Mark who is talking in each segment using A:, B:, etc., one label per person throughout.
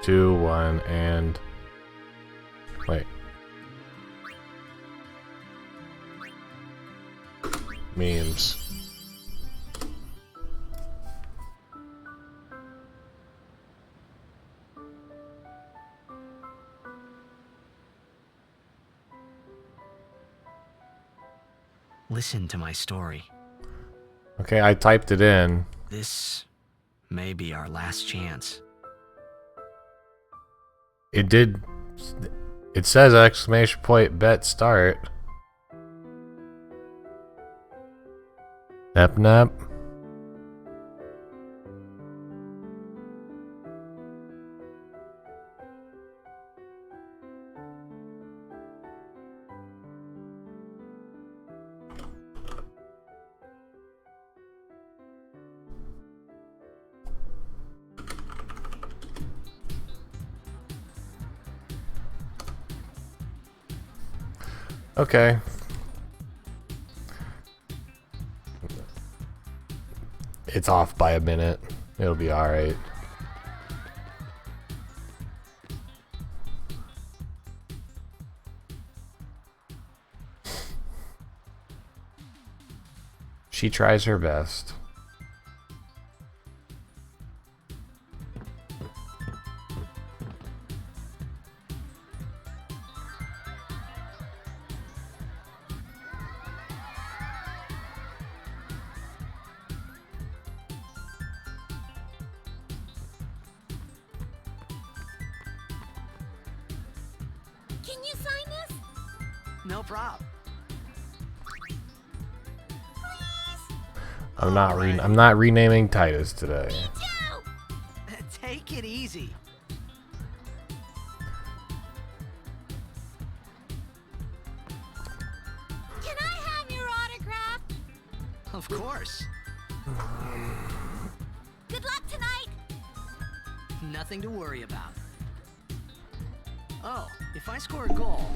A: 2, 1, and... Wait. Memes.
B: Listen to my story.
A: Okay, I typed it in.
B: This may be our last chance.
A: It did... It says exclamation point bet start. Nap nap. Okay. It's off by a minute. It'll be alright. She tries her best.
C: Can you sign this?
B: No problem.
A: I'm not renaming Titus today.
C: Me too!
B: Take it easy.
C: Can I have your autograph?
B: Of course.
C: Good luck tonight!
B: Nothing to worry about. Oh, if I score a goal...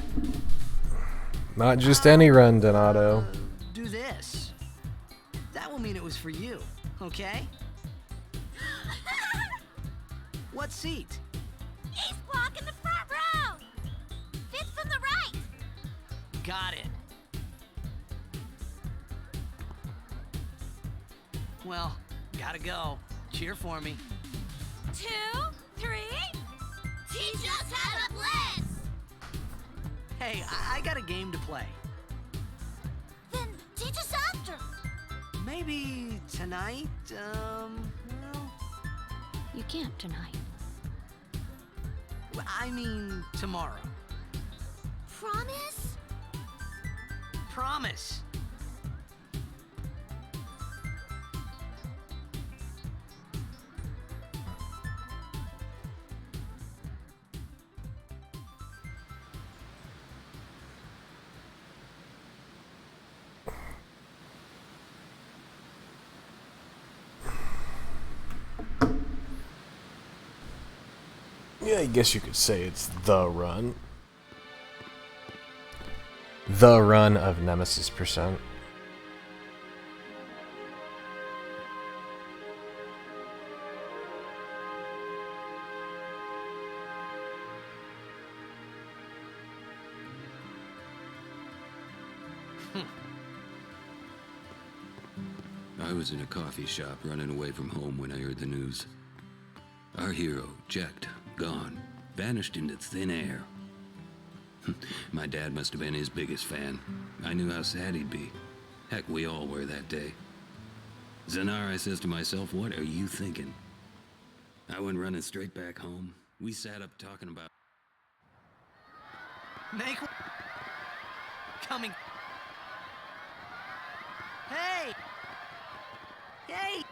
A: Not just any run, Donato.
B: do this. That will mean it was for you, okay? What seat?
C: Ace block in the front row! Fifth from the right!
B: Got it. Well, gotta go. Cheer for me.
C: 2, 3... Teach us how to blitz!
B: Hey, I got a game to play.
C: Then teach us after!
B: Maybe tonight, well...
C: You can't tonight.
B: I mean, tomorrow.
C: Promise?
B: Promise.
A: Yeah, I guess you could say it's the run. The run of Nemesis %.
D: I was in a coffee shop running away from home when I heard the news. Our hero, checked, gone, vanished into thin air. My dad must have been his biggest fan. I knew how sad he'd be. Heck, we all were that day. Zanar, I says to myself, what are you thinking? I went running straight back home. We sat up talking about...
B: Make... Coming... Hey! Hey!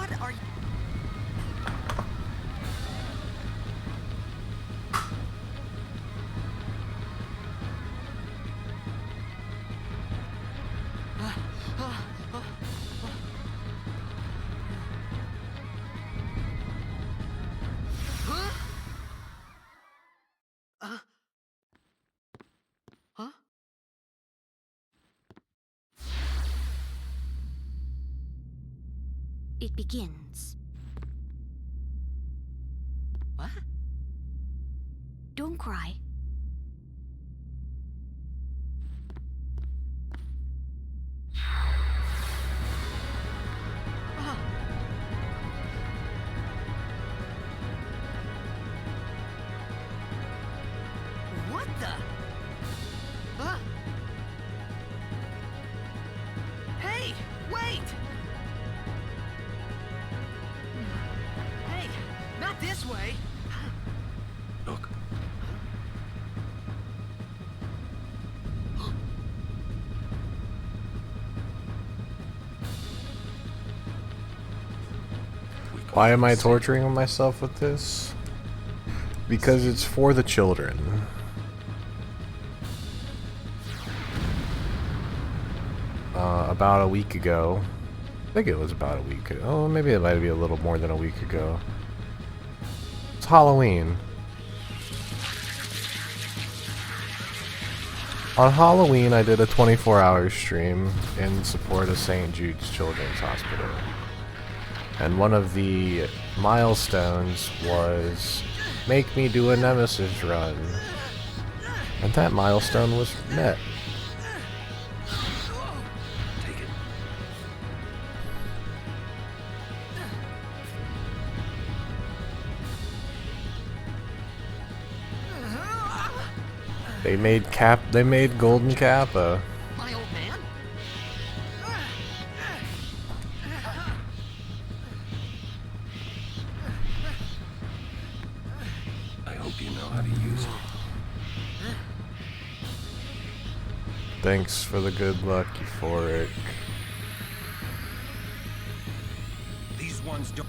B: What are you... Huh?
C: It begins.
B: What?
C: Don't cry.
B: What the? Huh? Hey, wait! Hey, not this way.
D: Look.
A: Why am I torturing myself with this? Because it's for the children. About a week ago. I think it was about a week ago. Oh, maybe it might be a little more than a week ago. It's Halloween. On Halloween, I did a 24-hour stream in support of St. Jude's Children's Hospital. And one of the milestones was make me do a Nemesis run. And that milestone was met.
D: Take it.
A: They made Golden Kappa.
B: My old man?
D: I hope you know how to use it.
A: Thanks for the good luck, Euphoric.
D: These ones don't.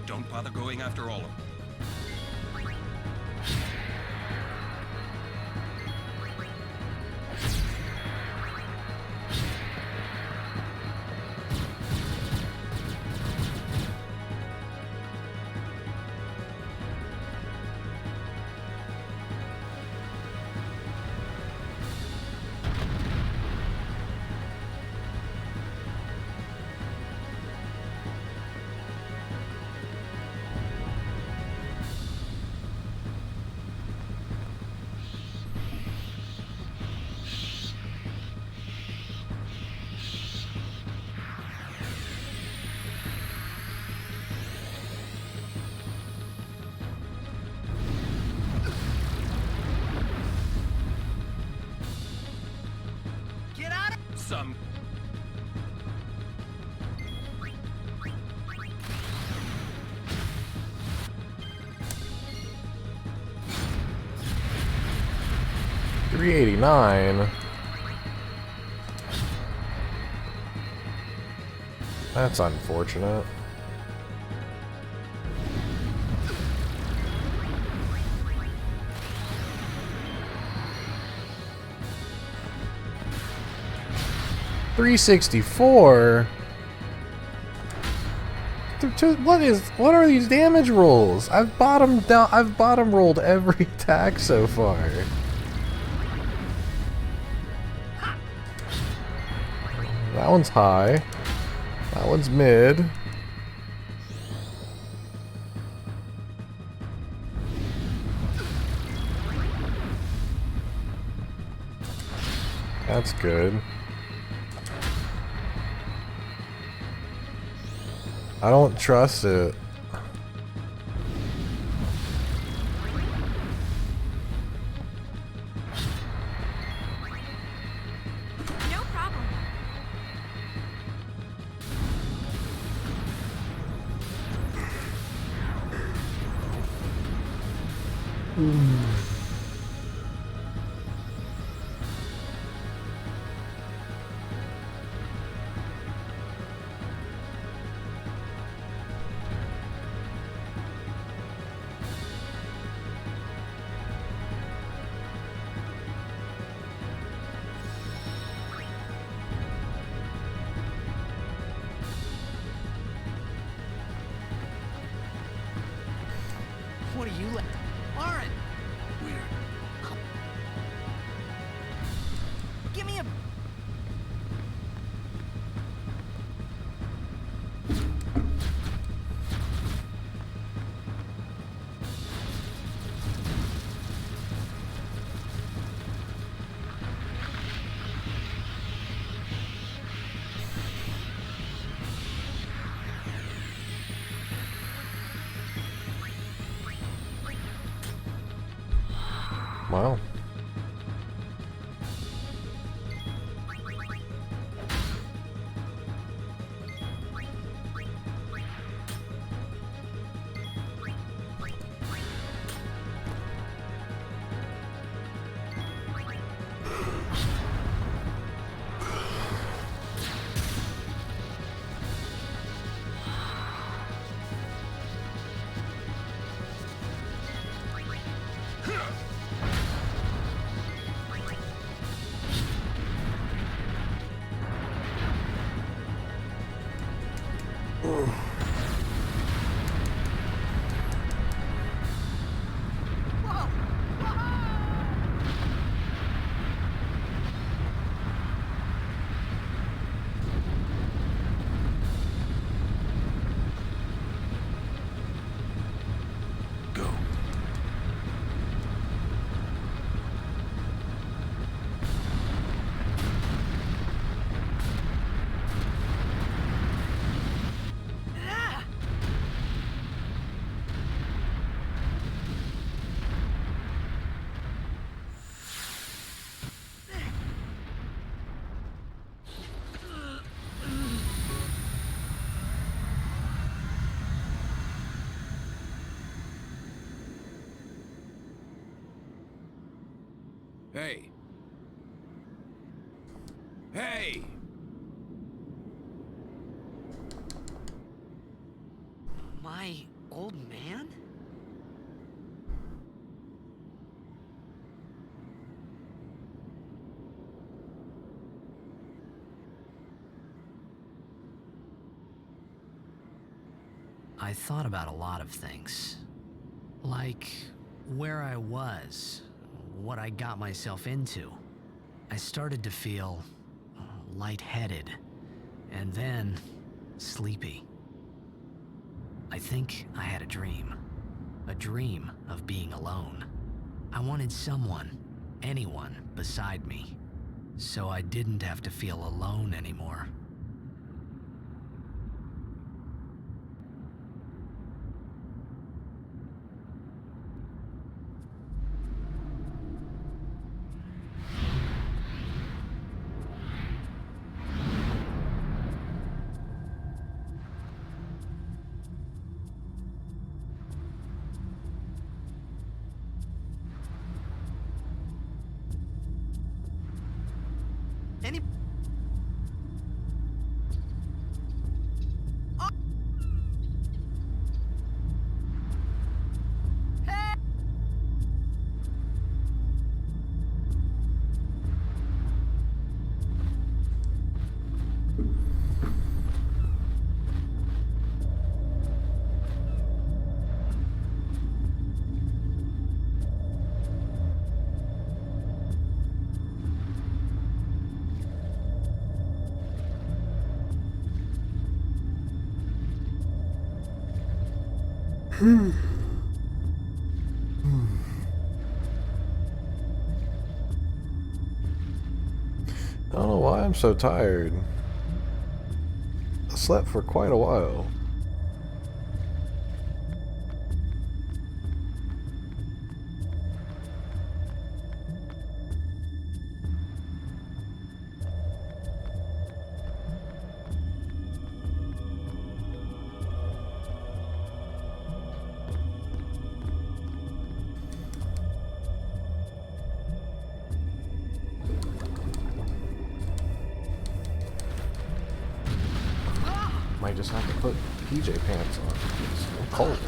D: Don't bother going after all of them.
B: Get out of...
D: Some.
A: $389. That's unfortunate. $364. What are these damage rolls? I've bottom rolled every attack so far. That one's high. That one's mid. That's good. I don't trust it.
C: No problem.
B: What are you Lauren!
D: Weird.
B: Give me a...
A: Well.
D: Go. Hey. Hey!
B: My old man? I thought about a lot of things. Like where I was, what I got myself into. I started to feel lightheaded, and then sleepy. I think I had a dream of being alone. I wanted someone, anyone beside me, so I didn't have to feel alone anymore. Any... Oh! Hey!
A: I don't know why I'm so tired. I slept for quite a while. just have to put PJ pants on. It's so cold.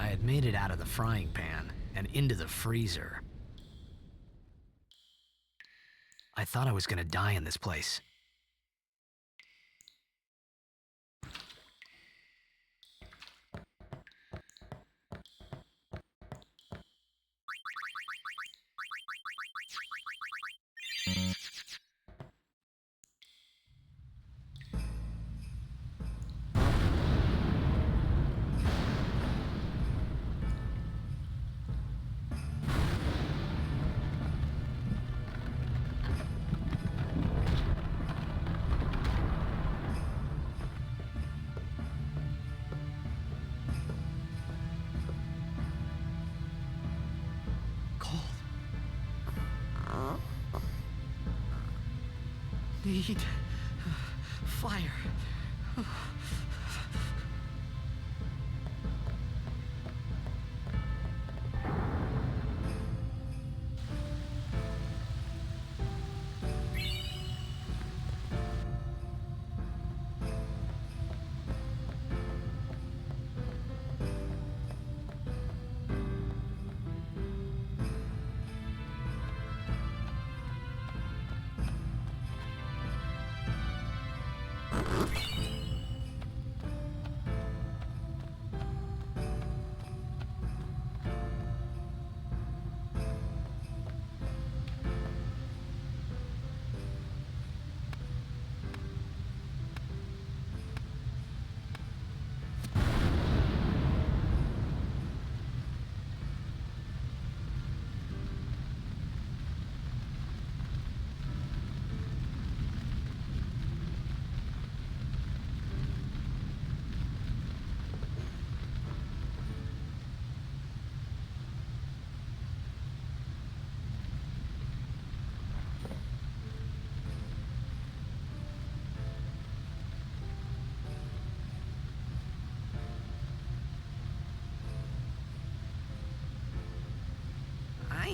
B: I had made it out of the frying pan and into the freezer. I thought I was gonna die in this place. Need fire.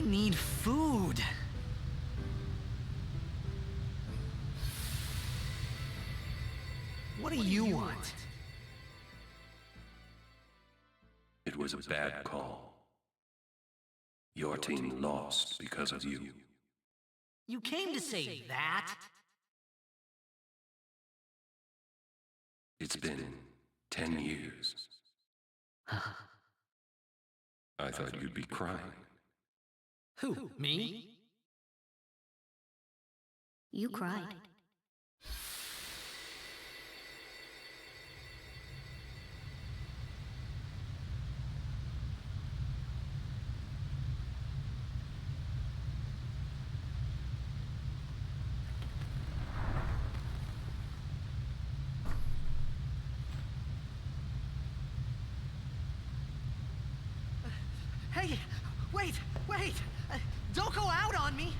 B: I need food. What do you want?
E: It was a bad call. Your team lost because of you.
B: You came to say that?
E: It's been 10 years. I thought you'd be crying.
B: Who, me?
C: You cried.
B: Hey, wait! Don't go out on me!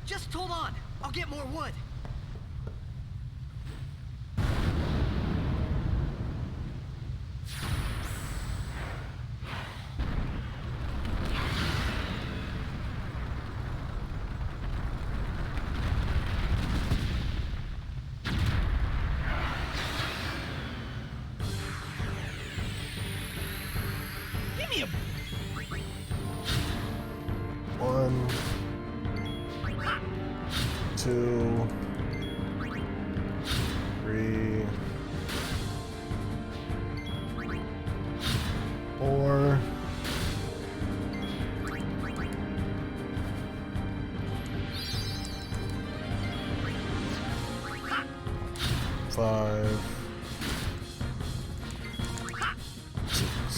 B: Just hold on. I'll get more wood. Give me a...
A: 1, 2, 3, 4, 5, 6.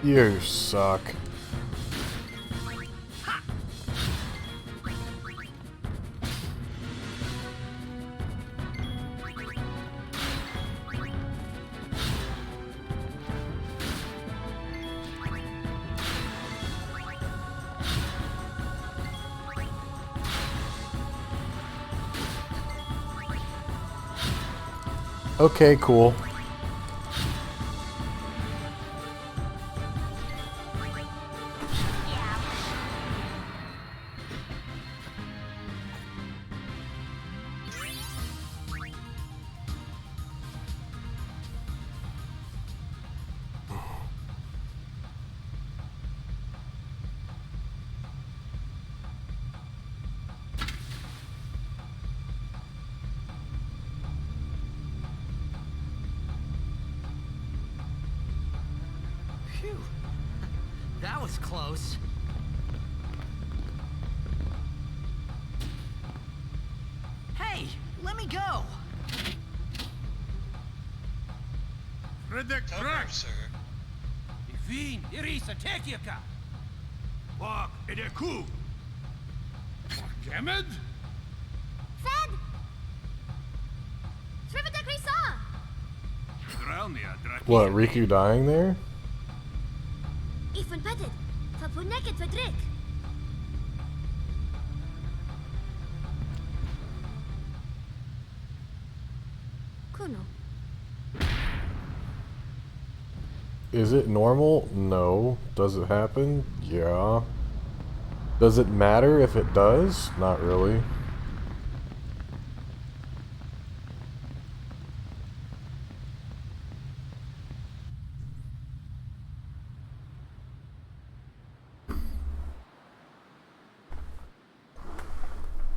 A: You suck. Okay, cool.
B: Phew. That was close. Hey, let me go!
F: Cover, sir. Vin, Irisa, Tekiaka. Wag, Edeku. Gemed?
C: Fed! Srivada Grisa!
A: What, Riku dying there?
C: Ifun Petit. Fapuneket Vedrik. Kuno.
A: Is it normal? No. Does it happen? Yeah. Does it matter if it does? Not really.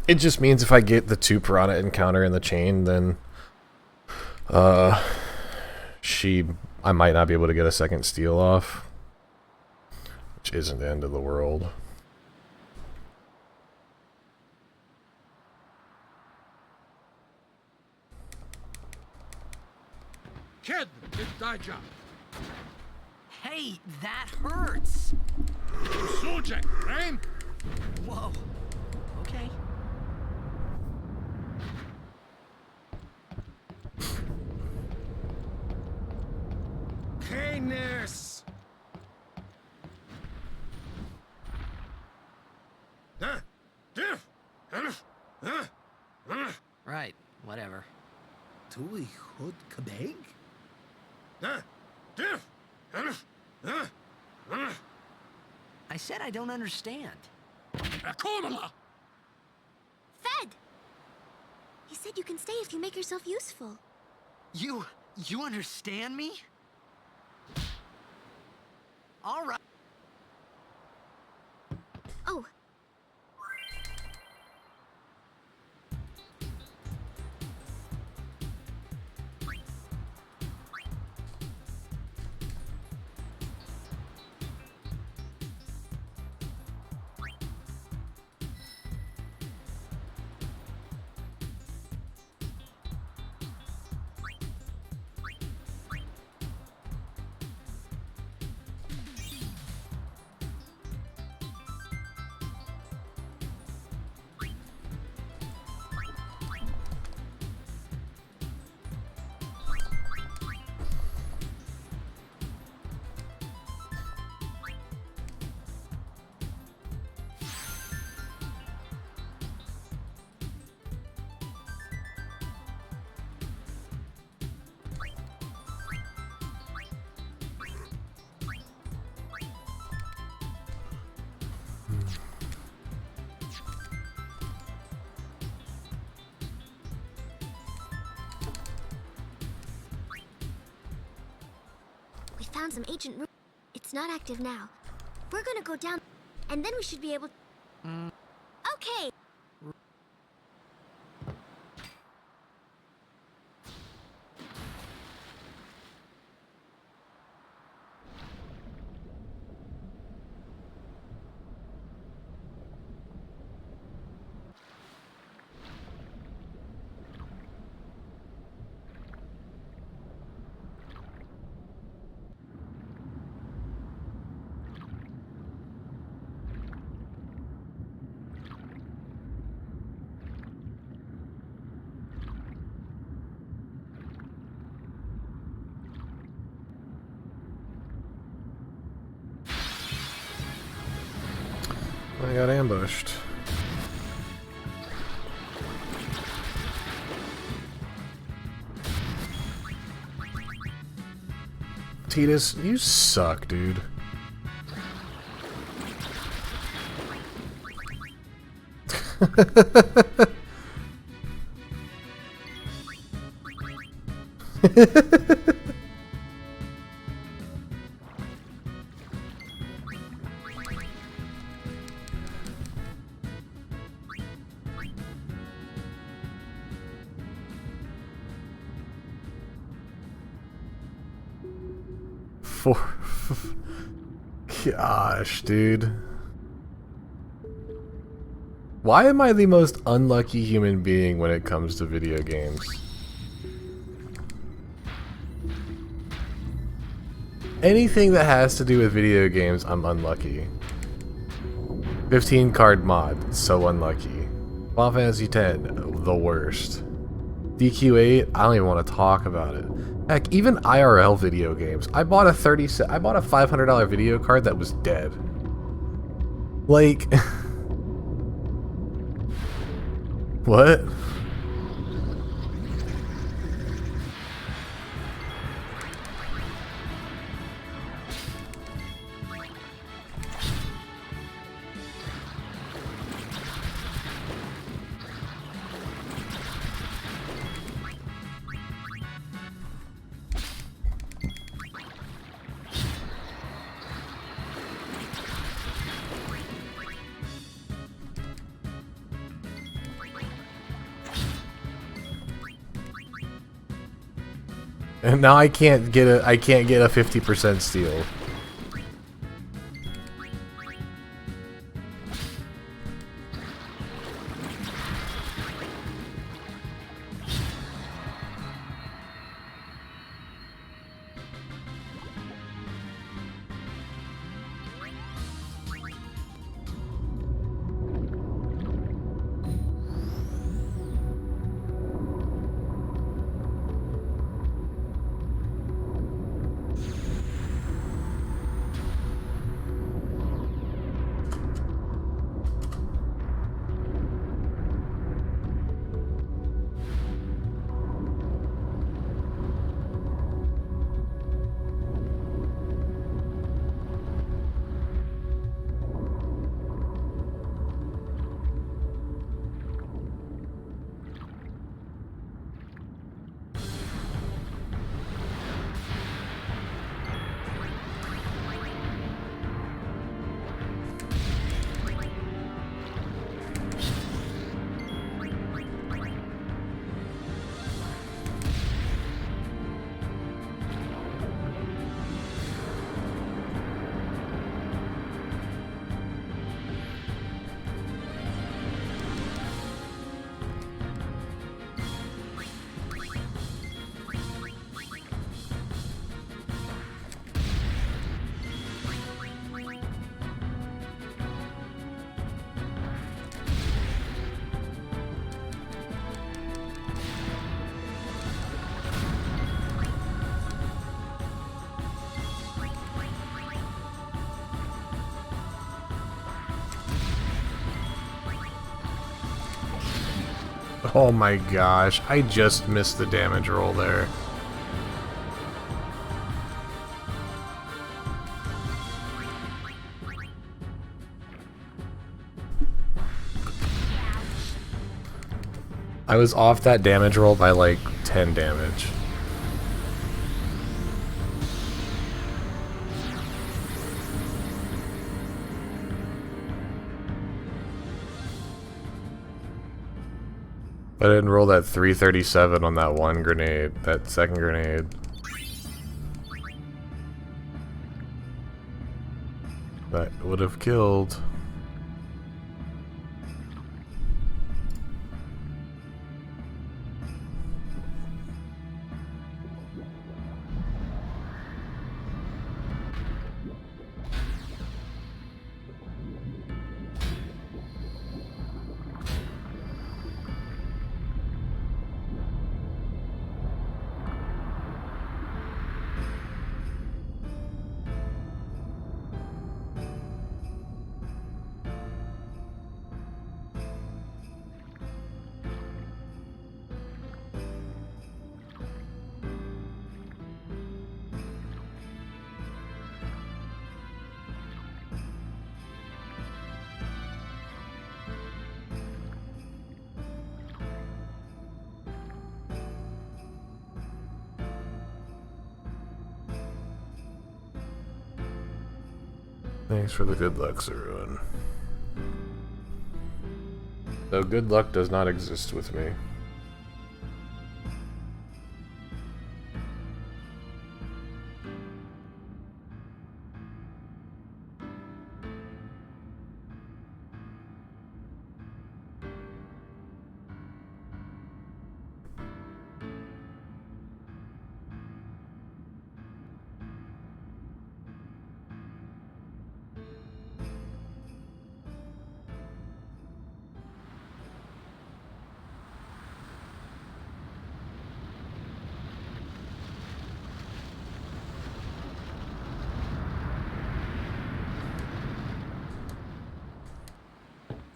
A: It just means if I get the 2 piranha encounter in the chain, then I might not be able to get a second steal off, which isn't the end of the world.
F: Kid, it's thy job.
B: Hey, that hurts!
F: Subject, right?
B: Whoa. Okay.
F: Canis!
B: Right, whatever.
G: Tui Hood Kabeg?
B: I said I don't understand.
F: Akomala!
C: Fed! He said you can stay if you make yourself useful.
B: You understand me? All right.
C: Oh. We found some ancient room. It's not active now. We're gonna go down, and then we should be able. Okay.
A: I got ambushed. Titus, you suck, dude. Gosh, dude. Why am I the most unlucky human being when it comes to video games? Anything that has to do with video games, I'm unlucky. 15 card mod, so unlucky. Final Fantasy X, the worst. DQ8, I don't even want to talk about it. Heck, even IRL video games. I bought a $500 video card that was dead. Like, what? And now I can't get a 50% steal. Oh my gosh, I just missed the damage roll there. I was off that damage roll by like 10 damage. I didn't roll that 337 on that one grenade, that second grenade. That would have killed. Thanks for the good luck, Saruan. Though good luck does not exist with me.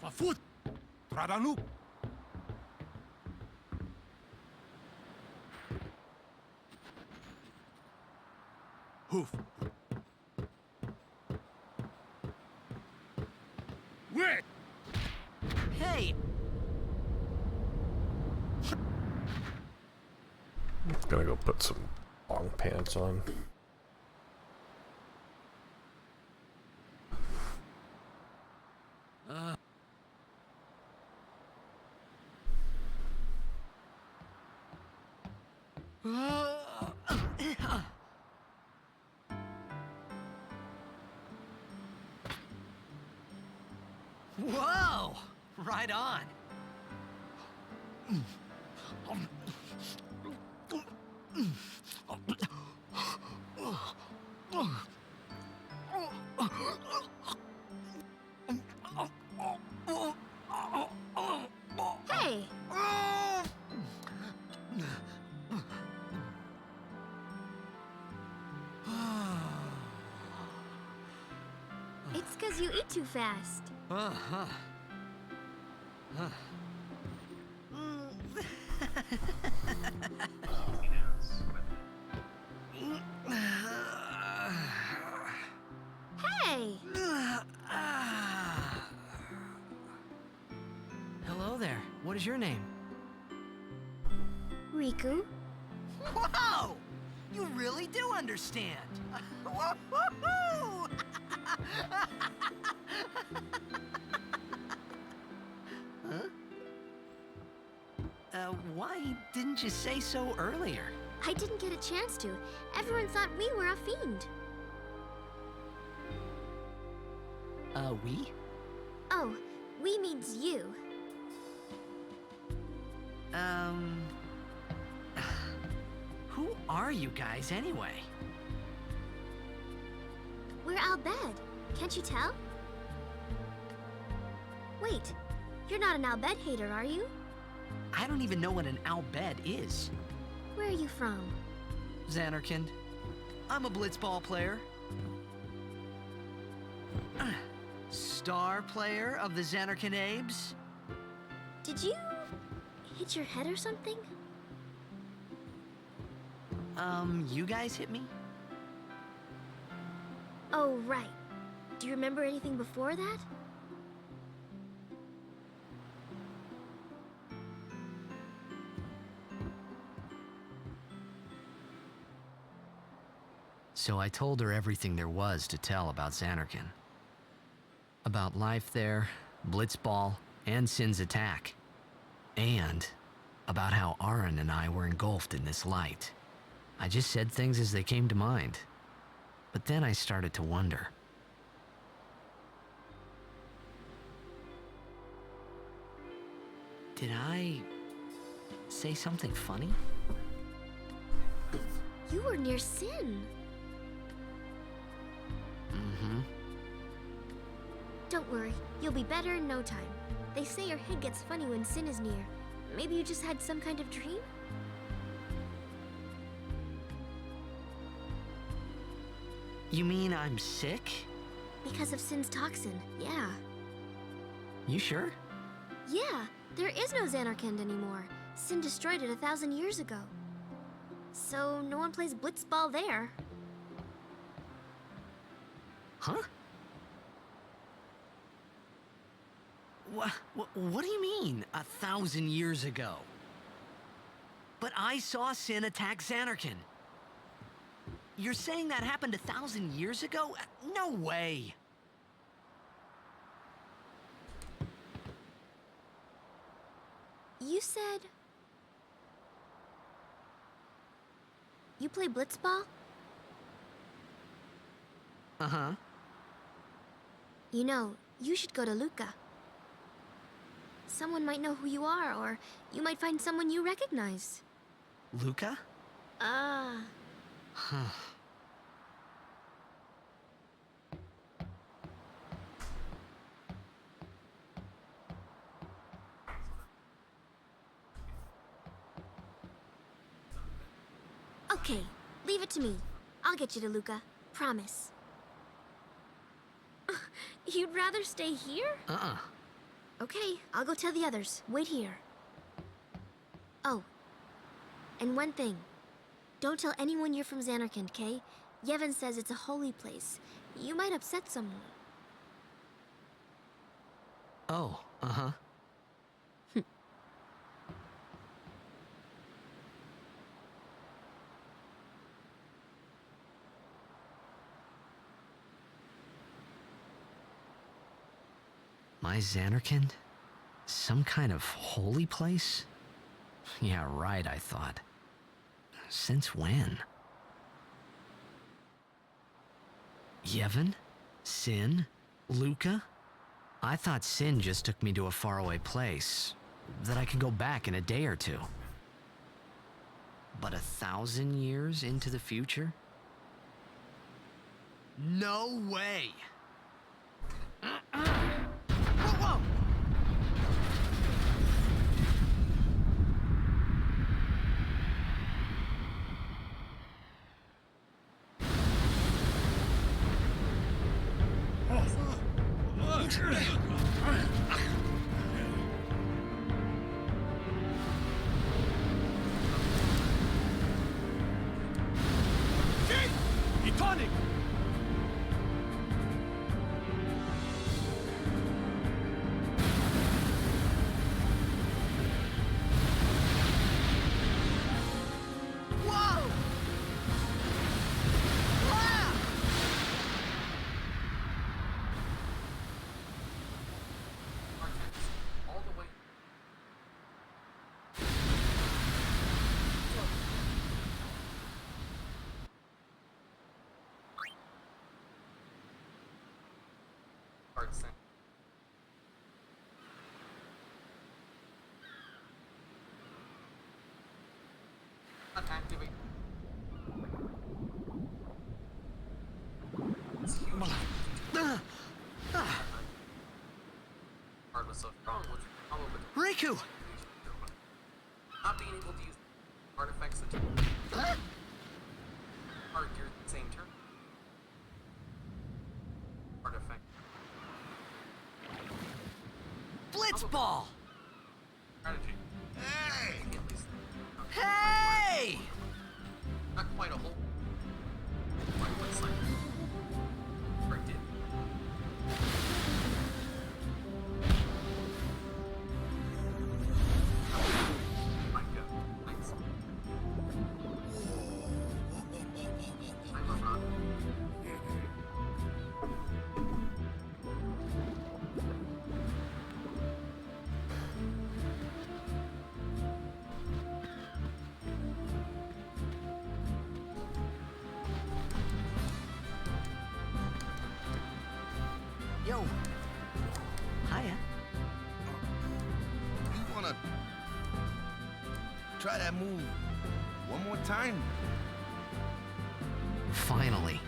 F: Foot! Radanu! Hoof! Wait!
B: Hey!
A: Gonna go put some long pants on.
B: right on.
C: Hey! It's because you eat too fast. Hey!
B: Hello there. What is your name?
C: Riku?
B: Whoa! You really do understand. Woo-hoo-hoo! Why didn't you say so earlier?
C: I didn't get a chance to. Everyone thought we were a fiend.
B: We?
C: Oh, we means you.
B: Who are you guys anyway?
C: We're Al Bhed. Can't you tell? Wait, you're not an Al Bhed hater, are you?
B: I don't even know what an Al Bhed is.
C: Where are you from?
B: Xanarkand. I'm a blitzball player. Star player of the Xanarkand Abes.
C: Did you hit your head or something?
B: You guys hit me?
C: Oh, right. Do you remember anything before that?
B: So I told her everything there was to tell about Xanarkand. About life there, Blitzball, and Sin's attack. And about how Aaron and I were engulfed in this light. I just said things as they came to mind. But then I started to wonder. Did I say something funny?
C: You were near Sin.
B: Mm-hmm.
C: Don't worry, you'll be better in no time. They say your head gets funny when Sin is near. Maybe you just had some kind of dream?
B: You mean I'm sick?
C: Because of Sin's toxin, yeah.
B: You sure?
C: Yeah, there is no Xanarkand anymore. Sin destroyed it 1,000 years ago. So no one plays blitzball there.
B: Huh? What do you mean, 1,000 years ago? But I saw Sin attack Xanarkand. You're saying that happened 1,000 years ago? No way!
C: You said... You play blitzball?
B: Uh-huh.
C: You know, you should go to Luca. Someone might know who you are, or you might find someone you recognize.
B: Luca?
C: Ah.
B: Huh.
C: Okay, leave it to me. I'll get you to Luca. Promise. You'd rather stay here?
B: Uh-uh.
C: Okay, I'll go tell the others. Wait here. Oh, and one thing. Don't tell anyone you're from Xanarkand, okay? Yevon says it's a holy place. You might upset someone.
B: Oh, uh-huh. My Xanarkand? Some kind of holy place? Yeah, right, I thought. Since when? Yevon? Sin? Luca? I thought Sin just took me to a faraway place, that I could go back in a day or two. But 1,000 years into the future? No way! Whoa, whoa!
F: Tonic!
B: Whoa! Ah!
H: All the way. Hard send. Not activate. It's huge. Card was so strong, which probably
B: Riku!
H: not being able to use artifacts that are your same turn. Artifact.
B: Blitzball!
H: Strategy.
G: Hey!
H: At least.
B: Hey!
H: Not quite a whole. Quite one side. Or it did. My God. Nice. I'm a rock.
B: Yo. Hiya.
G: You wanna try that move one more time?
B: Finally.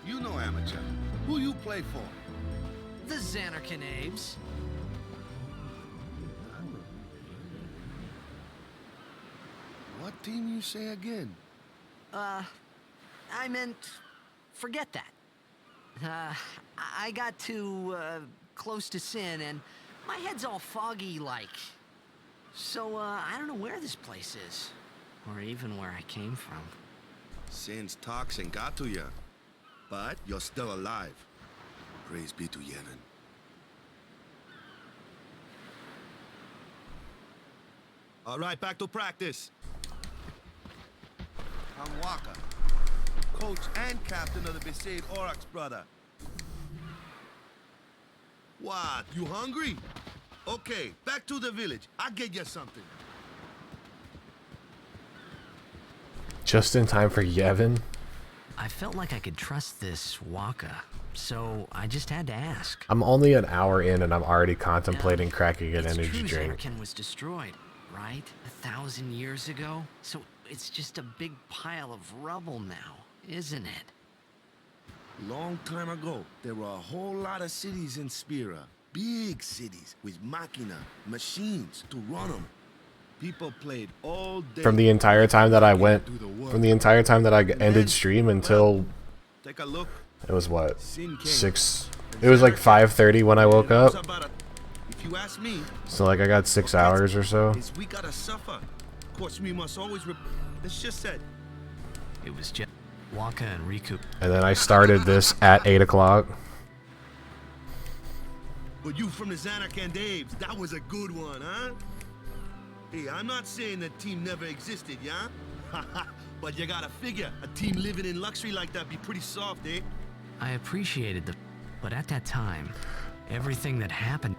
G: You know amateur. Who you play for?
B: The Xanarkin Abes.
G: What team you say again?
B: I meant, forget that. I got too, close to Sin, and my head's all foggy like. So, I don't know where this place is, or even where I came from.
G: Sin's toxin got to you, but you're still alive. Praise be to Yevon. All right, back to practice. I'm Waka, coach and captain of the Besaid Aurochs, brother. What, you hungry? Okay, back to the village. I'll get you something.
A: Just in time for Yevon.
B: I felt like I could trust this Waka, so I just had to ask.
A: I'm only an hour in and I'm already contemplating
B: Now,
A: cracking an
B: it's
A: energy
B: true
A: drink.
B: Xanarkin was destroyed, right? 1,000 years ago? So it's just a big pile of rubble now, isn't it?
G: Long time ago, there were a whole lot of cities in Spira. Big cities with machina, machines to run them. People played all day.
A: From the entire time that I went,
G: Do the work.
A: from the entire time that I
G: And
A: ended
G: then,
A: stream until
G: Take a look.
A: it was what,
G: Sin came.
A: 6. It was like 5:30 when I woke
G: And it was
A: up.
G: about if you ask me,
A: So like I got 6 hours or so.
G: is we gotta suffer. Of course, we must always. It's just said.
B: It was just Waka and Riku.
A: And then I started this at 8 o'clock.
G: But you from the Xanarkin Daves, that was a good one, huh? Hey, I'm not saying that team never existed, yeah? But you gotta figure, a team living in luxury like that be pretty soft, eh?
B: I appreciated but at that time, everything that happened.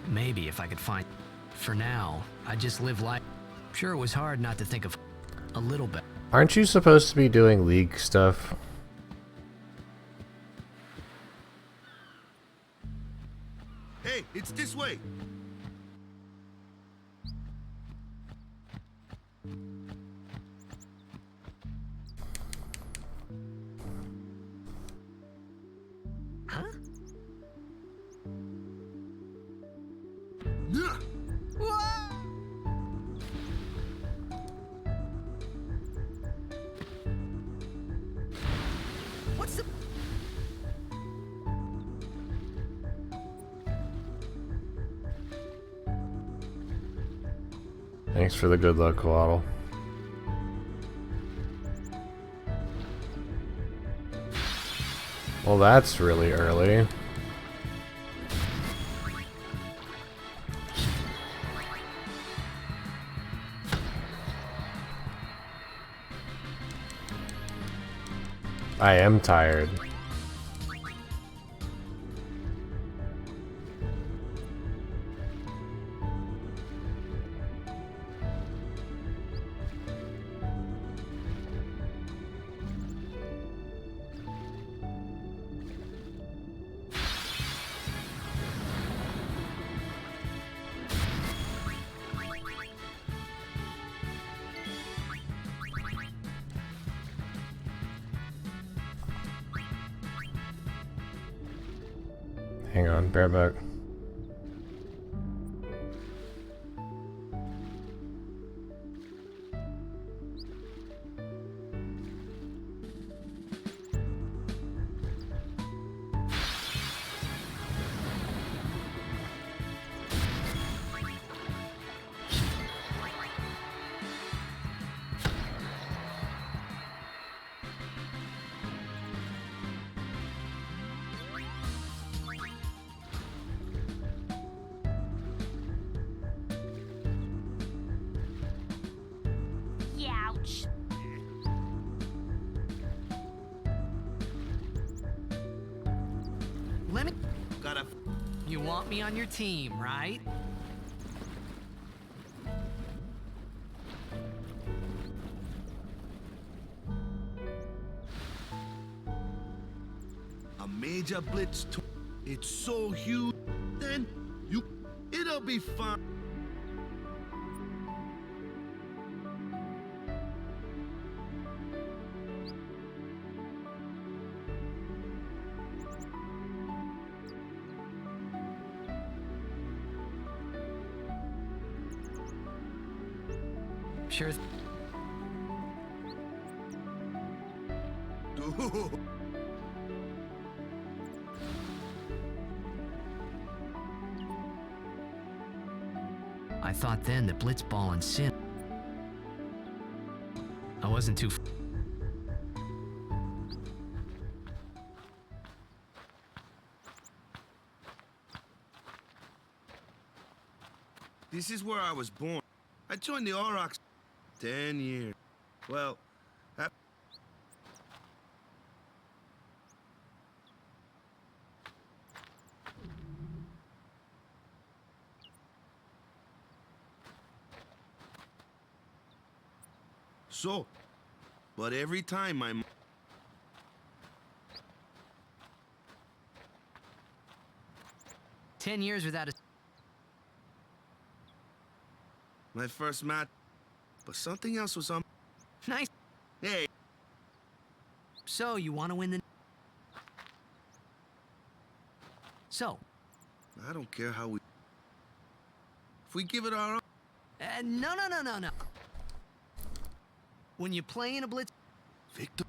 B: Maybe if I could find. For now, I just live life. Sure, it was hard not to think of a little bit.
A: Aren't you supposed to be doing league stuff?
G: Hey, it's this way.
B: Huh?
G: Yeah.
B: What's the?
A: Thanks for the good luck, Waddle. Well, that's really early. I am tired. Hang on, bareback.
C: Youch.
B: Let me.
G: Gotta.
B: You want me on your team, right?
G: A major blitz. It's so huge. Then it'll be fun.
B: Sure.
G: Dude.
B: I thought then that Blitzball and Sin. I wasn't too.
G: This is where I was born. I joined the Aurochs 10 years. Well, so, but every time my
B: 10 years without a.
G: first match, but something else was on.
B: Nice.
G: Hey,
B: So, you want to win the. So,
G: I don't care how we. If we give it our.
B: no. When you play in a blitz.
G: Victor.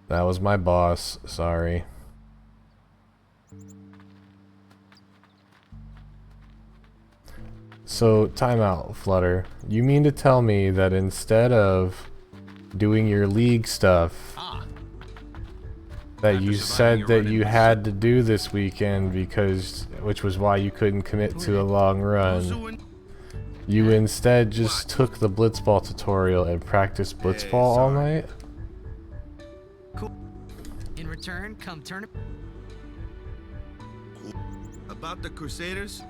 A: That was my boss, sorry. So, timeout, Flutter. You mean to tell me that instead of doing your league stuff that you said that you had to do this weekend because, which was why you couldn't commit to a long run, You instead just took the blitzball tutorial and practiced blitzball all night?
B: Cool. In return, come turn it.
G: About the Crusaders?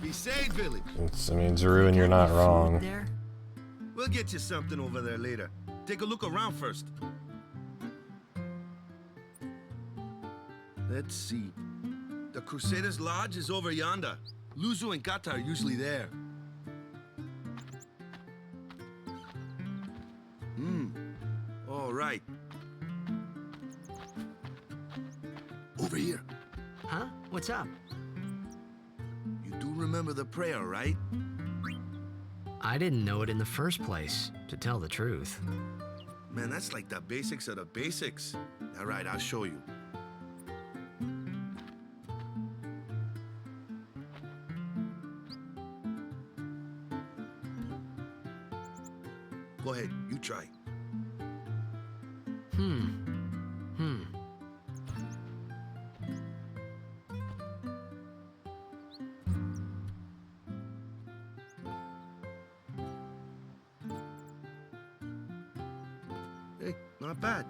G: Be safe, village.
A: I mean, Zeruin, you're not wrong.
B: There?
G: We'll get you something over there later. Take a look around first. Let's see. The Crusaders' Lodge is over yonder. Luzu and Kata are usually there. All right. Over here.
B: Huh? What's up?
G: You do remember the prayer, right?
B: I didn't know it in the first place, to tell the truth.
G: Man, that's like the basics of the basics. All right, I'll show you. Go ahead, you try. Hey, not bad.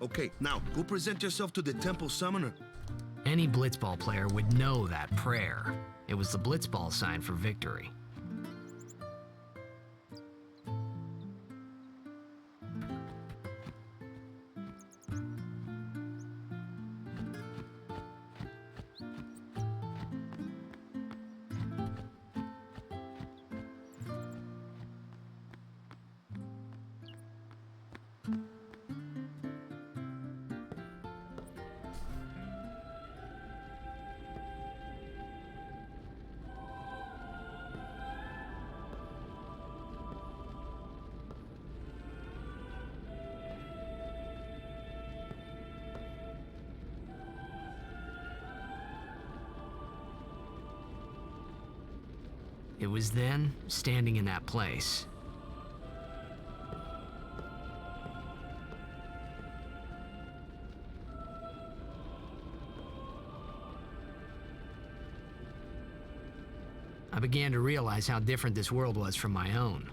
G: Okay, now go present yourself to the temple summoner.
B: Any blitzball player would know that prayer. It was the blitzball sign for victory. It was then, standing in that place, I began to realize how different this world was from my own.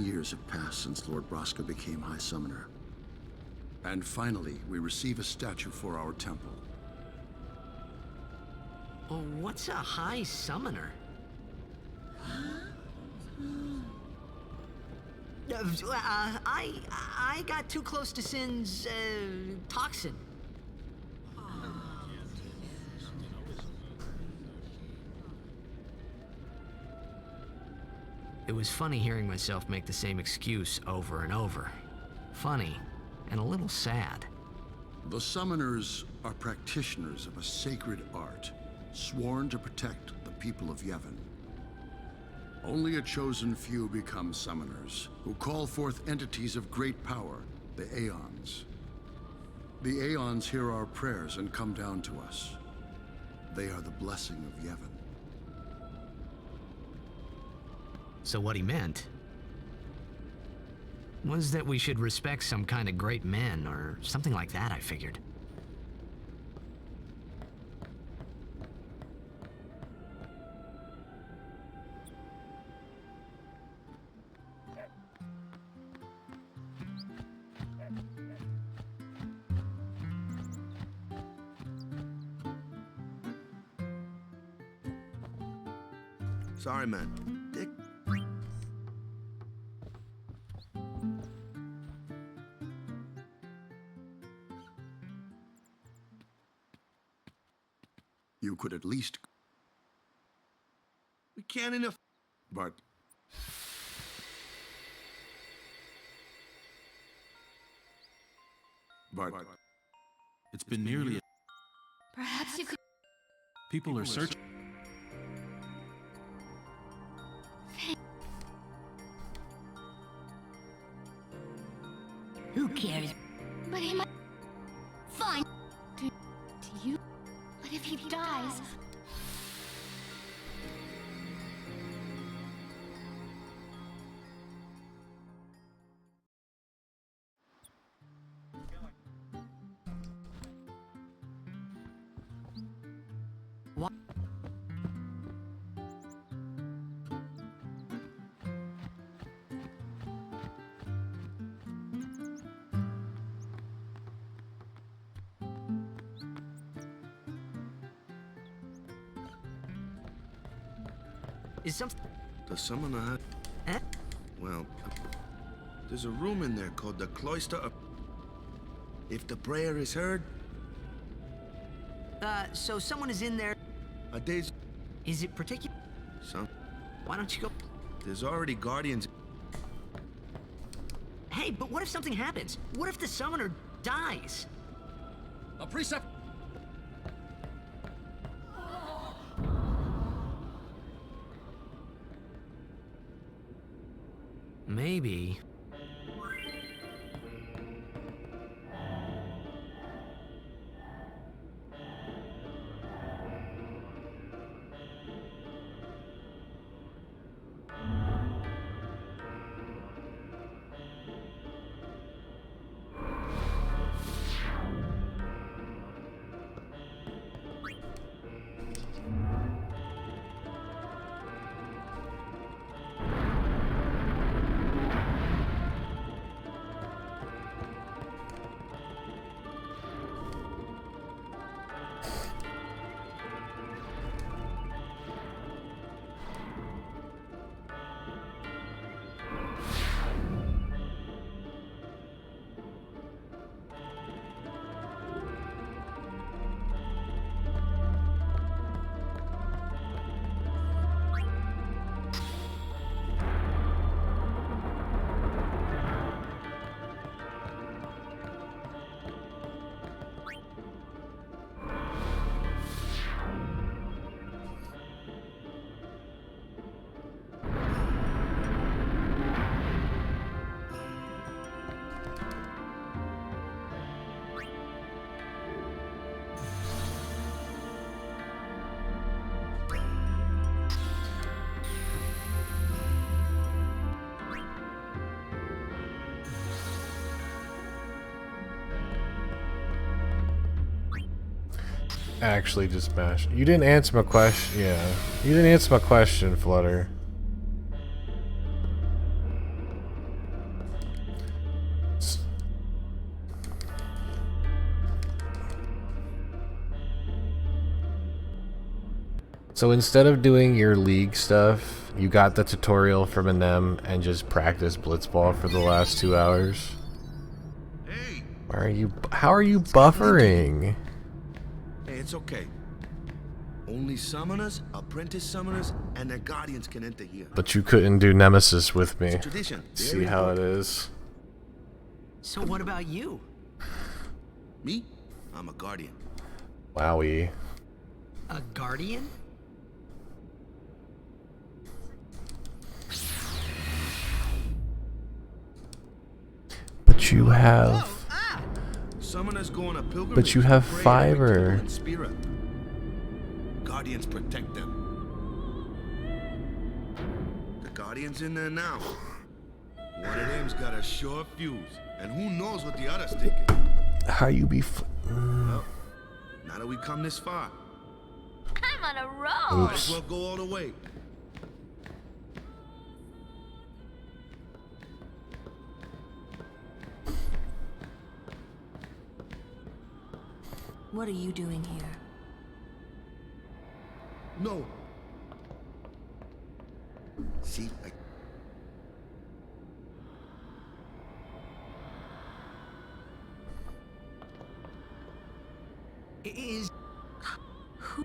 I: Years have passed since Lord Braska became High Summoner. And finally, we receive a statue for our temple.
B: Oh, what's a High Summoner? I got too close to Sin's, toxin. It was funny hearing myself make the same excuse over and over. Funny, and a little sad.
I: The Summoners are practitioners of a sacred art, sworn to protect the people of Yevon. Only a chosen few become Summoners, who call forth entities of great power, the Aeons. The Aeons hear our prayers and come down to us. They are the blessing of Yevon.
B: So what he meant was that we should respect some kind of great men, or something like that, I figured.
G: Sorry, man. Dick.
I: You could at least...
G: We can't enough.
I: But...
F: It's been nearly
J: People are searching.
K: Who cares? But he might... Fine. Do you... But if he dies...
B: What? Is some...
G: The summoner had...
B: Eh?
G: Well, there's a room in there called the Cloister of... If the prayer is heard,
B: So someone is in there.
G: a day's...
B: Is it particular?
G: Some...
B: Why don't you go...
G: There's already guardians...
B: Hey, but what if something happens? What if the summoner dies?
J: A precept.
B: Maybe.
A: Actually just mashed. You didn't answer my question. Yeah. You didn't answer my question, Flutter. So instead of doing your league stuff, you got the tutorial from a Nem and just practiced blitzball for the last 2 hours?
G: Hey!
A: Why are you... How are you buffering?
G: Hey, it's okay. Only summoners, apprentice summoners, and their guardians can enter here.
A: But you couldn't do Nemesis with me.
G: It's tradition.
A: See how it is?
B: So what about you?
G: Me? I'm a guardian.
A: Wowie.
B: A guardian?
A: But you have...
G: Summoners go on a pilgrimage.
A: But you have
G: to pray
A: fiber.
G: in Spira. Guardians protect them. The guardian's in there now. One of them's got a short fuse, and who knows what the other's thinking.
A: How you be...
G: Well, now that we come this far,
K: I'm on a roll.
G: might as well go all the way.
L: What are you doing here?
G: No. See,
B: Is...
L: Who?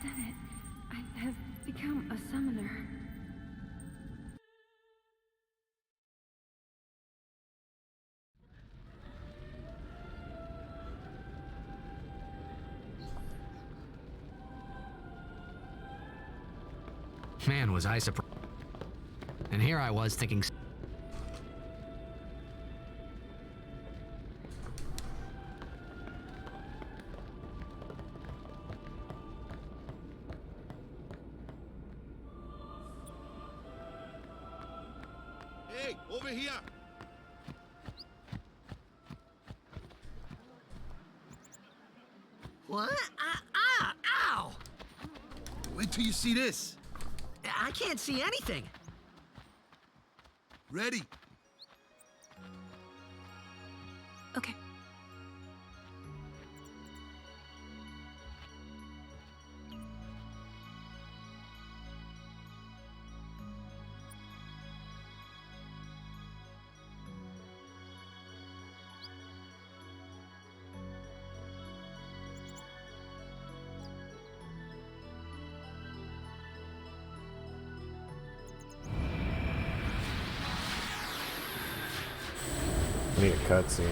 K: done it. I have become a summoner.
B: Man, was I surprised. And here I was thinking...
G: Hey, over here!
M: What? Ow!
G: Wait till you see this.
M: I can't see anything.
G: Ready?
L: Okay.
A: I need a cutscene.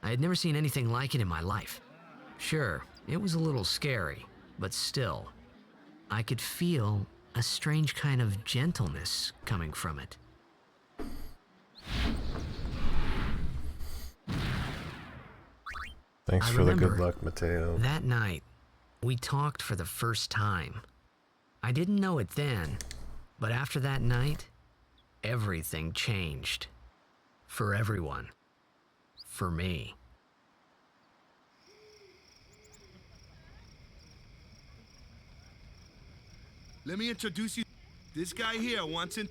B: I had never seen anything like it in my life. Sure, it was a little scary, but still, I could feel a strange kind of gentleness coming from it.
A: Thanks for the good luck, Mateo.
B: That night, we talked for the first time. I didn't know it then, but after that night, everything changed. For everyone. For me.
G: Let me introduce you. This guy here wants in.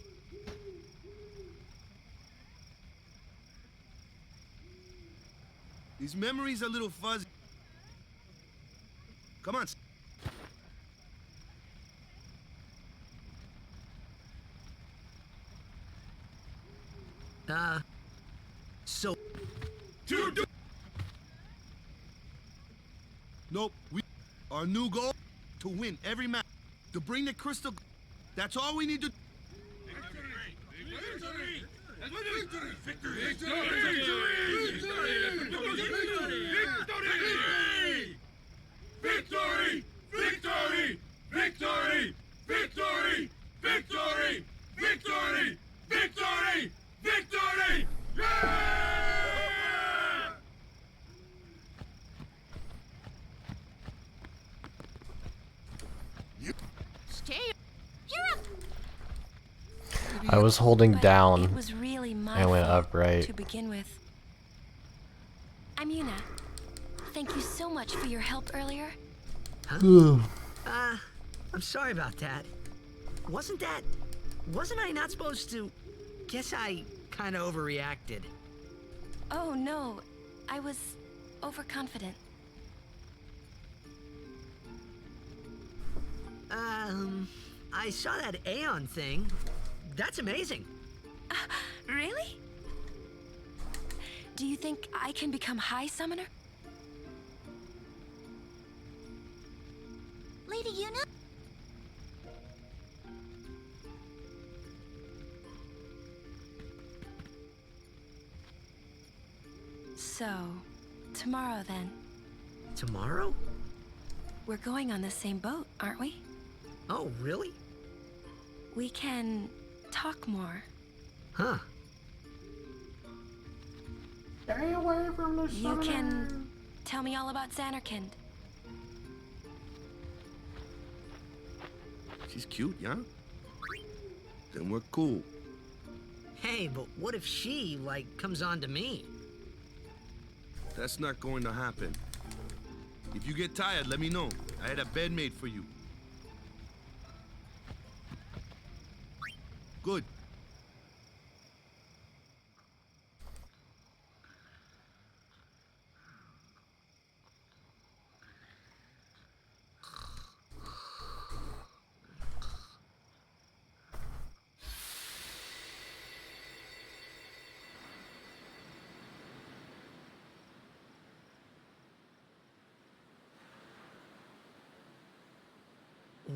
G: His memory's a little fuzzy. Come on.
M: So...
G: Nope. Our new goal, to win every match. To bring the crystal... That's all we need to...
F: Victory! Victory! Victory! Victory! Victory! Victory! Victory! Victory! Yeah!
K: Stay. You're up.
A: I was holding
L: But
A: down
L: it was really my
A: and went
L: fault
A: upright.
L: to begin with. I'm Yuna. Thank you so much for your help earlier.
M: I'm sorry about that. Wasn't I not supposed to... Guess I kind of overreacted.
L: Oh no, I was overconfident.
M: I saw that Aeon thing. That's amazing.
L: Really? Do you think I can become High Summoner? Lady Yuna? So, tomorrow then.
M: Tomorrow?
L: We're going on the same boat, aren't we?
M: Oh, really?
L: We can talk more.
M: Huh.
A: Stay away from the
L: You can Tell me all about Xanarkand.
G: She's cute, yeah? Then we're cool.
M: Hey, but what if she, like, comes on to me?
G: That's not going to happen. If you get tired, let me know. I had a bed made for you. Good.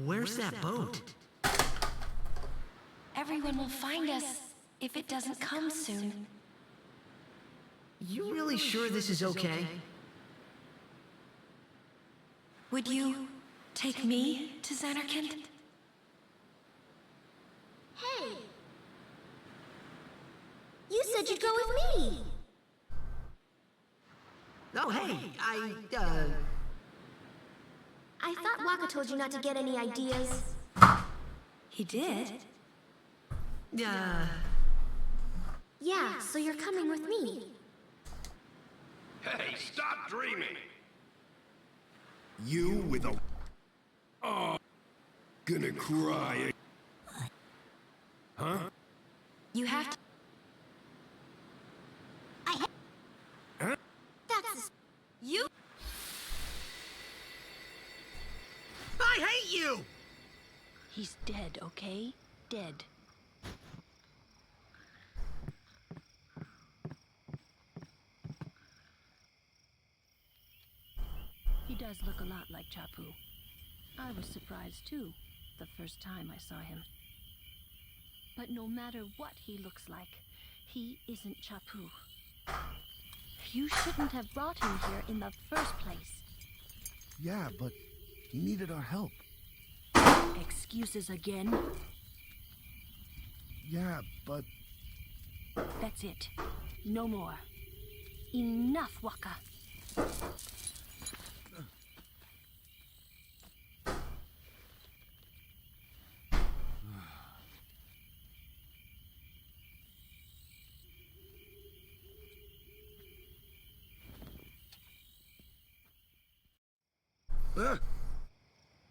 M: Where's that boat?
L: Everyone will find us if it doesn't come soon.
M: You really sure this is okay?
L: Would you take me to Xanarkand?
C: Hey! You said you'd go with me!
M: Oh, hey,
C: I thought Waka told you not to get any ideas.
L: He did?
C: Yeah, so you're coming with me.
F: Hey, stop dreaming!
G: You with a... Oh, gonna cry. Huh?
L: You have to...
C: That's...
L: You...
M: I hate you!
L: He's dead, okay? Dead.
N: He does look a lot like Chapu. I was surprised too, the first time I saw him. But no matter what he looks like, he isn't Chapu. You shouldn't have brought him here in the first place.
G: Yeah, but he needed our help.
N: Excuses again?
G: Yeah, but...
N: That's it. No more. Enough, Waka.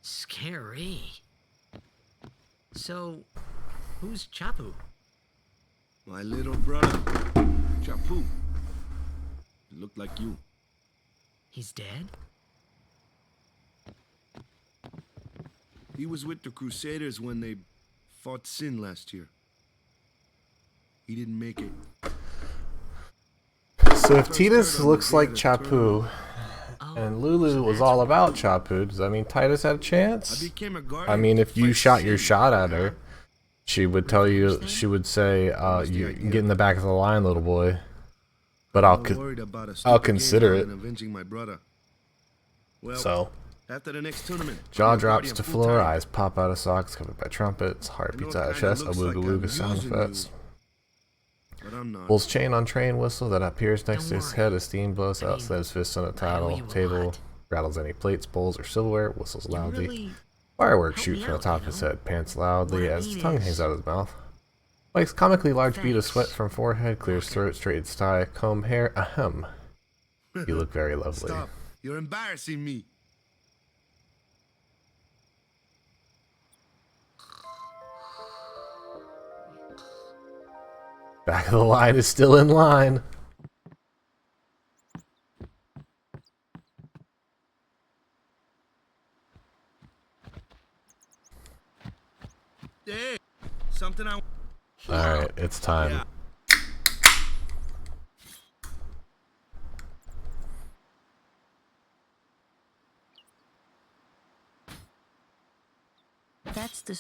M: Scary. So, who's Chapu?
G: My little brother, Chapu. He looked like you.
M: He's dead?
G: He was with the Crusaders when they fought Sin last year. He didn't make it.
A: So if Titus looks like Chapu, and Lulu was all about Chapu, does that mean Titus had a chance? I mean, if you shot your shot at her, she would tell you, she would say, you get in the back of the line, little boy. But I'll consider it. So,
G: after the next tournament,
A: jaw drops to floor, eyes pop out of socks covered by trumpets, heart beats out of chest, a wooga wooga sound effects. Pulls chain on train whistle that appears next to his head as steam blows out, slams fist on a table, rattles any plates, bowls, or silverware, whistles loudly. Fireworks shoot from the top of his head, pants loudly as his tongue hangs out of his mouth. Wipes comically large bead of sweat from forehead, clears throat, straightens tie, comb hair, ahem. You look very lovely.
G: Stop. You're embarrassing me.
A: Back of the line is still in line.
G: Hey, something I...
A: Alright, it's time.
G: Yeah.
N: That's the...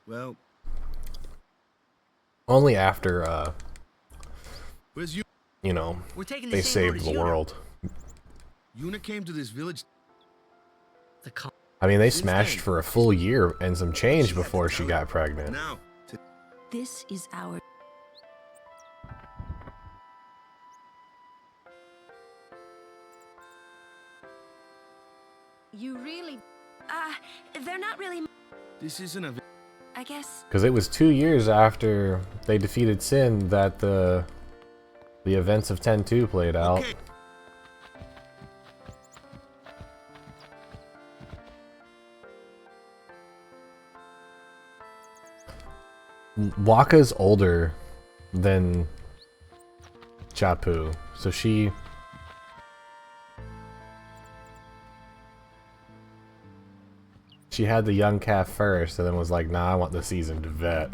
G: Well...
A: Only after,
G: Where's you?
A: you know,
M: We're taking
A: they
M: the same road
A: saved
M: as
A: the
M: Yuna.
A: world.
G: Yuna came to this village.
A: I mean, they smashed for a full year and some change before she got pregnant.
G: Now,
N: This is our...
L: not really.
G: This isn't a...
L: I guess.
A: Because it was 2 years after they defeated Sin that the events of 10-2 played out.
G: Okay.
A: Wakka's older than Chapu, so she had the young calf first, and then was like, "Nah, I want the seasoned vet."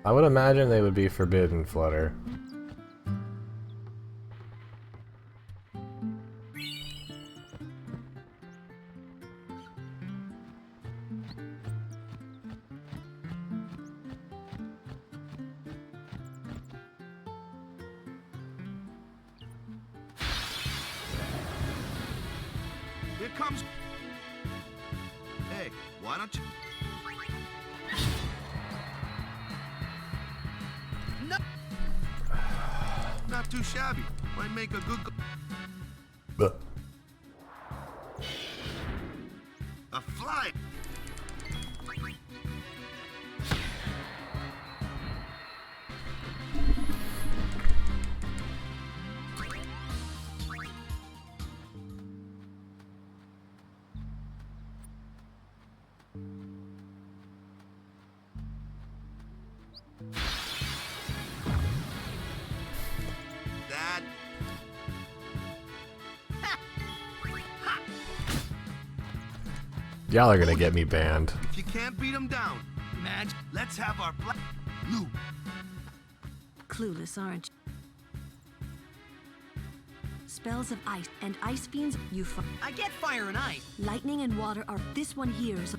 A: I would imagine they would be forbidden, Flutter.
G: Here comes... Hey, why don't you... No! Not too shabby. Might make a good... A fly! Dad.
A: Y'all are gonna get me banned.
G: If you can't beat him down, Madge, let's have our black... Lou.
K: Clueless, aren't you? Spells of ice and ice fiends,
M: I get fire and ice.
K: lightning and water are this one here's.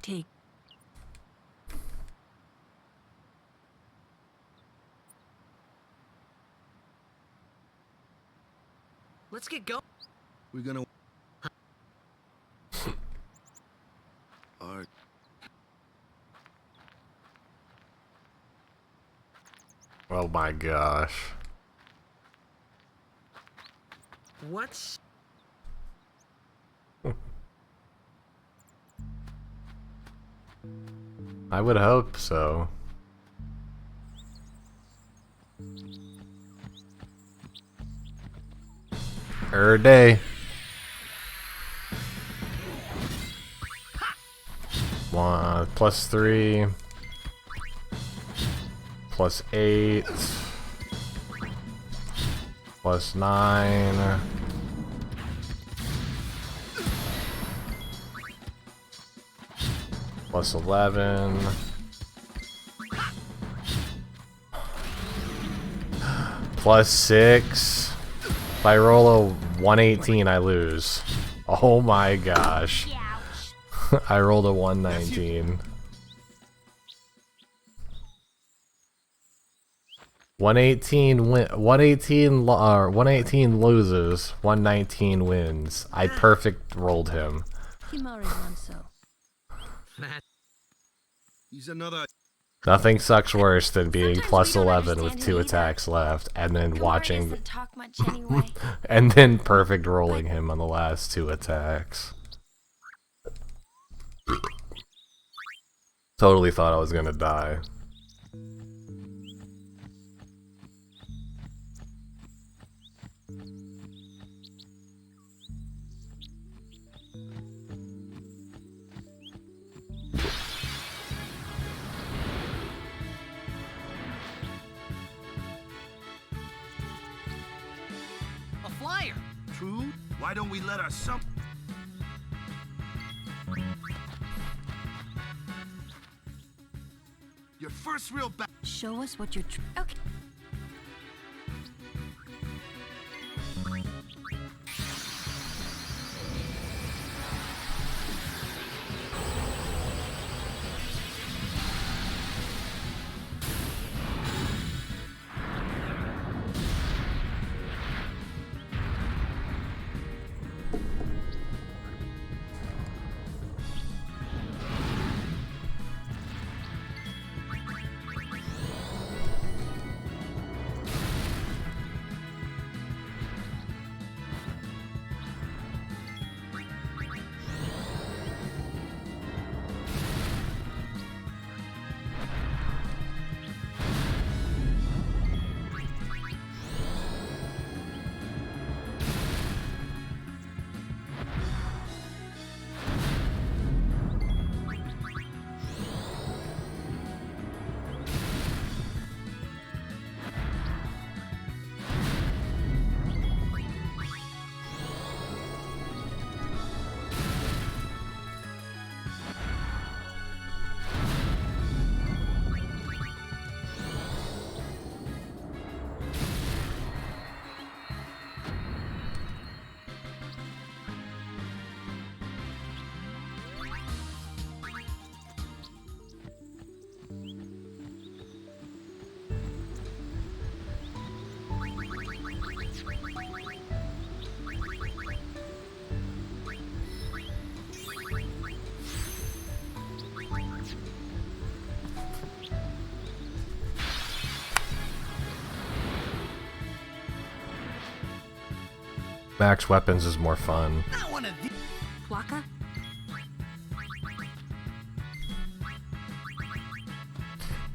K: Take.
M: Let's get going.
G: We're gonna... Art.
A: Oh my gosh.
M: What's...
A: I would hope so. Day. One +3 +8 +9 +11 +6. If I roll a 118, I lose. Oh my gosh. I rolled a 119. 118 loses, 119 wins. I perfect rolled him.
N: Himari's one so.
G: He's another...
A: Nothing sucks worse than being +11 with 2 attacks left, and then watching,
L: Talk much anyway.
A: and then perfect rolling him on the last 2 attacks. Totally thought I was gonna die.
M: A flyer.
G: True? Why don't we let our son... Your first real ba...
K: Show us what you're.
L: Okay.
A: Max weapons is more fun.
M: Not one of these.
L: Waka?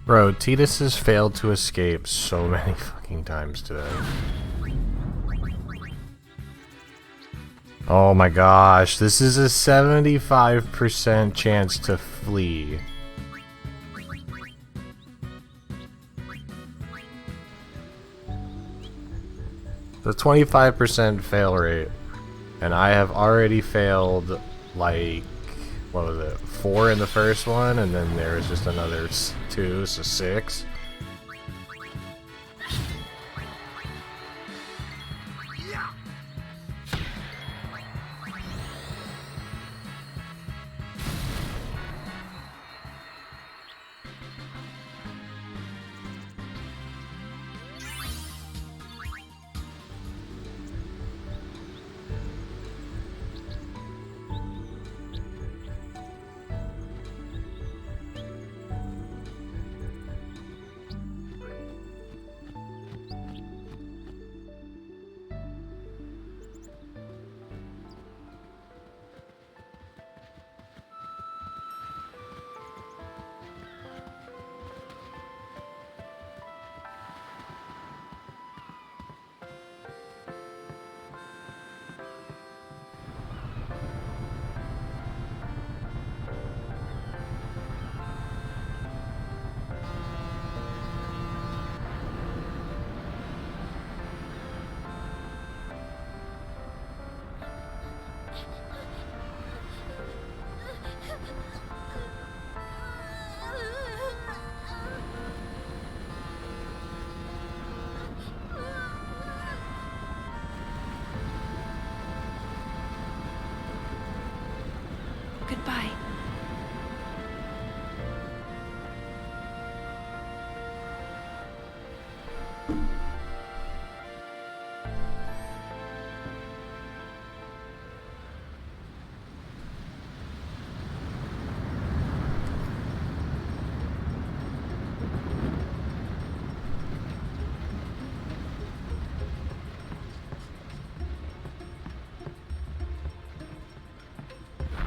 A: Bro, Titus has failed to escape so many fucking times today. Oh my gosh, this is a 75% chance to flee. The 25% fail rate. And I have already failed, like, what was it, 4 in the first one, and then there was just another 2, so 6.
L: Goodbye.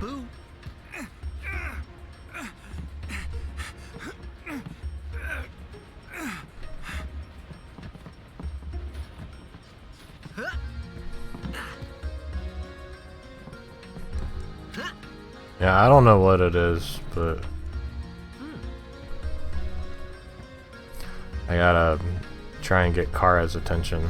M: Boo.
A: Yeah, I don't know what it is, but I gotta try and get Kara's attention.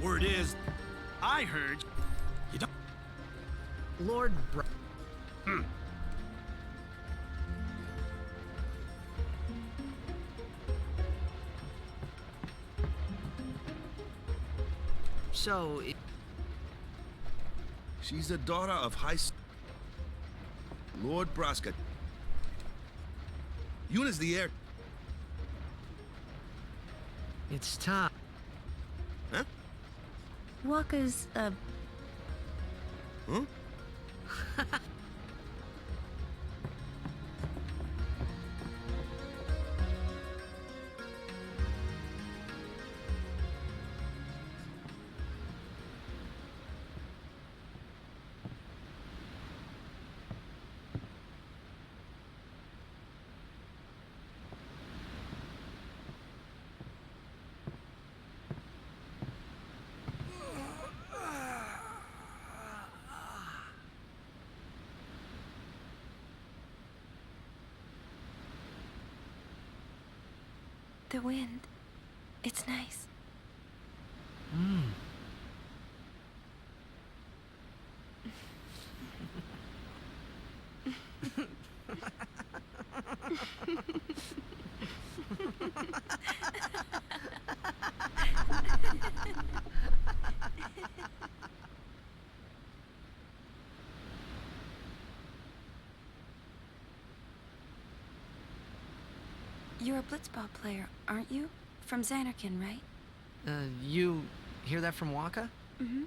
F: Word is, I heard you don't.
M: Lord So...
G: She's the daughter of Lord Braska. Yuna's the heir.
M: It's time.
G: Huh?
K: Waka's,
G: Huh?
L: The wind. It's nice. a blitzball player, aren't you? From Xanarkin, right?
B: You hear that from Waka?
L: Mm-hmm.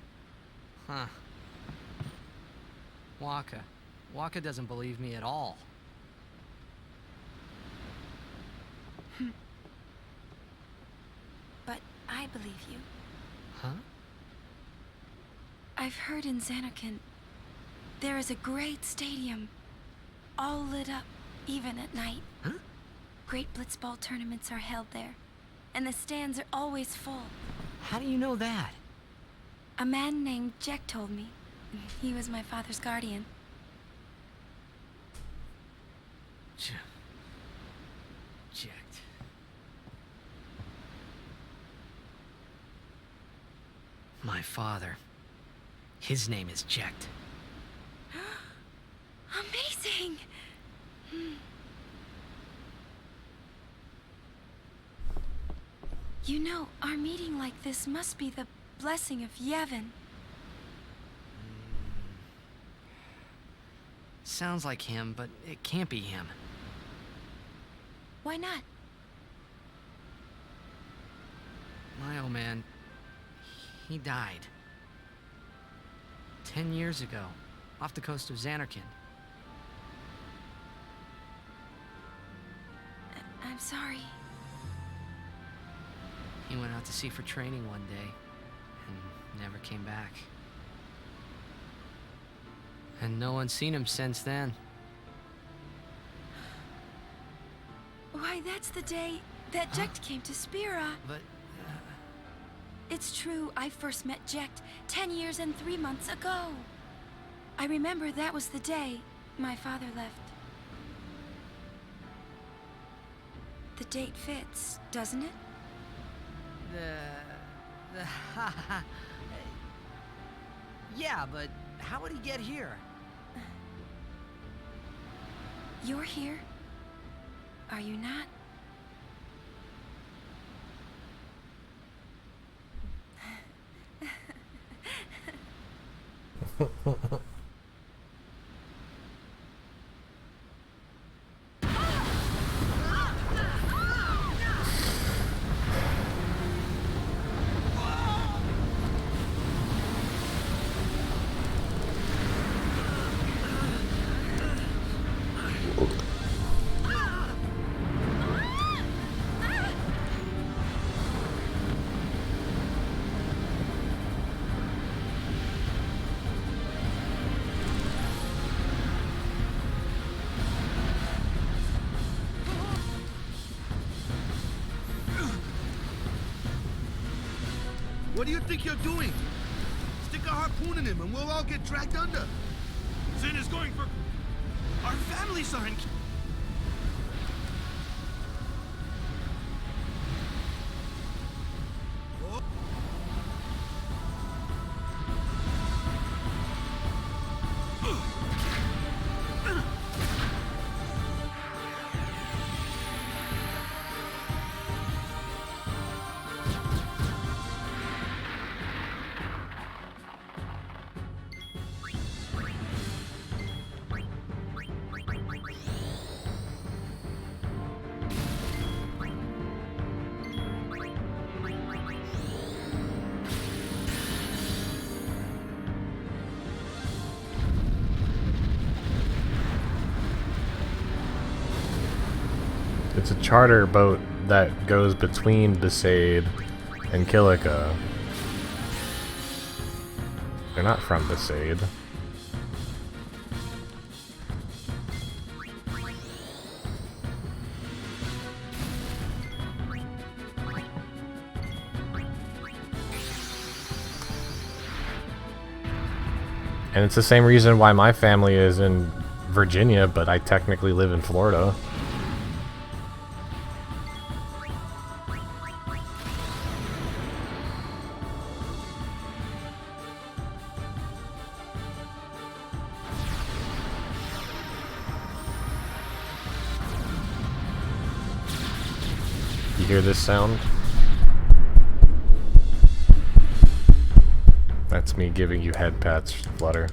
B: Huh. Waka. Waka doesn't believe me at all.
L: But I believe you.
B: Huh?
L: I've heard in Xanarkin, there is a great stadium, all lit up, even at night.
B: Huh?
L: Great blitzball tournaments are held there, and the stands are always full.
B: How do you know that?
L: A man named Jack told me. He was my father's guardian.
B: Checked. My father. His name is Checked.
L: Amazing! You know, our meeting like this must be the blessing of Yevon.
B: Sounds like him, but it can't be him.
L: Why not?
B: My old man, he died. 10 years ago, off the coast of Xanarkin.
L: I'm sorry.
B: He went out to sea for training one day, and never came back. And no one's seen him since then.
L: Why, that's the day that Jecht came to Spira.
B: But,
L: It's true, I first met Jecht 10 years and 3 months ago. I remember that was the day my father left. The date fits, doesn't it?
B: Yeah, but how would he get here?
L: You're here, are you not?
G: What do you think you're doing? Stick a harpoon in him and we'll all get dragged under.
F: Zin is going for... Our families are in...
A: It's a charter boat that goes between Besaid and Kilika. They're not from Besaid. And it's the same reason why my family is in Virginia, but I technically live in Florida. You hear this sound? That's me giving you head pats, Flutter.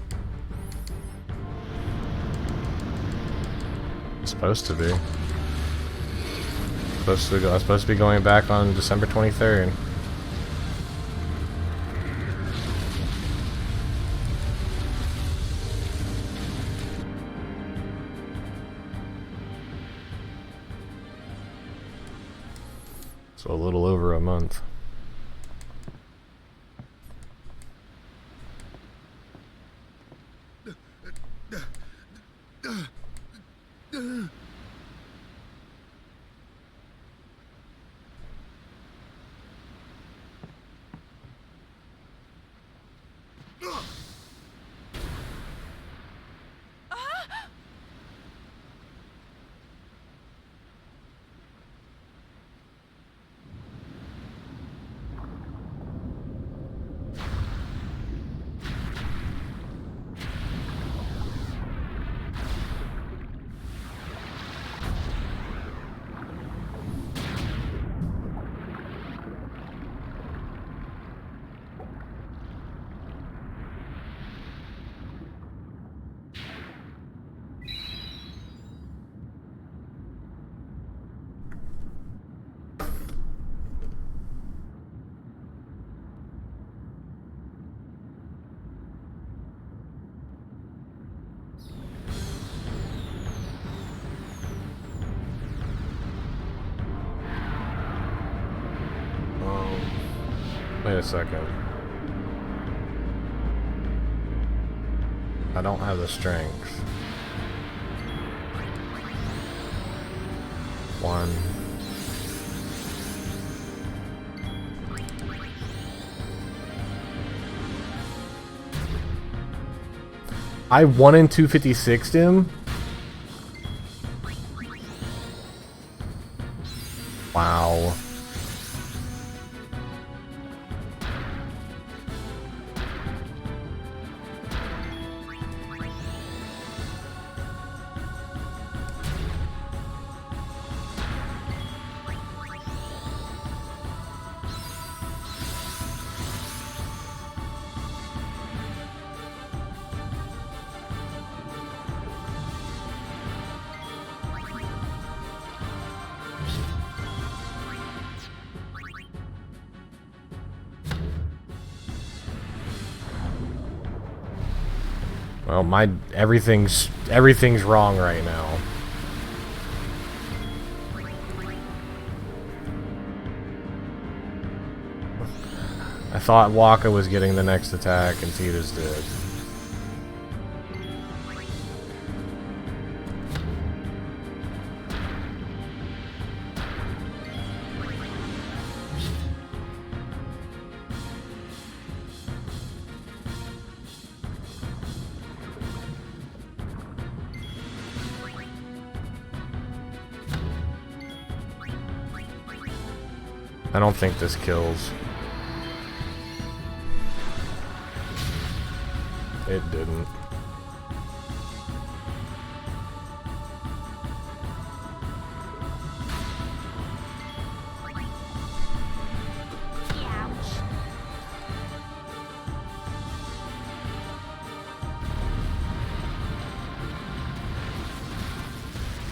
A: It's supposed to be. I'm supposed to be going back on December 23rd. So a little over a month. Wait a second. I don't have the strength. 1. I 1 in 256'd him? Wow. Well, everything's wrong right now. I thought Waka was getting the next attack and Tita's did. I don't think this kills. It didn't.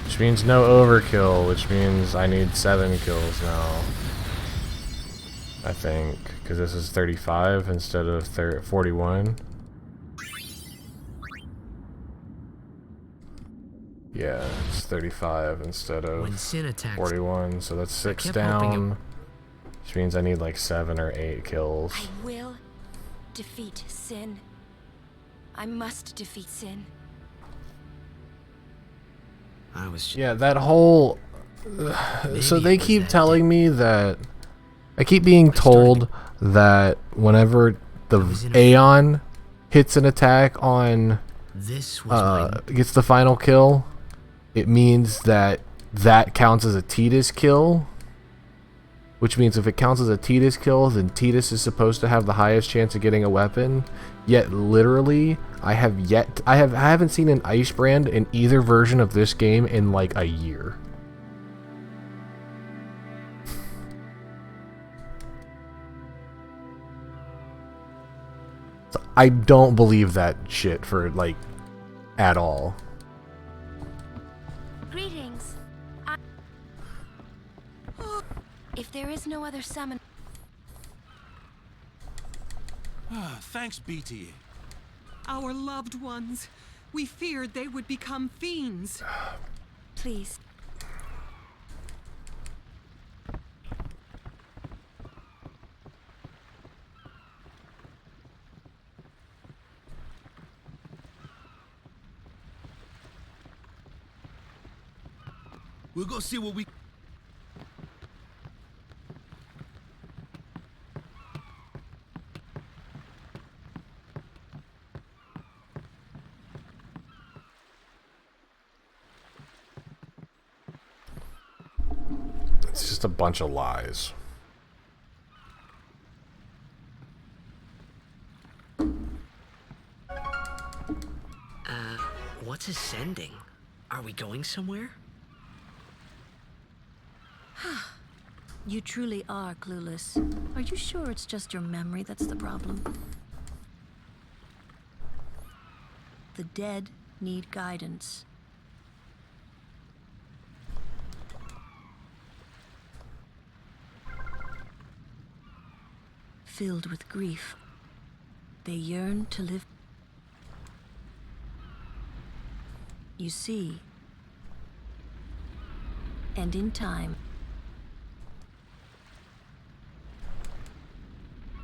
A: Which means no overkill, which means I need 7 kills now. I think, because this is 35 instead of 41. Yeah, it's 35 instead of 41, so that's 6 down, which means I need like 7 or 8 kills.
L: I will defeat sin. I must defeat sin.
A: Yeah, that whole... so they keep telling me that... I keep being told that whenever the Aeon hits an attack on... gets the final kill, it means that counts as a Tidus kill. Which means if it counts as a Tidus kill, then Tidus is supposed to have the highest chance of getting a weapon. Yet literally, I haven't seen an Ice Brand in either version of this game in like a year. So I don't believe that shit for like at all.
L: Greetings. There is no other summon.
F: Thanks, BT.
O: Our loved ones. We feared they would become fiends.
L: Please.
G: We'll go see what we...
A: It's just a bunch of lies.
M: What's ascending? Are we going somewhere?
N: You truly are clueless. Are you sure it's just your memory that's the problem? The dead need guidance. Filled with grief, they yearn to live. You see, and in time,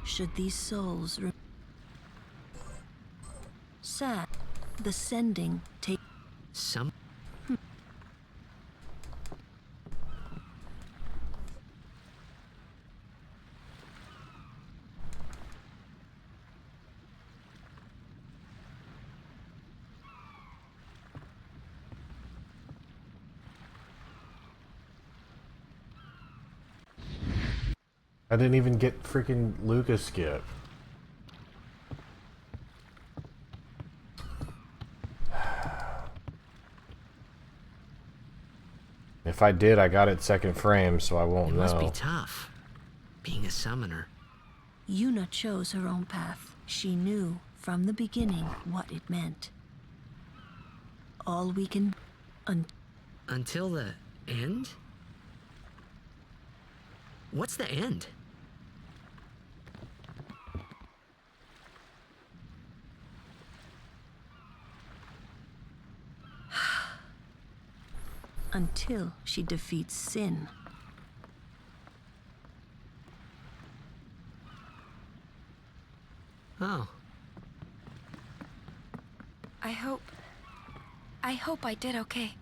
N: should these souls sad, the sending take
M: some.
A: I didn't even get freaking Lucas skip. If I did, I got it second frame, so I won't know.
M: It must be tough, being a summoner.
N: Yuna chose her own path. She knew from the beginning what it meant. All we can...
M: Until the end? What's the end?
N: Until she defeats sin.
M: Oh.
L: I hope I did okay.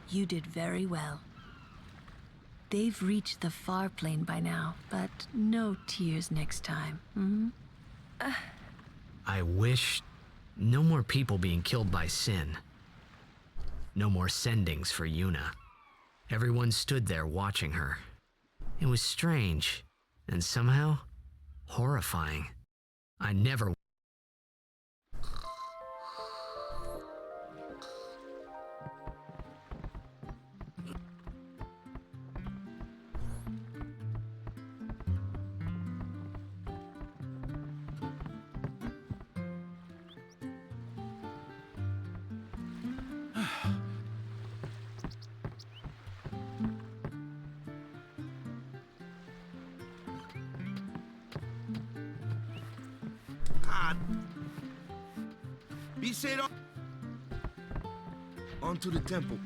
N: You did very well. They've reached the far plane by now, but no tears next time. Hmm?
B: I wish no more people being killed by sin. No more sendings for Yuna. Everyone stood there watching her. It was strange, and somehow horrifying. I never...
G: Be said on to the temple.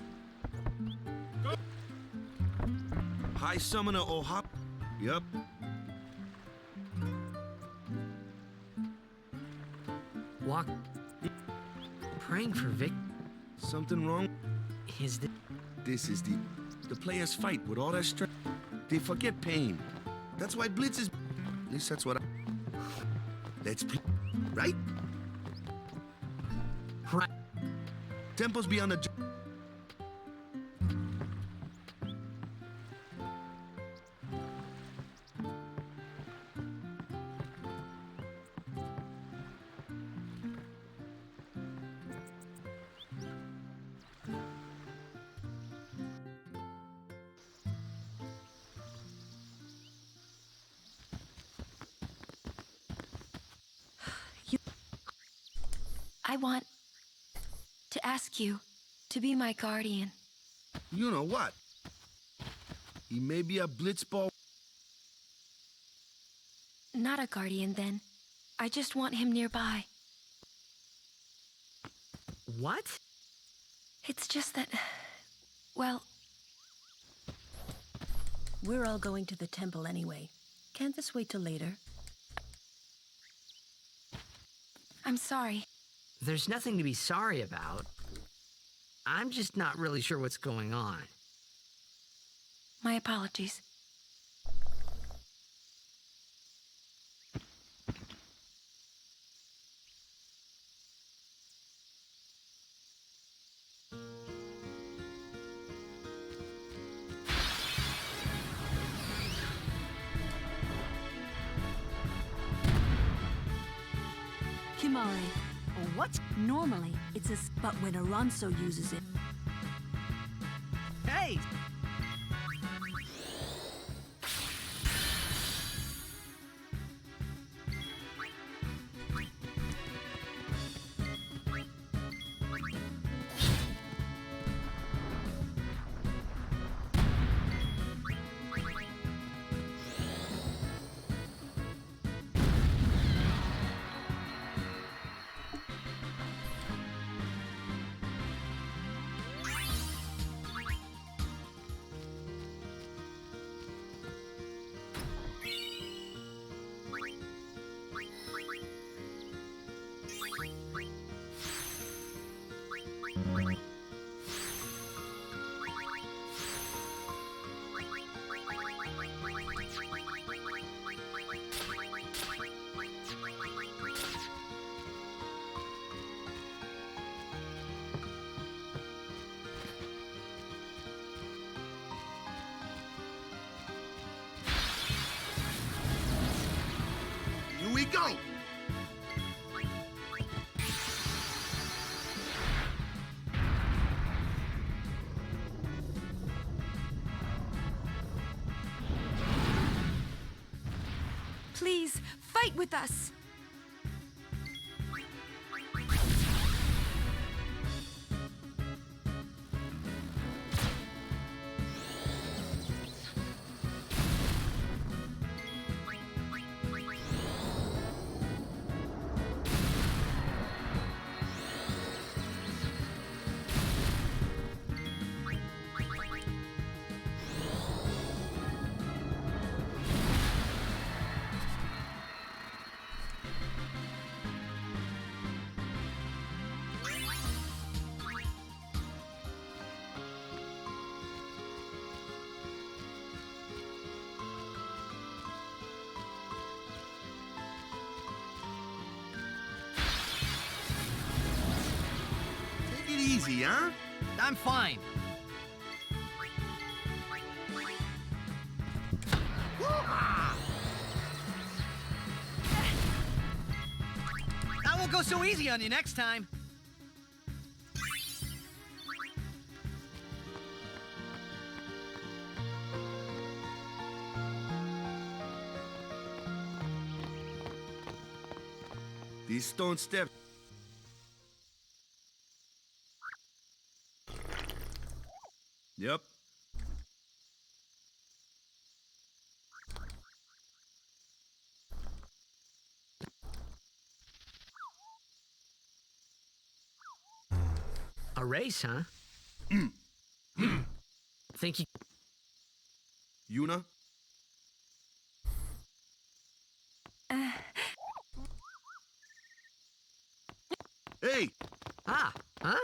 G: Go. High Summoner or Hop. Yup.
M: Walk. Praying for Vic.
G: Something wrong?
M: This is
G: the players fight with all their strength. They forget pain. That's why Blitz is... At least that's what I... Let's play. Right?
M: Right.
G: Temples beyond the...
L: I want to ask you to be my guardian.
G: You know what? He may be a blitzball.
L: Not a guardian, then. I just want him nearby.
M: What?
L: It's just that... well...
N: We're all going to the temple anyway. Can't this wait till later?
L: I'm sorry.
M: There's nothing to be sorry about. I'm just not really sure what's going on.
L: My apologies.
N: Kimare. What? Normally, it's a... but when Alonso uses it...
M: Hey!
G: Here we go!
L: Please, fight with us!
G: Take it easy, huh?
M: I'm fine. I won't go so easy on you next time.
G: These stone steps. Yep.
M: A race, huh? Think you...
G: Yuna? Hey!
M: Ah, huh?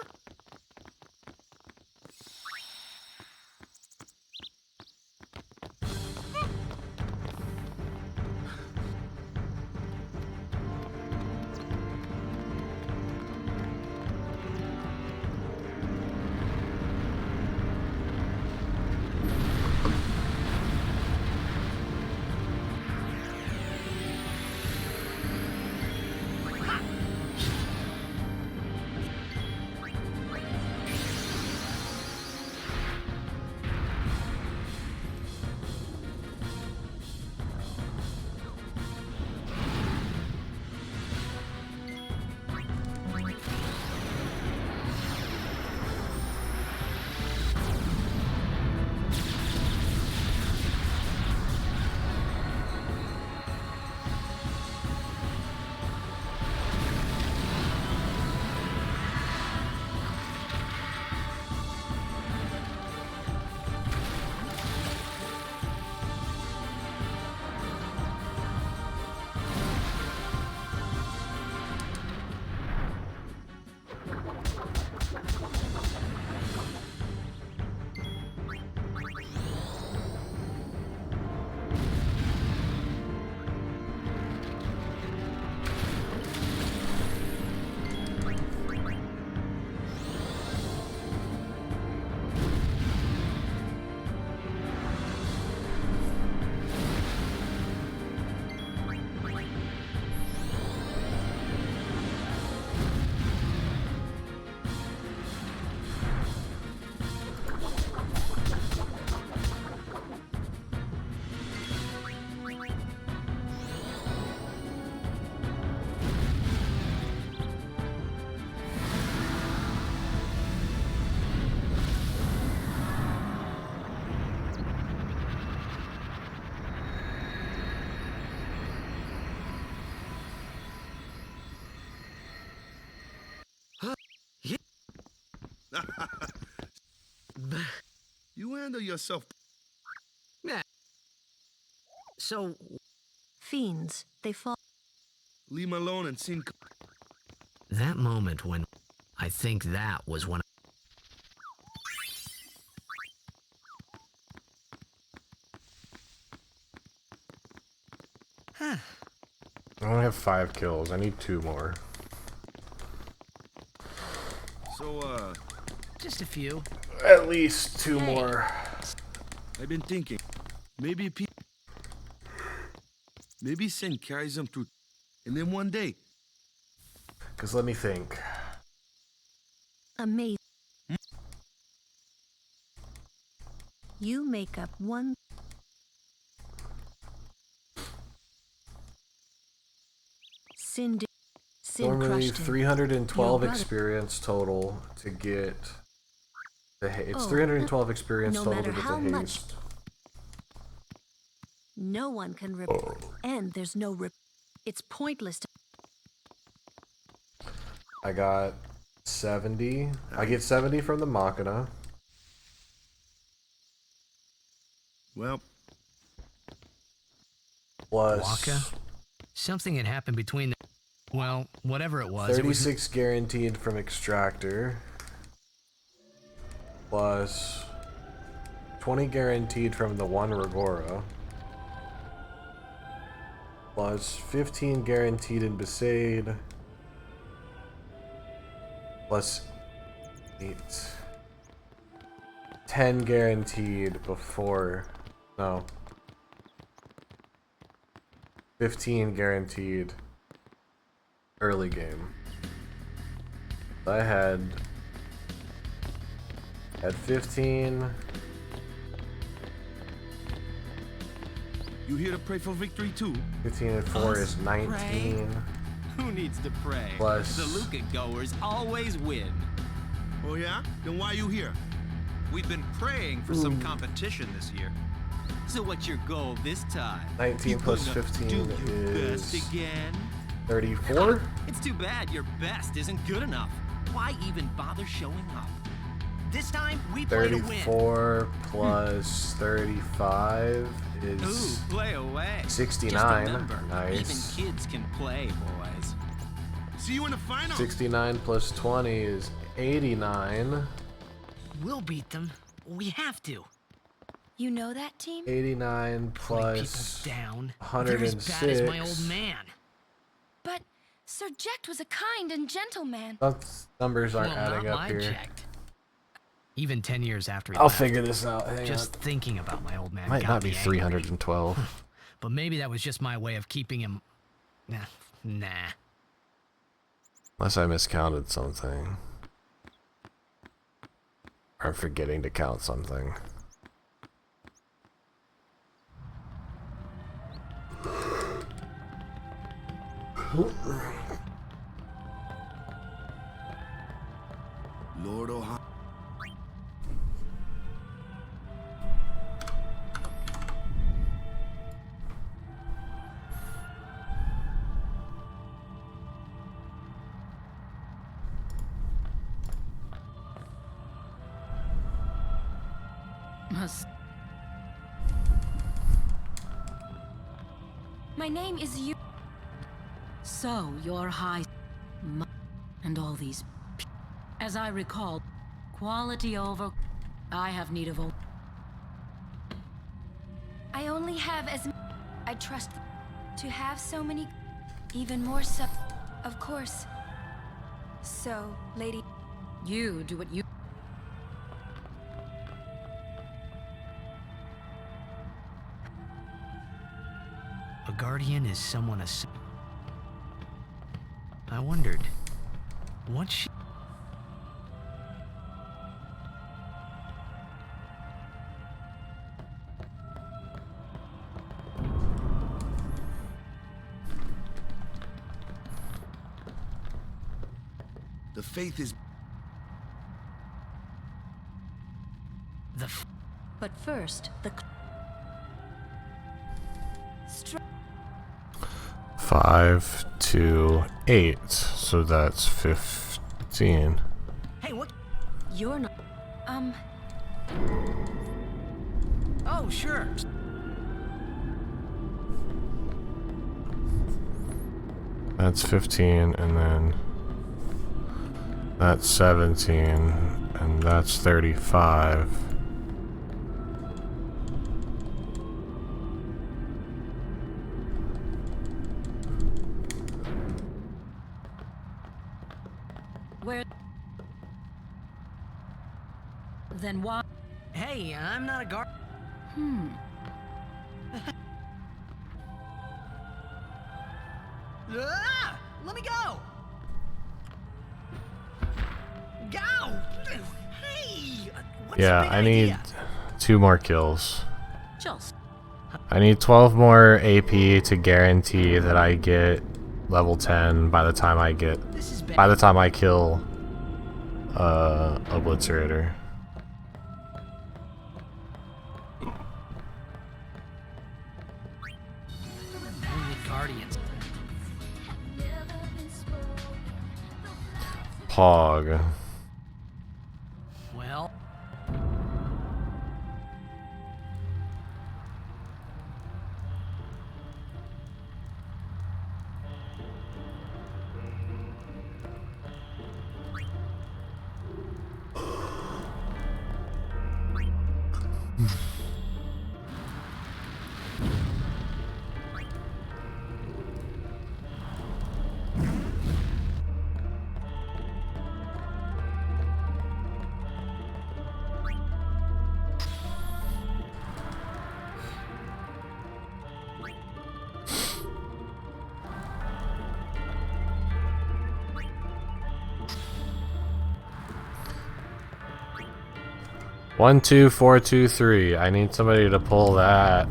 G: You handle yourself.
M: Yeah. So,
N: Fiends, they fall.
G: Leave him alone and sing.
B: That moment when I think that was when
A: I only have 5 kills. I need 2 more.
G: So,
B: just a few.
A: At least 2 more.
G: I've been thinking, maybe Sin carries them through, and then one day.
A: Cause let me think.
N: Amazing. You make up one. Sin
A: Normally
N: crushed him.
A: 312
N: Your brother-
A: experience total to get the haste. It's
N: Oh,
A: 312 experience
N: no
A: total
N: matter
A: to get
N: how
A: the
N: much-
A: haste.
N: No one can rip. And there's no rip. It's pointless to.
A: I got 70. I get 70 from the Machina.
G: Well.
A: Plus
B: Waka? Something had happened between the... Well, whatever it was.
A: 36 guaranteed from Extractor. Plus 20 guaranteed from the one Regora. Plus 15 guaranteed in Besaid. Plus 8. 10 guaranteed before. No. 15 guaranteed early game. I had 15.
G: You here to pray for victory too?
A: 15 and 4 is 19.
F: Who needs to pray?
A: Plus-
F: The Luca goers always win.
G: Oh yeah? Then why you here?
F: We've been praying for some competition this year. So what's your goal this time?
A: 19
F: You
A: plus
F: gonna
A: 15
F: do your
A: is
F: best again?
A: 34.
F: It's too bad your best isn't good enough. Why even bother showing up? This time we play to win.
A: 34 plus 35 is
F: Ooh, play away.
A: 69.
F: Just remember,
A: Nice.
F: even kids can play, boys.
G: See you in the final.
A: 69 plus 20 is 89.
B: We'll beat them. We have to.
L: You know that team?
A: 89 plus
B: People down.
A: 106.
B: They're as bad as my old man.
L: But Sir Jekt was a kind and gentle man.
A: Those numbers aren't
B: Well,
A: adding
B: not
A: up
B: my
A: here.
B: Jekt. Even 10 years after he
A: I'll
B: left,
A: figure this out. Hang
B: just
A: on.
B: thinking about my old man
A: Might
B: got
A: not be
B: me angry.
A: 312.
B: But maybe that was just my way of keeping him... Nah.
A: Unless I miscounted something. Or I'm forgetting to count something.
G: Lord O'Hara.
L: My name is you.
P: So, your high... and all these... As I recall, quality over... I have need of...
L: I only have as... I trust to have so many... Even more so... Of course. So, lady...
P: You do what you...
B: A guardian is someone I wondered, what she...
G: The faith is...
N: But first, the...
A: 5 to 8. So that's 15.
M: Hey, what?
P: You're not.
B: Oh, sure.
A: That's 15, and then that's 17, and that's 35.
P: Where? Then why?
B: Hey, I'm not a guard. Ah! Let me go! Go! Hey! What's
A: Yeah,
B: the big
A: I need
B: idea?
A: 2 more kills.
P: Just.
A: I need 12 more AP to guarantee that I get level 10 by the time I kill Obliterator.
B: Only Guardians.
A: Pog.
B: Well.
A: One, 2, 4, 2, 3. I need somebody to pull that.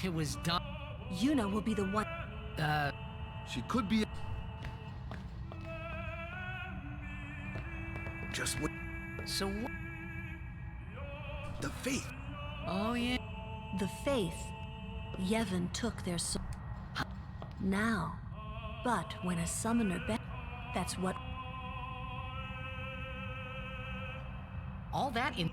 B: It was done.
P: Yuna will be the one.
G: She could be. Just wait.
B: So what?
G: The faith.
B: Oh, yeah.
P: The faith. Yevon took their soul. Now. But when a summoner that's what.
B: All that in.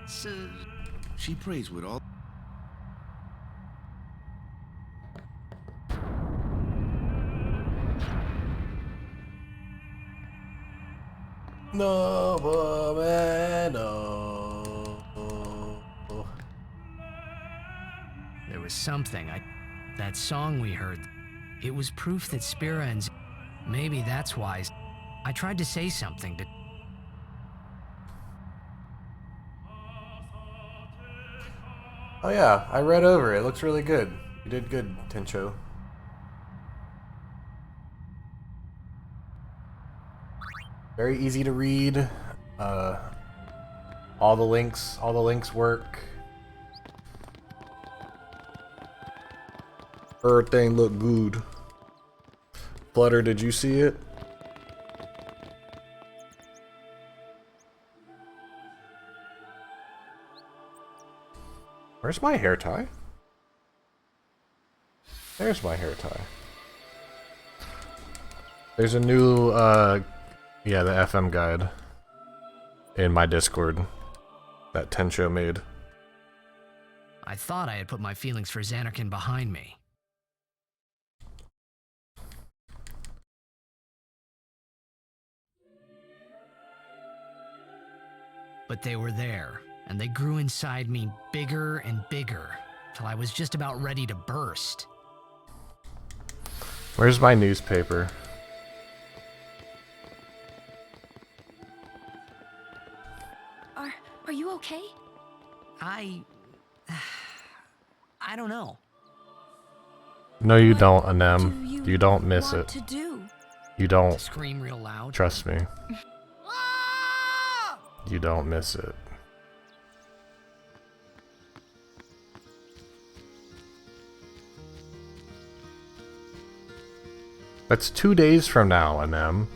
B: So.
G: She prays with all.
A: No,
B: There was something. That song we heard. It was proof that Spira and. Maybe that's why. I tried to say something to.
A: Oh yeah, I read over it. It looks really good. You did good, Tencho. Very easy to read. All the links work. Everything looked good. Flutter, did you see it? Where's my hair tie? There's my hair tie. There's a new, yeah, the FM guide in my Discord that Tencho made.
B: I thought I had put my feelings for Xanarkin behind me. But they were there, and they grew inside me bigger and bigger, till I was just about ready to burst.
A: Where's my newspaper?
L: Are you okay?
B: I don't know.
A: No, you don't, Anem. You don't miss it.
L: To do?
A: You don't.
B: Scream real loud.
A: Trust me. You don't miss it. That's 2 days from now, Anem.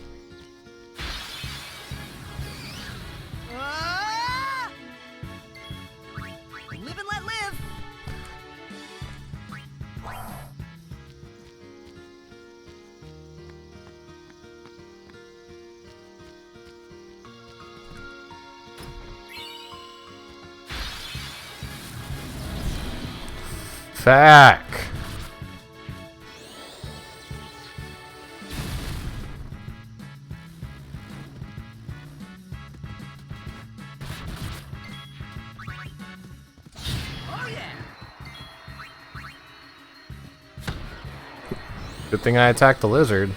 F: Live and let live.
A: Fuck.
F: Oh yeah.
A: Good thing I attacked the lizard.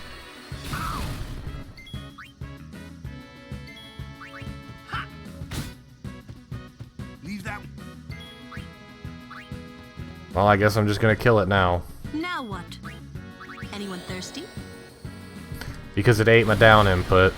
G: Leave that.
A: Well, I guess I'm just gonna kill it now.
N: Now what? Anyone thirsty?
A: Because it ate my down input.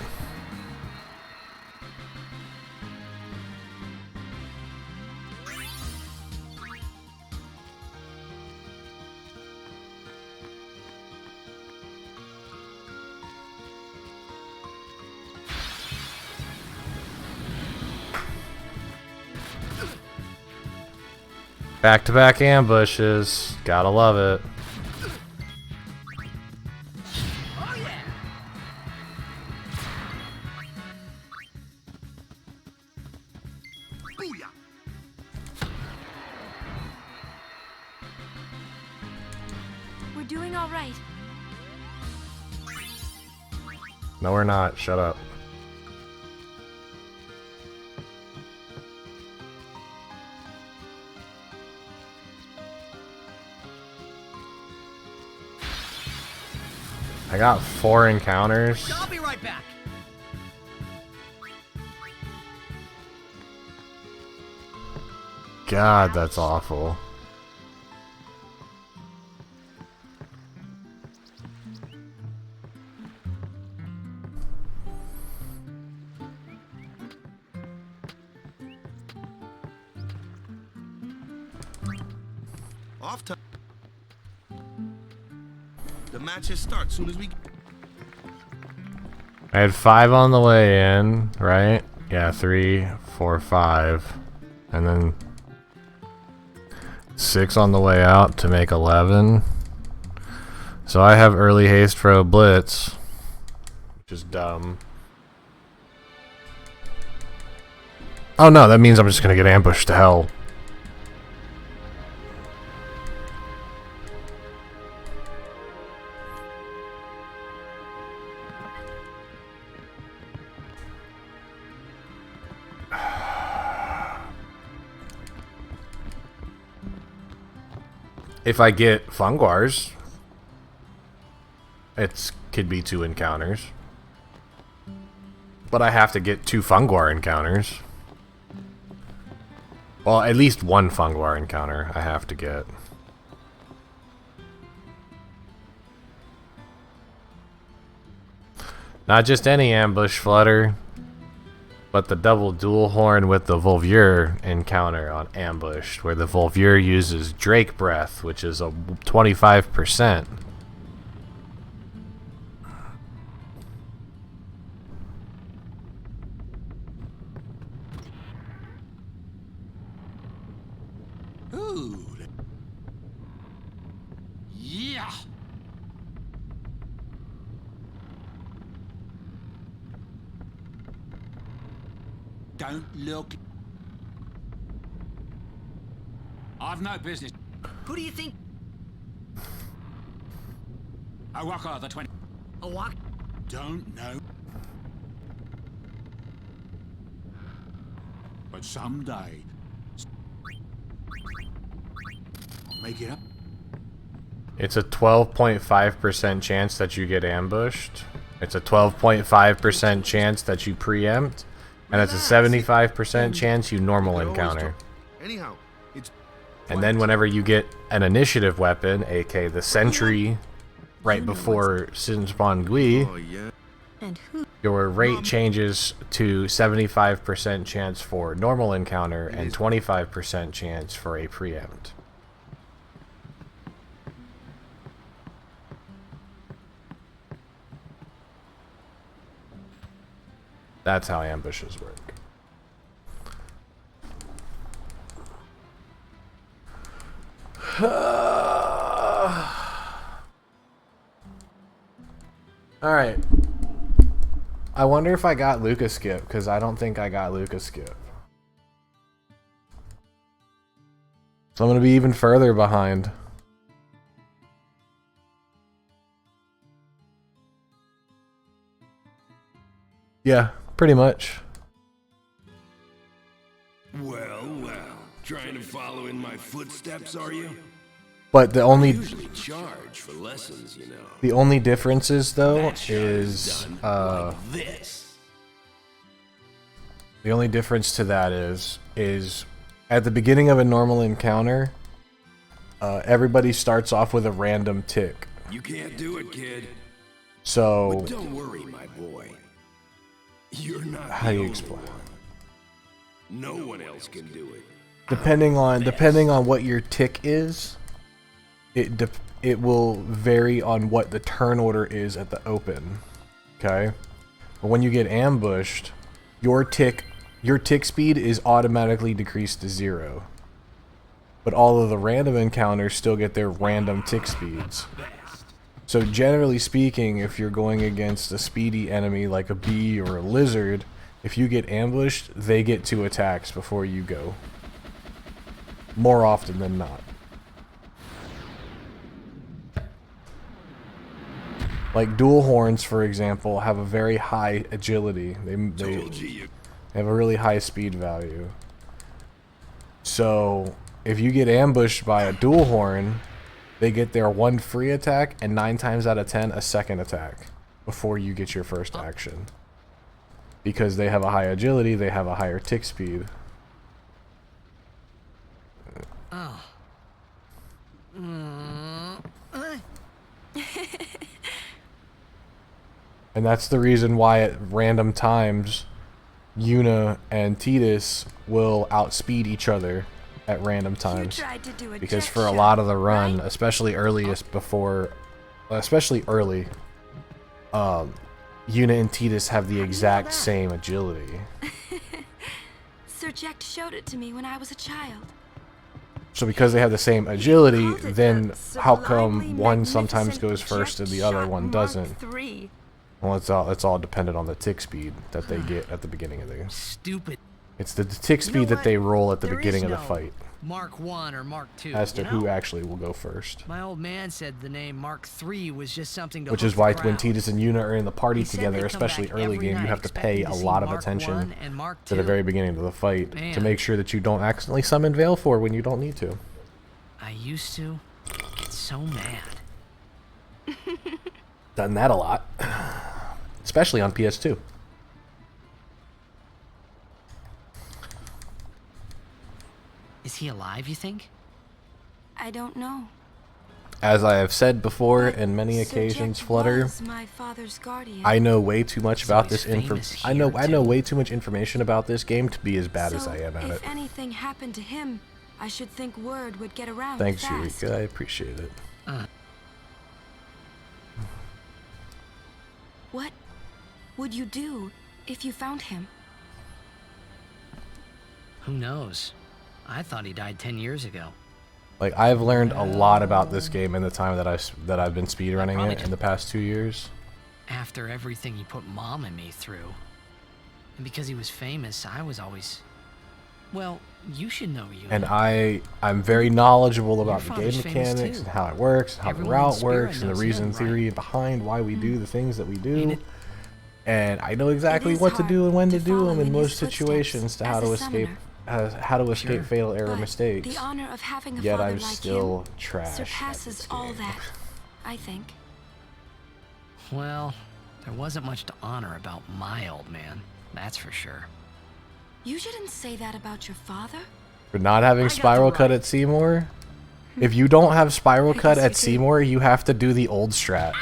A: Back-to-back ambushes. Gotta love it.
F: Oh yeah.
G: Booyah.
L: We're doing all right.
A: No, we're not. Shut up. I got 4 encounters.
F: I'll be right back.
A: God, that's awful.
G: Off time. The matches start soon as we.
A: I had 5 on the way in, right? Yeah, 3, 4, 5. And then 6 on the way out to make 11. So I have early haste for a blitz. Which is dumb. Oh no, that means I'm just gonna get ambushed to hell. If I get Funguars, it could be 2 encounters. But I have to get 2 Funguar encounters. Well, at least 1 Funguar encounter I have to get. Not just any ambush flutter, but the double dual horn with the Volvure encounter on Ambushed, where the Volvure uses Drake Breath, which is a 25%.
G: Ooh. Yeah. Don't look.
J: I've no business.
M: Who do you think?
J: A walker, the 20.
M: A walk?
J: Don't know. But someday, make it up.
A: It's a 12.5% chance that you get ambushed. It's a 12.5% chance that you preempt. And it's a 75% chance you normal encounter.
G: Anyhow, it's
A: and then whenever you get an initiative weapon, aka the sentry, right before Sinspon Gui, your rate changes to 75% chance for normal encounter and 25% chance for a preempt. That's how ambushes work. Alright. I wonder if I got Lucas Skip, because I don't think I got Lucas Skip. So I'm going to be even further behind. Yeah, pretty much.
Q: Well, well. Trying to follow in my footsteps, are you?
A: But the only...
Q: I usually charge for lessons, you know.
A: The only differences, though, is...
Q: like this.
A: The only difference to that is at the beginning of a normal encounter, everybody starts off with a random tick.
Q: You can't do it, kid.
A: So...
Q: But don't worry, my boy. You're not
A: how do you explain?
Q: No one else can do it.
A: Depending on what your tick is, it will vary on what the turn order is at the open. Okay? But when you get ambushed, your tick speed is automatically decreased to 0. But all of the random encounters still get their random tick speeds. So generally speaking, if you're going against a speedy enemy like a bee or a lizard, if you get ambushed, they get 2 attacks before you go. More often than not. Like dual horns, for example, have a very high agility. They have a really high speed value. So if you get ambushed by a dual horn, they get their 1 free attack and 9 times out of 10 a second attack before you get your first action. Because they have a high agility, they have a higher tick speed.
M: Oh.
A: And that's the reason why at random times Yuna and Tidus will outspeed each other at random times. Because for a lot of the run, especially early, Yuna and Tidus have the exact same agility.
L: Sir Jack showed it to me when I was a child.
A: So because they have the same agility, then how come one sometimes goes first and the other one doesn't? Well, it's all dependent on the tick speed that they get at the beginning of the game.
M: Stupid.
A: It's the tick speed that they roll at the beginning of the fight.
M: Mark 1 or Mark 2.
A: As to who actually will go first.
M: My old man said the name Mark 3 was just something to
A: Which is why when Tidus and Yuna are in the party together, especially early game, you have to pay a lot of attention to the very beginning of the fight to make sure that you don't accidentally summon Veil 4 when you don't need to.
M: I used to get so mad.
A: Done that a lot. Especially on PS2.
M: Is he alive, you think?
L: I don't know.
A: As I have said before in many occasions, Flutter,
L: my father's guardian.
A: I know way too much about this I know way too much information about this game to be as bad as I am at it.
L: If anything happened to him, I should think word would get around
A: Thanks,
L: fast.
A: Eureka. I appreciate it.
L: What would you do if you found him?
B: Who knows? I thought he died 10 years ago.
A: Like, I've learned a lot about this game in the time that I've been speedrunning it in the past 2 years.
B: After everything he put Mom and me through. And because he was famous, I was always Well, you should know you.
A: And I'm very knowledgeable about the
B: father's
A: game
B: famous
A: mechanics
B: too.
A: and how it works, how
B: Everyone
A: the
B: in
A: route
B: Speedrun
A: works, and the
B: knows
A: reason
B: him,
A: theory behind why we do the things that we do.
B: it-
A: And I know exactly
L: is
A: what to do and when to do
L: follow
A: them in
L: in
A: most
L: his footsteps
A: situations to
L: as
A: how
L: a
A: to escape how to escape
B: Sure.
A: fatal error
L: But
A: mistakes.
L: the honor of having a
A: Yet
L: father
A: I'm
L: like
A: still
L: him
A: trash at
L: surpasses
A: this
L: all
A: game.
L: that, I think.
B: Well, there wasn't much to honor about my old man. That's for sure.
L: You shouldn't say that about your father.
A: For not having spiral cut at Seymour? If you don't have spiral cut at Seymour, you have to do the old strat.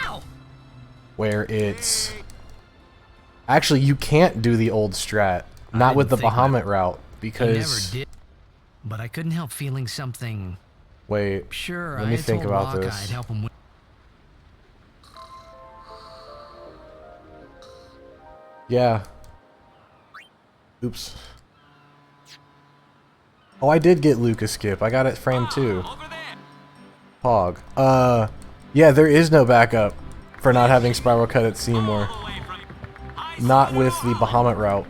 A: Where it's... Actually, you can't do the old strat. Not with the Bahamut route.
B: He
A: Because...
B: never did. But I couldn't help feeling something.
A: Wait,
B: Sure,
A: let
B: I
A: me
B: had
A: think
B: told
A: about
B: Waka
A: this.
B: I'd help him with.
A: Yeah. Oops. Oh, I did get Lucas skip. I got it frame 2. Pog. Yeah, there is no backup for not having spiral cut at Seymour. Not with the Bahamut route.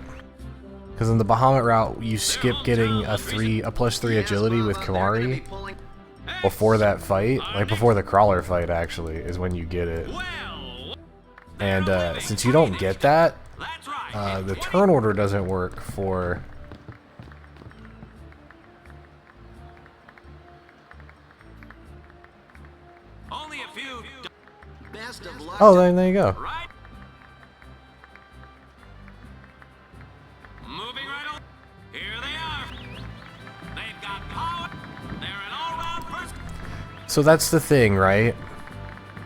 A: Because in the Bahamut route, you skip getting a +3 agility with Kamari before that fight. Like before the crawler fight, actually, is when you get it. And since you don't get that, the turn order doesn't work for...
F: Only a few. Best of luck.
A: Oh, then there you go.
F: Moving right on. Here they are. They've got power. They're an all-round first.
A: So that's the thing, right?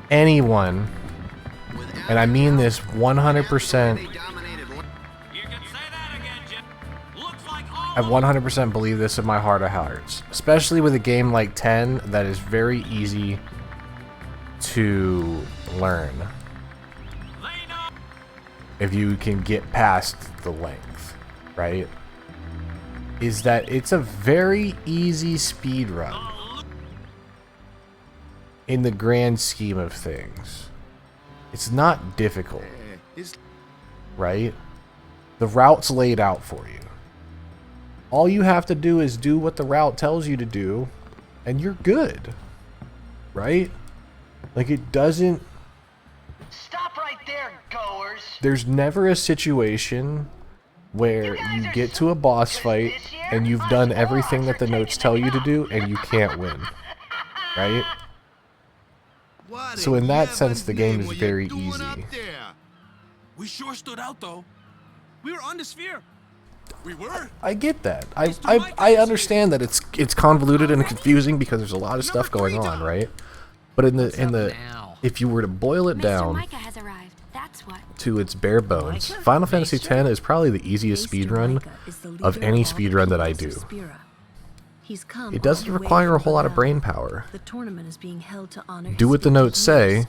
A: Anyone, and I mean this 100%, I 100% believe this in my heart of hearts. Especially with a game like 10 that is very easy to learn. If you can get past the length, right? Is that it's a very easy speed run in the grand scheme of things. It's not difficult, right? The route's laid out for you. All you have to do is do what the route tells you to do, and you're good, right? Like, it doesn't...
M: Stop right there, goers.
A: There's never a situation where you get to a boss fight and you've done everything that the notes tell you to do and you can't win, right? So in that sense, the game is very easy.
Q: We sure stood out, though. We were on the sphere. We were.
A: I get that. I understand that it's convoluted and confusing because there's a lot of stuff going on, right? But in the if you were to boil it down to its bare bones, Final Fantasy X is probably the easiest speedrun of any speedrun that I do. It doesn't require a whole lot of brain power.
N: The tournament is being held to honor
A: Do what the notes say,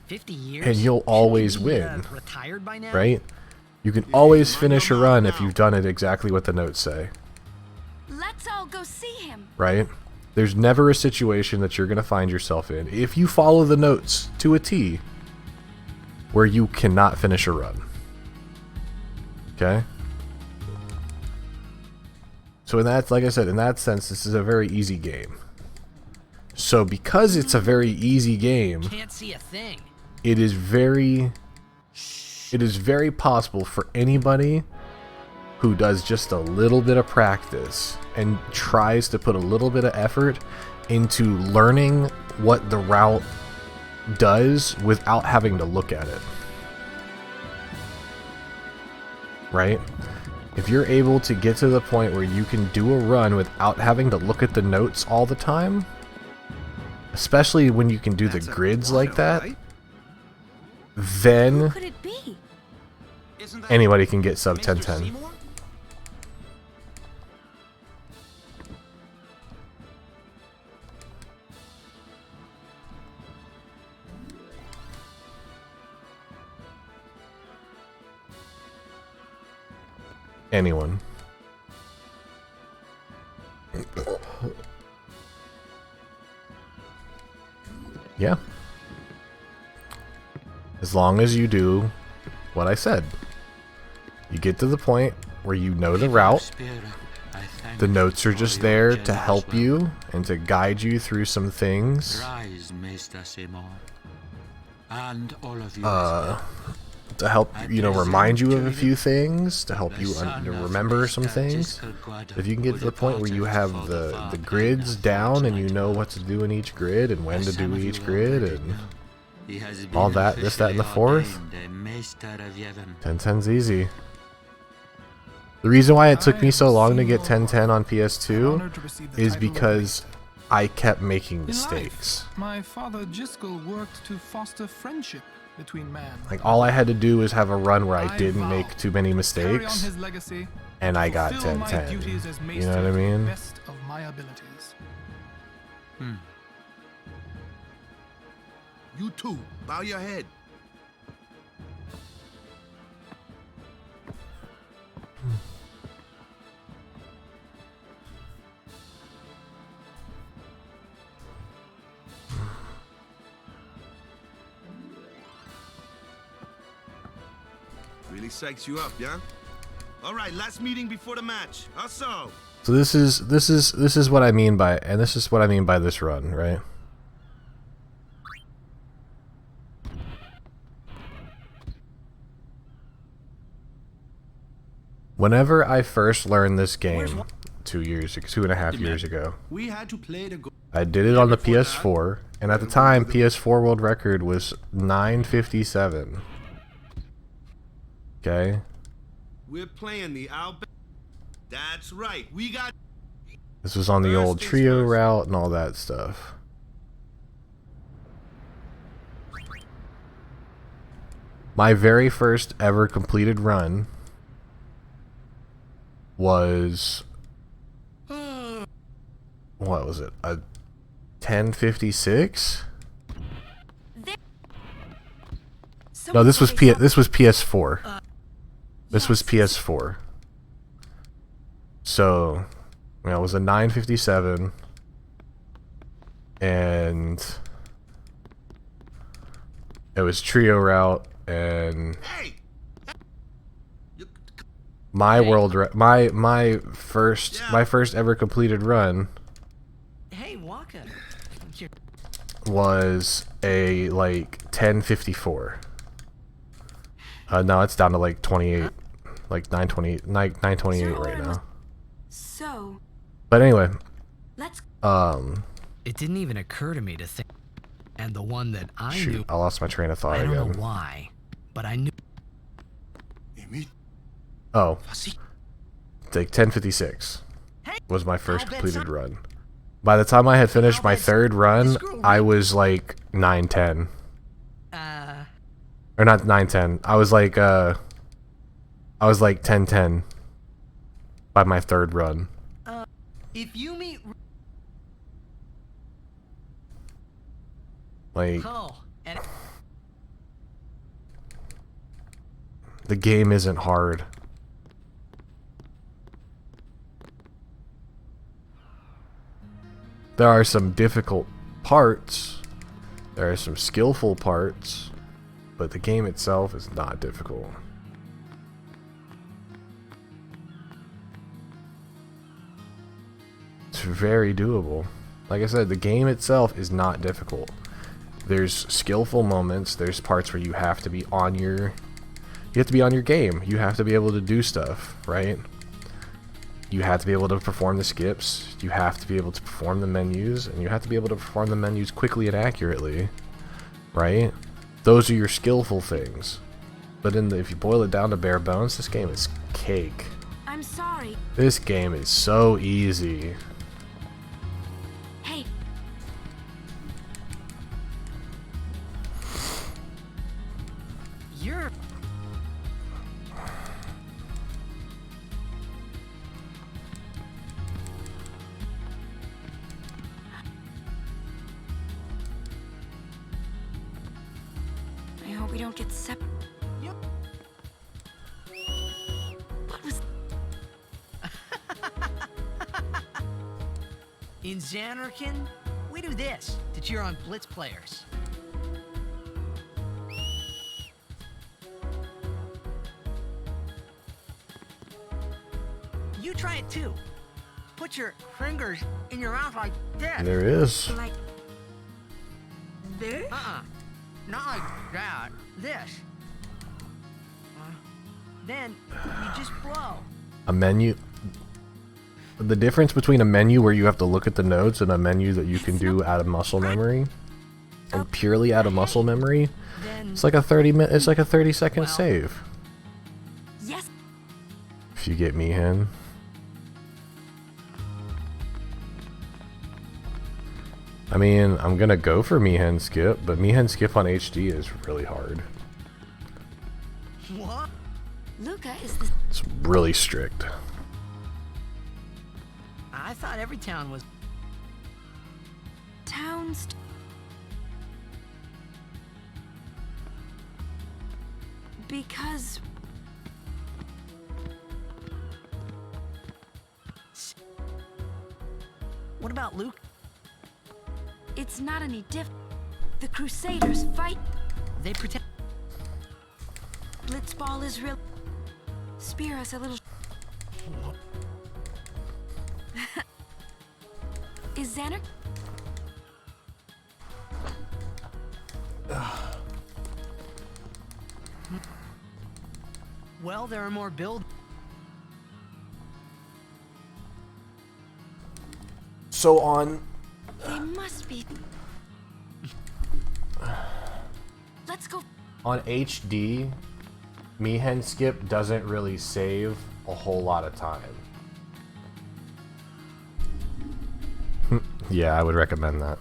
B: 50 years?
A: and you'll always
B: Shouldn't he be,
A: win,
B: retired by now?
A: right? You can always finish a run if you've done it exactly what the notes say,
L: Let's all go see him.
A: right? There's never a situation that you're going to find yourself in, if you follow the notes to a T, where you cannot finish a run. Okay? So in that, like I said, in that sense, this is a very easy game. So because it's a very easy game,
B: Can't see a thing.
A: it is very possible for anybody who does just a little bit of practice and tries to put a little bit of effort into learning what the route does without having to look at it. Right? If you're able to get to the point where you can do a run without having to look at the notes all the time, especially when you can do the grids like that, then
L: Could it be?
A: anybody can get sub 1010. Anyone. Yeah. As long as you do what I said. You get to the point where you know the route. The notes are just there to help you and to guide you through some things. To help, you know, remind you of a few things, to help you remember some things. If you can get to the point where you have the grids down and you know what to do in each grid and when to do each grid and all that, this, that, and the fourth, 1010's easy. The reason why it took me so long to get 1010 on PS2 is because I kept making mistakes.
R: My father Jiskel worked to foster friendship between man.
A: Like, all I had to do was have a run where I didn't make too many mistakes, and I got 1010. You know what I mean?
R: Best of my abilities.
G: You too. Bow your head. Really psychs you up, yeah? All right, last meeting before the match. Also.
A: So this is what I mean by, and this is what I mean by this run, right? Whenever I first learned this game 2.5 years ago,
J: We had to play the
A: I did it on the PS4, and at the time, PS4 world record was 9:57. Okay.
G: We're playing the Outback. That's right. We got.
A: This was on the old trio route and all that stuff. My very first ever completed run was, what was it? A 1056? No, this was PS4. This was PS4. So, you know, it was a 957, and it was trio route, and my my first ever completed run was a like 1054. No, it's down to like 28, like 928 right now.
L: So.
A: But anyway,
B: It didn't even occur to me to think. And the one that I
A: shoot,
B: knew.
A: I lost my train of thought
B: I don't
A: again.
B: know why, but I knew.
A: Oh, like 1056 was my first completed run. By the time I had finished my third run, I was like 910. Or not 910. I was like 1010 by my third run.
M: If you meet
A: Like,
M: and
A: the game isn't hard. There are some difficult parts. There are some skillful parts. But the game itself is not difficult. It's very doable. Like I said, the game itself is not difficult. There's skillful moments. There's parts where you have to be on your game. You have to be able to do stuff, right? You have to be able to perform the skips. You have to be able to perform the menus, and you have to be able to perform the menus quickly and accurately, right? Those are your skillful things. But if you boil it down to bare bones, this game is cake.
L: I'm sorry.
A: This game is so easy.
L: Hey.
M: you're.
L: I hope we don't get separated. What was...
M: In Xanarkin, we do this to cheer on Blitz players. You try it too. Put your fingers in your mouth like this.
A: There is.
M: Like this? Not like that. This. Then you just blow.
A: A menu. The difference between a menu where you have to look at the notes and a menu that you can do out of muscle memory, and purely out of muscle memory, it's like a 30-second save.
L: Yes.
A: If you get me, Hen. I mean, I'm gonna go for Mihen Skip, but Mihen Skip on HD is really hard.
L: What? Luca is the...
A: It's really strict.
M: I thought every town was...
L: Towns... Because...
M: What about Luke?
L: It's not any diff... The Crusaders fight...
M: They pretend...
L: Blitzball is real... Spear us a little... Is Xander...
M: Well, there are more build...
A: So on...
L: They must be... Let's go...
A: On HD, Mihen Skip doesn't really save a whole lot of time. Yeah, I would recommend that.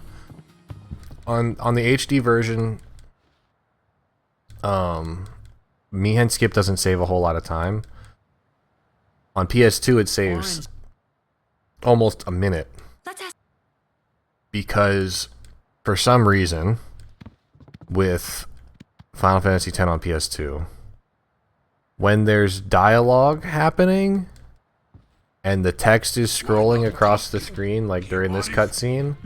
A: On the HD version, Mihen Skip doesn't save a whole lot of time. On PS2, it saves almost a minute. Because, for some reason, with Final Fantasy X on PS2, when there's dialogue happening and the text is scrolling across the screen, like during this cutscene,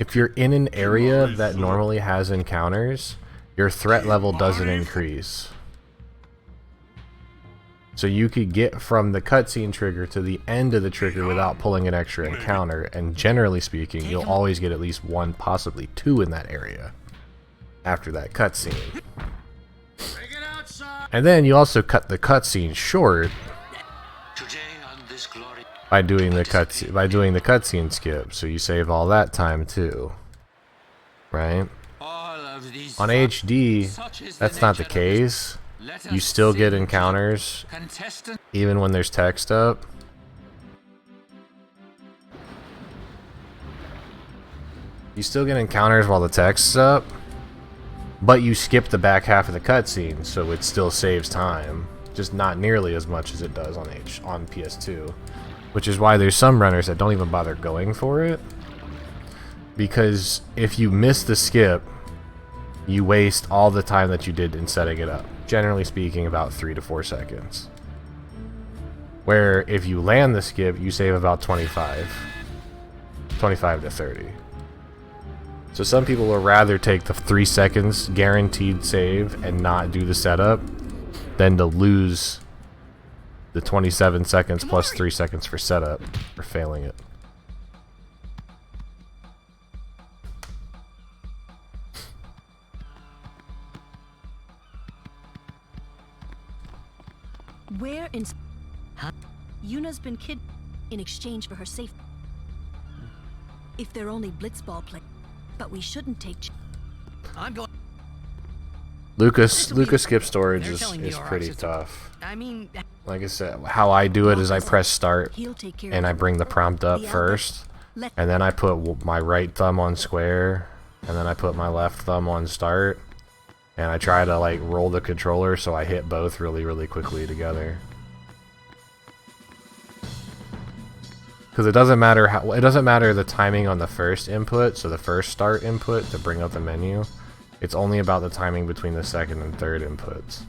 A: if you're in an area that normally has encounters, your threat level doesn't increase. So you could get from the cutscene trigger to the end of the trigger without pulling an extra encounter, and generally speaking, you'll always get at least one, possibly two in that area after that cutscene. And then you also cut the cutscene short by doing the cutscene skip, so you save all that time too, right? On HD, that's not the case. You still get encounters even when there's text up. You still get encounters while the text's up, but you skip the back half of the cutscene, so it still saves time, just not nearly as much as it does on PS2, which is why there's some runners that don't even bother going for it, because if you miss the skip, you waste all the time that you did in setting it up. Generally speaking, about 3 to 4 seconds. Where if you land the skip, you save about 25 to 30. So some people will rather take the 3 seconds guaranteed save and not do the setup than to lose the 27 seconds plus 3 seconds for setup for failing it.
N: Where in... Huh? Yuna's been kidnapped in exchange for her safety. If they're only blitzball play, but we shouldn't take...
M: I'm going...
A: Lucas skip storage is pretty tough.
M: I mean...
A: Like I said, how I do it is I press start and I bring the prompt up first, and then I put my right thumb on square, and then I put my left thumb on start, and I try to like roll the controller so I hit both really quickly together. Because it doesn't matter the timing on the first input, so the first start input to bring up the menu. It's only about the timing between the second and third inputs.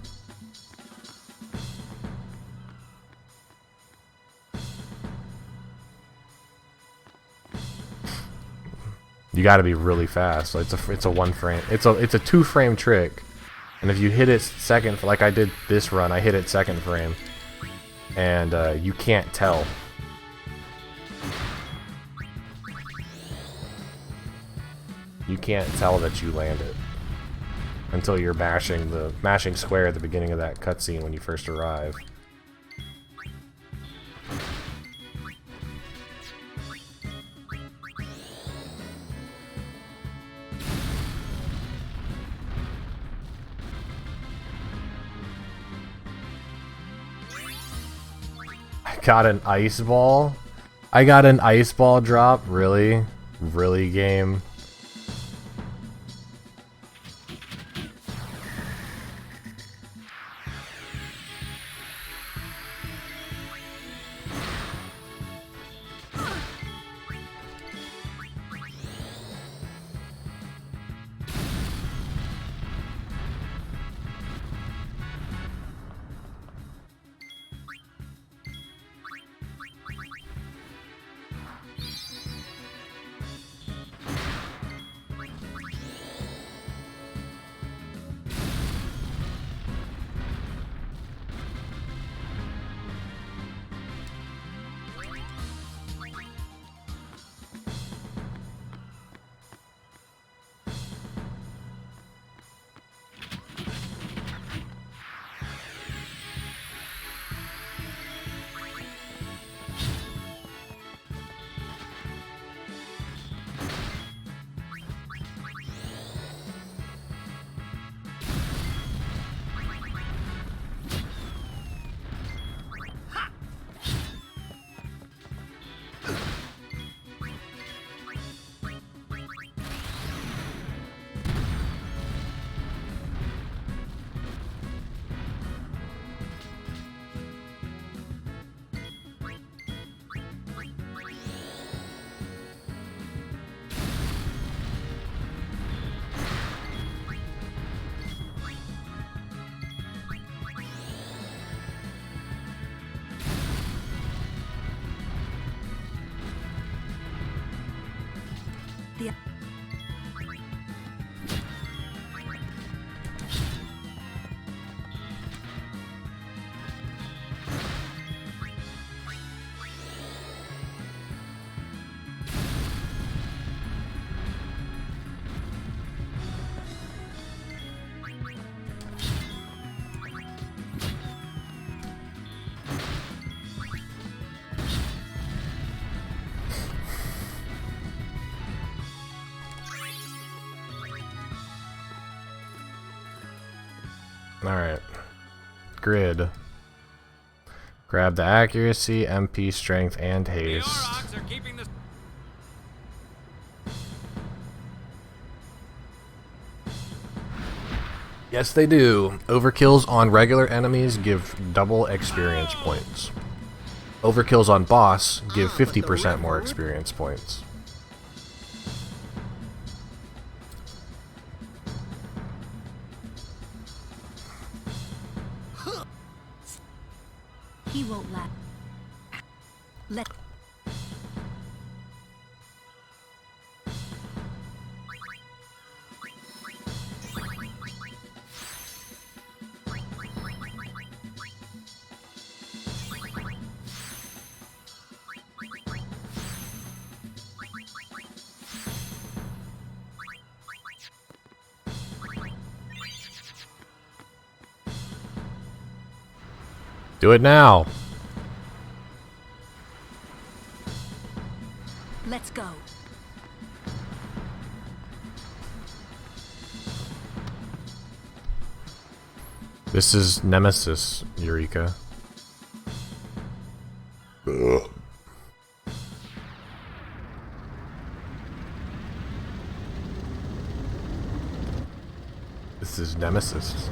A: You got to be really fast. It's a 1 frame. It's a 2 frame trick, and if you hit it second, like I did this run, I hit it second frame, and you can't tell can't tell that you landed until you're mashing square at the beginning of that cutscene when you first arrive. I got an ice ball? I got an ice ball drop? Really? Really, game? Alright. Grid. Grab the accuracy, MP, strength, and haste. Yes, they do. Overkills on regular enemies give double experience points. Overkills on boss give 50% more experience points.
K: He won't let.
A: Do it now.
K: Let's go.
A: This is Nemesis, Eureka. Ugh. This is Nemesis.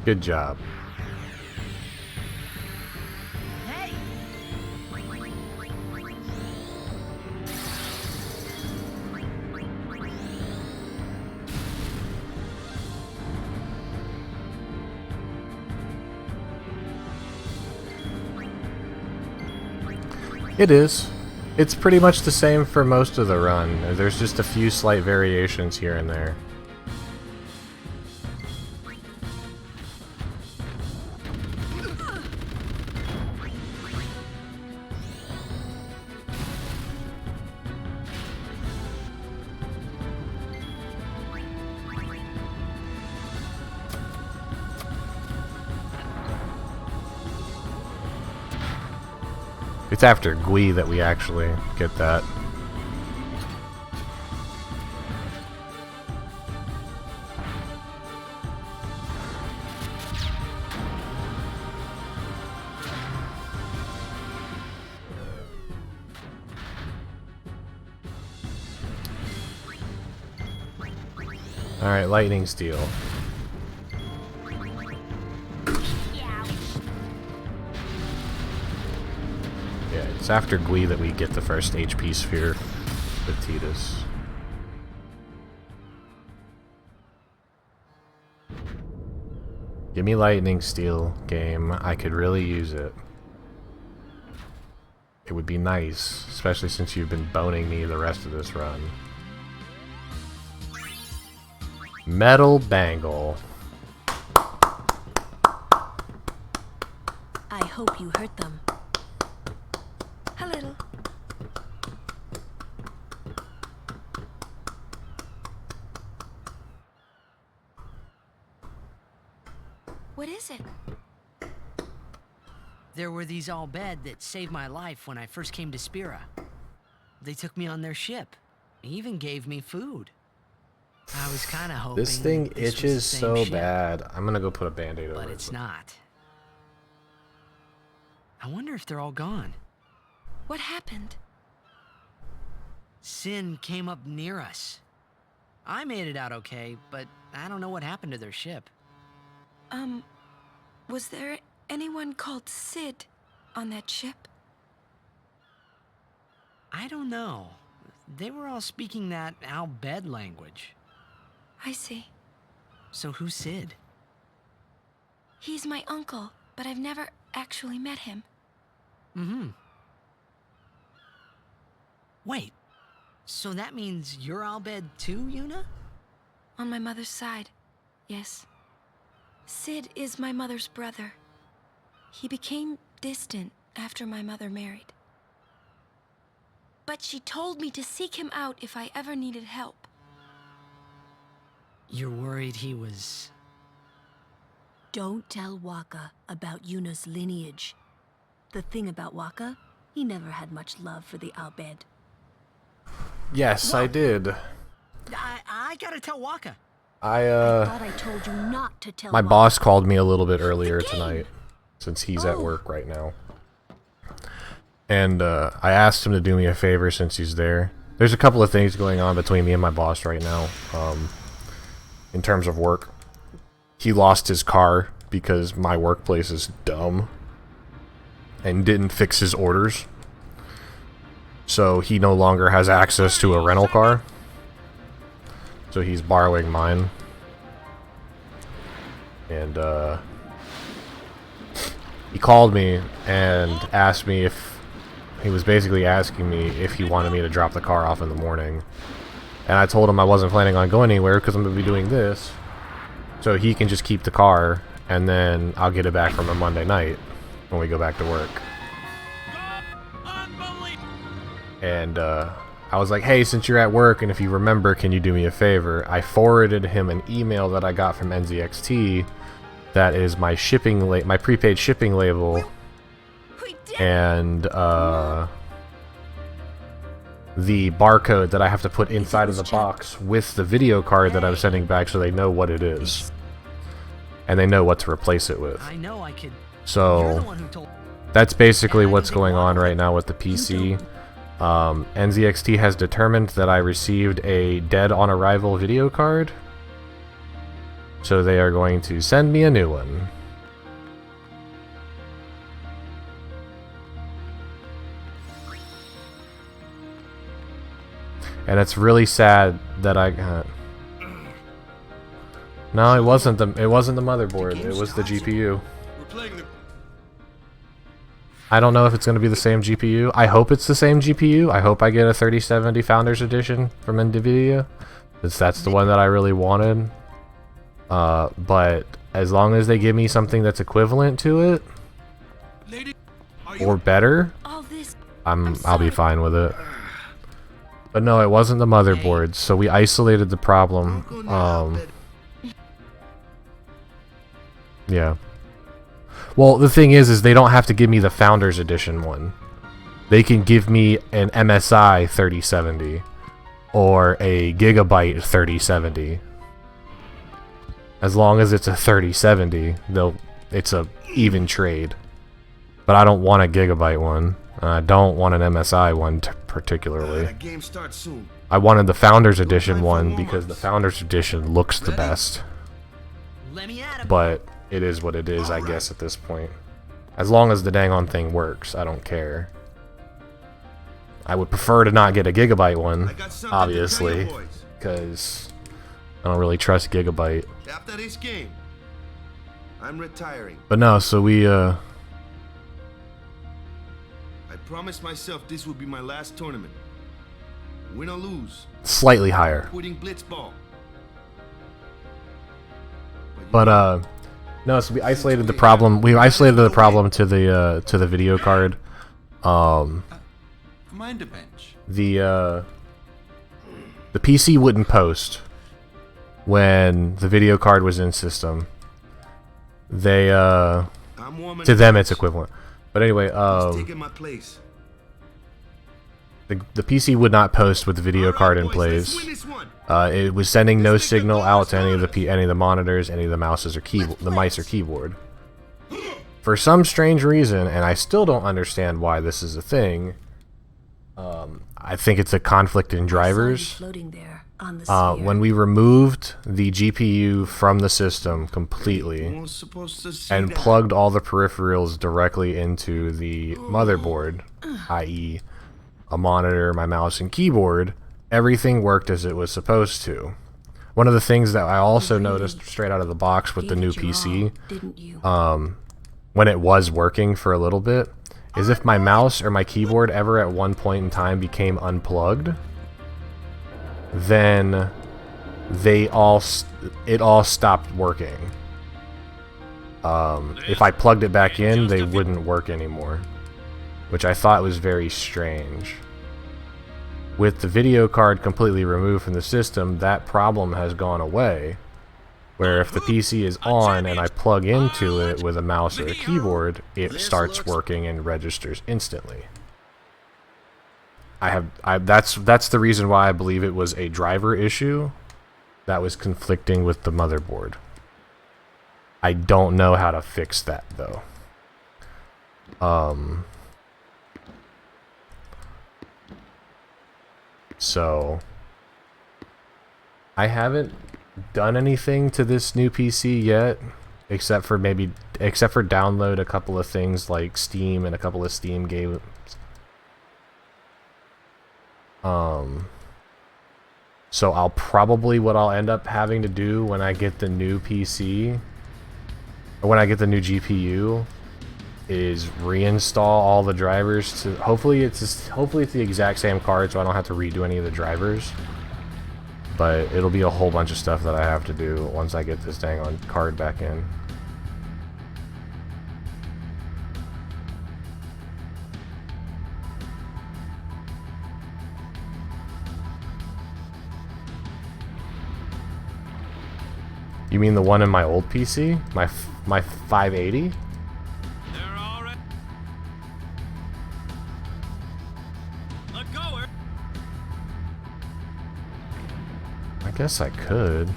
A: Good job. It is. It's pretty much the same for most of the run. There's just a few slight variations here and there. It's after Gui that we actually get that. Alright, lightning steel. Yeah, it's after Gui that we get the first HP sphere with Tidus. Give me lightning steel, game. I could really use it. It would be nice, especially since you've been boning me the rest of this run. Metal Bangle.
K: I hope you hurt them.
L: A little. What is it?
B: There were these Al Bhed that saved my life when I first came to Spira. They took me on their ship. They even gave me food. I was kind of hoping
A: This thing
B: this was
A: itches
B: the same
A: so
B: ship,
A: bad. I'm gonna go put a band-aid over it.
B: but it's not. I wonder if they're all gone.
L: What happened?
B: Sin came up near us. I made it out okay, but I don't know what happened to their ship.
L: Was there anyone called Sid on that ship?
B: I don't know. They were all speaking that Al Bhed language.
L: I see.
B: So who's Sid?
L: He's my uncle, but I've never actually met him.
B: Mm-hmm. Wait, so that means you're Al Bhed too, Yuna?
L: On my mother's side, yes. Sid is my mother's brother. He became distant after my mother married. But she told me to seek him out if I ever needed help.
B: You're worried he was...
K: Don't tell Waka about Yuna's lineage. The thing about Waka, he never had much love for the Al Bhed.
A: Yes, I did.
B: I gotta tell Waka.
K: I thought I told you not to tell
A: My
K: Waka.
A: boss called me a little bit earlier tonight, since he's at work right now. And I asked him to do me a favor since he's there. There's a couple of things going on between me and my boss right now, in terms of work. He lost his car because my workplace is dumb and didn't fix his orders. So he no longer has access to a rental car. So he's borrowing mine. And he called me and asked me if... He was basically asking me if he wanted me to drop the car off in the morning. And I told him I wasn't planning on going anywhere because I'm going to be doing this. So he can just keep the car, and then I'll get it back from him Monday night when we go back to work. And I was like, hey, since you're at work, and if you remember, can you do me a favor? I forwarded him an email that I got from NZXT that is my shipping my prepaid shipping label, and the barcode that I have to put inside of the box with the video card that I'm sending back, so they know what it is. And they know what to replace it with.
B: I know I could...
A: So that's basically what's going on right now with the PC. NZXT has determined that I received a dead on arrival video card, so they are going to send me a new one. And it's really sad that I got... No, it wasn't the motherboard. It was the GPU. I don't know if it's going to be the same GPU. I hope it's the same GPU. I hope I get a 3070 Founders Edition from NVIDIA, since that's the one that I really wanted. But as long as they give me something that's equivalent to it, or better, I'll be fine with it. But no, it wasn't the motherboard, so we isolated the problem. Yeah. Well, the thing is they don't have to give me the Founders Edition one. They can give me an MSI 3070 or a Gigabyte 3070. As long as it's a 3070, it's a even trade. But I don't want a Gigabyte one. I don't want an MSI one particularly.
G: Game starts soon.
A: I wanted the Founders Edition one because the Founders Edition looks the best. But it is what it is, I guess, at this point. As long as the dang on thing works, I don't care. I would prefer to not get a Gigabyte one, obviously, because I don't really trust Gigabyte.
G: After this game, I'm retiring.
A: But no, so we
G: I promised myself this would be my last tournament. Win or lose.
A: Slightly higher.
G: Quitting Blitzball.
A: But no, so we isolated the problem. We isolated the problem to the video card.
Q: Mind a bench.
A: The PC wouldn't post when the video card was in system. They to them it's equivalent. But anyway,
G: taking my place.
A: The PC would not post with the video card in place. It was sending no signal out to any of the monitors, any of the mouses or the mice or keyboard. For some strange reason, and I still don't understand why this is a thing. I think it's a conflict in drivers. When we removed the GPU from the system completely and plugged all the peripherals directly into the motherboard, i.e. a monitor, my mouse, and keyboard, everything worked as it was supposed to. One of the things that I also noticed straight out of the box with the new PC, when it was working for a little bit, is if my mouse or my keyboard ever at one point in time became unplugged, then it all stopped working. If I plugged it back in, they wouldn't work anymore, which I thought was very strange. With the video card completely removed from the system, that problem has gone away, where if the PC is on and I plug into it with a mouse or a keyboard, it starts working and registers instantly. That's the reason why I believe it was a driver issue that was conflicting with the motherboard. I don't know how to fix that though. So I haven't done anything to this new PC yet, except for download a couple of things like Steam and a couple of Steam games. So what I'll end up having to do when I get the new PC, or when I get the new GPU, is reinstall all the drivers to hopefully it's the exact same card, so I don't have to redo any of the drivers. But it'll be a whole bunch of stuff that I have to do once I get this dang on card back in. You mean the one in my old PC? My 580? I guess I could.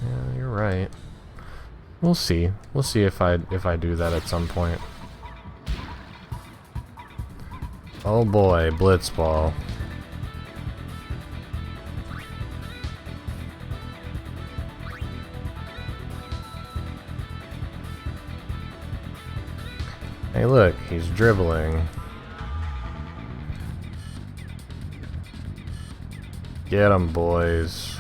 A: Yeah, you're right. We'll see. We'll see if I do that at some point. Oh boy, Blitzball. Hey look, he's dribbling. Get 'em, boys.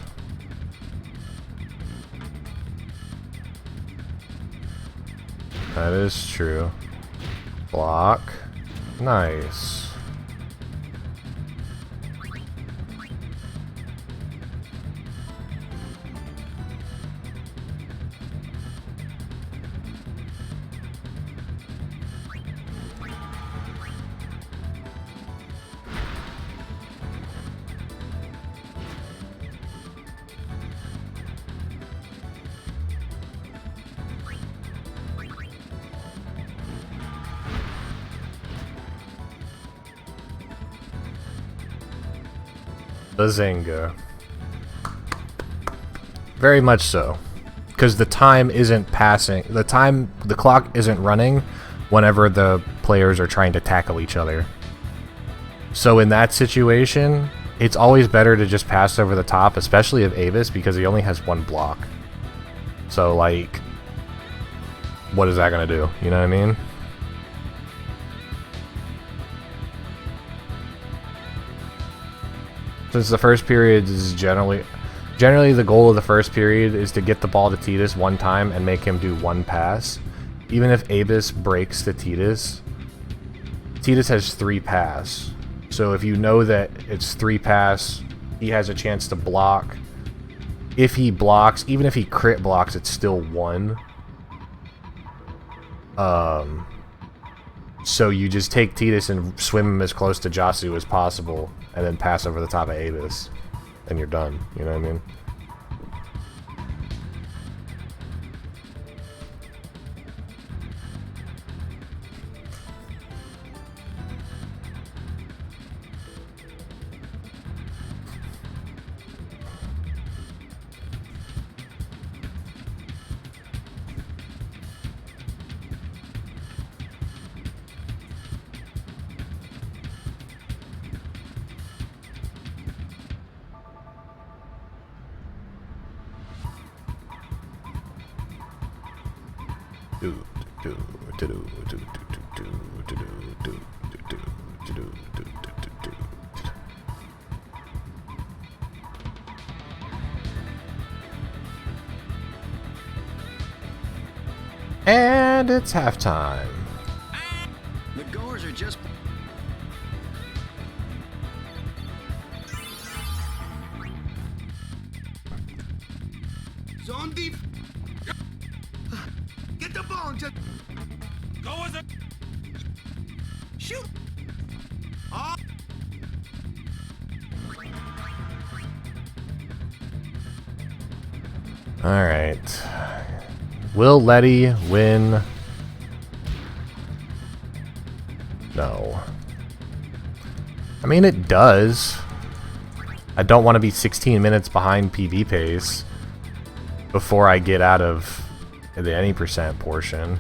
A: That is true. Block. Nice. Bazinga. Very much so. Because the time isn't passing. The clock isn't running whenever the players are trying to tackle each other. So in that situation, it's always better to just pass over the top, especially of Avis, because he only has one block. So, like, what is that going to do? You know what I mean? Since the first period is generally the goal of the first period is to get the ball to Titus one time and make him do one pass. Even if Avis breaks to Titus, Titus has 3 pass. So if you know that it's 3 pass, he has a chance to block. If he blocks, even if he crit blocks, it's still 1. So you just take Titus and swim him as close to Jasu as possible, and then pass over the top of Avis, and you're done. You know what I mean? And it's halftime.
S: The goers are just...
G: Zone deep. Get the ball and just...
Q: Go as a...
G: Shoot! Oh.
A: Alright. Will Letty win? No. I mean, it does. I don't want to be 16 minutes behind PB pace before I get out of the any percent portion.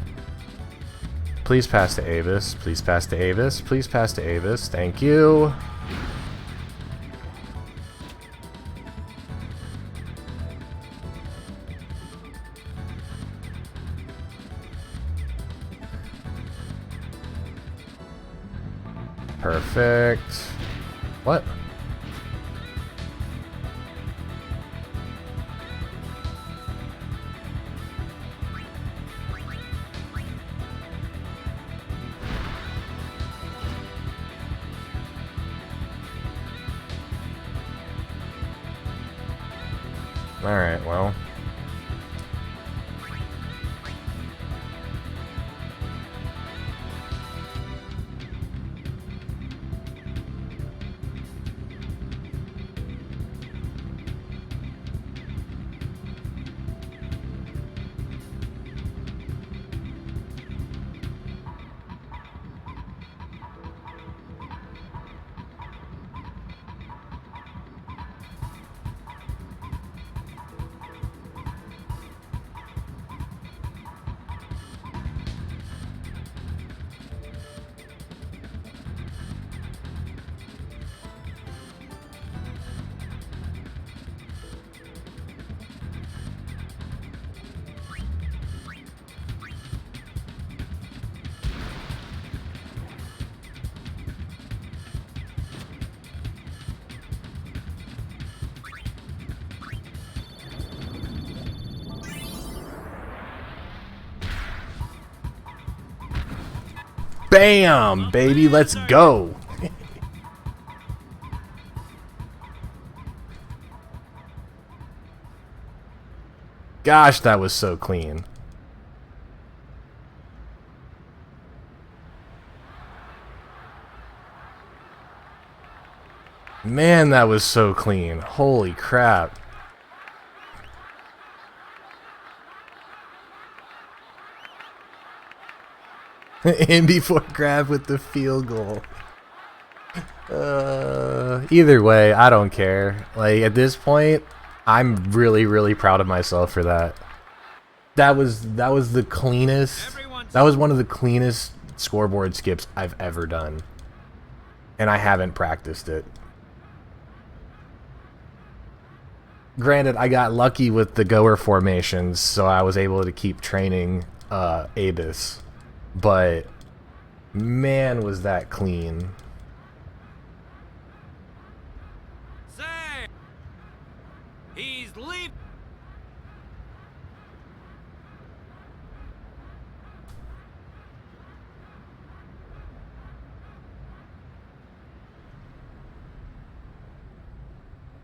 A: Please pass to Avis. Please pass to Avis. Please pass to Avis. Thank you. Perfect. What? Alright, well. Bam, baby, let's go. Gosh, that was so clean. Man, that was so clean. Holy crap. In before grab with the field goal. Either way, I don't care. Like, at this point, I'm really, really proud of myself for that. That was the cleanest. That was one of the cleanest scoreboard skips I've ever done. And I haven't practiced it. Granted, I got lucky with the goer formations, so I was able to keep training Abyss. But man, was that clean.
F: He's leaving.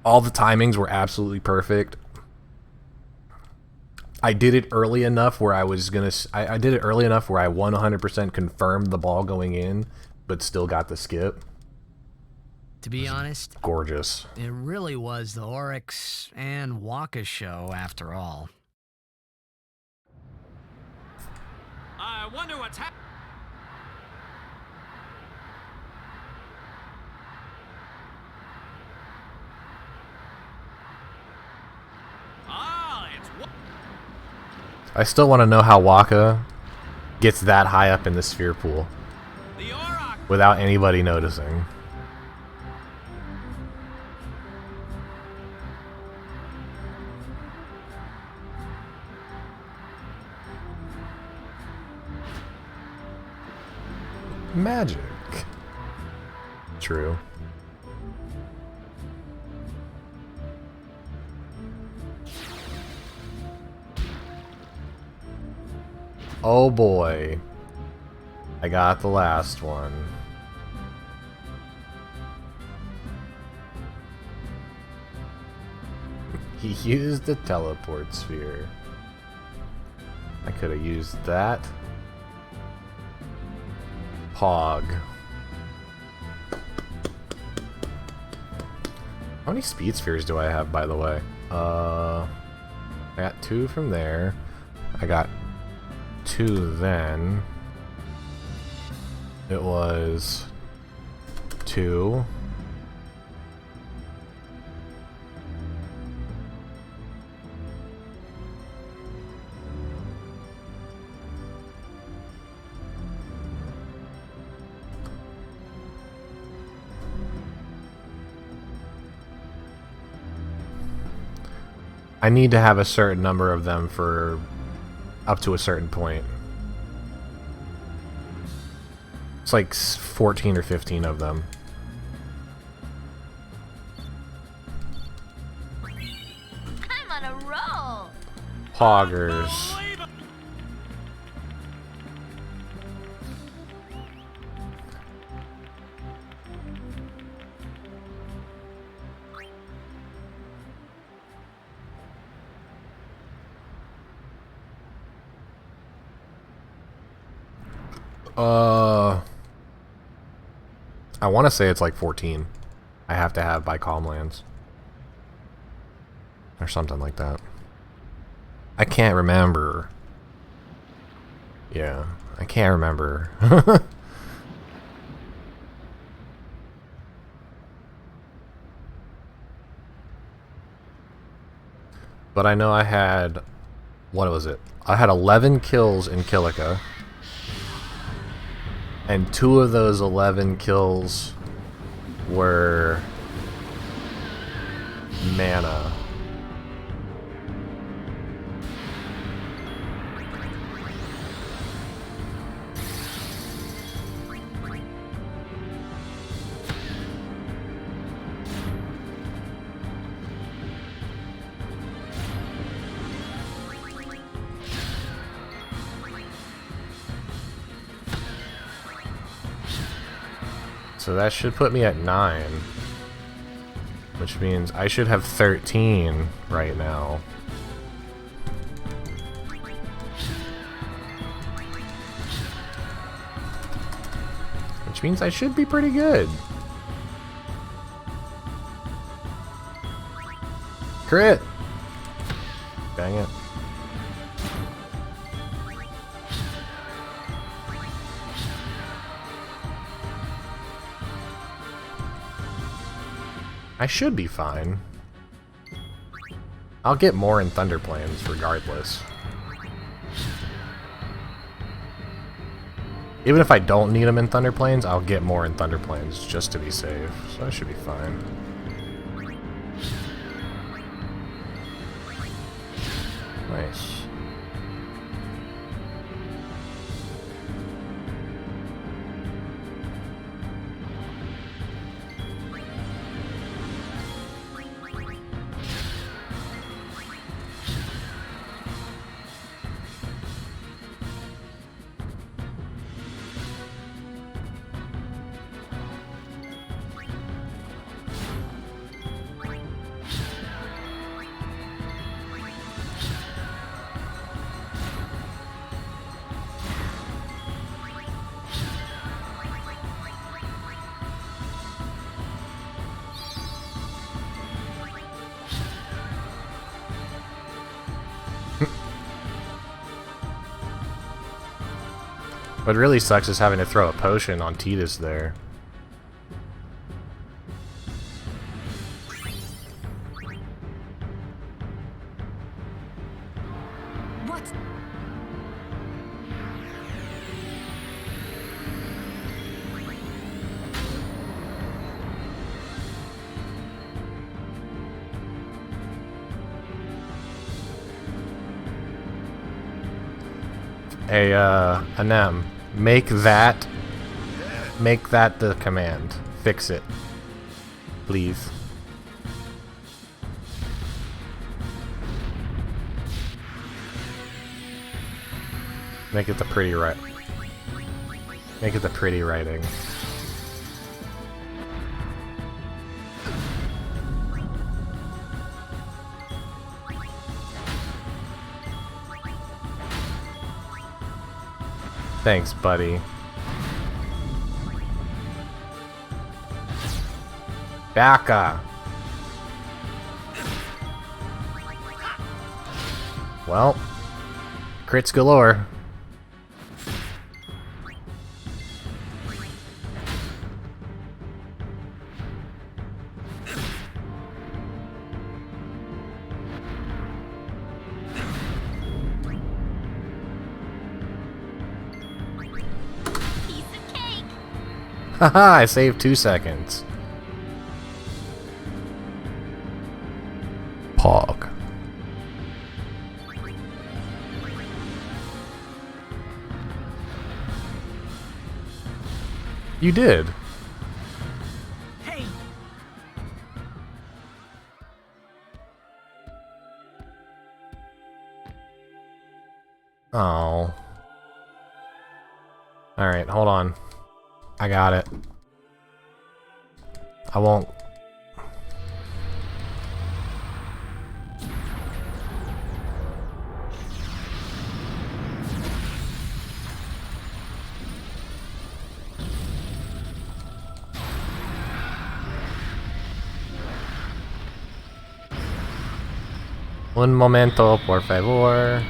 A: All the timings were absolutely perfect. I did it early enough where I was gonna. I did it early enough where I 100% confirmed the ball going in, but still got the skip.
B: To be honest,
A: Gorgeous.
B: it really was the Oryx and Waka show after all.
F: I wonder what's happening.
A: I still want to know how Waka gets that high up in the sphere pool without anybody noticing. Magic. True. Oh boy. I got the last one. He used the teleport sphere. I could have used that. Pog. How many speed spheres do I have, by the way? I got 2 from there. I got 2 then. It was 2. I need to have a certain number of them for up to a certain point. It's like 14 or 15 of them.
C: I'm on a roll.
A: Poggers. I want to say it's like 14. I have to have by Calmlands. Or something like that. I can't remember. Yeah, I can't remember. But I know I had... What was it? I had 11 kills in Kilika. And 2 of those 11 kills were mana. So that should put me at 9. Which means I should have 13 right now. Which means I should be pretty good. Crit! Dang it. I should be fine. I'll get more in Thunder Plains regardless. Even if I don't need them in Thunder Plains, I'll get more in Thunder Plains just to be safe. So I should be fine. Nice. What really sucks is having to throw a potion on Titus there.
L: What?
A: Hey, Anem, make that the command. Fix it. Please. Make it the pretty right. Make it the pretty writing. Thanks, buddy. Baka. Well, crits galore. Haha, I saved 2 seconds. Pog. You did.
M: Hey.
A: Oh. Alright, hold on. I got it. I won't. Un momento, por favor.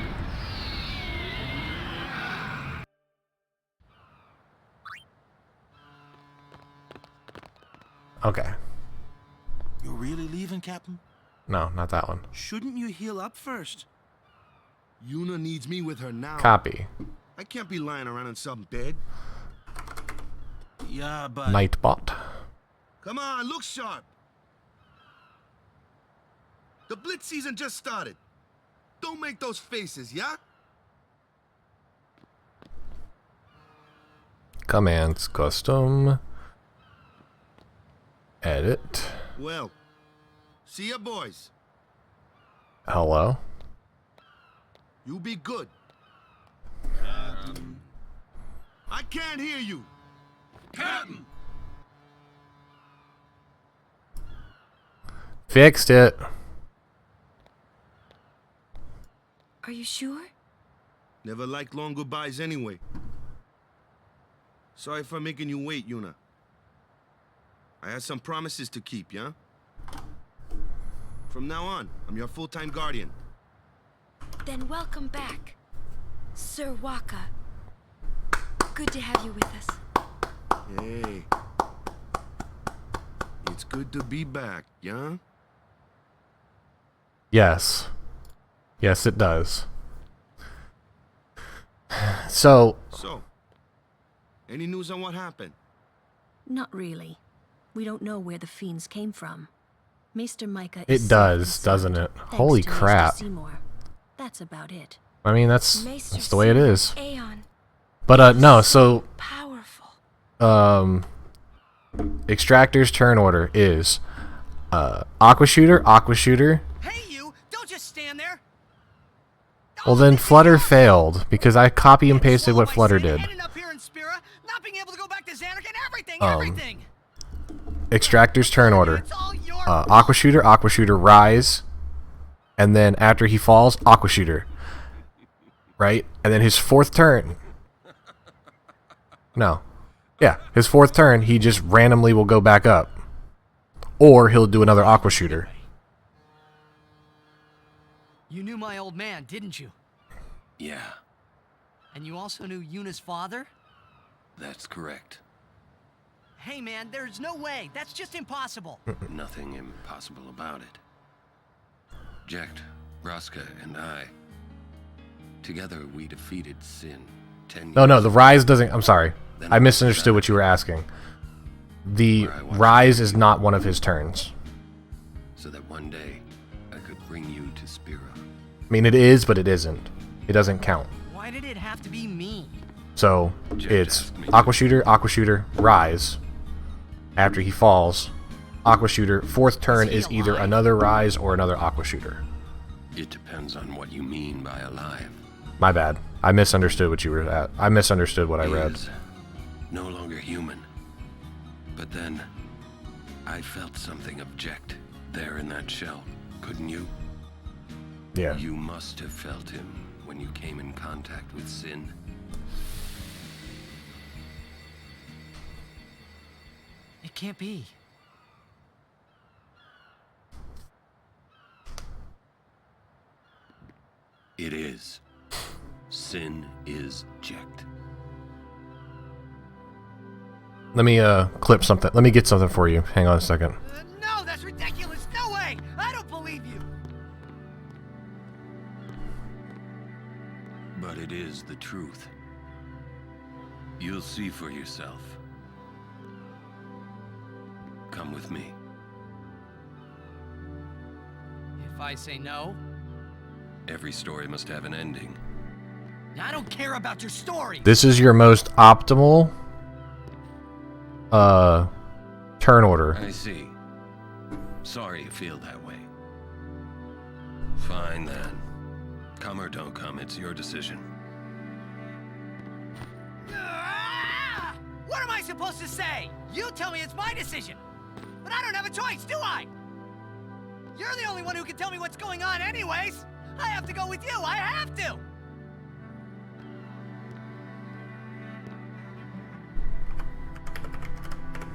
A: Okay.
Q: You're really leaving, Captain?
A: No, not that one.
Q: Shouldn't you heal up first?
G: Yuna needs me with her now.
A: Copy.
G: I can't be lying around in some bed.
Q: Yeah, but...
A: Nightbot.
G: Come on, look sharp. The Blitz season just started. Don't make those faces, yeah?
A: Commands, custom. Edit.
G: Well, see ya, boys.
A: Hello?
G: You be good. I can't hear you.
Q: Captain!
A: Fixed it.
L: Are you sure?
G: Never liked long goodbyes anyway. Sorry for making you wait, Yuna. I had some promises to keep, yeah? From now on, I'm your full-time guardian.
L: Then welcome back, Sir Waka. Good to have you with us.
G: Hey. It's good to be back, yeah?
A: Yes. Yes, it does. So,
G: any news on what happened?
K: Not really. We don't know where the fiends came from. Maester Micah
A: it
K: is
A: does,
K: safe and
A: doesn't
K: sound,
A: it?
K: thanks
A: Holy
K: to Maester
A: crap.
K: Seymour. That's about it.
A: I mean, that's the way it is.
L: Aeon.
A: But no, so Extractor's turn order is Aqua Shooter.
F: Hey, you! Don't just stand there.
A: Well, then Flutter failed because I copy and pasted what Flutter did.
F: Ending up here in Spira, not being able to go back to Xanarkand, everything.
A: Extractor's turn order. Aqua Shooter, Rise, and then after he falls, Aqua Shooter. Right? And then his fourth turn. No. Yeah, his fourth turn, he just randomly will go back up. Or he'll do another Aqua Shooter.
F: You knew my old man, didn't you?
D: Yeah,
F: And you also knew Yuna's father?
D: that's correct.
F: Hey, man, there's no way. That's just impossible.
D: Nothing impossible about it. Jekt, Vraska, and I. Together we defeated Sin 10 years
A: No, the Rise doesn't... I'm sorry.
D: Then
A: I misunderstood what you were asking. The Rise is not one of his turns.
D: so that one day I could bring you to Spira.
A: I mean, it is, but it isn't. It doesn't count.
F: Why did it have to be me?
A: So, it's Aqua Shooter, Rise. After he falls, Aqua Shooter. Fourth turn is either another Rise or another Aqua Shooter.
D: It depends on what you mean by alive.
A: My bad. I misunderstood what you were at. I misunderstood what I read.
D: He is no longer human. But then, I felt something of Jekt there in that shell. Couldn't you?
A: Yeah.
D: You must have felt him when you came in contact with Sin.
F: It can't be.
D: It is. Sin is Jekt.
A: Let me clip something. Let me get something for you. Hang on a second.
F: No, that's ridiculous. No way. I don't believe you.
D: But it is the truth. You'll see for yourself. Come with me.
F: If I say no,
D: Every story must have an ending.
F: I don't care about your story.
A: This is your most optimal turn order.
D: I see. Sorry you feel that way. Fine then. Come or don't come, it's your decision.
F: What am I supposed to say? You tell me it's my decision. But I don't have a choice, do I? You're the only one who can tell me what's going on anyways. I have to go with you. I have to.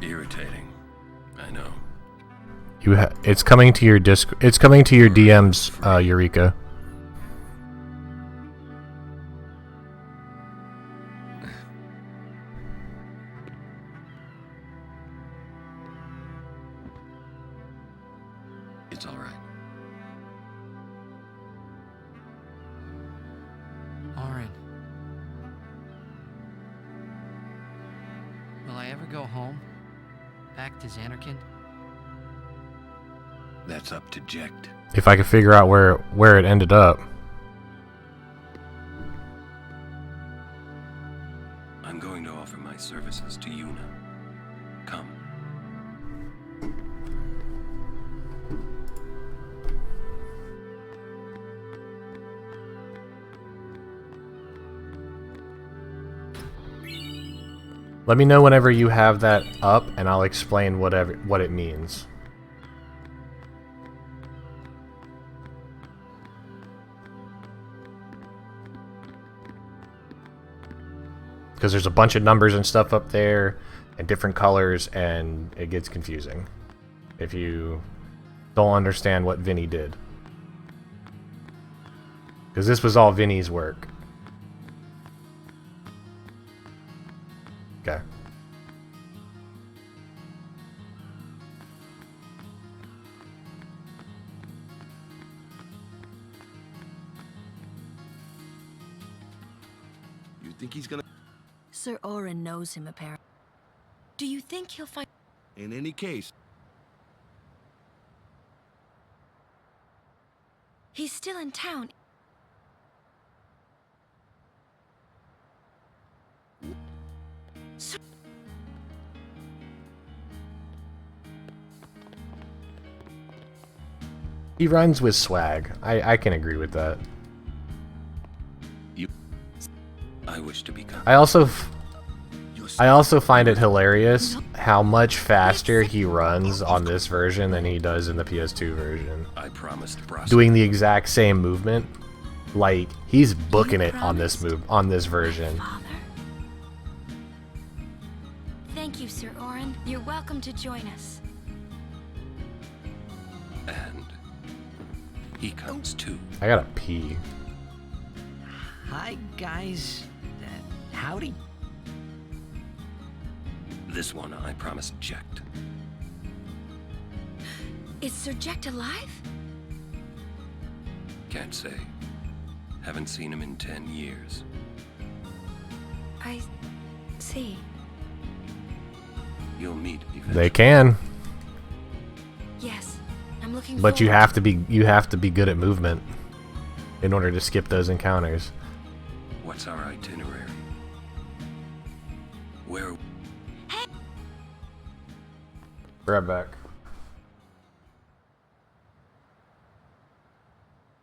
D: Irritating. I know.
A: It's coming to your disc. It's coming to your DMs, Eureka.
D: It's all right.
F: Orin. Will I ever go home? Back to Xanarkand?
D: That's up to Jekt.
A: If I could figure out where it ended up.
D: I'm going to offer my services to Yuna. Come.
A: Let me know whenever you have that up, and I'll explain what it means. Because there's a bunch of numbers and stuff up there, and different colors, and it gets confusing if you don't understand what Vinny did. Because this was all Vinny's work. Okay.
G: think he's gonna...
K: Sir Orin knows him, apparently. Do you think he'll find...
G: In any case...
L: He's still in town.
A: He runs with swag. I can agree with that.
E: I wish to become.
A: I also find it hilarious how much faster he runs on this version than he does in the PS2 version.
E: I promised
A: doing the exact same movement. Like, he's booking it on this version.
L: Thank you, Sir Orin. You're welcome to join us.
E: And he comes too.
A: I gotta pee.
M: Hi, guys. Howdy.
E: This one I promised Jecht.
L: Is Sir Jecht alive?
E: Can't say. Haven't seen him in 10 years.
L: I see.
E: You'll meet eventually.
A: They can.
L: Yes, I'm looking
A: But you
L: forward.
A: have to be good at movement in order to skip those encounters.
E: What's our itinerary? Where?
A: Right back.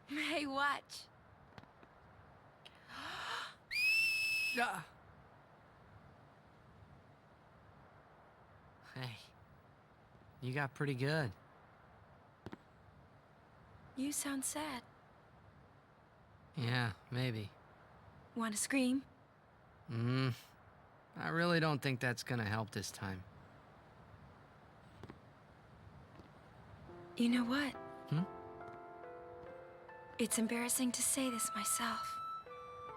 L: Hey, watch.
B: Hey, you got pretty good.
L: You sound sad.
B: Yeah, maybe.
L: Want to scream?
B: I really don't think that's gonna help this time.
L: You know what?
B: Hmm?
L: It's embarrassing to say this myself,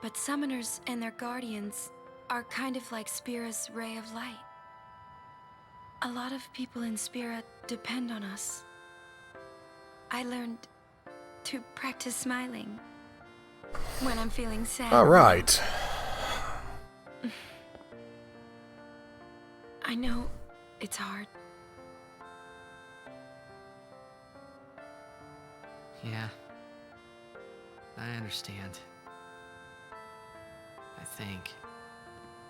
L: but summoners and their guardians are kind of like Spira's ray of light. A lot of people in Spira depend on us. I learned to practice smiling when I'm feeling sad.
A: All right.
L: I know it's hard.
B: Yeah. I understand. I think.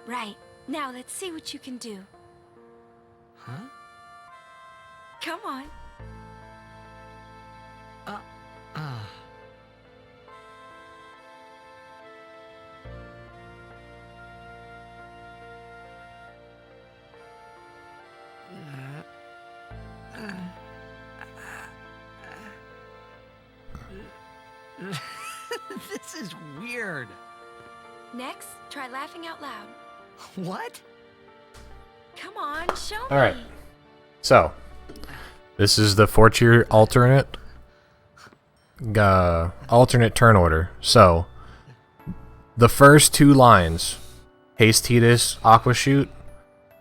L: Right. Now let's see what you can do.
B: Huh?
L: Come on.
M: This is weird.
L: Next, try laughing out loud.
M: What?
L: Come on, show me.
A: All right. So, this is the 4-tier alternate turn order. So, the first 2 lines, Haste Tidus, Aqua Shoot,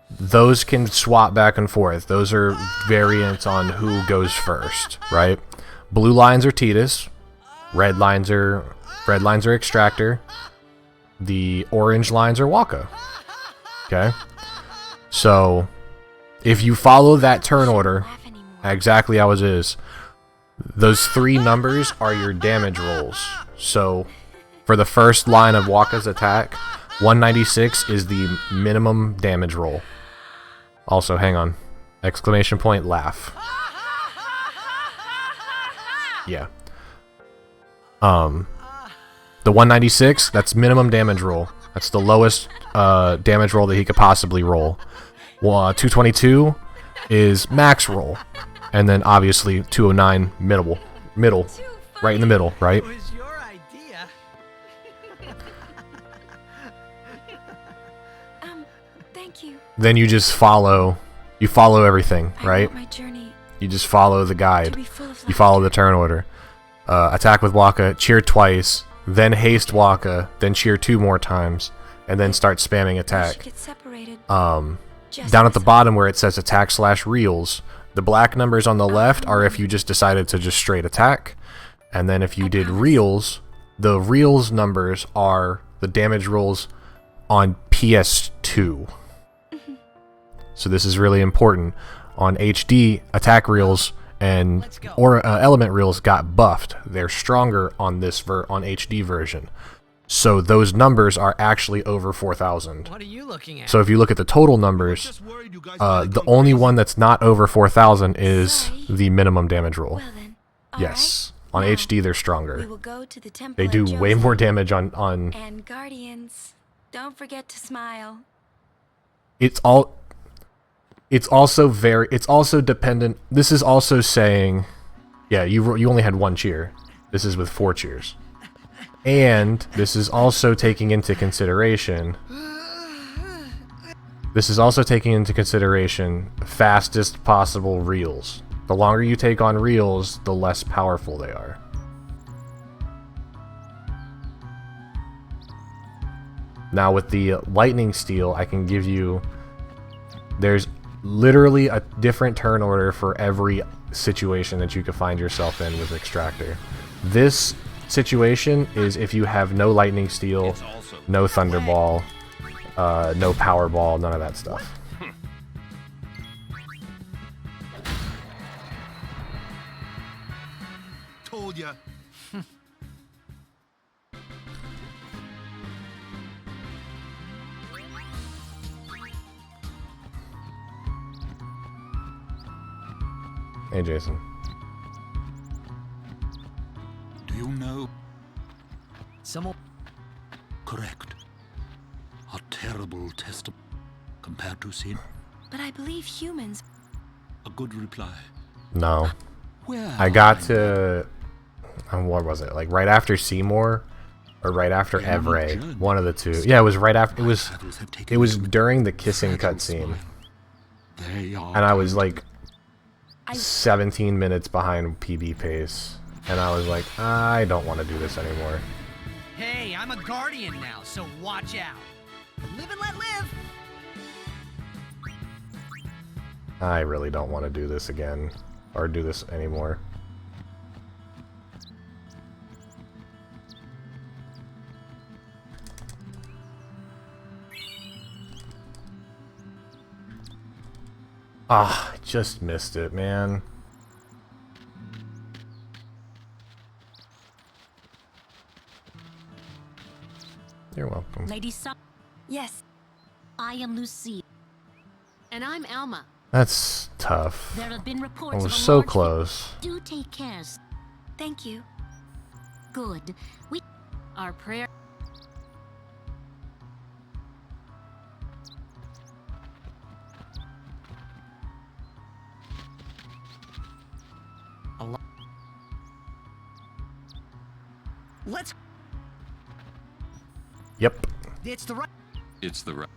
A: those can swap back and forth. Those are variants on who goes first, right? Blue lines are Tidus, red lines are Extractor, the orange lines are Waka. Okay? So, if you follow that turn order exactly how it is, those 3 numbers are your damage rolls. So, for the first line of Waka's attack, 196 is the minimum damage roll. Also, hang on. Exclamation point, laugh. Yeah. The 196, that's minimum damage roll. That's the lowest damage roll that he could possibly roll. 222 is max roll. And then obviously 209 middle. Right in the middle, right?
M: It was your idea.
L: Thank you.
A: Then you just follow everything, right?
L: My journey
A: You just follow the guide.
L: to be full of
A: You follow the turn order. Attack with Waka, cheer twice, then haste Waka, then cheer 2 more times, and then start spamming attack.
L: get separated.
A: Down at the bottom where it says attack/reels, the black numbers on the left are if you just decided to just straight attack, and then if you did reels, the reels numbers are the damage rolls on PS2. So this is really important. On HD, attack reels and element reels got buffed. They're stronger on this on HD version. So those numbers are actually over 4,000.
F: What are you looking at?
A: So if you look at the total numbers, the only one that's not over 4,000 is the minimum damage roll. Yes. On HD, they're stronger.
L: We will go to the temple
A: They do
L: at
A: way more
L: Josie.
A: damage on...
L: And Guardians, don't forget to smile.
A: It's also dependent. This is also saying, yeah, you only had 1 cheer. This is with 4 cheers. And this is also taking into consideration fastest possible reels. The longer you take on reels, the less powerful they are. Now with the lightning steel, I can give you, there's literally a different turn order for every situation that you could find yourself in with extractor. This situation is if you have no lightning steel, no thunderball, no powerball, none of that stuff.
G: Told ya.
A: Hey, Jason.
J: Do you know?
F: Someone.
J: Correct. A terrible test compared to sin.
L: But I believe humans.
J: A good reply.
A: No.
J: Where
A: I got to... what was it? Like right after Seymour? Or right after Evray? One of the two. Yeah, it was right after... It was during the kissing cutscene. And I was like 17 minutes behind PB pace. And I was like, I don't want to do this anymore.
F: Hey, I'm a guardian now, so watch out. Live and let live.
A: I really don't want to do this again. Or do this anymore. Ah, I just missed it, man. You're welcome.
P: Lady Sun.
L: Yes.
P: I am Lucy.
N: And I'm Alma.
A: That's tough.
P: There have been
A: I
P: reports
A: was
P: of a
A: so
P: large
A: close.
P: Do take care.
L: Thank you.
P: Good. We our prayer.
F: Let's.
A: Yep.
F: It's the right.
D: It's the right.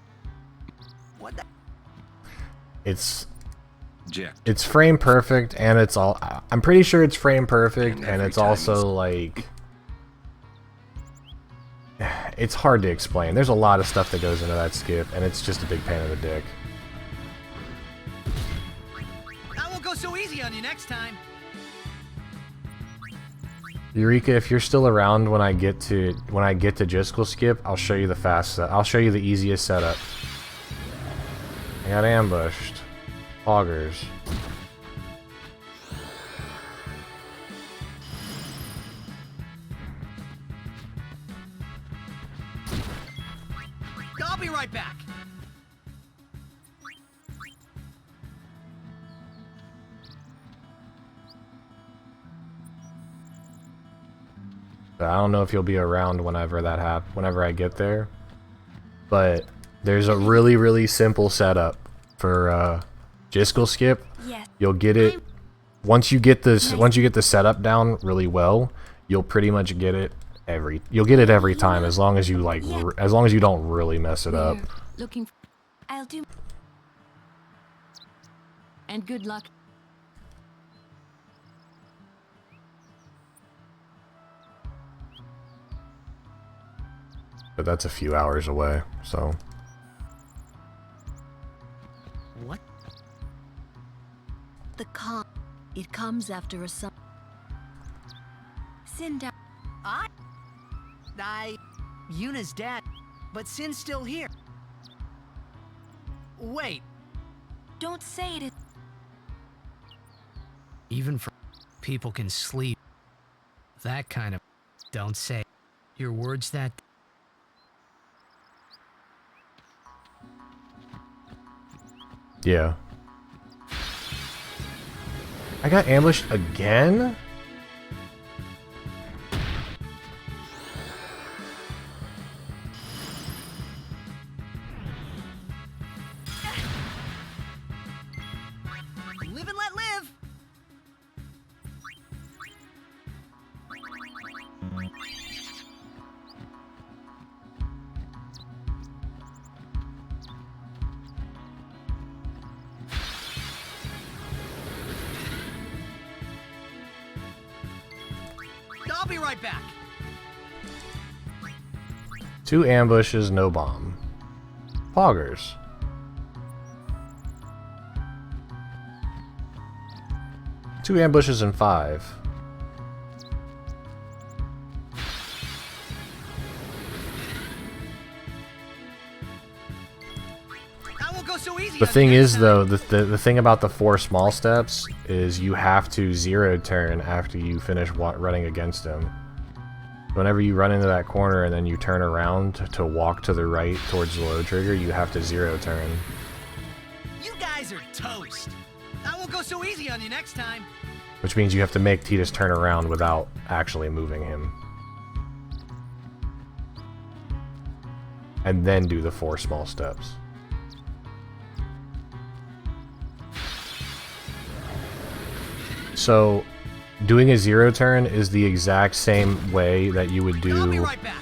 F: What the?
A: It's
D: Jack.
A: It's frame perfect, and it's all. I'm pretty sure it's frame perfect, and it's also like. It's hard to explain. There's a lot of stuff that goes into that skip, and it's just a big pain in the dick.
F: I won't go so easy on you next time.
A: Eureka, if you're still around when I get to Jiskel skip, I'll show you the I'll show you the easiest setup. I got ambushed. Augers.
F: I'll be right back.
A: I don't know if you'll be around whenever I get there. But there's a really, really simple setup for Jiskel skip.
L: Yes.
A: You'll get it once you get this once you get the setup down really well, you'll pretty much get it every time as long as you as long as you don't really mess it up.
P: Looking.
L: I'll do.
P: And good luck.
A: But that's a few hours away, so.
F: What?
K: The calm. It comes after a sun.
L: Sit down.
F: Yuna's dad. but Sin's still here. Wait.
L: Don't say it.
B: Even for people can sleep. That kind of don't say. Your words that.
A: Yeah. I got ambushed again?
F: Live and let live. I'll be right back.
A: 2 ambushes, no bomb. Poggers. Two ambushes and 5.
F: That won't go so easy.
A: The thing is, though, the thing about the 4 small steps is you have to zero turn after you finish running against him. Whenever you run into that corner and then you turn around to walk to the right towards the low trigger, you have to zero turn.
F: You guys are toast. That won't go so easy on you next time.
A: Which means you have to make Tidus turn around without actually moving him. And then do the 4 small steps. So, doing a zero turn is the exact same way that you would do...
F: I'll be right back.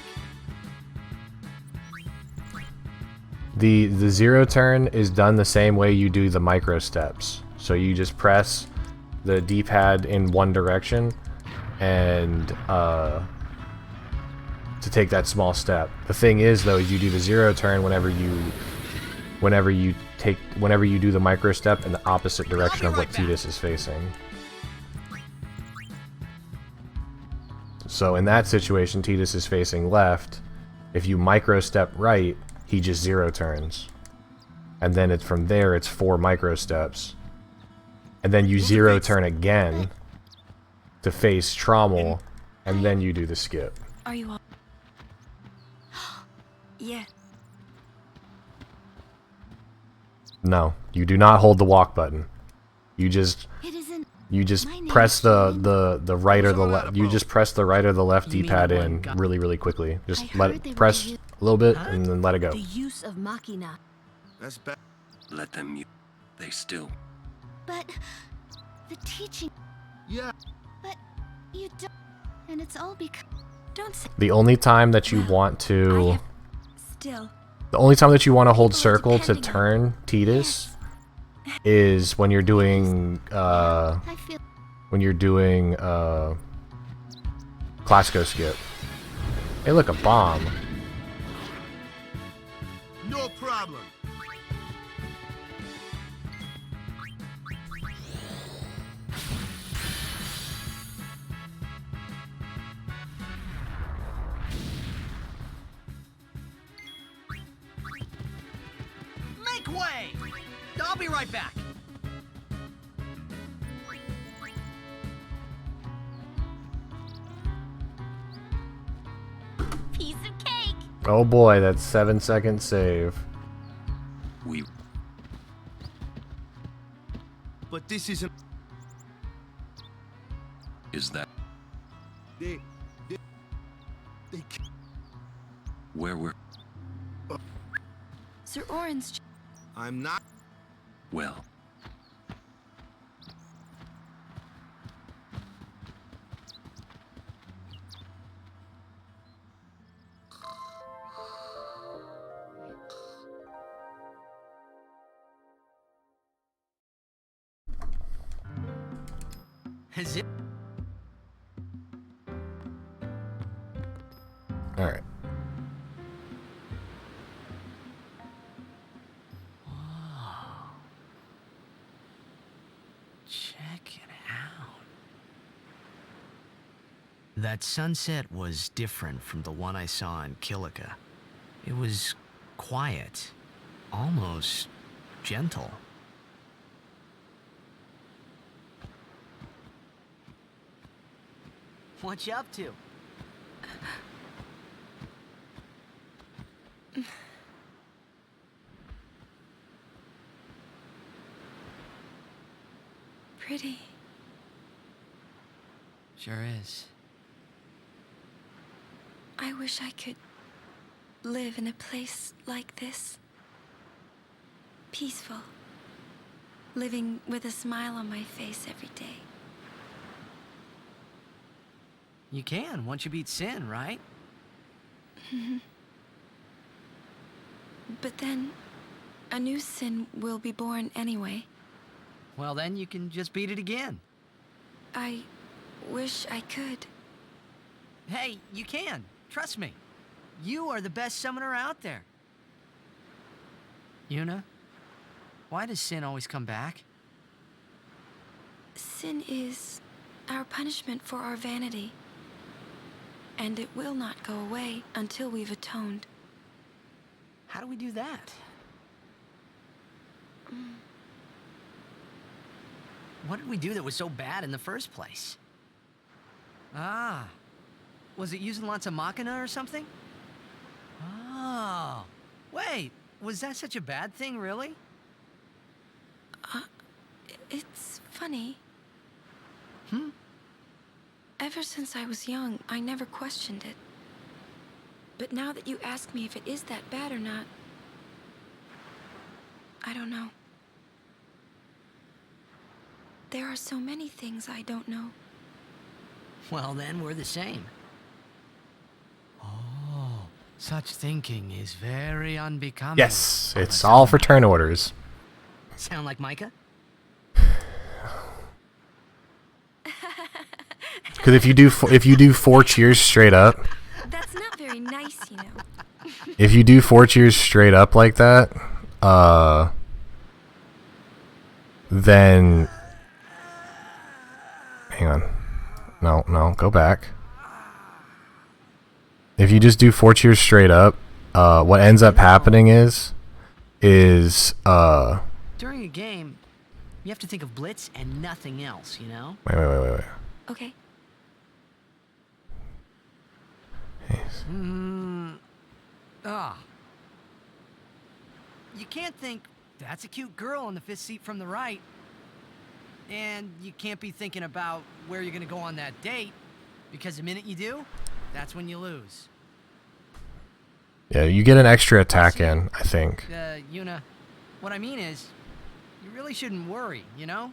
A: The zero turn is done the same way you do the micro steps. So you just press the D-pad in one direction and to take that small step. The thing is, though, is you do the zero turn whenever you do the micro step in the opposite direction of what Tidus is facing. So in that situation, Tidus is facing left. If you micro step right, he just zero turns. And then it's from there, it's 4 micro steps. And then you zero turn again to face Trommel, and then you do the skip.
L: Are you all? Yeah.
A: No, you do not hold the walk button. You just press the right or the left. You just press the right or the left D-pad in really quickly. Just press a little bit and then let it go.
K: The use of machina.
G: That's bad.
E: Let them. They still.
C: But the teaching.
G: Yeah.
C: But you don't. And it's all because.
L: Don't say.
A: The only time that you want to.
L: Still.
A: The only time that you want to hold circle to turn Tidus is when you're doing Classico skip. Hey, look, a bomb.
G: No problem.
F: Make way! I'll be right back.
C: Piece of cake.
A: Oh boy, that's 7-second save.
G: But this isn't.
E: Is that
G: They
E: where we're?
L: Sir Orange.
G: I'm not.
E: Well.
F: Is it?
A: All right.
B: Check it out. That sunset was different from the one I saw in Kilika. It was quiet, almost gentle.
F: What you up to?
L: Pretty.
B: Sure is.
L: I wish I could live in a place like this. Peaceful. Living with a smile on my face every day.
F: You can, once you beat Sin, right?
L: But then, a new sin will be born anyway.
F: Well, then you can just beat it again.
L: I wish I could.
F: Hey, you can. Trust me. You are the best summoner out there. Yuna, why does Sin always come back?
L: Sin is our punishment for our vanity. And it will not go away until we've atoned.
F: How do we do that? What did we do that was so bad in the first place? Ah, was it using lots of Machina or something? Oh, wait, was that such a bad thing, really?
L: It's funny. Ever since I was young, I never questioned it. But now that you ask me if it is that bad or not, I don't know. There are so many things I don't know.
F: Well, then we're the same. Oh, such thinking is very unbecoming.
A: Yes, it's all for turn orders.
F: Sound like Micah?
A: Because if you do 4 cheers straight up,
L: That's not very nice, you know.
A: if you do 4 cheers straight up like that, then hang on, no, go back. If you just do 4 cheers straight up, what ends up happening is
F: During a game, you have to think of Blitz and nothing else, you know?
A: wait.
L: Okay.
F: You can't think, that's a cute girl in the 5th seat from the right. And you can't be thinking about where you're gonna go on that date, because the minute you do, that's when you lose.
A: Yeah, you get an extra attack in, I think.
F: Yuna, what I mean is, you really shouldn't worry, you know?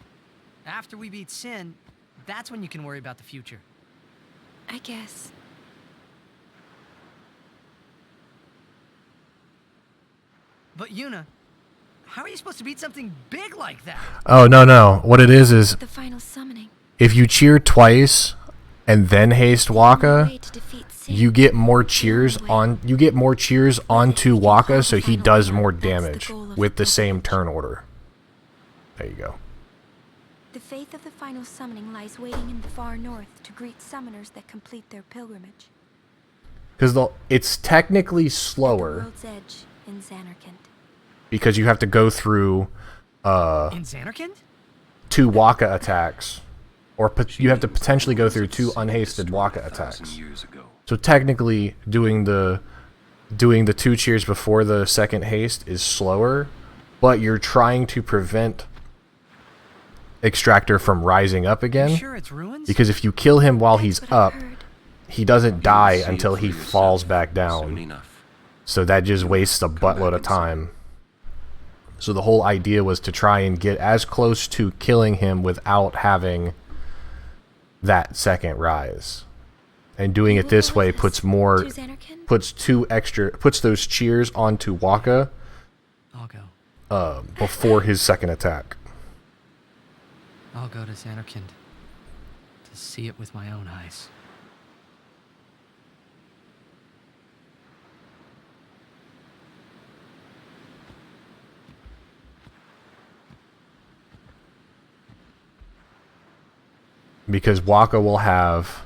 F: After we beat Sin, that's when you can worry about the future.
L: I guess.
F: But Yuna, how are you supposed to beat something big like that?
A: Oh, no. What it is
L: The final summoning.
A: if you cheer twice and then haste Waka, you get more cheers onto Waka, so he does more damage with the same turn order. There you go.
L: The faith of the final summoning lies waiting in the far north to greet summoners that complete their pilgrimage.
A: Because it's technically
L: The
A: slower
L: world's edge in Xanarkand.
A: because you have to go through
F: In Xanarkand?
A: 2 Waka attacks, or you have to potentially go through 2 unhasted Waka attacks. So technically, doing the 2 cheers before the second haste is slower, but you're trying to prevent Extractor from rising up again.
F: Sure it's ruins?
A: Because if you kill him while he's up, he doesn't die until he falls back down. So that just wastes a buttload of time. So the whole idea was to try and get as close to killing him without having that second rise. And doing it this way puts those cheers onto Waka
F: I'll go.
A: before his second attack.
F: I'll go to Xanarkand to see it with my own eyes.
A: Because Waka will have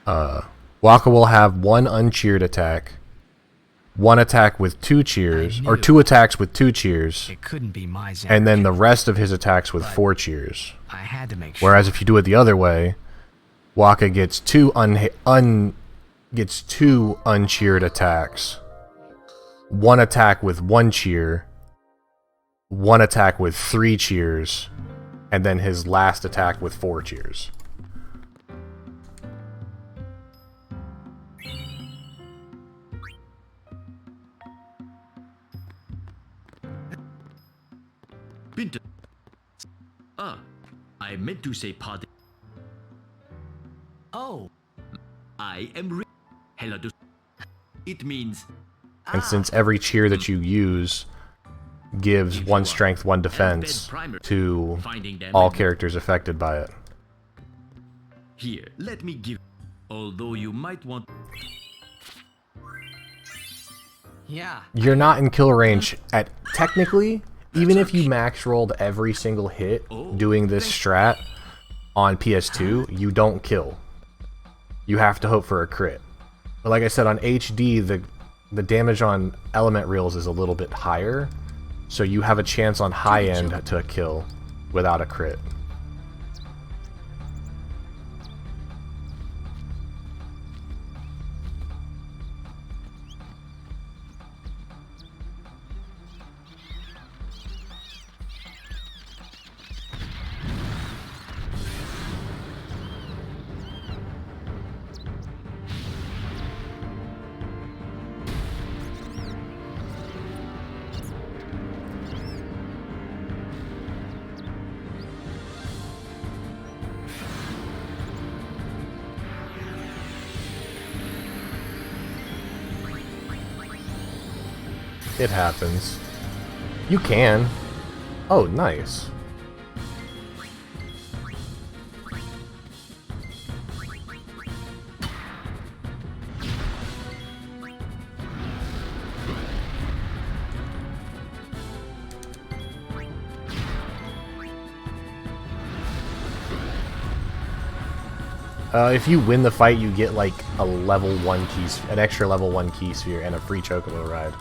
A: 1 uncheered attack, 1 attack with 2 cheers, or 2 attacks with 2 cheers,
B: It couldn't be my Xanarkin.
A: and then the rest of his attacks with 4 cheers.
B: I had to make sure.
A: Whereas if you do it the other way, Waka gets 2 uncheered attacks, 1 attack with 1 cheer, 1 attack with 3 cheers, and then his last attack with 4 cheers.
S: Pinter. Ah, I meant to say pardon.
B: Oh.
S: I am Hello. It means.
A: And since every cheer that you use gives 1 strength, 1 defense to all characters affected by it.
S: Here, let me give. Although you might want.
B: Yeah.
A: You're not in kill range at technically, even if you max rolled every single hit doing this strat on PS2, you don't kill. You have to hope for a crit. But like I said, on HD, the damage on element reels is a little bit higher, so you have a chance on high end to kill without a crit. It happens. You can. Oh, nice. If you win the fight, you get like a level 1 key, an extra level 1 key sphere, and a free chocobo ride.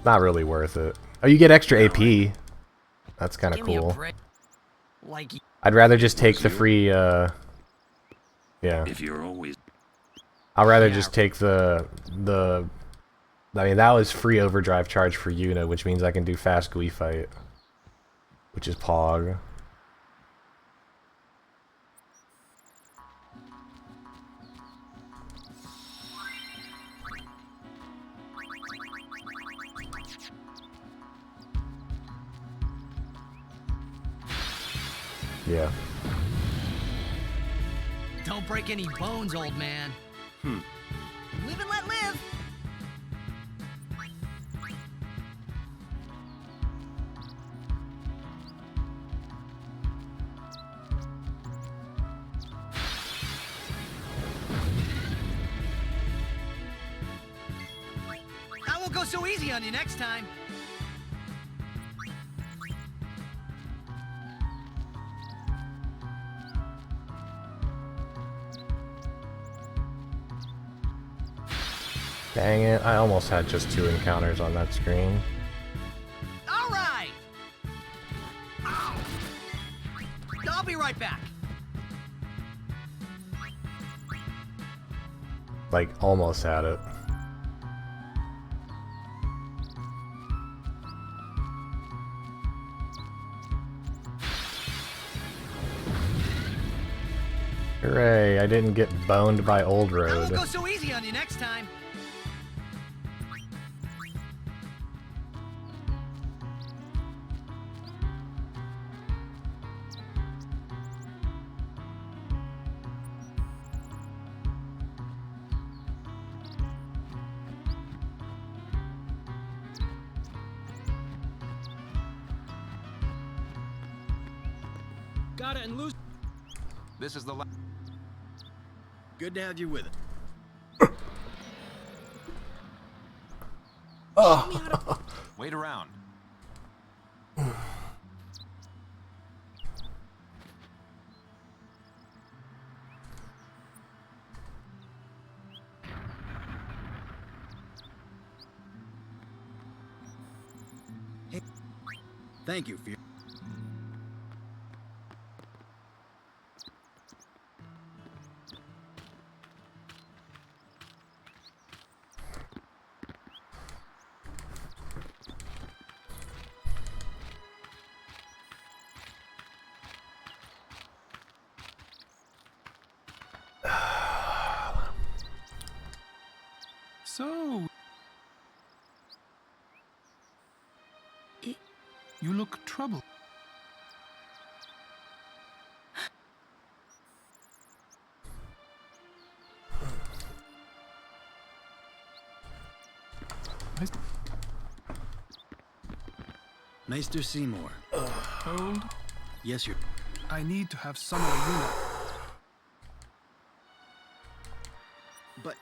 A: Not really worth it. Oh, you get extra AP. That's kind of cool.
F: Like,
A: I'd rather just take the free, yeah.
E: If you're always...
A: I'd rather just take the... I mean, that was free overdrive charge for Yuna, which means I can do fast GUI fight. Which is Pog. Yeah.
F: don't break any bones, old man. Live and let live. I won't go so easy on you next time.
A: Dang it, I almost had just 2 encounters on that screen.
F: All right. I'll be right back.
A: Like, almost had it. Hooray, I didn't get boned by Old
F: I
A: Road.
F: won't go so easy on you next time.
Q: Got it and lose. This is the last.
S: Good to have you with it.
A: Oh.
Q: Wait around.
T: Thank you, Fear.
R: So... You look troubled.
T: Maester Seymour.
R: Hold.
T: Yes, Your...
R: I need to have Summoner Yuna.
T: But...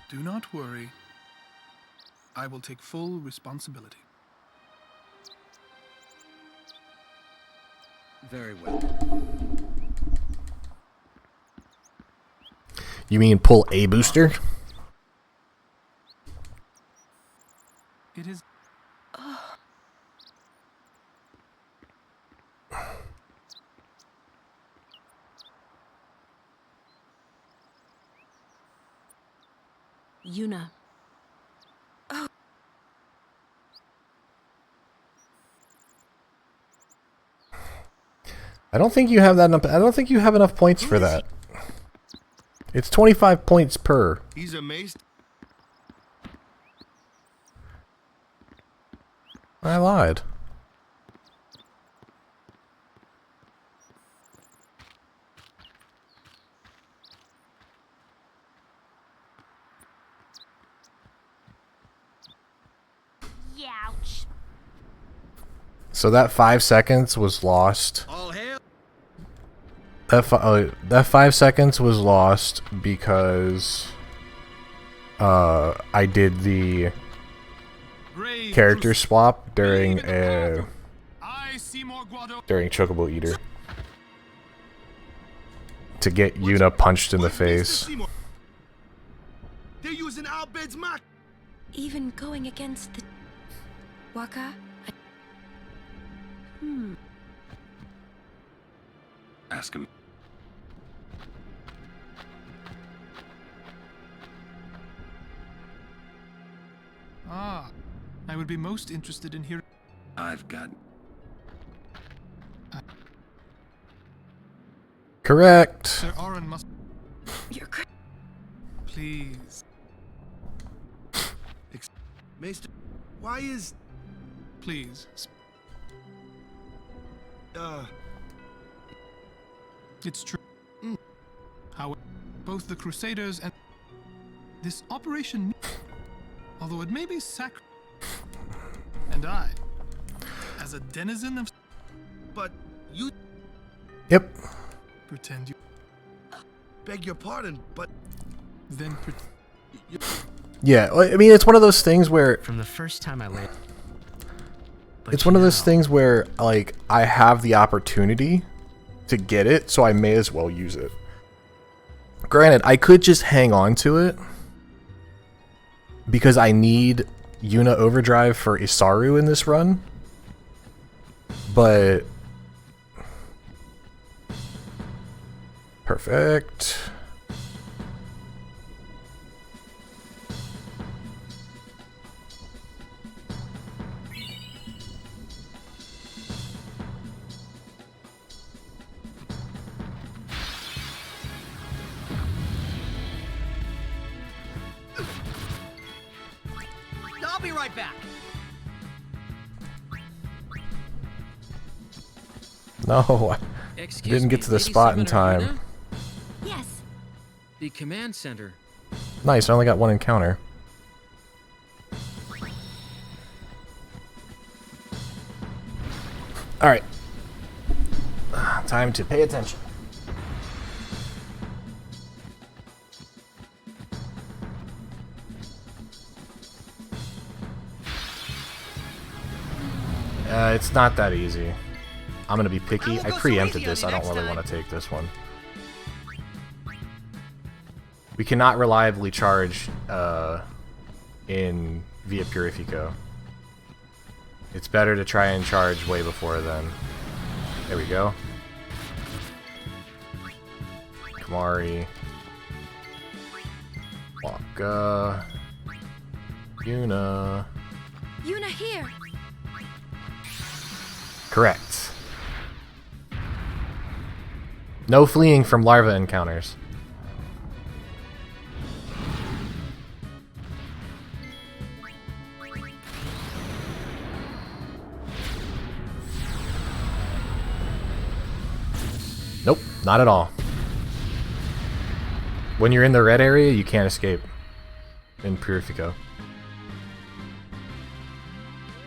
R: Do not worry. I will take full responsibility.
T: Very well.
A: You mean pull a booster?
R: It is...
K: Yuna.
A: I don't think you have that enough. I don't think you have enough points for that. It's 25 points per.
G: He's amazed.
A: I lied.
C: Youch.
A: So that 5 seconds was lost.
T: All hail.
A: That 5 seconds was lost because I did the character swap during Chocobo Eater to get Yuna punched in the face.
G: They're using Albed's mark.
L: Even going against the... Waka?
E: Ask him.
R: Ah, I would be most interested in hearing...
E: I've got...
A: Correct.
R: Sir Oren must...
L: You're correct.
R: Please.
G: Maester, why is...
R: Please. It's true. However, both the Crusaders and this operation, although it may be and I, as a denizen of...
G: But you...
A: Yep.
R: Pretend you...
G: Beg your pardon, but...
R: Then
A: Yeah, I mean, it's one of those things where...
B: From the first time I landed...
A: It's one of those things where, like, I have the opportunity to get it, so I may as well use it. Granted, I could just hang on to it because I need Yuna Overdrive for Isaru in this run, but... Perfect.
F: I'll be right back.
A: No, I didn't get to the spot in time.
U: Yes. The command center.
A: Nice, I only got one encounter. Alright. Time to pay attention. It's not that easy. I'm gonna be picky. I preempted this. I don't really want to take this one. We cannot reliably charge in Via Purifico it's better to try and charge way before then. There we go. Kamari. Waka. Yuna.
L: Yuna here.
A: Correct. No fleeing from larva encounters. Nope, not at all. When you're in the red area, you can't escape in Purifico.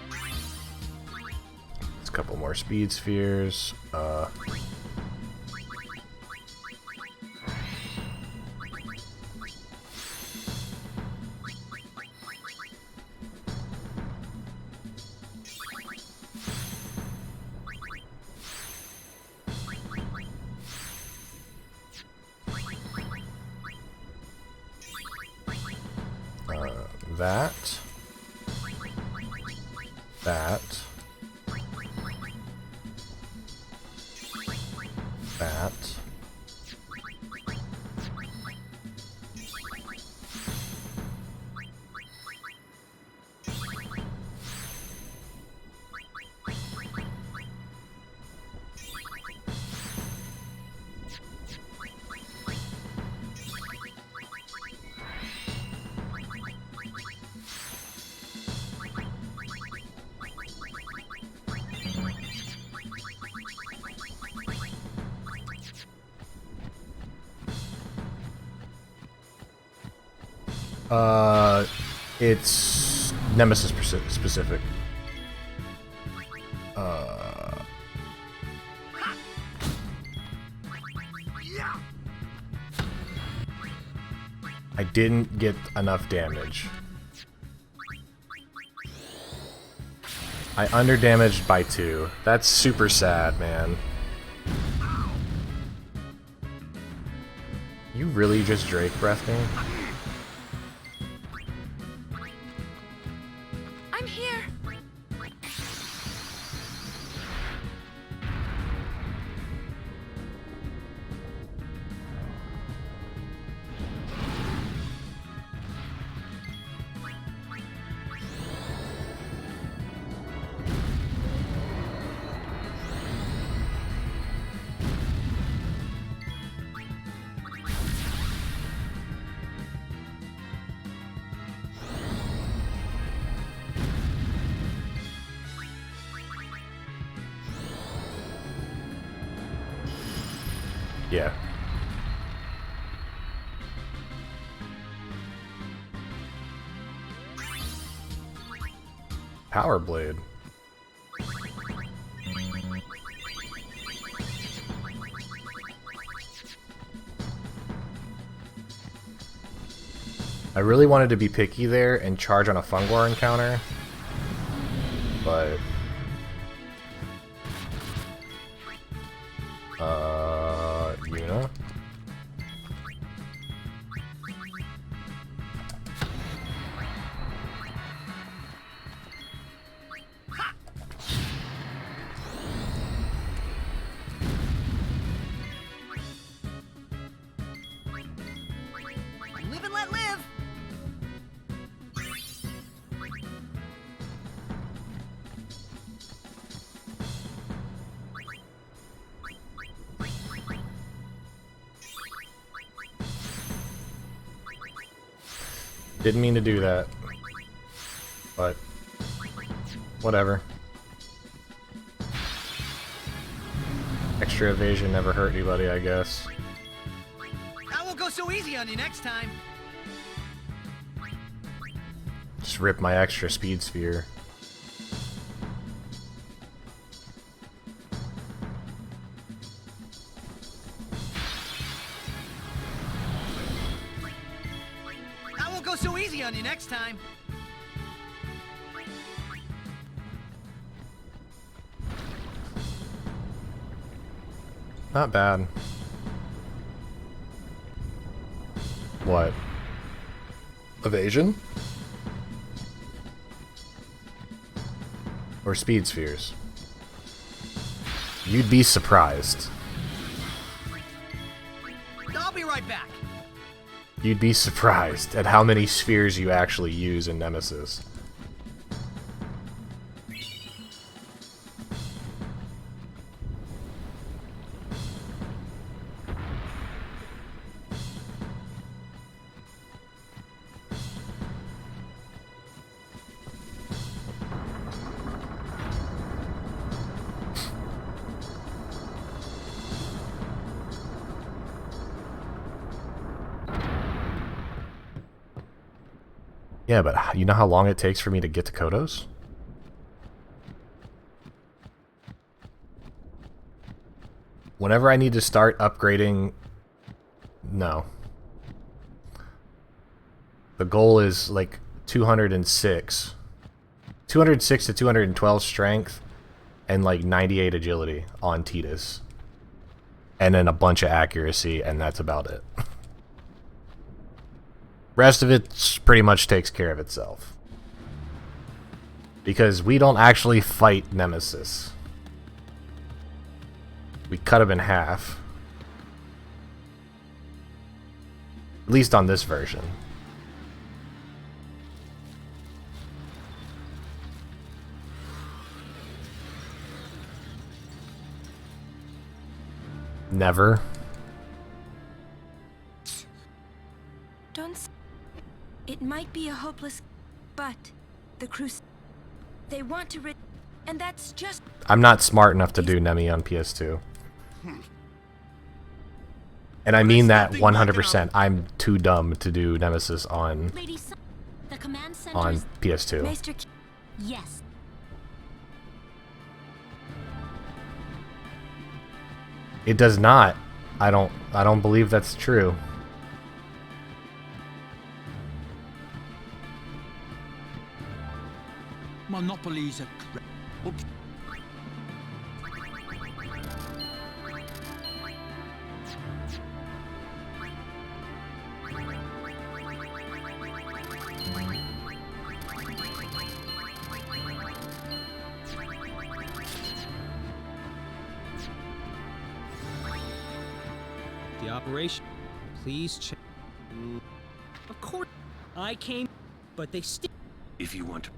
A: There's a couple more speed spheres. That. That. That. It's Nemesis specific. I didn't get enough damage. I underdamaged by 2. That's super sad, man. You really just Drake breathed me?
L: I'm here.
A: Yeah. Power Blade. I really wanted to be picky there and charge on a Fungor encounter, but you know.
F: Live and let live.
A: Didn't mean to do that, but whatever. Extra evasion never hurt anybody, I guess.
F: I won't go so easy on you next time.
A: Just rip my extra speed sphere.
F: I won't go so easy on you next time.
A: Not bad. What? Evasion? Or speed spheres. You'd be surprised.
F: I'll be right back.
A: You'd be surprised at how many spheres you actually use in Nemesis. Yeah, but you know how long it takes for me to get to Kodos? Whenever I need to start upgrading... No. The goal is like 206. 206 to 212 strength and like 98 agility on Titus. And then a bunch of accuracy, and that's about it. Rest of it pretty much takes care of itself. Because we don't actually fight Nemesis. We cut him in half. At least on this version. Never.
L: It might be a hopeless, but the they want to and that's just...
A: I'm not smart enough to do Nemi on PS2. And I mean that 100%. I'm too dumb to do Nemesis on PS2.
N: Yes.
A: It does not. I don't believe that's true.
J: Monopolies are Oops.
U: The operation. Please check. Of course, I came, but they still.
E: If you want to.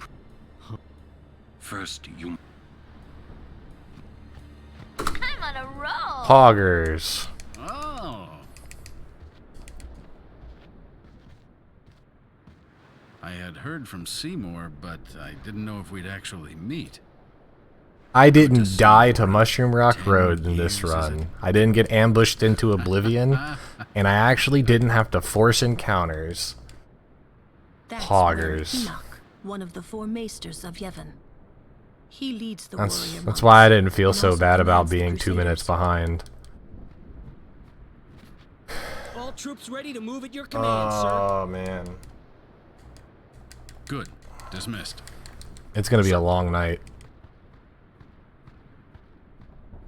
E: First, you.
C: I'm on a roll.
A: Hoggers.
I: Oh. I had heard from Seymour, but I didn't know if we'd actually meet.
A: I didn't die to Mushroom Rock Road in this run. I didn't get ambushed into oblivion, and I actually didn't have to force encounters.
K: That's
A: Hoggers.
K: Enoch, one of the four maesters of Yevon. He leads the warrior
A: That's why I didn't
K: monks,
A: feel
K: and
A: so
K: also
A: bad about
K: commands the
A: being 2 minutes
K: Crusaders.
A: behind.
U: All troops ready to move at your command, sir.
A: Oh, man.
I: Good. Dismissed.
A: It's gonna be a long night.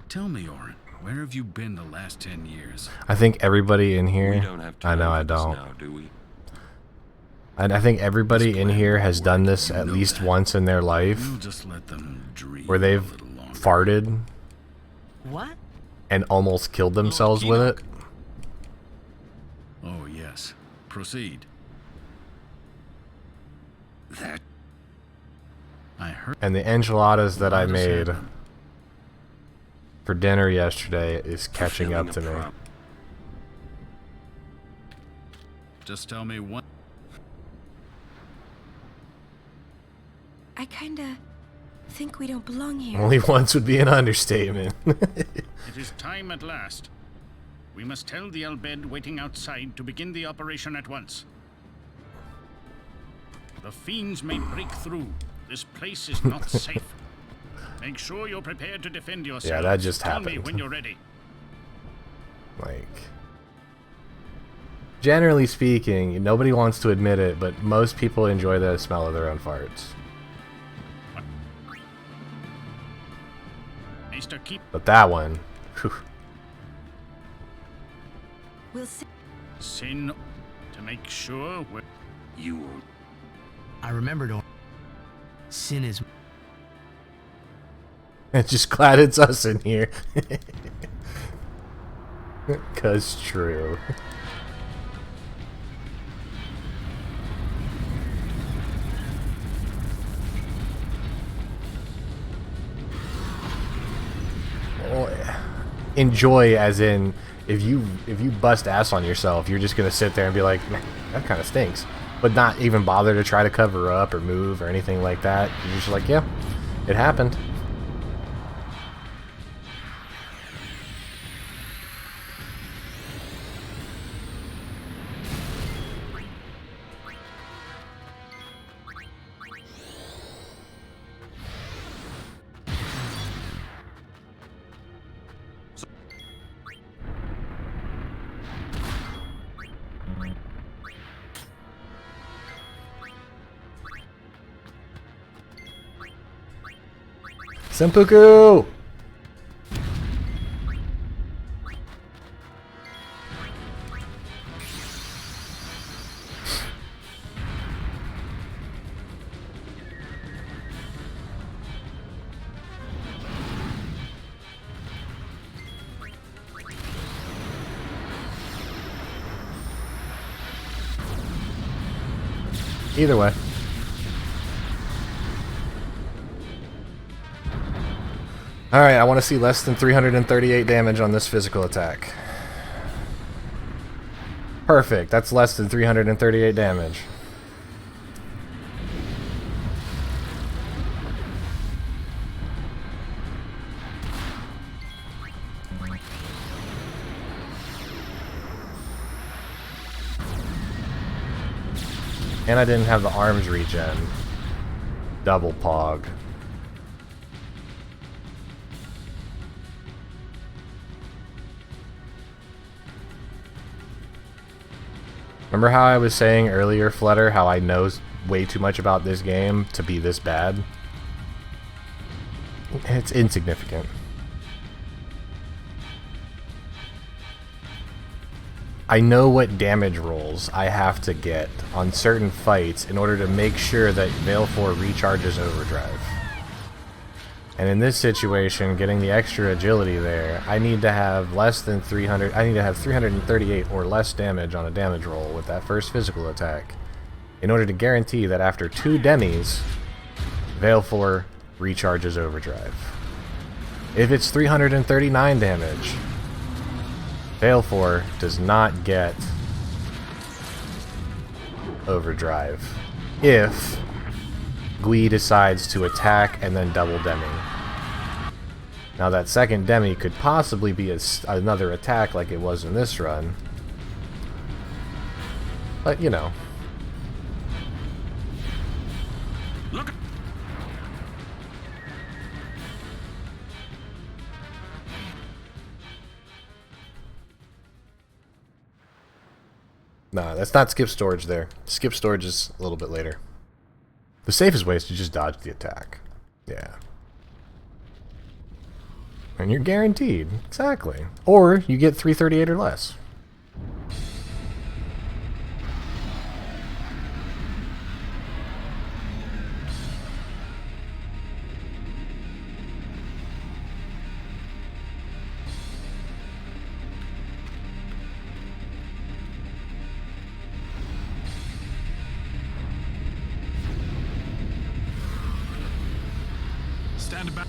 I: Tell me, Orin, where have you been the last 10 years?
A: I think everybody in here...
E: We don't have
A: I know
E: time
A: I
E: for this
A: don't.
E: now, do we?
A: And I think everybody in here has done this at least once in their life.
I: We'll just let them dream
A: Where they've farted
F: What?
A: and almost killed themselves with it.
I: Oh, yes. Proceed.
E: That.
I: I heard.
A: And the enchiladas that I
I: What has
A: made
I: happened?
A: for dinner yesterday is catching up to me.
I: Just tell me one.
L: I kinda think we don't belong here.
A: Only once would be an understatement.
H: It is time at last. We must tell the Albed waiting outside to begin the operation at once. The fiends may break through. This place is not safe. Make sure you're prepared to defend yourself.
A: Yeah, that just
H: Tell me
A: happened.
H: when you're ready.
A: Like, generally speaking, nobody wants to admit it, but most people enjoy the smell of their own farts.
H: Maester, keep.
A: But that one, whew.
L: We'll see.
H: Sin to make sure we're.
E: You won't.
B: I remembered. Sin is.
A: It's just glad it's us in here. 'Cause true. Enjoy as in if you bust ass on yourself, you're just gonna sit there and be like, man, that kind of stinks, but not even bother to try to cover up or move or anything like that. You're just like, yeah, it happened. Senpuku! Either way. Alright, I want to see less than 338 damage on this physical attack. Perfect, that's less than 338 damage. And I didn't have the arms regen. Double pog. Remember how I was saying earlier, Flutter, how I know way too much about this game to be this bad? It's insignificant. I know what damage rolls I have to get on certain fights in order to make sure that Veil 4 recharges overdrive. And in this situation, getting the extra agility there, I need to have less than 300, I need to have 338 or less damage on a damage roll with that first physical attack in order to guarantee that after 2 demis, Veil 4 recharges overdrive. If it's 339 damage, Veil 4 does not get overdrive if Gui decides to attack and then double demi. Now that second demi could possibly be another attack like it was in this run, but you know. Nah, that's not skip storage there. Skip storage is a little bit later. The safest way is to just dodge the attack. Yeah. And you're guaranteed. Exactly. Or you get 338 or less.
Q: Stand back.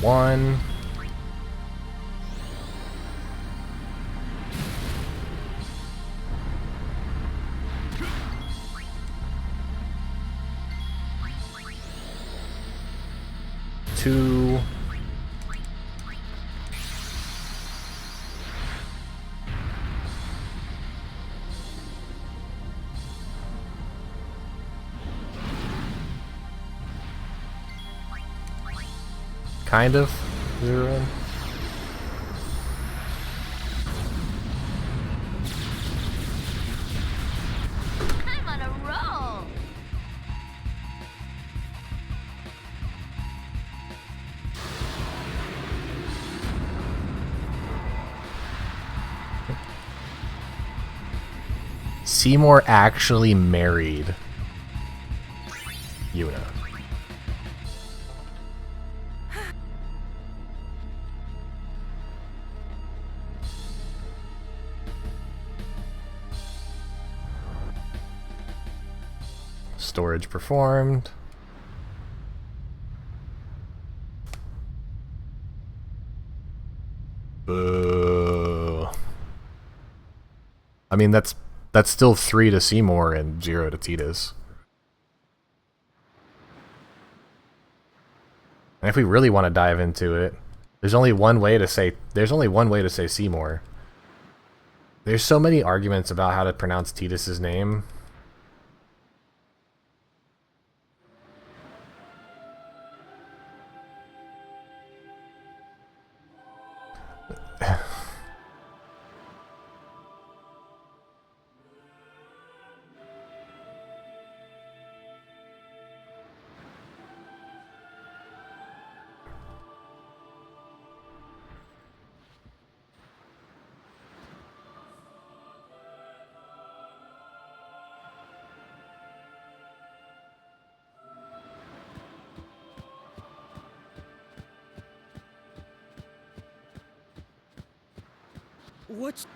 A: One. Two. Kind of. 0.
C: I'm on a roll.
A: Seymour actually married Yuna. Storage performed. Boo. I mean, that's still 3 to Seymour and 0 to Titus. And if we really want to dive into it, there's only one way to say Seymour. There's so many arguments about how to pronounce Titus's name.
F: What's...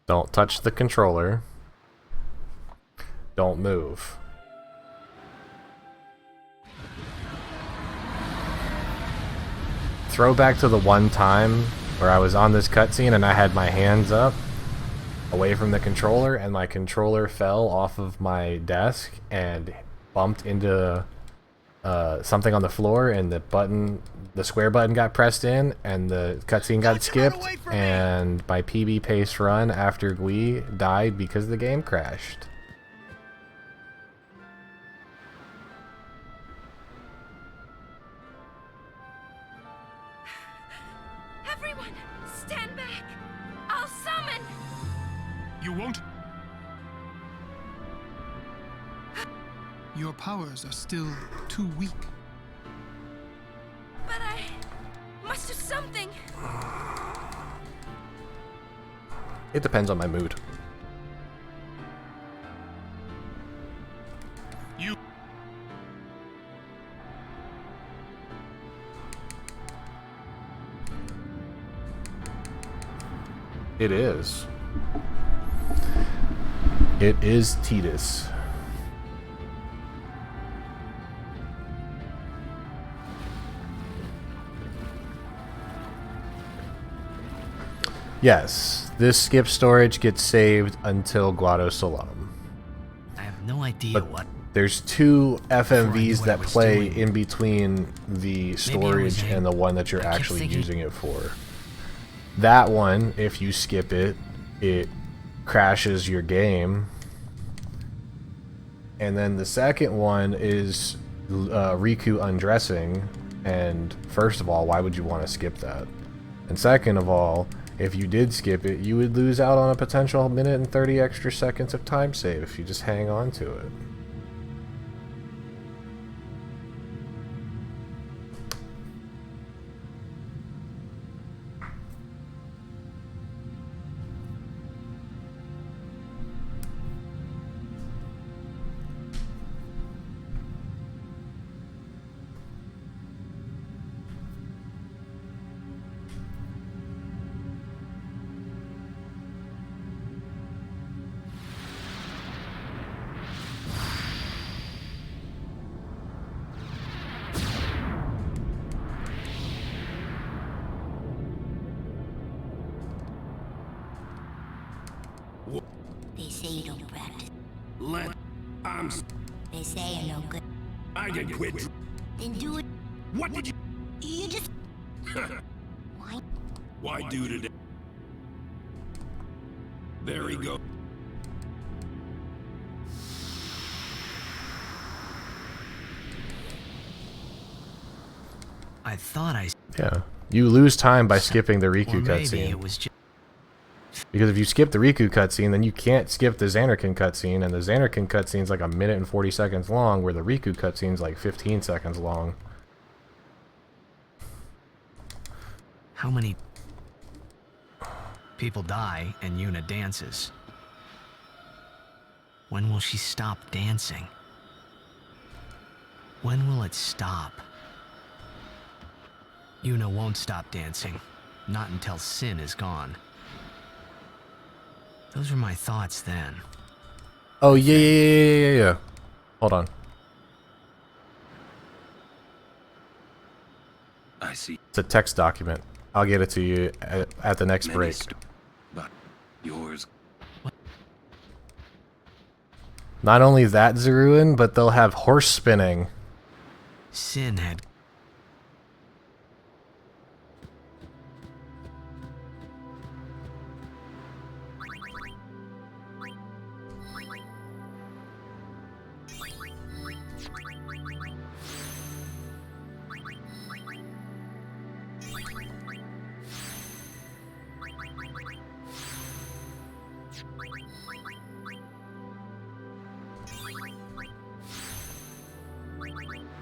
A: Don't touch the controller. Don't move. Throwback to the one time where I was on this cutscene and I had my hands up away from the controller and my controller fell off of my desk and bumped into something on the floor, and the square button got pressed in and the cutscene got skipped, and my PB pace run after Gui died because the game crashed.
L: Everyone, stand back! I'll summon!
R: You won't? Your powers are still too weak.
L: But I must do something.
A: It depends on my mood.
R: You.
A: It is. It is Titus. Yes, this skip storage gets saved until Guado Salam.
B: I have no idea
A: But
B: what.
A: there's two FMVs
B: what I
A: that
B: was
A: play
B: doing.
A: in between the storage and the one that you're actually
B: thinking-
A: using it for. That one, if you skip it, it crashes your game. And then the second one is Riku undressing. And first of all, why would you want to skip that? And second of all, if you did skip it, you would lose out on a potential minute and 30 extra seconds of time save if you just hang on to it.
O: They say you don't practice.
Q: I'm...
O: They say you're no good.
Q: I can quit.
O: Then do it.
Q: What did you...
O: You just... Why?
Q: Why do today? There he goes.
B: I thought I.
A: Yeah. You lose time by skipping the Riku
B: Or maybe
A: cutscene.
B: it was just.
A: Because if you skip the Riku cutscene, then you can't skip the Xanarkin cutscene, and the Xanarkin cutscene's like a minute and 40 seconds long, where the Riku cutscene's like 15 seconds long.
B: How many people die and Yuna dances? When will she stop dancing? When will it stop? Yuna won't stop dancing. Not until Sin is gone. Those were my thoughts then.
A: Oh, yeah. Hold on.
E: I see.
A: It's a text document. I'll get it to you at the next break.
E: But yours.
A: Not only that, Zeruin, but they'll have horse spinning.
B: Sin had...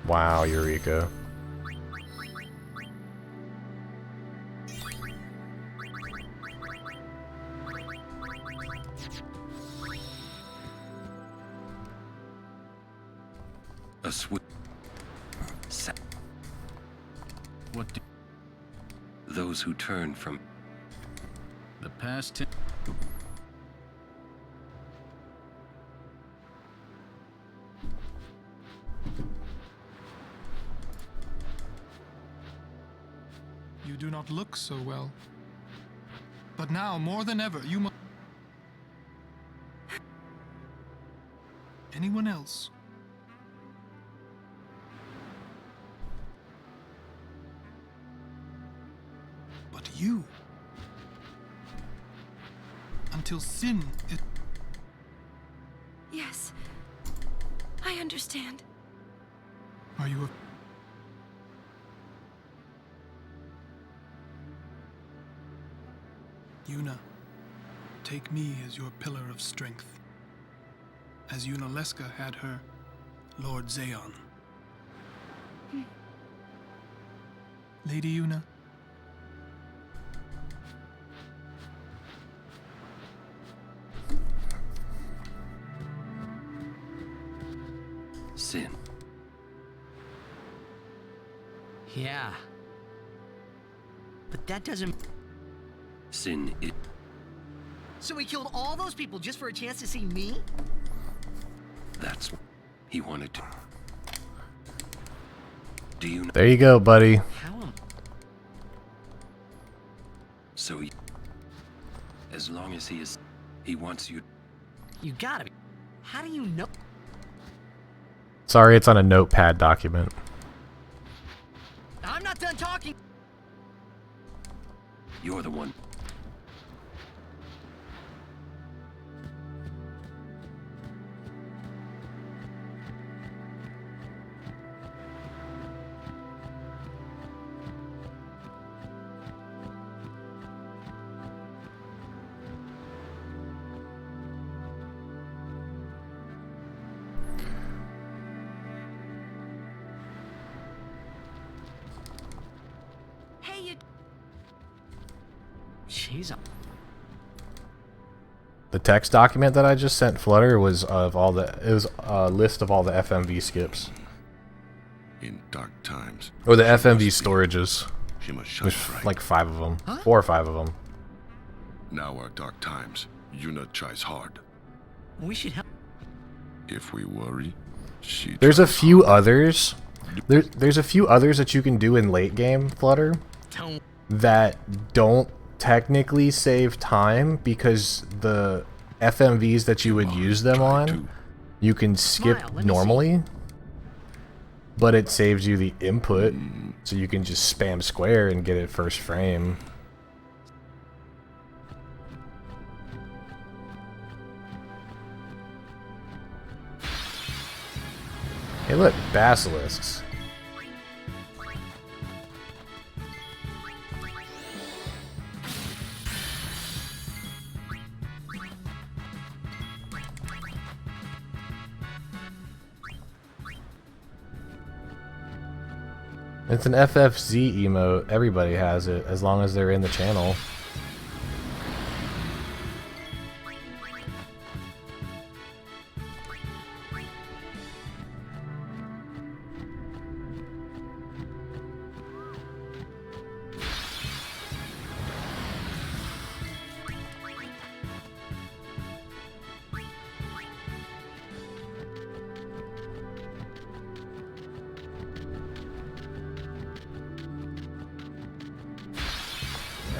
A: Wow, Eureka.
E: A sweet.
H: What do
E: Those who turn from
H: the past?
R: You do not look so well. But now, more than ever, you must... Anyone else? But you... Until Sin is...
L: Yes. I understand.
R: Are you a... Yuna, take me as your pillar of strength, as Yunaleska had her Lord Zayon. Lady Yuna.
E: Sin.
B: Yeah. But that doesn't...
E: Sin it.
F: So he killed all those people just for a chance to see me?
E: That's what he wanted to. Do you know?
A: There you go, buddy.
B: How am...
E: So he, as long as he wants you.
F: You gotta be. How do you know?
A: Sorry, it's on a notepad document.
F: I'm not done talking.
E: You're the one.
F: Hey, you.
B: She's a...
A: The text document that I just sent Flutter was of all the... It was a list of all the FMV skips.
G: In dark times.
A: Or the FMV storages.
G: She must shine
A: There's
G: bright.
A: like 5 of them.
F: Huh?
A: 4 or 5 of them.
G: Now are dark times. Yuna tries hard.
F: We should help.
G: If we worry, she
A: There's a
G: tries
A: few
G: hard.
A: others. There's a few others that you can do in late game Flutter that don't technically save time because the FMVs that you would use them on, you can skip normally, but it saves you the input, so you can just spam square and get it first frame. Hey look, basilisks. It's an FFZ emote. Everybody has it, as long as they're in the channel.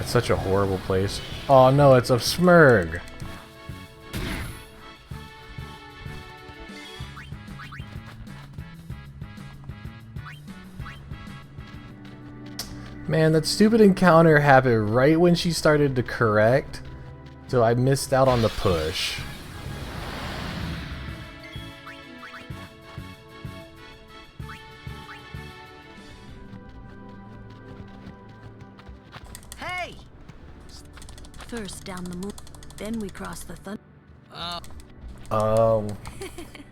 A: It's such a horrible place. Oh no, it's a Smurg! Man, that stupid encounter happened right when she started to correct, so I missed out on the push.
F: Hey!
K: First down the moon, then we cross the thunder.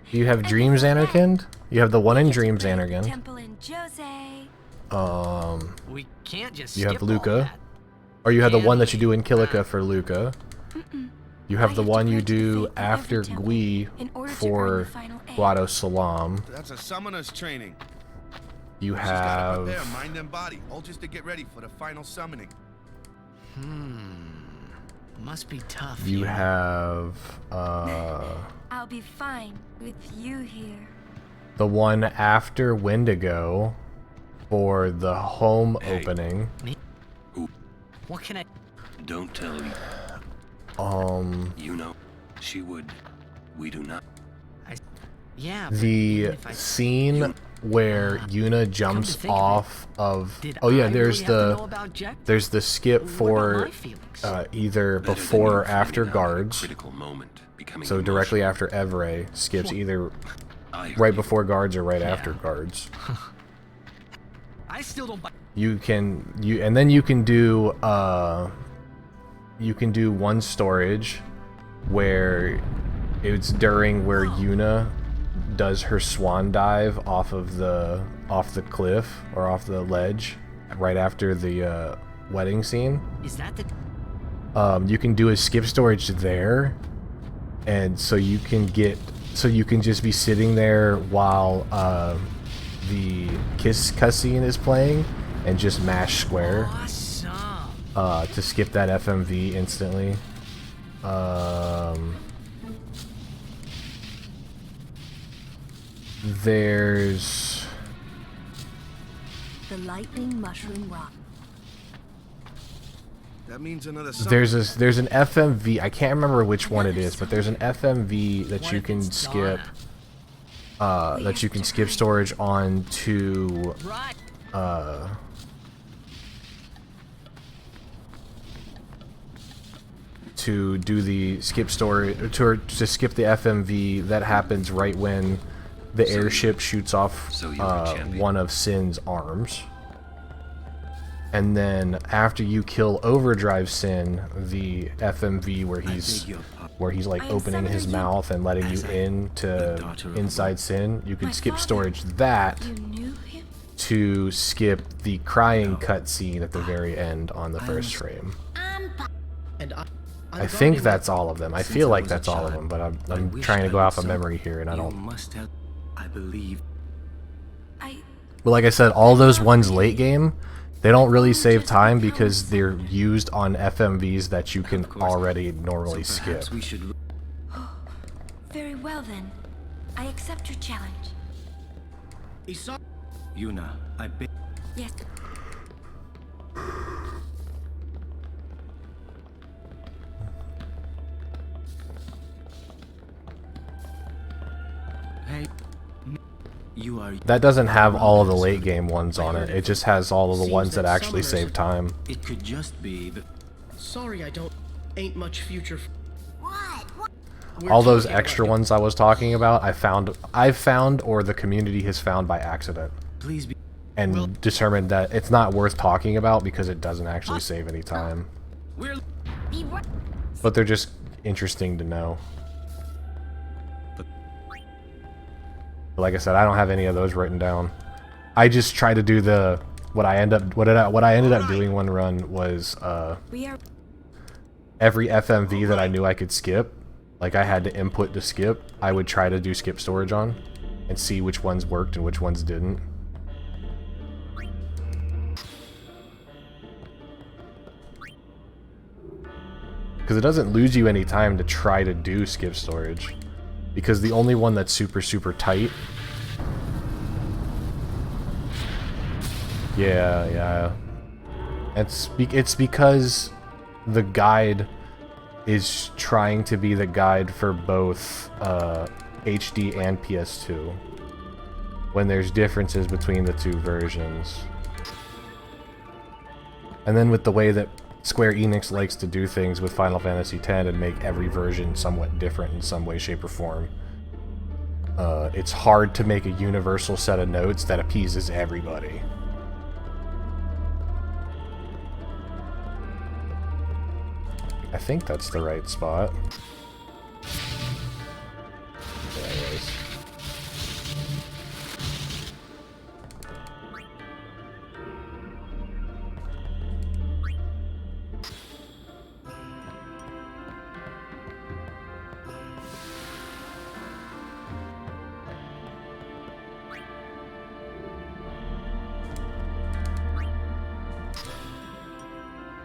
A: Do you have Dreams Anakin? You have the one in Dreams Anakin.
L: Temple in Jose.
B: We can't just
A: You have
B: skip all
A: Luca.
B: that.
A: Or you have the one that you do in Kilika for Luca. You have the one you do after Gui for Guado Salam.
G: That's a summoner's training.
A: You
G: She's gotta
A: have...
G: prepare mind and body, all just to get ready for the final summoning.
B: Must be tough.
A: You have...
L: I'll be fine with you here.
A: the one after Wendigo for the home opening.
B: What can I...
E: Don't tell you. You know, she would. We do not.
B: Yeah.
A: The scene where Yuna jumps off of... Oh yeah, there's the skip for either before or after guards. So directly after Evray skips either right before guards or right after guards.
B: I still don't buy...
A: And then you can do one storage where it's during where Yuna does her swan dive off the cliff or off the ledge right after the wedding scene.
B: Is that the...
A: You can do a skip storage there, and so you can just be sitting there while the kiss cutscene is playing and just mash square to skip that FMV instantly. There's
K: The lightning mushroom rock.
G: That means another
A: there's an FMV. I can't remember which one it is, but there's an FMV that you can skip. That you can skip storage on to do the skip storage to skip the FMV that happens right when the airship shoots off one of Sin's arms. And then after you kill Overdrive Sin, the FMV where he's like opening his mouth and letting you in to inside Sin, you can skip storage that to skip the crying cutscene at the very end on the first frame. I think that's all of them. I feel like that's all of them, but I'm trying to go off of memory here, and I don't.
D: I believe.
A: But like I said, all those ones late game, they don't really save time because they're used on FMVs that you can already normally skip.
L: Very well then. I accept your challenge.
D: Yuna, I beg.
L: Yes.
D: Hey. You are.
A: That doesn't have all of the late game ones on it. It just has all of the ones that actually save time.
D: It could just be the.
F: Sorry, ain't much future.
A: All those extra ones I was talking about, I've found, or the community has found by accident.
D: Please be.
A: And determined that it's not worth talking about because it doesn't actually save any time. But they're just interesting to know. Like I said, I don't have any of those written down. I just try to do what I ended up doing one run was every FMV that I knew I could skip, like I had to input to skip, I would try to do skip storage on and see which ones worked and which ones didn't. Because it doesn't lose you any time to try to do skip storage. Because the only one that's super tight... Yeah. It's because the guide is trying to be the guide for both HD and PS2. When there's differences between the two versions. And then with the way that Square Enix likes to do things with Final Fantasy X and make every version somewhat different in some way, shape, or form, it's hard to make a universal set of notes that appeases everybody. I think that's the right spot. There it is.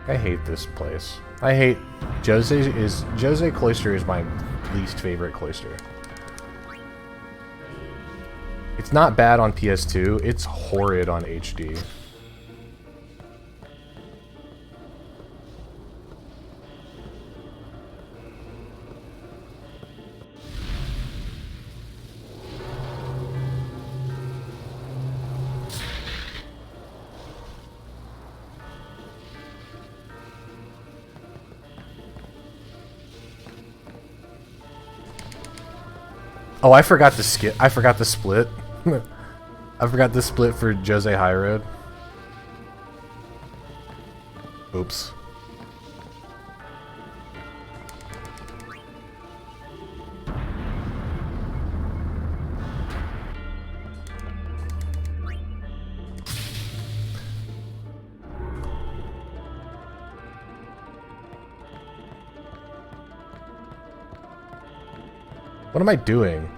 A: I hate this place. I hate Jose Cloister is my least favorite cloister. It's not bad on PS2, it's horrid on HD. Oh, I forgot to skip. I forgot to split. I forgot to split for Jose High Road. Oops. What am I doing?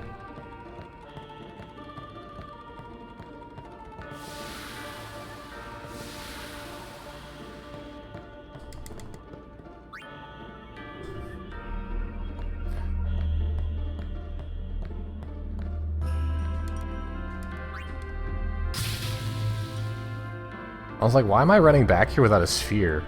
A: I was like, why am I running back here without a sphere?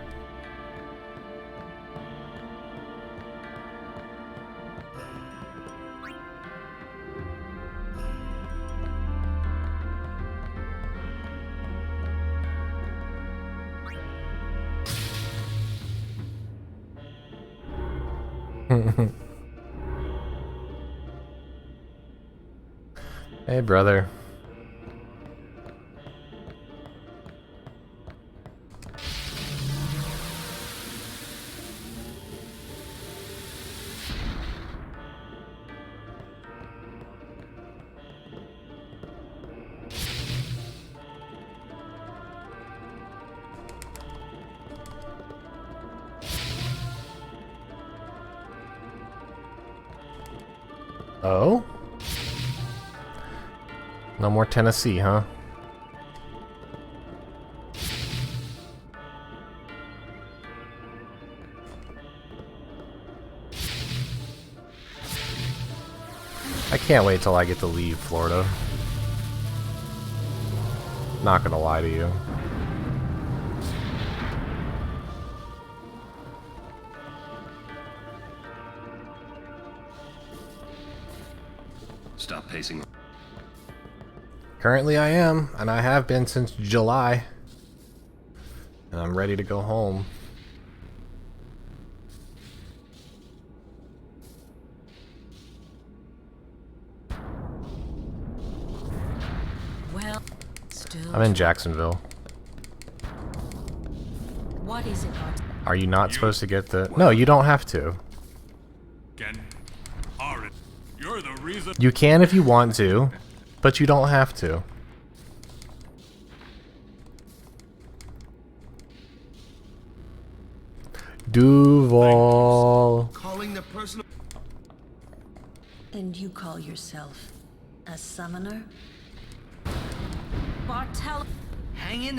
A: Hey, brother. Oh? No more Tennessee, huh? I can't wait till I get to leave Florida. Not gonna lie to you.
E: Stop pacing.
A: Currently I am, and I have been since July. And I'm ready to go home.
P: Well, still.
A: I'm in Jacksonville.
P: What is it, Art?
A: Are you not supposed to get the... No, you don't have to.
Q: You're the reason.
A: You can if you want to, but you don't have to. Duval.
G: Calling the personal.
K: And you call yourself a summoner?
P: Bartel.
F: Hang in.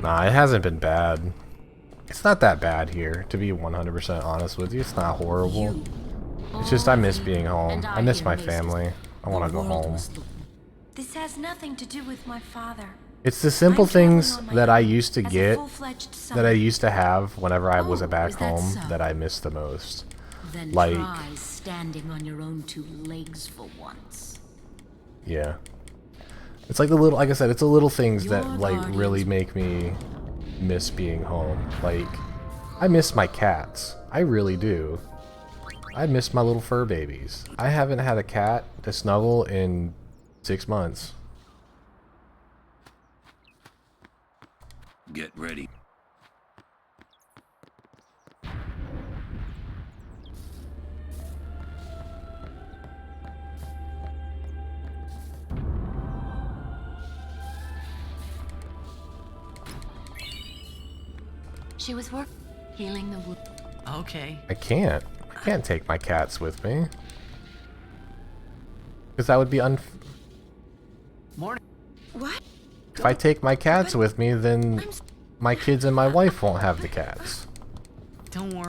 A: Nah, it hasn't been bad. It's not that bad here, to be 100% honest with you. It's not horrible. It's just I miss being home. I miss my family. I want to go home.
L: This has nothing to do with my father.
A: It's the simple
L: I'm traveling
A: things
L: on my
A: that I
L: own
A: used to
L: as a
A: get,
L: full-fledged
A: that I
L: summoner.
A: used to have whenever I was back
P: is that
A: home,
P: so?
A: that I miss the most.
P: Then
A: Like,
P: try standing on your own two legs for once.
A: yeah. It's like the little, like I said, it's the little things that
P: Your
A: like really make me miss being home. Like, I miss my cats. I really do. I miss my little fur babies. I haven't had a cat to snuggle in 6 months.
D: Get ready.
P: She was healing the wound.
B: Okay.
A: I can't take my cats with me. Because that would be
B: Morning.
L: What?
A: If I take my cats with me, then my kids and my wife won't have the cats.
B: Don't worry.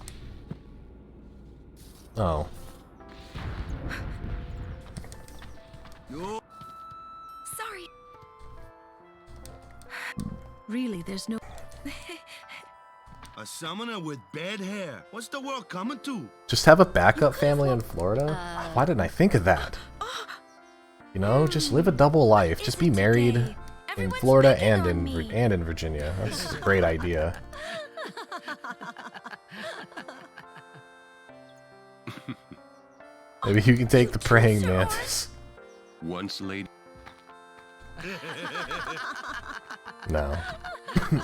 A: Oh.
L: Sorry.
K: Really, there's no...
G: A summoner with bad hair. What's the world coming to?
A: Just have a backup family in Florida? Why didn't I think of that? You know, just live a double life. Just be married in Florida and in Virginia. That's a great idea. Maybe you can take the praying mantis.
E: Once lady.
A: No.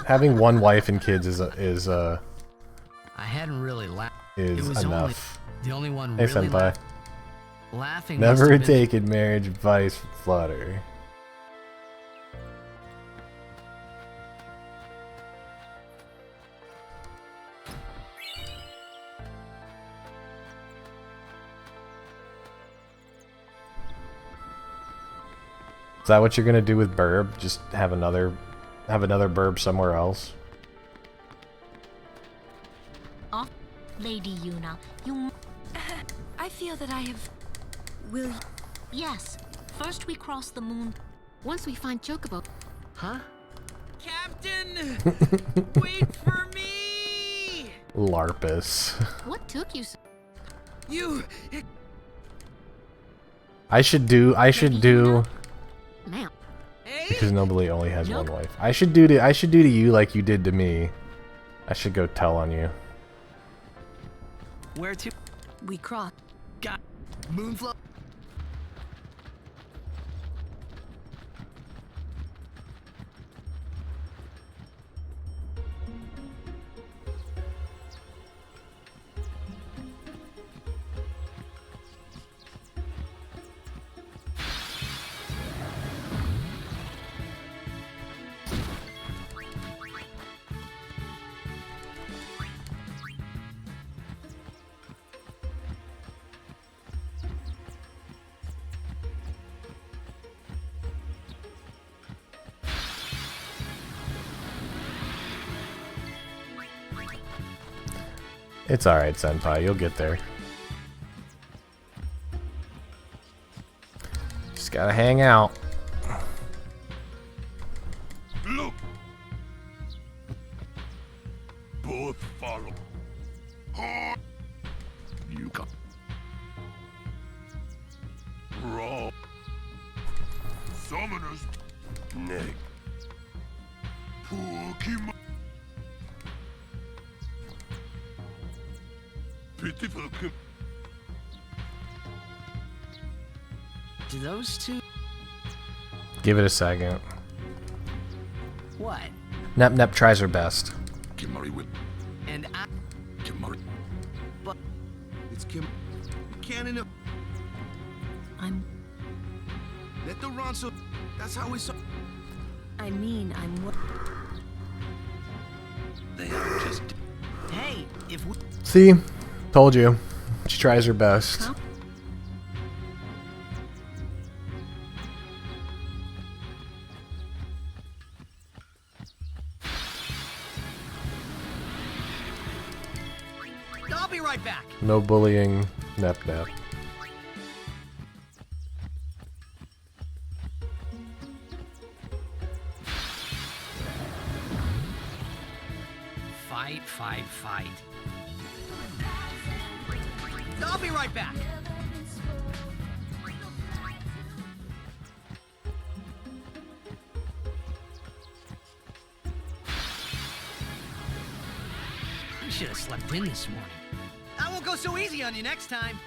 A: Having one wife and kids is
B: I hadn't really laughed.
A: is
B: It was
A: enough.
B: the only one
A: Hey,
B: really
A: senpai.
B: laughing.
A: Never
B: must have been-
A: taken marriage advice from Flutter. Is that what you're gonna do with Burb? Just have another Burb somewhere else?
N: Off, Lady Yuna. You.
L: I feel that I have. Will you?
N: Yes. First we cross the moon. Once we find Chocobo.
B: Huh?
F: Captain! Wait for me!
A: Larpus.
N: What took you so...
F: You...
A: I should do
N: Ma'am.
A: because nobody only has one wife. I should do to you like you did to me. I should go tell on you.
B: Where to?
K: We cross.
B: Got Moonflow.
A: It's alright, Senpai. You'll get there. Just gotta hang out.
E: Look. Both follow. You come. Raw. Summoners. Neg. Pokemon. Pitiful.
B: Do those two?
A: Give it a second.
B: What?
A: Nep tries her best.
E: Kimari with.
B: And I.
E: Kimari.
B: But
G: It's Kim. Can't enough.
K: I'm...
G: Let the run so. That's how we saw.
K: I mean, I'm...
D: They are just.
B: hey, if we.
A: See? Told you. She tries her best.
K: Huh?
F: I'll be right back.
A: No bullying. Nep nep.
B: Fight, fight, fight.
F: I'll be right back.
B: I should have slept in this morning.
F: I won't go so easy on you next time.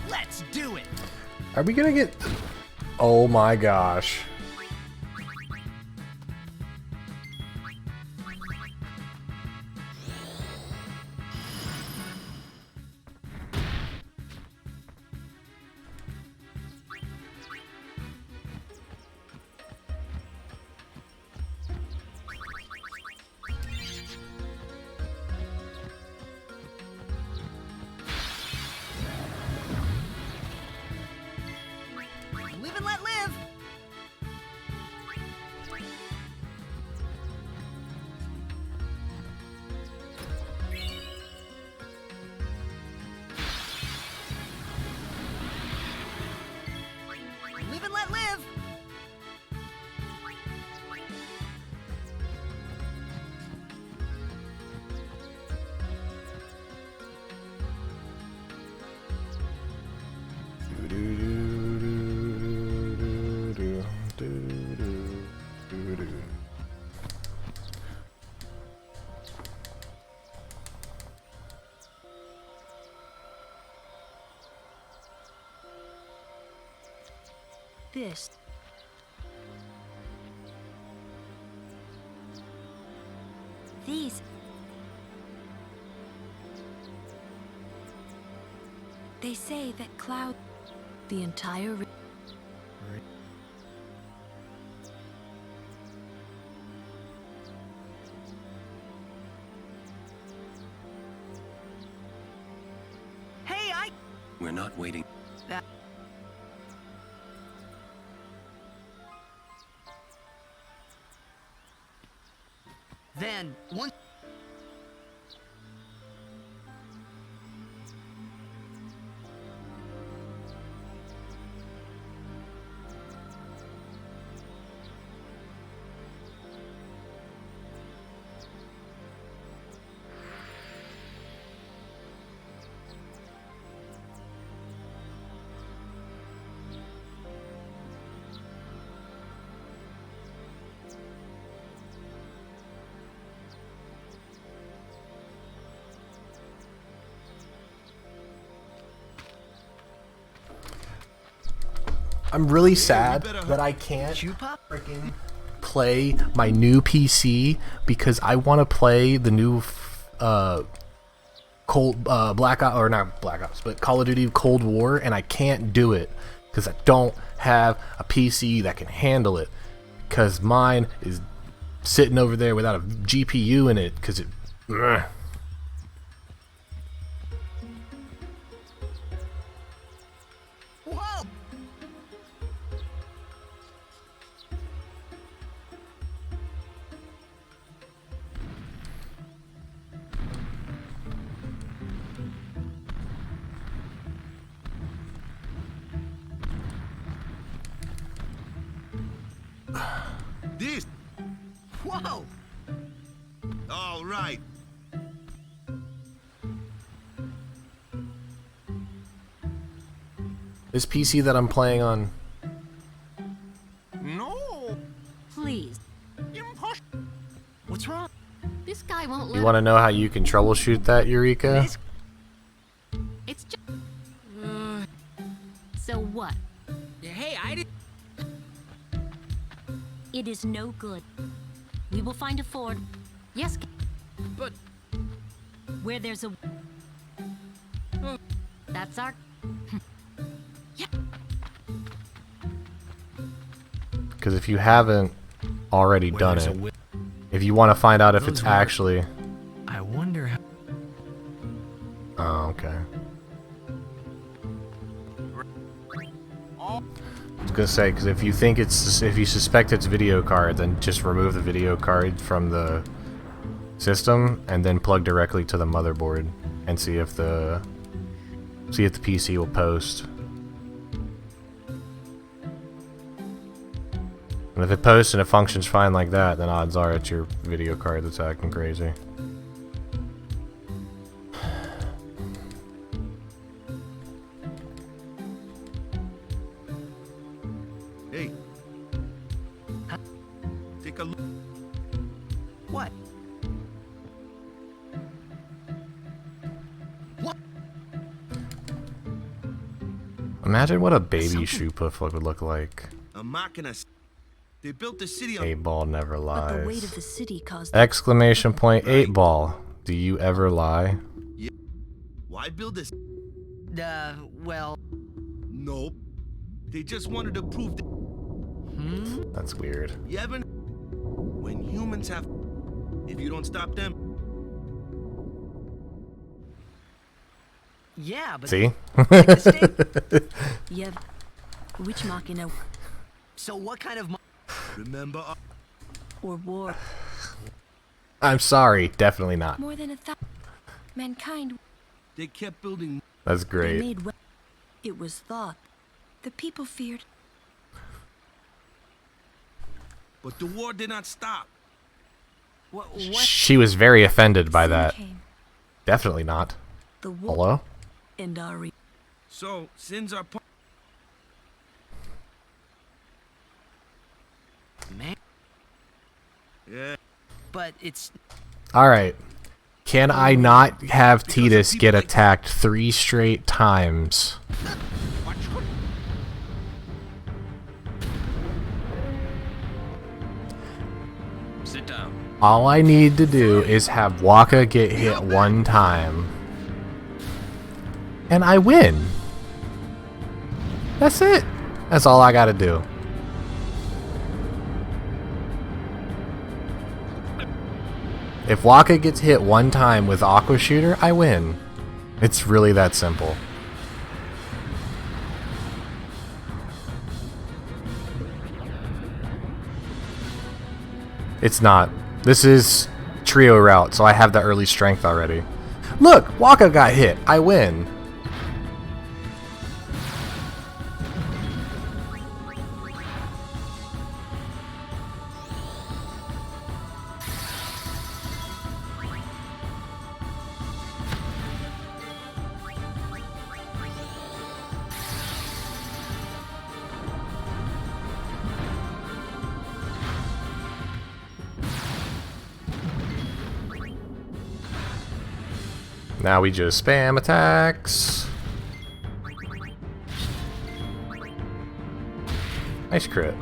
F: Let's do it.
A: Are we gonna get... Oh my gosh.
F: Live and let live. Live and let live.
K: This.
L: These. They say that Cloud.
K: The entire.
F: Hey,
E: We're not waiting.
F: That. Then, once...
A: I'm really sad that I can't freaking play my new PC because I want to play the new Black Ops, or not Black Ops, but Call of Duty Cold War, and I can't do it because I don't have a PC that can handle it, because mine is sitting over there without a GPU in it because it. Ugh.
F: Whoa!
G: This.
F: Whoa!
G: All right.
A: This PC that I'm playing on.
J: No.
K: Please.
J: Impossible.
F: What's wrong?
N: This guy won't
A: You
N: let.
A: want to know how you can troubleshoot that, Eureka?
N: It's just. So what?
U: Hey, I did.
N: It is no good. We will find a ford. Yes.
U: But
N: Where there's a. That's our.
A: Because if you haven't already done it, if you want to find out if it's actually...
B: I wonder how...
A: Oh, okay. gonna say, because if you suspect it's video card, then just remove the video card from the system and then plug directly to the motherboard and see if the PC will post. And if it posts and it functions fine like that, then odds are it's your video card that's acting crazy.
G: Hey. Take a look.
F: What? What?
A: Imagine what a baby shoe puff would look like.
G: A machina. They built the city on
A: 8-ball never lies.
K: But the weight of the city caused...
A: Exclamation point 8-ball. Do you ever lie?
G: Yeah. Why build this?
F: Well...
G: Nope. They just wanted to prove that...
A: That's weird.
G: Yevon, when humans have... If you don't stop them...
F: Yeah, but...
A: See?
K: Yeah. Which machina?
F: So what kind of...
G: Remember...
K: Or war?
A: I'm sorry, definitely not.
L: More than 1,000. Mankind.
G: They kept building...
A: That's
K: They
A: great.
K: made it was thought.
L: The people feared.
G: But the war did not stop.
F: What?
A: She was very offended by
L: Sin
A: that.
L: came.
A: Definitely not.
K: The war
A: Hello?
K: and our
G: So, sins are...
F: Man.
G: Yeah.
F: But it's...
A: Alright. Can I not have Tidus get attacked 3 straight times?
D: Sit down.
A: All I need to do is have Waka get hit 1 time. And I win. That's it. That's all I gotta do. If Waka gets hit 1 time with Aqua Shooter, I win. It's really that simple. It's not. This is trio route, so I have the early strength already. Look! Waka got hit. I win. Now we just spam attacks. Nice crit.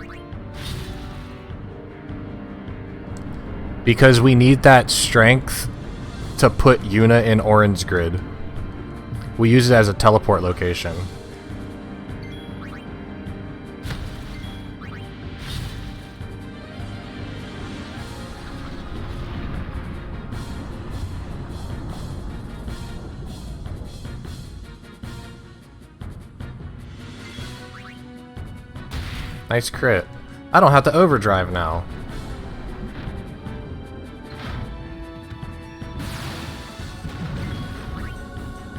A: Because we need that strength to put Yuna in Orin's grid. We use it as a teleport location. Nice crit. I don't have to overdrive now.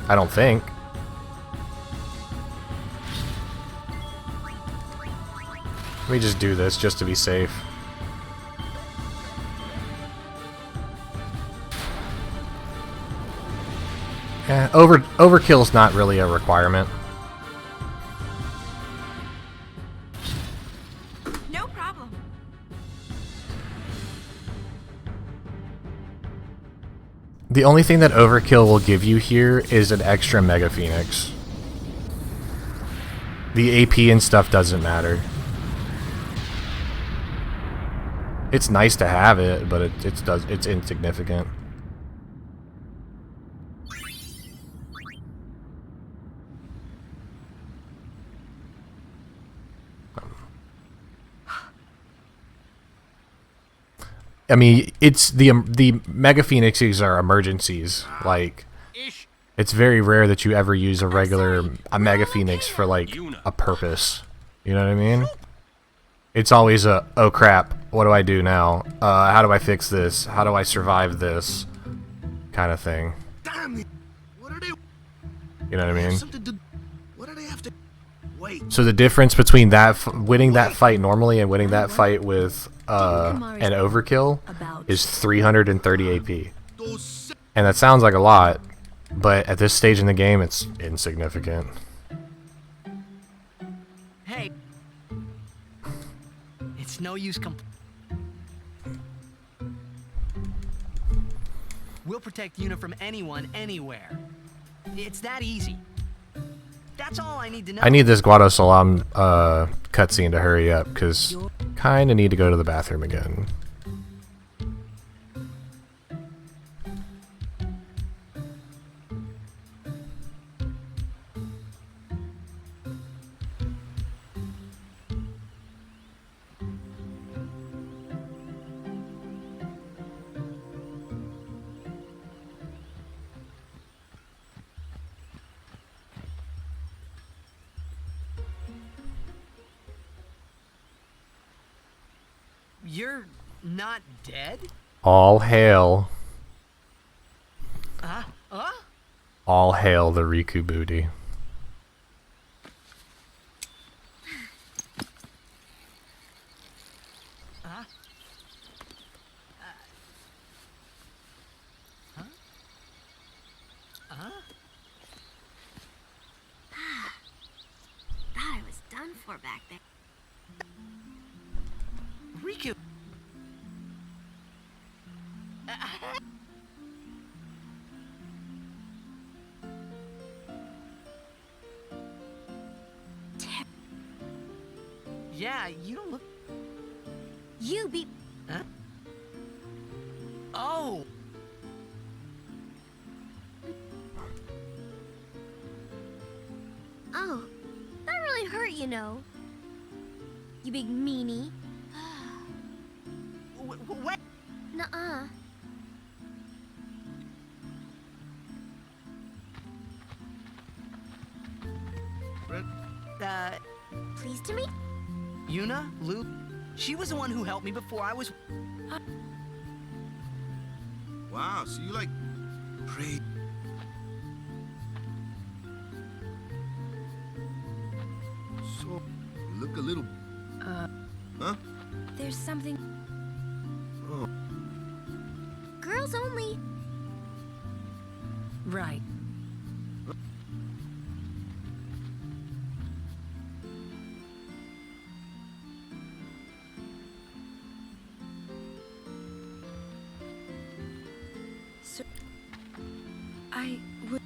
A: I don't think. Let me just do this just to be safe. Yeah, overkill's not really a requirement.
L: No problem.
A: The only thing that overkill will give you here is an extra Mega Phoenix. The AP and stuff doesn't matter. It's nice to have it, but it's insignificant. I mean, it's the Mega Phoenixes are emergencies. Like, it's very rare that you ever use a Mega Phoenix for like a purpose. You know what I mean? It's always a, oh crap, what do I do now? How do I fix this? How do I survive this? Kind of thing.
G: Damn it! What are they?
A: You know what I mean?
G: What do they have to? Wait.
A: So the difference between that winning that fight normally and winning that fight with an overkill is 330 AP. And that sounds like a lot, but at this stage in the game, it's insignificant.
F: Hey. It's no use We'll protect Yuna from anyone, anywhere. It's that easy. That's all I need to know.
A: I need this Guado Salam cutscene to hurry up, because kind of need to go to the bathroom again.
F: You're not dead?
A: All hail. All hail the Riku booty.
C: Thought I was done for back there.
F: Riku. Yeah, you don't look.
C: You be.
F: Huh? Oh.
C: Oh, that really hurt, you know. You big meanie.
F: What?
C: Nuh-uh. Pleased to meet?
F: Yuna, Luke, she was the one who helped me before I was.
G: Wow, so you like pray. So you look a little. Huh?
L: There's something.
G: Oh.
C: Girls only.
K: Right.
L: I would.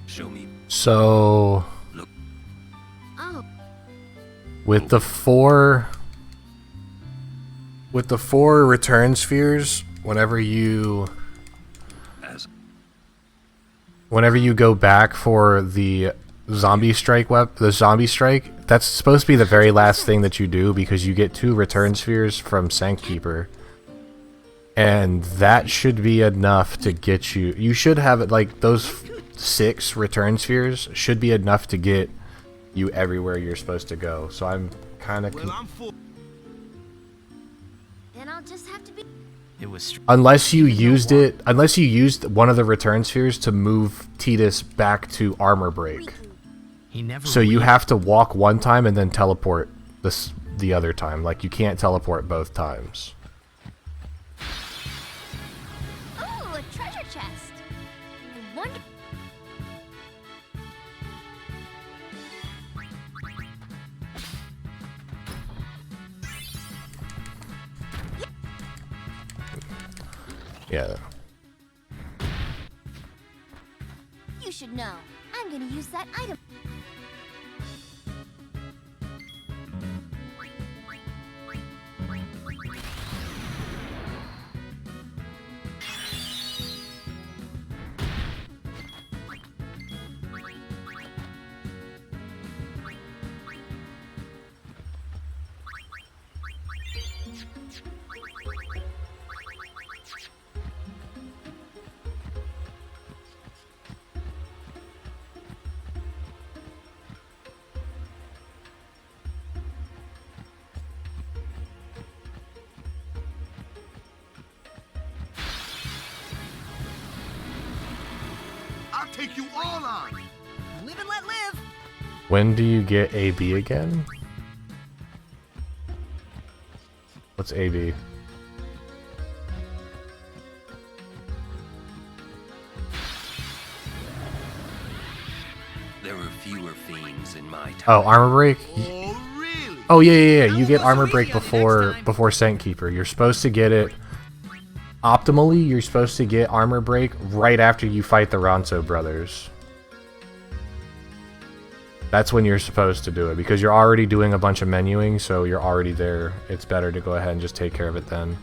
E: Show me.
A: So,
C: Oh.
A: with the four return spheres, whenever you go back for the zombie strike that's supposed to be the very last thing that you do, because you get 2 return spheres from Sanctkeeper. And that should be enough to get you. You should have it, like, those 6 return spheres should be enough to get you everywhere you're supposed to go. So I'm kind of.
C: Then I'll just have to be.
F: It was.
A: Unless you used one of the return spheres to move Tidus back to armor break.
B: He never.
A: So you have to walk one time and then teleport the other time. Like, you can't teleport both times.
C: Oh, a treasure chest. I wonder.
A: Yeah.
C: You should know. I'm gonna use that item.
G: I'll take you all on.
F: Live and let live.
A: When do you get AB again? What's AB?
E: There are fewer fiends in my time.
A: Oh, armor break?
G: Oh, really?
A: Oh yeah. You get armor break before Scent Keeper. You're supposed to get it optimally. You're supposed to get armor break right after you fight the Ronso brothers. That's when you're supposed to do it because you're already doing a bunch of menuing, so you're already there. It's better to go ahead and just take care of it then.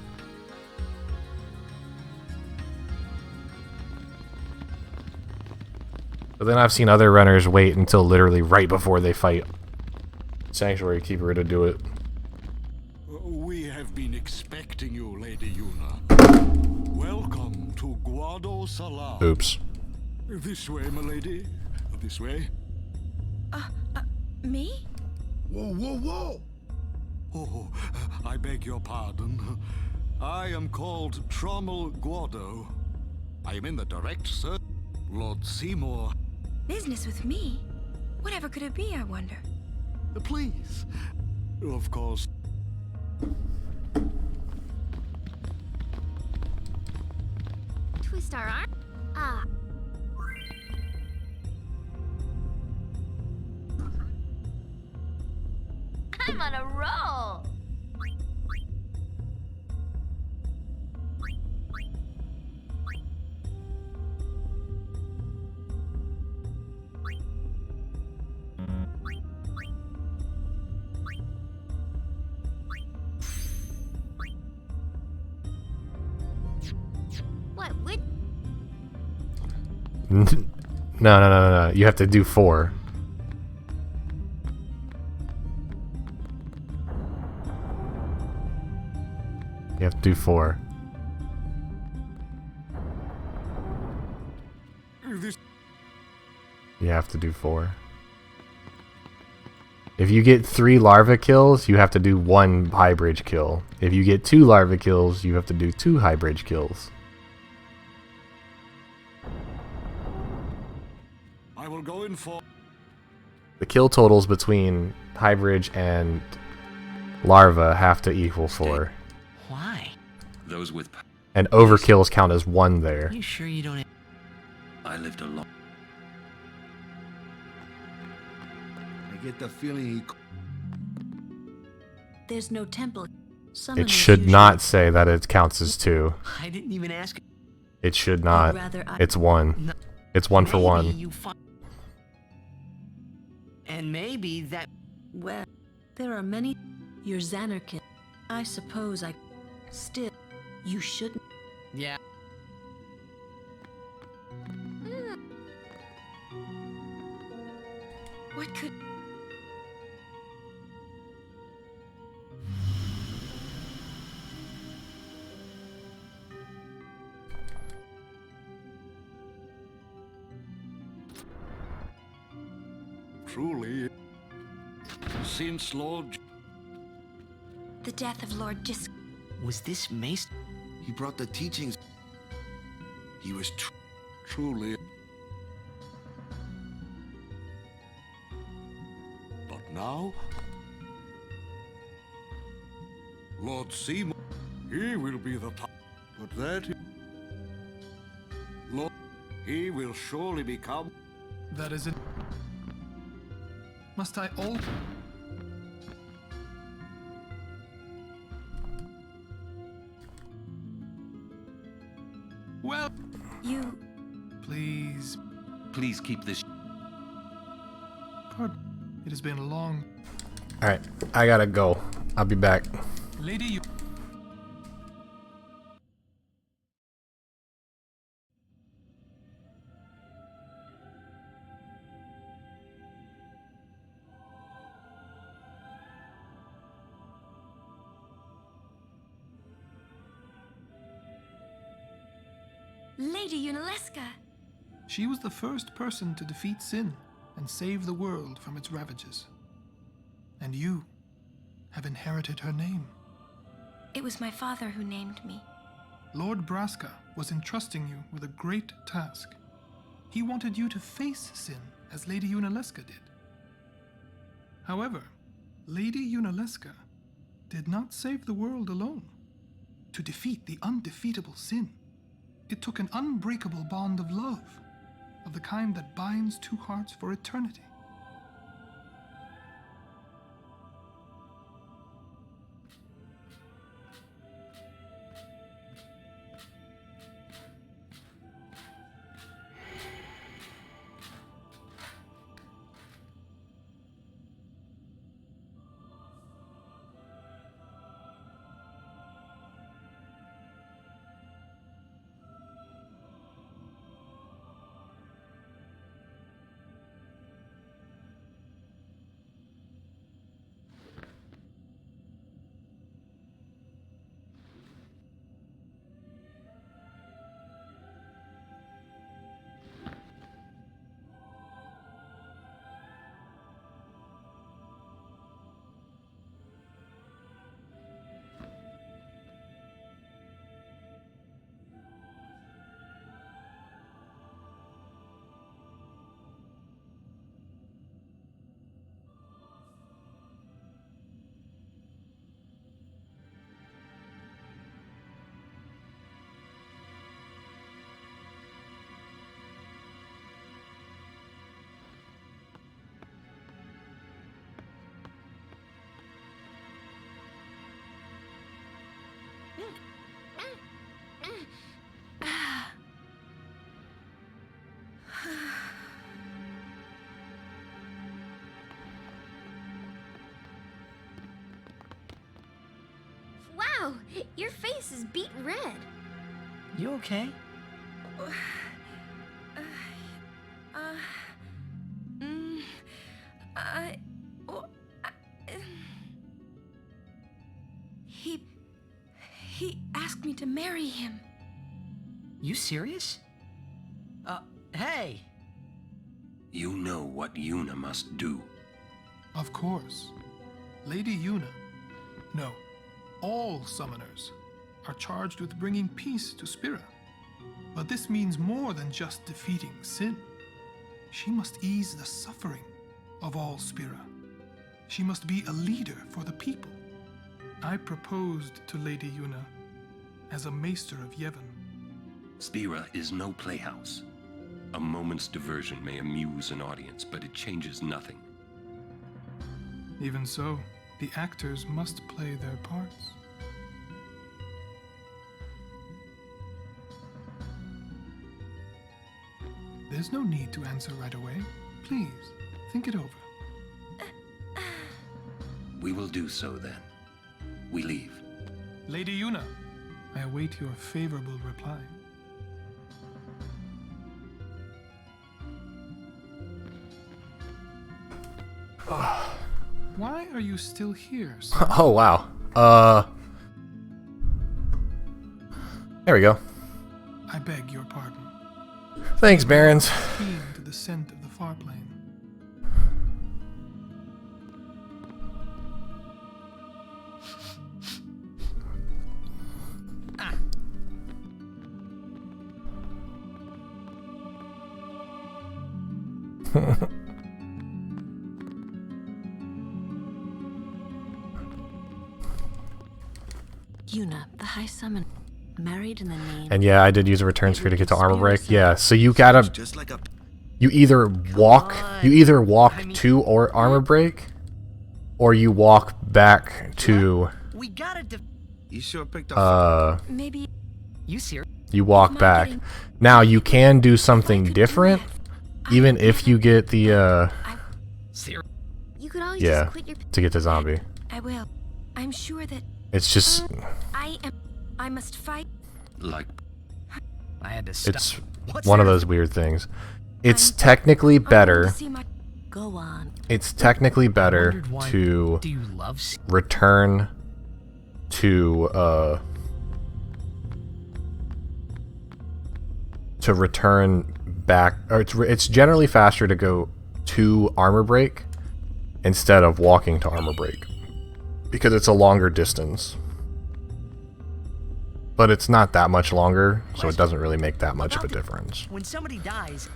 A: But then I've seen other runners wait until literally right before they fight Sanctuary Keeper to do it.
I: We have been expecting you, Lady Yuna. Welcome to Guado Salam.
A: Oops.
I: This way, my lady. This way.
L: Me?
G: Whoa, whoa, whoa!
I: Oh, I beg your pardon. I am called Trommel Guado. I am in the direct search. Lord Seymour.
L: Business with me? Whatever could it be, I wonder?
I: Please. Of course.
C: Twist our arm. Ah. I'm on a roll. What would?
A: No. You have to do 4. You have to do 4. You have to do 4. If you get 3 larva kills, you have to do 1 high bridge kill. If you get 2 larva kills, you have to do 2 high bridge kills.
I: I will go in for.
A: The kill totals between high bridge and larva have to equal 4.
B: Why?
E: Those with.
A: And overkills count as 1 there.
B: Are you sure you don't?
E: I lived a long.
G: I get the feeling he.
K: There's no temple.
A: It
K: Summoners
A: should
K: usually-
A: not say that it counts as 2.
B: I didn't even ask.
A: It should not.
K: rather I-
A: It's 1.
B: No.
A: It's 1 for
B: Maybe
A: 1.
B: you and maybe that.
K: Well, there are many. You're Xanarkin. I suppose I. Still, you shouldn't.
B: Yeah.
L: What could...
I: Truly, since Lord...
L: The death of Lord Jisk...
B: Was this Mace?
G: He brought the teachings.
I: He was truly... But now... Lord Seymour, he will be the top. But that... Lord, he will surely become...
R: That is it. Must I all... Well...
L: You...
R: Please...
E: Please keep this...
R: Pardon. It has been a long...
A: Alright, I gotta go. I'll be back.
R: Lady, you...
L: Lady Unaleska!
R: She was the first person to defeat sin and save the world from its ravages. And you have inherited her name.
L: It was my father who named me.
R: Lord Braska was entrusting you with a great task. He wanted you to face sin, as Lady Yunalesca did. However, Lady Yunalesca did not save the world alone. To defeat the undefeatable sin, it took an unbreakable bond of love, of the kind that binds two hearts for eternity.
C: Wow, your face is beet red.
F: You okay?
L: He asked me to marry him.
F: You serious? Hey!
E: You know what Yuna must do.
R: Of course. Lady Yuna. No, all summoners are charged with bringing peace to Spira. But this means more than just defeating sin. She must ease the suffering of all Spira. She must be a leader for the people. I proposed to Lady Yuna as a maester of Yevon.
E: Spira is no playhouse. A moment's diversion may amuse an audience, but it changes nothing.
R: Even so, the actors must play their parts. There's no need to answer right away. Please, think it over.
E: We will do so then. We leave.
R: Lady Yuna, I await your favorable reply. Why are you still here, sir?
A: Oh, wow. There we go.
R: I beg your pardon.
A: Thanks, Barons.
R: Keen to the scent of the far plane.
K: Yuna, the High Summon, married in the name.
A: And yeah, I did use a return sphere to get to armor break. Yeah, so you gotta, you either walk to or armor break, or you walk back to.
F: We gotta.
G: You sure picked up.
L: Maybe.
F: You serious?
A: You walk back. Now you can do something different, even if you get the.
C: You could always
A: Yeah,
C: just quit your.
A: to get to zombie.
L: I will. I'm sure that.
A: It's just.
L: I must fight.
E: Like.
F: I had to stop.
A: It's one of those weird things. It's technically better.
K: Go on.
A: It's technically better to
F: Do you love
A: return to return back, or it's generally faster to go to armor break instead of walking to armor break because it's a longer distance. But it's not that much longer, so it doesn't really make that much of a difference.
F: When somebody dies,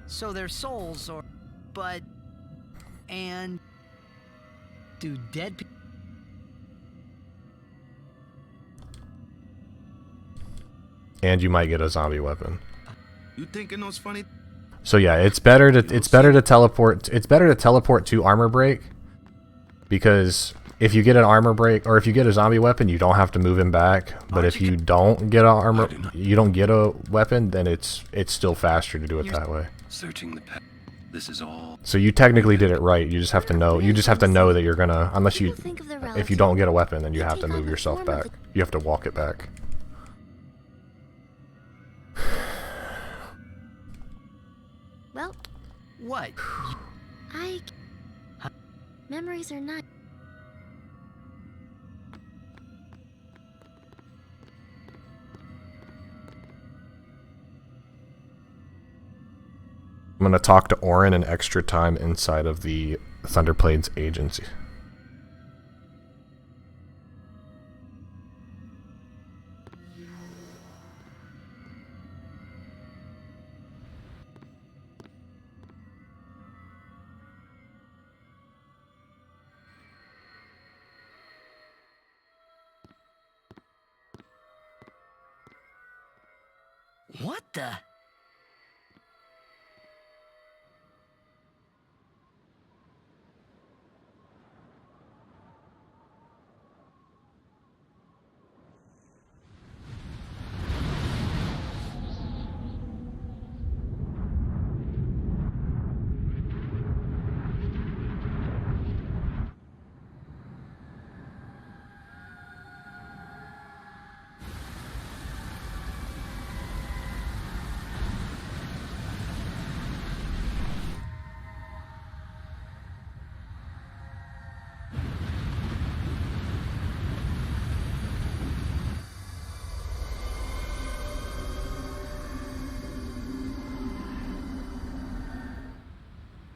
F: So their souls, or... But... And... Do dead people...
A: And you might get a zombie weapon.
G: You thinking those funny?
A: So yeah, it's better to teleport. It's better to teleport to armor break, because if you get an armor break or if you get a zombie weapon, you don't have to move him back. But if you don't get you don't get a weapon, then it's still faster to do it that way.
E: Searching the past. This is all.
A: So you technically did it right. You just have to know. You just have to know that you're gonna. Unless you, if you don't get a weapon, then you have to move yourself back. You have to walk it back.
C: Well,
F: what?
C: Memories are not.
A: I'm gonna talk to Orin an extra time inside of the Thunderblades agency.
F: What the?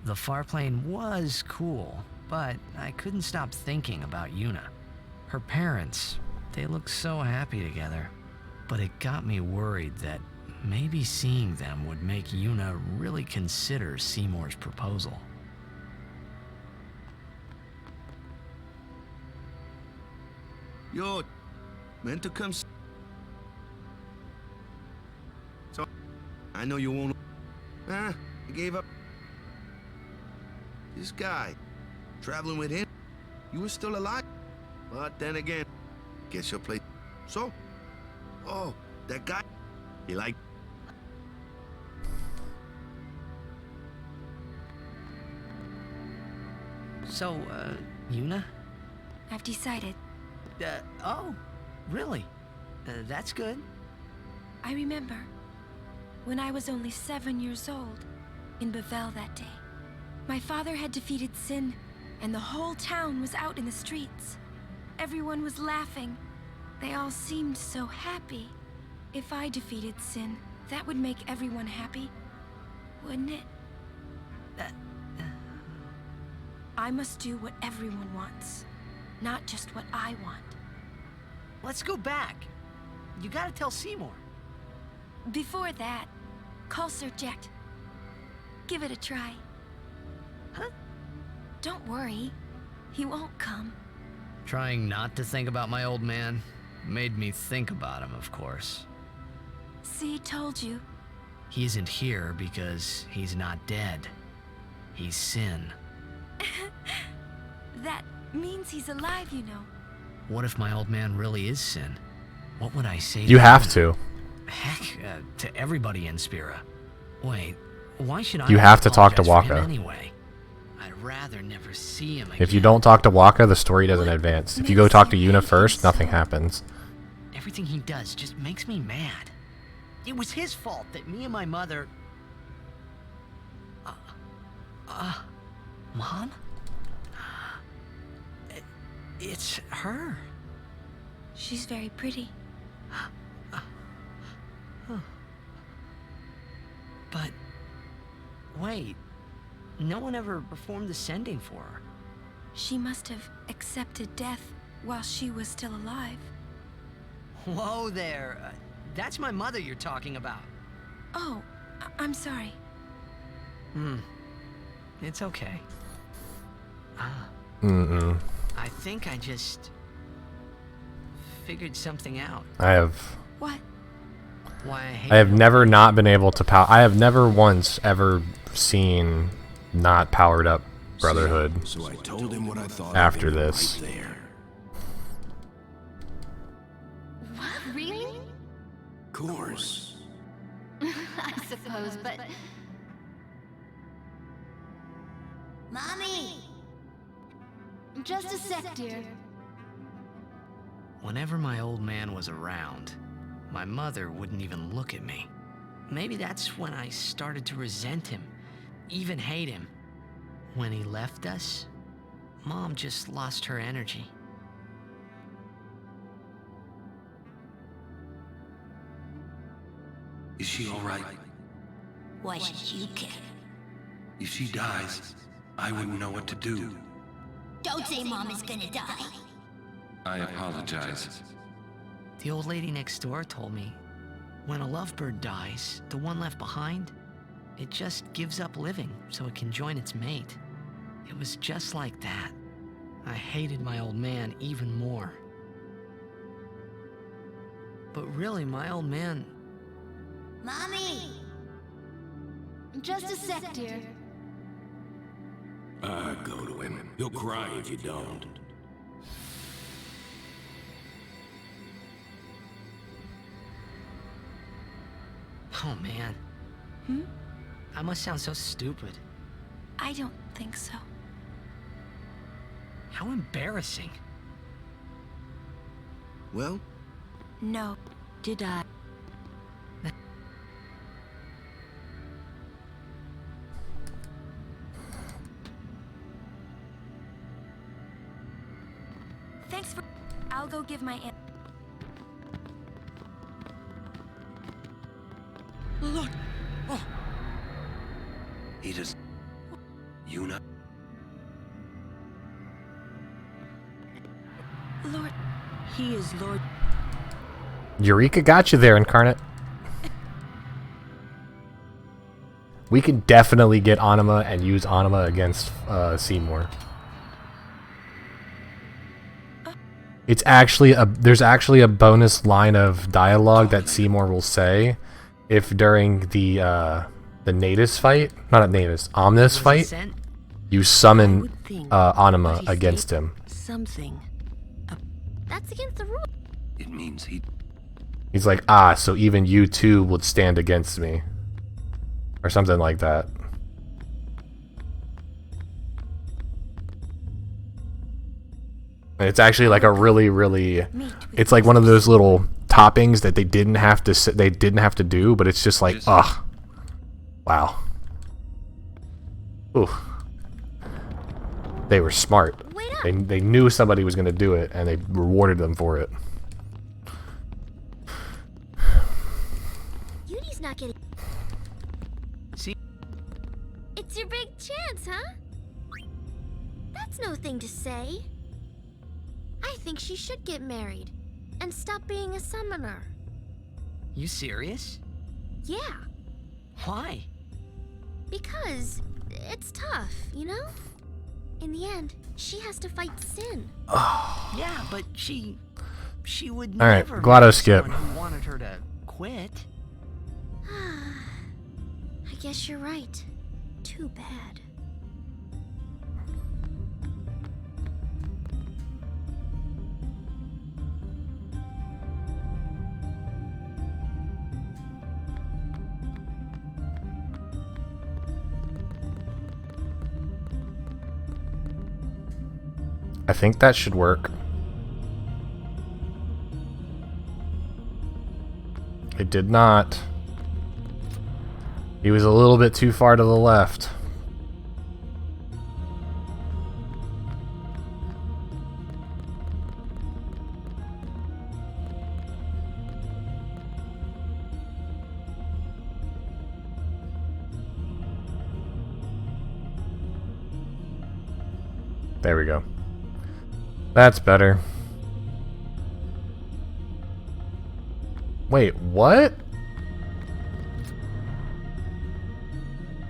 F: The farplane was cool, but I couldn't stop thinking about Yuna. Her parents, they looked so happy together, but it got me worried that maybe seeing them would make Yuna really consider Seymour's proposal.
G: Yo, meant to come. So, I know you won't. I gave up. This guy, traveling with him, you were still alive. But then again, guess you'll play. So, oh, that guy, he like.
F: So, Yuna?
L: I've decided.
F: Oh, really? That's good.
L: I remember when I was only 7 years old in Bavel that day. My father had defeated Sin, and the whole town was out in the streets. Everyone was laughing. They all seemed so happy. If I defeated Sin, that would make everyone happy, wouldn't it? I must do what everyone wants, not just what I want.
F: Let's go back. You gotta tell Seymour.
L: Before that, call Sir Jecht. Give it a try.
F: Huh?
L: Don't worry. He won't come.
B: Trying not to think about my old man made me think about him, of course.
L: See, told you.
B: He isn't here because he's not dead. He's Sin.
L: That means he's alive, you know.
B: What if my old man really is Sin? What would I say to
A: You have
B: him?
A: to.
B: Heck, to everybody in Spira. Wait, why should I
A: You have to talk to
B: apologize for him
A: Waka.
B: Anyway? I'd rather never see him again.
A: If you don't talk to Waka, the story doesn't advance. If you go talk to Yuna first, nothing happens.
F: Everything he does just makes me mad. It was his fault that me and my mother... Mom? It's her.
L: She's very pretty.
F: But... Wait. No one ever performed the sending for her.
L: She must have accepted death while she was still alive.
F: Whoa there. That's my mother you're talking about.
L: Oh, I'm sorry.
F: It's okay. I think I just figured something out.
A: I have
L: What?
F: Why
A: I have never not been able to power. I have never once ever seen not powered up Brotherhood.
G: So I told him what I thought
A: after
G: of him
A: this.
G: right there.
O: What? Really?
G: Of course.
O: I suppose, but... Mommy! Just a sec, dear.
B: Whenever my old man was around, my mother wouldn't even look at me. Maybe that's when I started to resent him, even hate him. When he left us, Mom just lost her energy.
E: Is she all right?
O: Why should you care?
E: If she dies, I wouldn't know what to do.
O: Don't say Mom is gonna die.
E: I apologize.
B: The old lady next door told me, when a lovebird dies, the one left behind, it just gives up living so it can join its mate. It was just like that. I hated my old man even more. But really, my old man...
O: Mommy! Just a sec, dear.
E: Go to him. He'll cry if you don't.
B: Oh, man. I must sound so stupid.
L: I don't think so.
B: How embarrassing.
G: Well?
L: No.
K: Did I?
L: Thanks for... I'll go give my aunt...
Q: Look! Oh!
E: He just... Yuna?
L: Lord...
K: He is Lord...
A: Eureka got you there, Incarnate. We can definitely get Anima and use Anima against Seymour. It's actually there's actually a bonus line of dialogue that Seymour will say if during the Natus fight, not a Natus, Omnis fight, you summon Anima against him.
K: Something.
C: That's against the rule.
E: It means
A: He's like, so even you too would stand against me. Or something like that. And it's actually like a really, it's like one of those little toppings that they didn't have to do, but it's just like, wow. Ooh. They were smart. They knew somebody was going to do it, and they rewarded them for it.
C: Yudi's not getting...
B: See?
C: It's your big chance, huh? That's no thing to say. I think she should get married and stop being a summoner.
B: You serious?
C: Yeah,
B: Why?
C: because it's tough, you know? In the end, she has to fight sin.
B: Yeah, but she would
A: All right,
B: never
A: Glotto
B: marry
A: skip.
B: someone who wanted her to quit.
C: I guess you're right. Too bad.
A: I think that should work. It did not. He was a little bit too far to the left. There we go. That's better. Wait, what?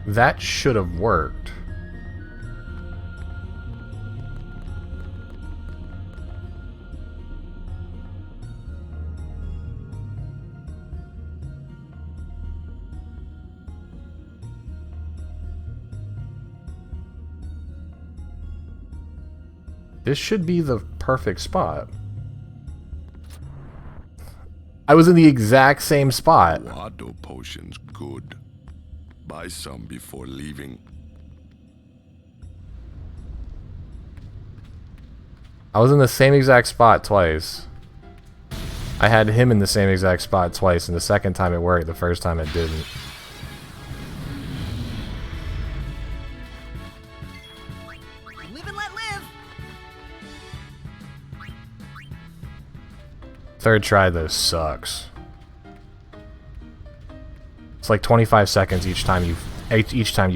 A: That should have worked. This should be the perfect spot. I was in the exact same spot.
M: Water potions good. Buy some before leaving.
A: I was in the same exact spot twice. I had him in the same exact spot twice, and the second time it worked, the first time it didn't.
V: Live and let live.
A: Third try though sucks. It's like 25 seconds each time you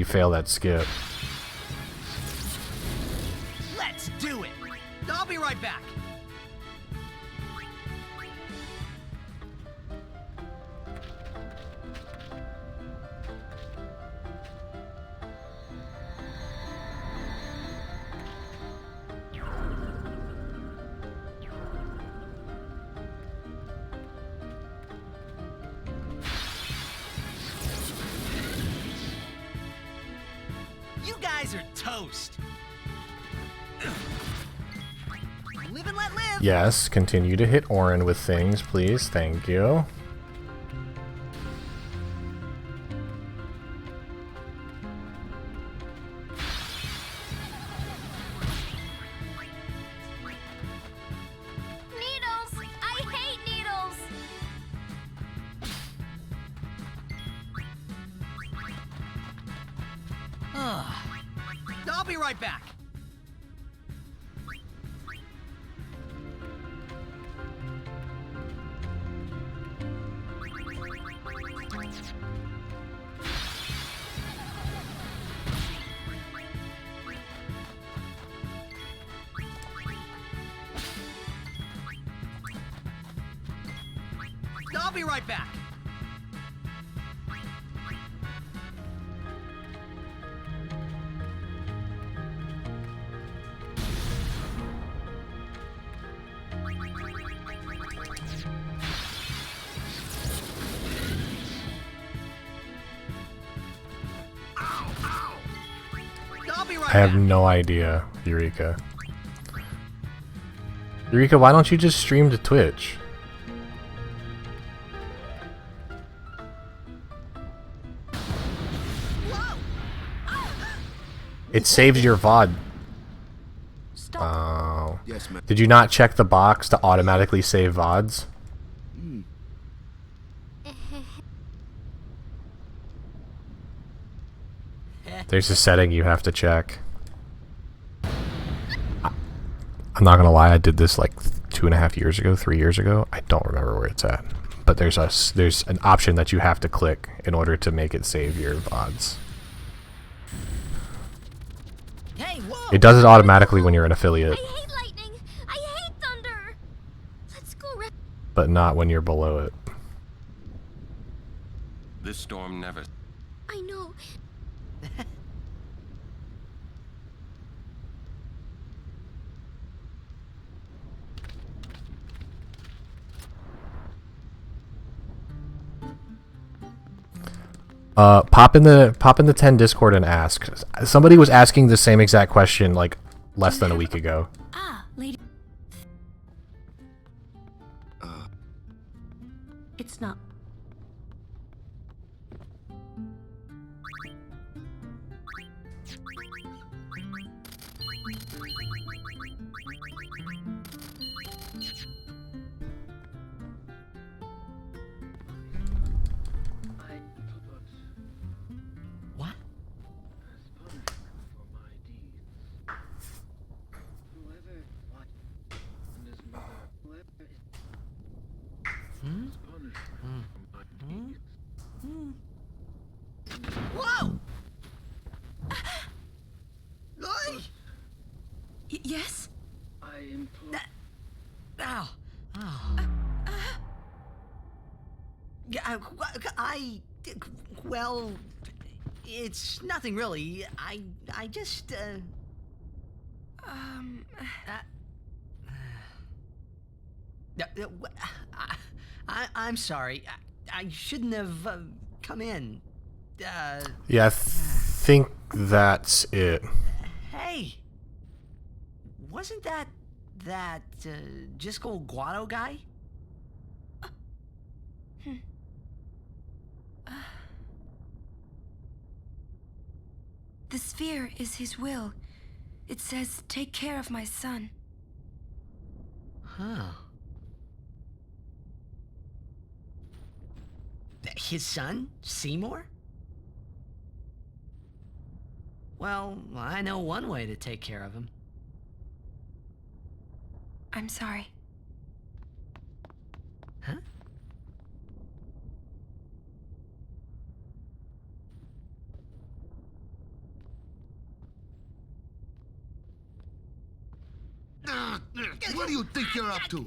A: fail that skip.
V: Let's do it. I'll be right back. You guys are toast. Live and let live.
A: Yes, continue to hit Orin with things, please. Thank you.
O: Needles! I hate needles!
V: I'll be right back. I'll be right back.
A: I have no idea, Eureka. Eureka, why don't you just stream to Twitch? It saves your VOD. Oh.
G: Yes, ma'am.
A: Did you not check the box to automatically save VODs? There's a setting you have to check. I'm not gonna lie, I did this like 2.5 years ago, 3 years ago. I don't remember where it's at. But there's an option that you have to click in order to make it save your VODs.
V: Hey, whoa.
A: It does it automatically when you're an affiliate,
O: I hate lightning! I hate thunder! Let's go
A: but not when you're below it.
E: This storm never...
O: I know.
A: Pop in the 10 Discord and ask. Somebody was asking the same exact question like less than a week ago.
K: Ah, lady. It's not.
B: What?
V: Whoa! Oi!
K: Yes?
V: I implore.
B: Ow! Ow.
V: Well,
B: it's nothing really. I just, I'm sorry. I shouldn't have come in.
A: Yeah, I think that's it.
B: Hey, wasn't that Jisco Guado guy?
L: The sphere is his will. It says, take care of my son.
B: Huh. His son, Seymour? Well, I know one way to take care of him.
L: I'm sorry.
B: Huh?
G: What do you think you're up to?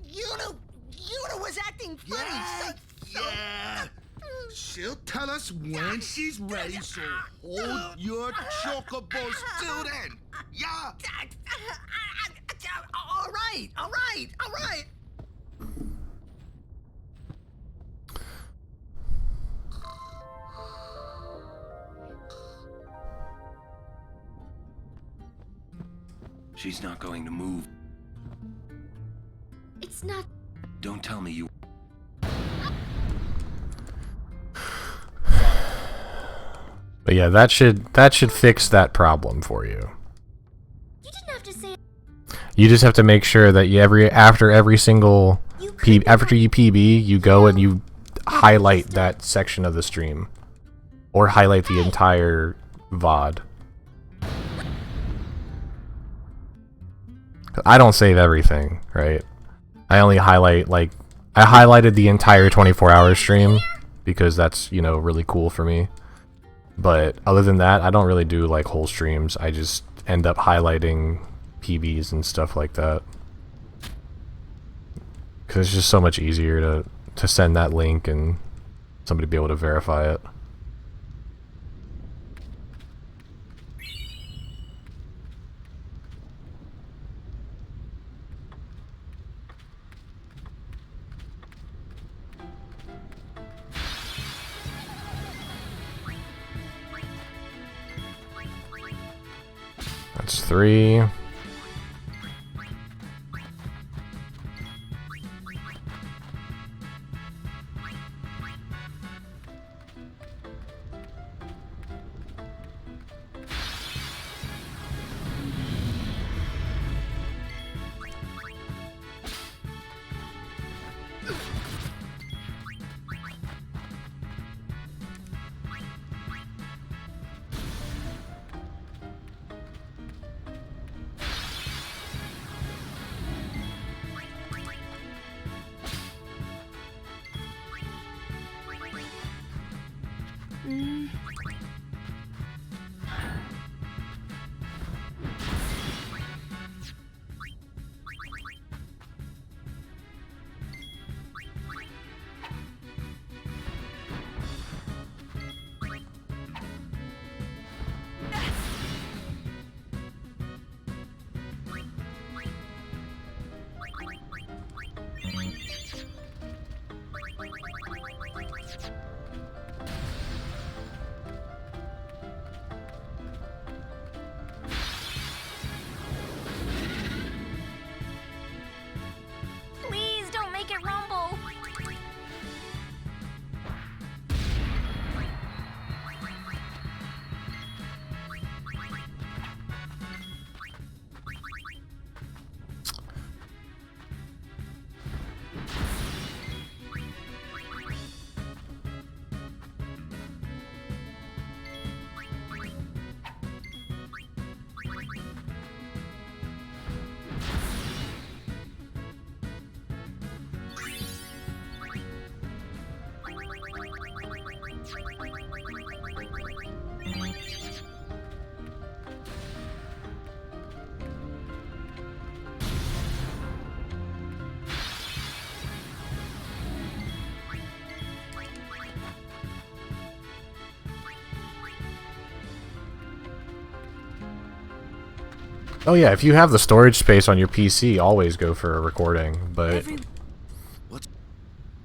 B: Yuna was acting funny.
G: Yeah. She'll tell us when she's ready, so hold your chocobos till then. Yeah.
B: All right.
E: She's not going to move.
C: It's not.
E: Don't tell me you...
A: But yeah, that should fix that problem for you.
C: You didn't have to say.
A: You just have to make sure that after every single after you PB, you go and you highlight that section of the stream, or highlight the entire VOD. I don't save everything, right? I only highlight, like, I highlighted the entire 24-hour stream because that's, you know, really cool for me. But other than that, I don't really do like whole streams. I just end up highlighting PBs and stuff like that. Because it's just so much easier to send that link and somebody be able to verify it. That's 3. Oh yeah, if you have the storage space on your PC, always go for a recording, but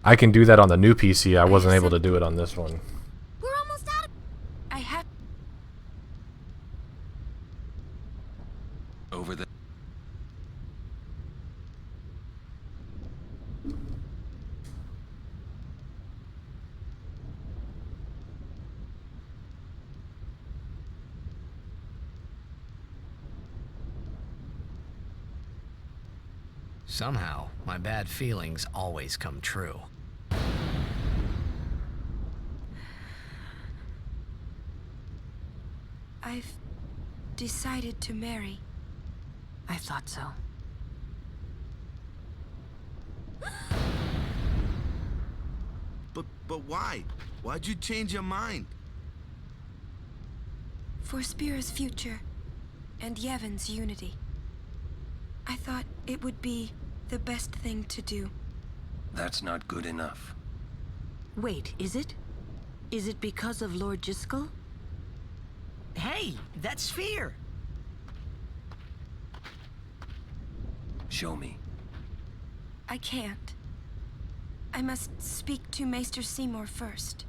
A: I can do that on the new PC. I wasn't able to do it on this one.
L: We're almost out of... I have...
E: Over there.
B: Somehow, my bad feelings always come true.
L: I've decided to marry.
K: I thought so.
G: But why? Why'd you change your mind?
L: For Spira's future and Yevon's unity. I thought it would be the best thing to do.
E: That's not good enough.
K: Wait, is it? Is it because of Lord Jiskel?
V: Hey, that's Sphere!
E: Show me.
L: I can't. I must speak to Maester Seymour first.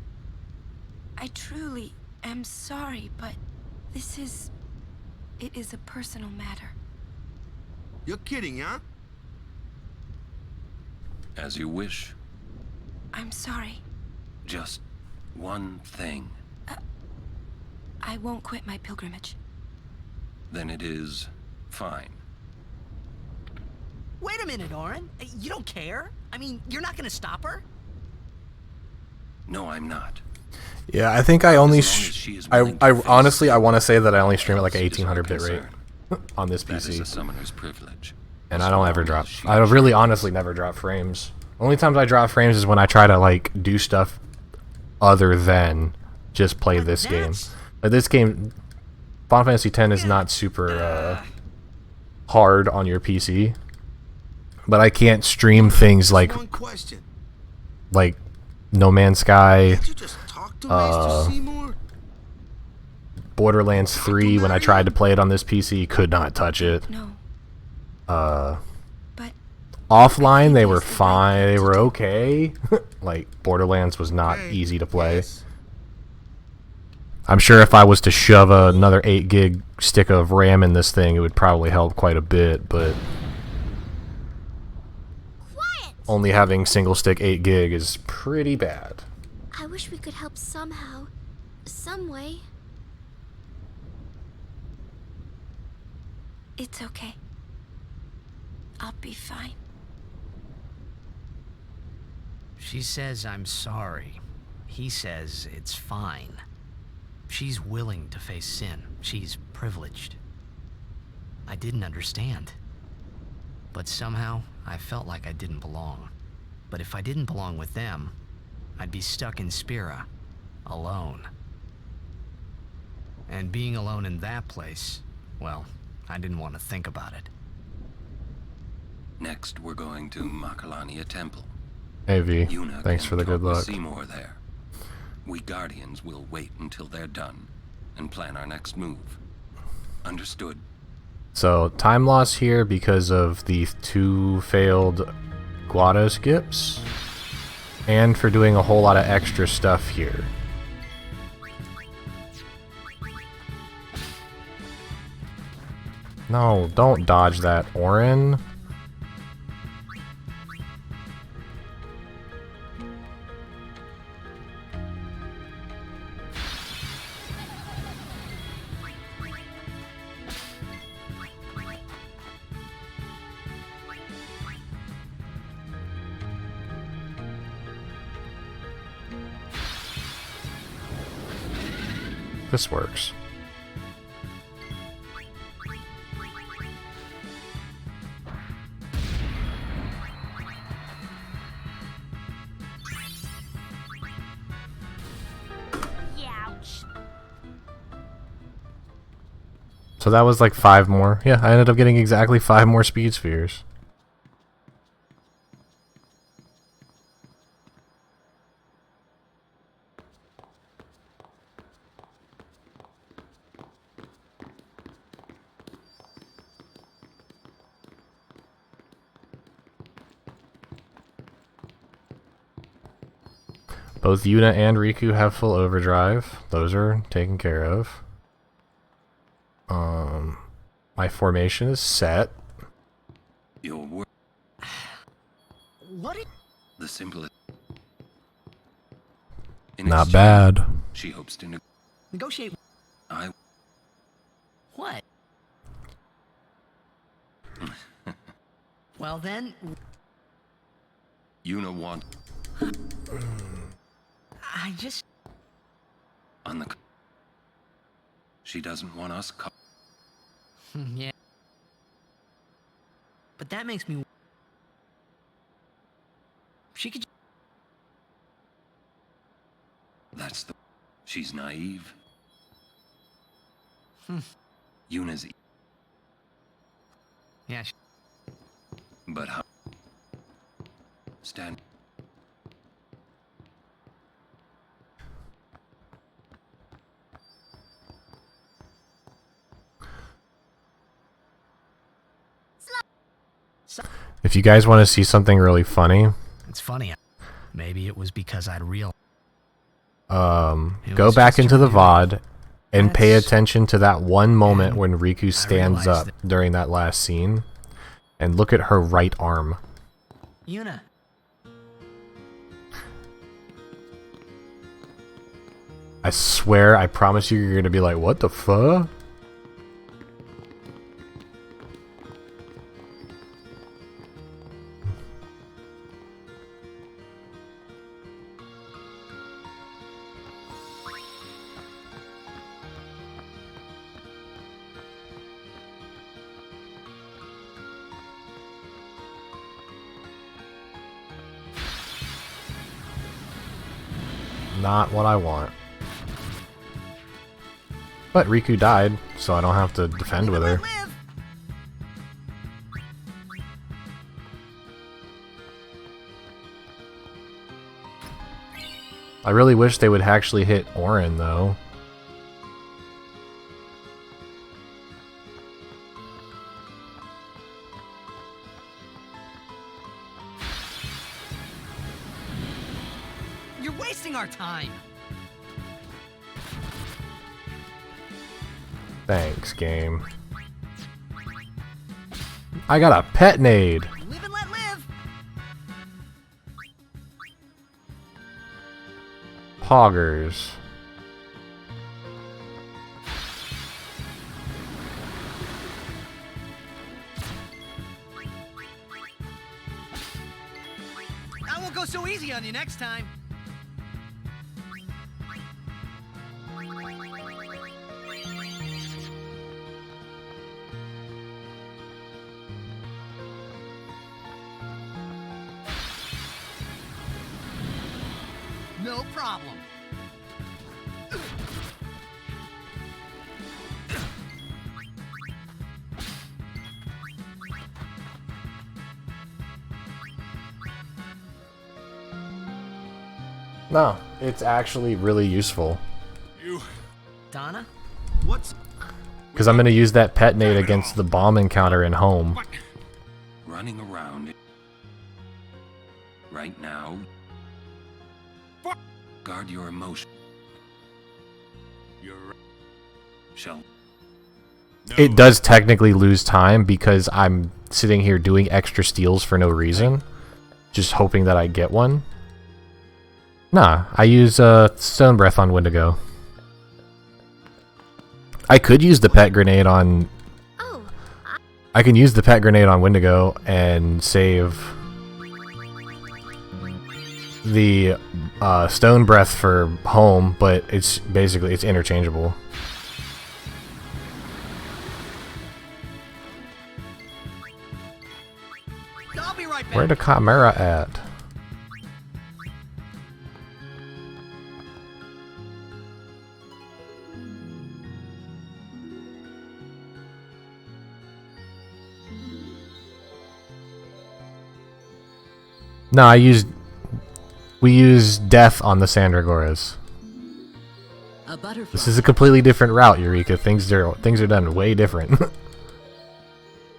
L: I truly am sorry, but this is... It is a personal matter.
G: You're kidding, huh?
E: As you wish.
L: I'm sorry.
E: Just one thing.
L: I won't quit my pilgrimage.
E: Then it is fine.
V: Wait a minute, Orin. You don't care? I mean, you're not gonna stop her?
E: No, I'm not.
A: Yeah, I think I only I honestly I want to say that I only stream at like 1800 bit rate on this
E: That is a
A: PC.
E: summoner's privilege.
A: And I don't ever drop. I really honestly never drop frames. Only times I drop frames is when I try to like do stuff other than just play this game. But this game, Final Fantasy X is not super hard on your PC. But I can't stream things like No Man's Sky, Borderlands 3. When I tried to play it on this PC, could not touch it. Offline, they were fine. They were okay. Like Borderlands was not easy to play. I'm sure if I was to shove another 8 gig stick of RAM in this thing, it would probably help quite a bit, but only having single stick 8 gig is pretty bad.
C: I wish we could help somehow. Some way.
L: It's okay. I'll be fine.
B: She says I'm sorry. He says it's fine. She's willing to face sin. She's privileged. I didn't understand. But somehow, I felt like I didn't belong. But if I didn't belong with them, I'd be stuck in Spira, alone. And being alone in that place, well, I didn't want to think about it.
E: Next, we're going to Makalania Temple.
A: Hey V,
E: Yuna
A: thanks
E: can
A: for the good
E: talk with
A: luck.
E: Seymour there. We Guardians will wait until they're done and plan our next move. Understood?
A: So, time loss here because of the 2 failed Guado skips, and for doing a whole lot of extra stuff here. No, don't dodge that, Orin. This works. So that was like 5 more. Yeah, I ended up getting exactly 5 more speed spheres. Both Yuna and Riku have full overdrive. Those are taken care of. My formation is set.
E: Your work.
V: What?
E: The simplest.
A: Not bad.
E: She hopes to
V: Negotiate. What? Well then.
E: Yuna want.
V: I just.
E: On the. She doesn't want us.
V: Yeah. But that makes me. She could.
E: That's the. She's naive.
V: Hmm.
E: Yuna's.
V: Yeah.
E: But how? Stand.
A: If you guys want to see something really funny,
B: It's funny. Maybe it was because I'd real.
A: go back into the VOD and pay attention to that one moment when Riku stands up during that last scene, and look at her right arm.
V: Yuna.
A: I swear, I promise you, you're gonna be like, what the fuck? Not what I want. But Riku died, so I don't have to defend with her. I really wish they would actually hit Orin, though.
V: You're wasting our time.
A: Thanks, game. I got a pet nade.
V: Live and let live.
A: Poggers.
V: I won't go so easy on you next time. No problem.
A: No, it's actually really useful.
V: Donna?
Q: What's...
A: Because I'm going to use that pet nade against the bomb encounter in home.
E: Running around. Right now. Guard your emotion.
Q: You're right.
E: Shall.
A: It does technically lose time because I'm sitting here doing extra steals for no reason. Just hoping that I get one. Nah, I use Stone Breath on Wendigo. I could use the pet grenade on... I can use the pet grenade on Wendigo and save the Stone Breath for home, but it's basically, it's interchangeable.
V: I'll be right back.
A: Where the Chimera at? No, we use death on the Sandragoras. This is a completely different route, Eureka. Things are done way different.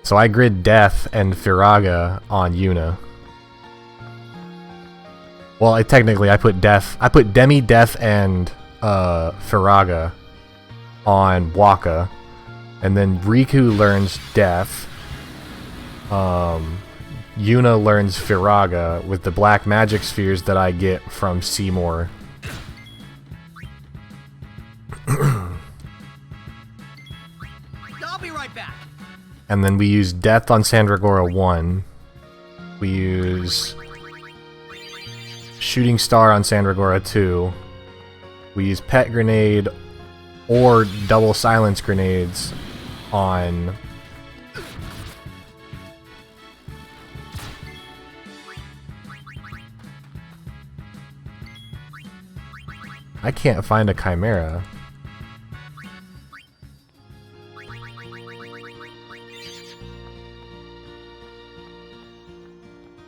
A: So I grid death and Firaga on Yuna. Well, technically, I put Death. I put Demi, Death, and Firaga on Waka, and then Riku learns Death. Yuna learns Firaga with the black magic spheres that I get from Seymour.
V: I'll be right back.
A: And then we use Death on Sandragora 1. We use Shooting Star on Sandragora 2. We use Pet Grenade or Double Silence Grenades on... I can't find a Chimera.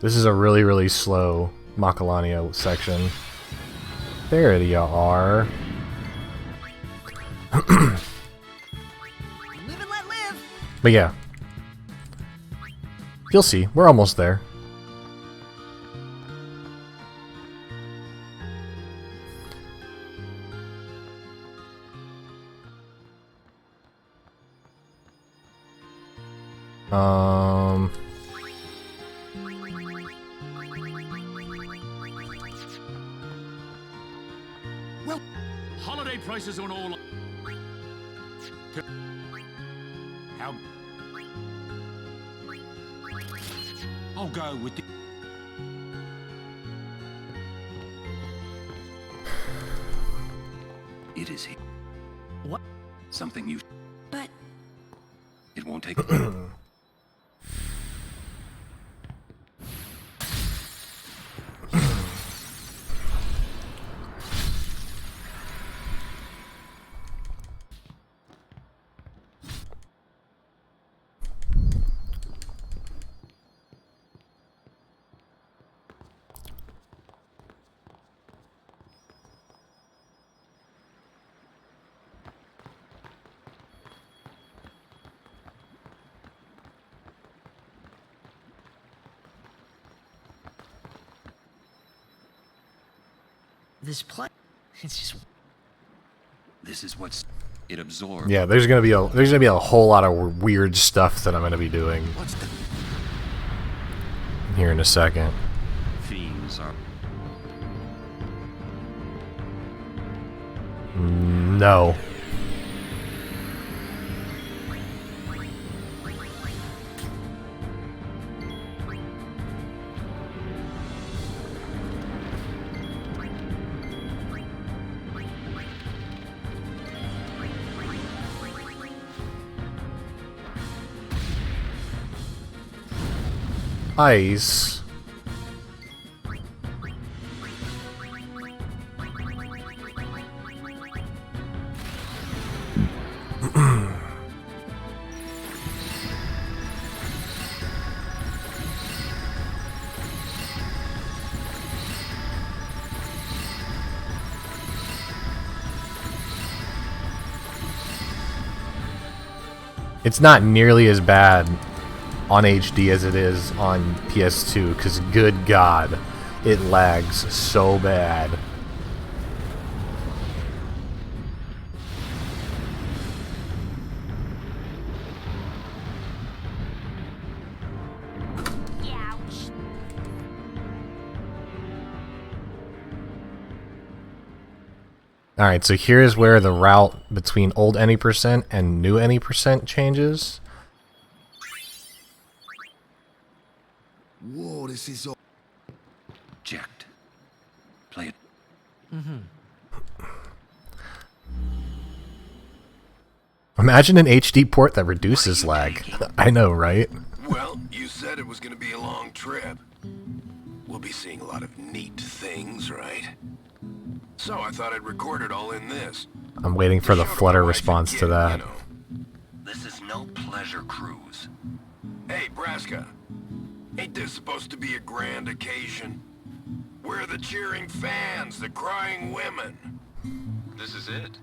A: This is a really, really slow Macalania section. There you are.
V: Live and let live.
A: But yeah. You'll see. We're almost there.
Q: Well, holiday prices on all. How? I'll go with the.
E: It is here.
V: What?
E: Something you.
L: But
E: It won't take.
B: This place, it's just...
E: This is what's it absorbed.
A: Yeah, there's gonna be a whole lot of weird stuff that I'm gonna be doing here in a second.
E: Fiends are.
A: No. Ice. It's not nearly as bad on HD as it is on PS2, because good God, it lags so bad. Alright, so here's where the route between old any percent and new any percent changes.
G: Whoa, this is all...
E: Jacked. Play it.
A: Imagine an HD port that reduces lag. I know, right?
S: Well, you said it was gonna be a long trip. We'll be seeing a lot of neat things, right? So I thought I'd record it all in this.
A: I'm waiting for the Flutter response to that.
S: This is no pleasure cruise. Hey, Braska. Ain't this supposed to be a grand occasion? We're the cheering fans, the crying women.
T: This is it.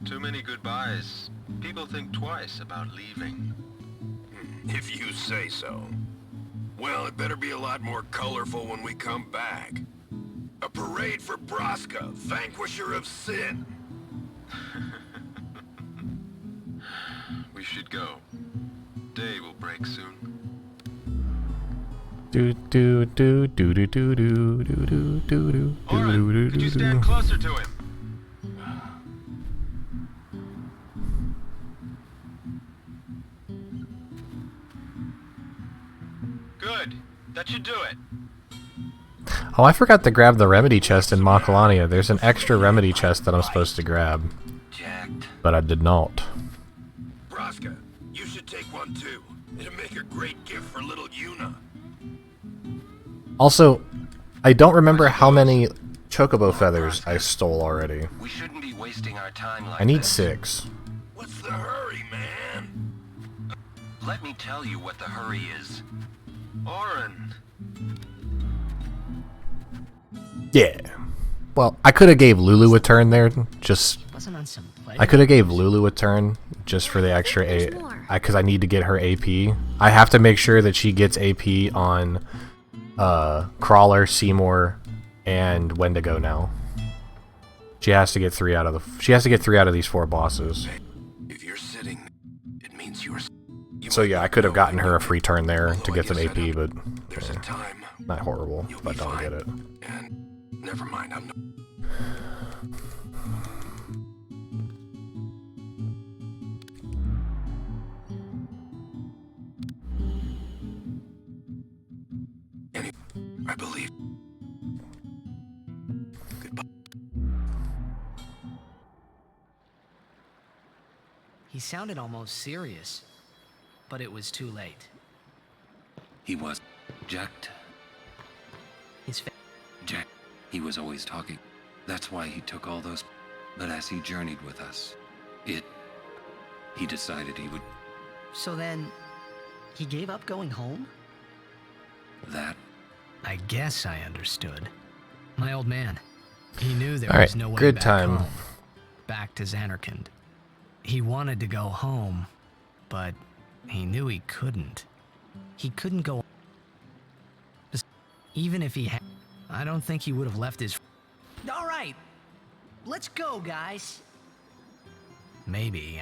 T: Too many goodbyes. People think twice about leaving.
S: If you say so. Well, it better be a lot more colorful when we come back. A parade for Braska, vanquisher of sin.
T: We should go. Day will break soon.
A: Do do do do do do do do do do do.
T: Oren, could you stand closer to him? Good. That should do it.
A: Oh, I forgot to grab the remedy chest in Makalania. There's an extra remedy chest that I'm supposed to grab. But I did not.
S: Braska, you should take one too. It'll make a great gift for little Yuna.
A: Also, I don't remember how many chocobo feathers I stole already.
E: We shouldn't be wasting our time like
A: I need
E: this.
A: 6.
S: What's the hurry, man?
E: Let me tell you what the hurry is.
T: Oren.
A: Yeah. Well, I could have gave Lulu a turn there. Just
B: Wasn't on some
A: I could have gave Lulu a turn just for the extra because I need to get her AP. I have to make sure that she gets AP on Crawler, Seymour, and Wendigo now. She has to get 3 out of these 4 bosses.
S: If you're sitting, it means you're.
A: So yeah, I could have gotten her a free turn there to get some AP, but
S: There's a time.
A: not horrible if I don't get it.
S: And never mind, I'm not. I believe.
B: He sounded almost serious, but it was too late.
D: He was jacked.
B: His
D: Jack. He was always talking. That's why he took all those. But as he journeyed with us, he decided he would.
B: So then, he gave up going home?
D: That.
B: I guess I understood. My old man. He knew there
A: All right,
B: was no way
A: good
B: back
A: time.
B: home. Back to Xanarkand. He wanted to go home, but he knew he couldn't. He couldn't go. Even if he had, I don't think he would have left his.
V: All right, let's go, guys.
B: Maybe.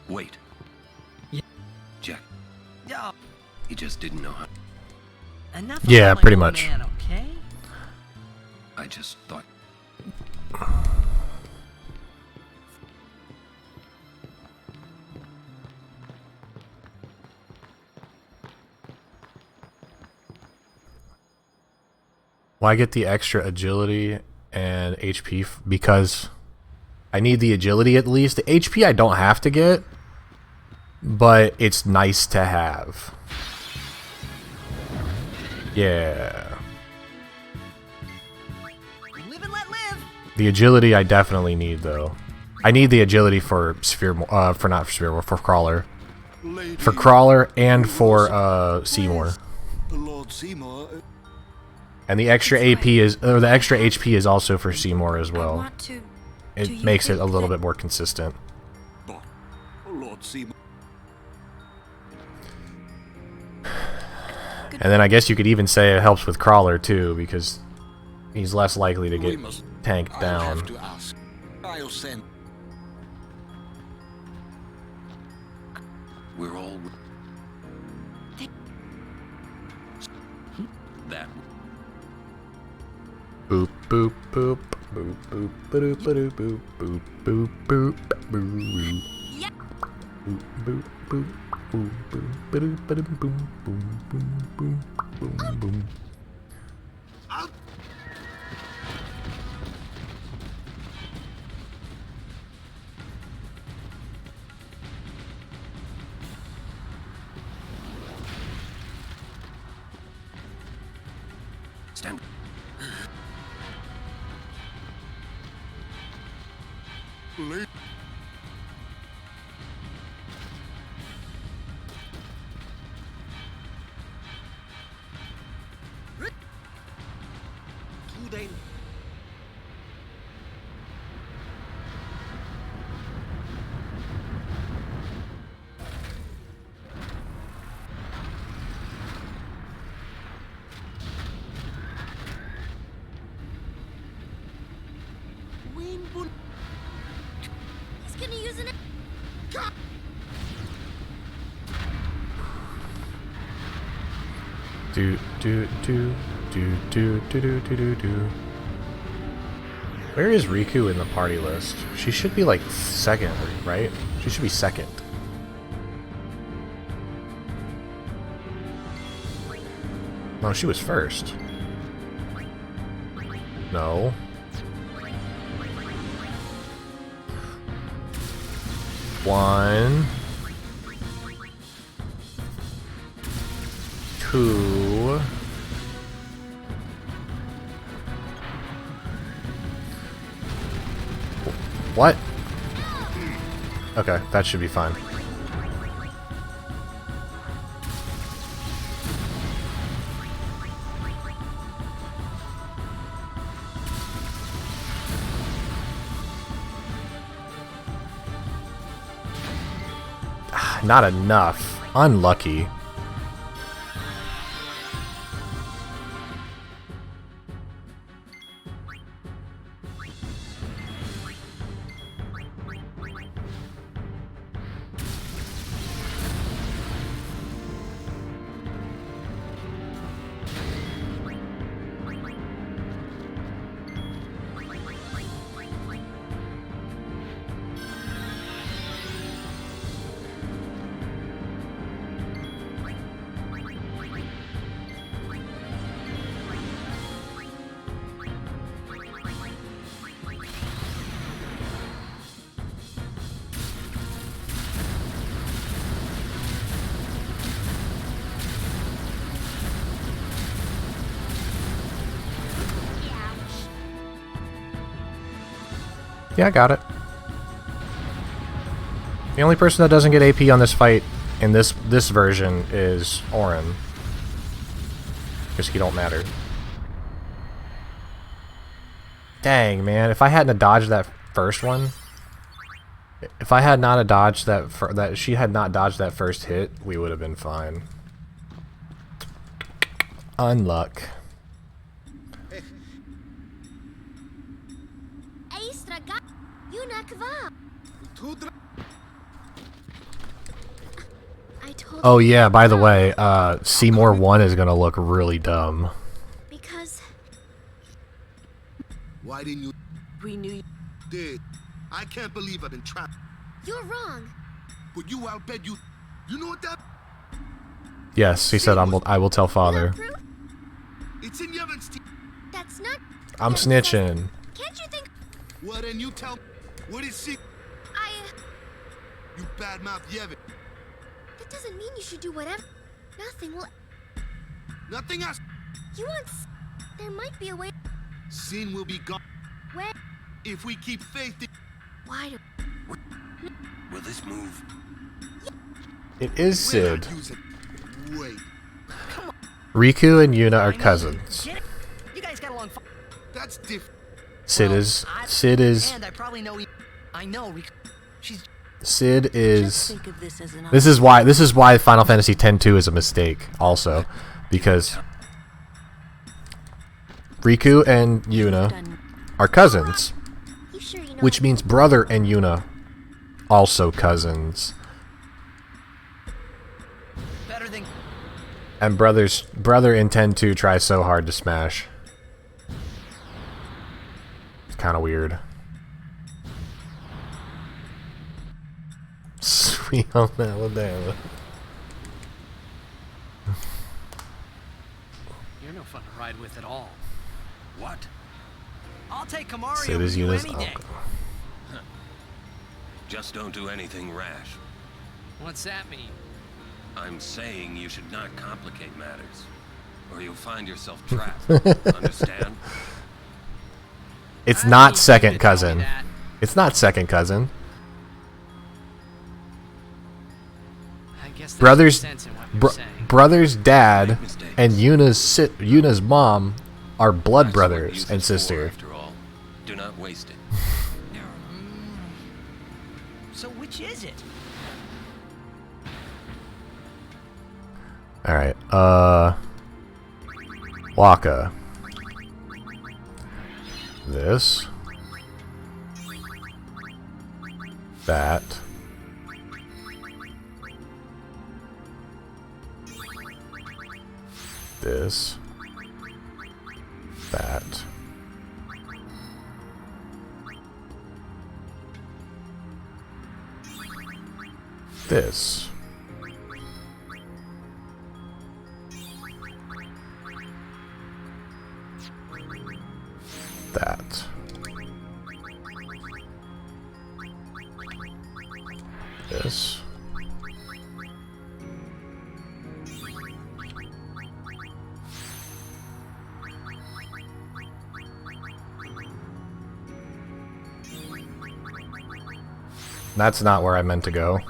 D: Wait.
B: Yeah.
D: Jack.
B: Yeah.
D: He just didn't know how.
B: Enough
A: Yeah,
B: about my
A: pretty
B: old
A: much.
B: Man, okay?
D: I just thought.
A: Well, I get the extra agility and HP because I need the agility at least. The HP I don't have to get, but it's nice to have. Yeah.
V: Live and let live.
A: The agility I definitely need though. I need the agility for for Crawler. For Crawler and for Seymour.
G: Lord Seymour.
A: And the extra AP is, or the extra HP is also for Seymour as well. it makes it a little bit more consistent. And then I guess you could even say it helps with Crawler too, because he's less likely to get tanked down.
D: I'll send. We're all that.
A: Boop boop boop boop boop boop boop boop boop boop boop boop.
O: Yeah.
A: Boop boop boop boop boop boop boop boom boom boom boom boom boom.
E: Stand.
O: He's gonna use an.
A: Do do do do do do do do do do. Where is Riku in the party list? She should be like second, right? She should be second. No, she was first. No. One. Two. What? Okay, that should be fine. Not enough. Unlucky. Yeah, I got it. The only person that doesn't get AP on this fight in this version is Auron. Because he don't matter. Dang, man. If I hadn't dodged that first one... If I had not dodged that she had not dodged that first hit, we would have been fine. Unluck. Oh yeah, by the way, Seymour 1 is gonna look really dumb.
C: Because...
G: Why didn't you...
K: We knew you
G: did. I can't believe I've been trapped.
C: You're wrong.
G: But you, I'll bet you... You know what that...
A: Yes, he said I will tell father.
G: It's in Yevon's team.
C: That's not...
A: I'm snitching.
C: Can't you think...
G: What, and you tell... What is she... You badmouth Yevon.
C: That doesn't mean you should do whatever. Nothing will...
G: Nothing else.
C: You want... There might be a way...
G: Sin will be gone.
C: Where?
G: If we keep faith in...
C: Why do...
E: Will this move?
A: It is Sid.
G: Wait.
C: Come on.
A: Riku and Yuna are cousins.
V: You guys got along fine.
G: That's different.
A: Sid is.
V: And I probably know. I know. She's.
A: Sid is.
K: Think of this as an
A: This is why Final Fantasy X-2 is a mistake. Also, because Riku and Yuna are cousins, which means brother and Yuna also cousins. And brother in 10-2 tries so hard to smash. It's kind of weird. Sweet home Alabama.
B: You're no fun to ride with at all.
Q: What?
V: I'll take Kamari
A: Sid
V: over
A: is
V: you
A: Yuna's
V: any day.
A: uncle.
E: Just don't do anything rash.
B: What's that mean?
E: I'm saying you should not complicate matters, or you'll find yourself trapped. Understand?
A: It's not second cousin. It's not second cousin.
B: I guess
A: Brother's
B: sense in what you're saying.
A: brother's dad and Yuna's mom are blood brothers and sister.
E: After all, do not waste it.
V: So which is it?
A: Alright, Waka. This. That. This. That. This. That. This. That's not where I meant to go.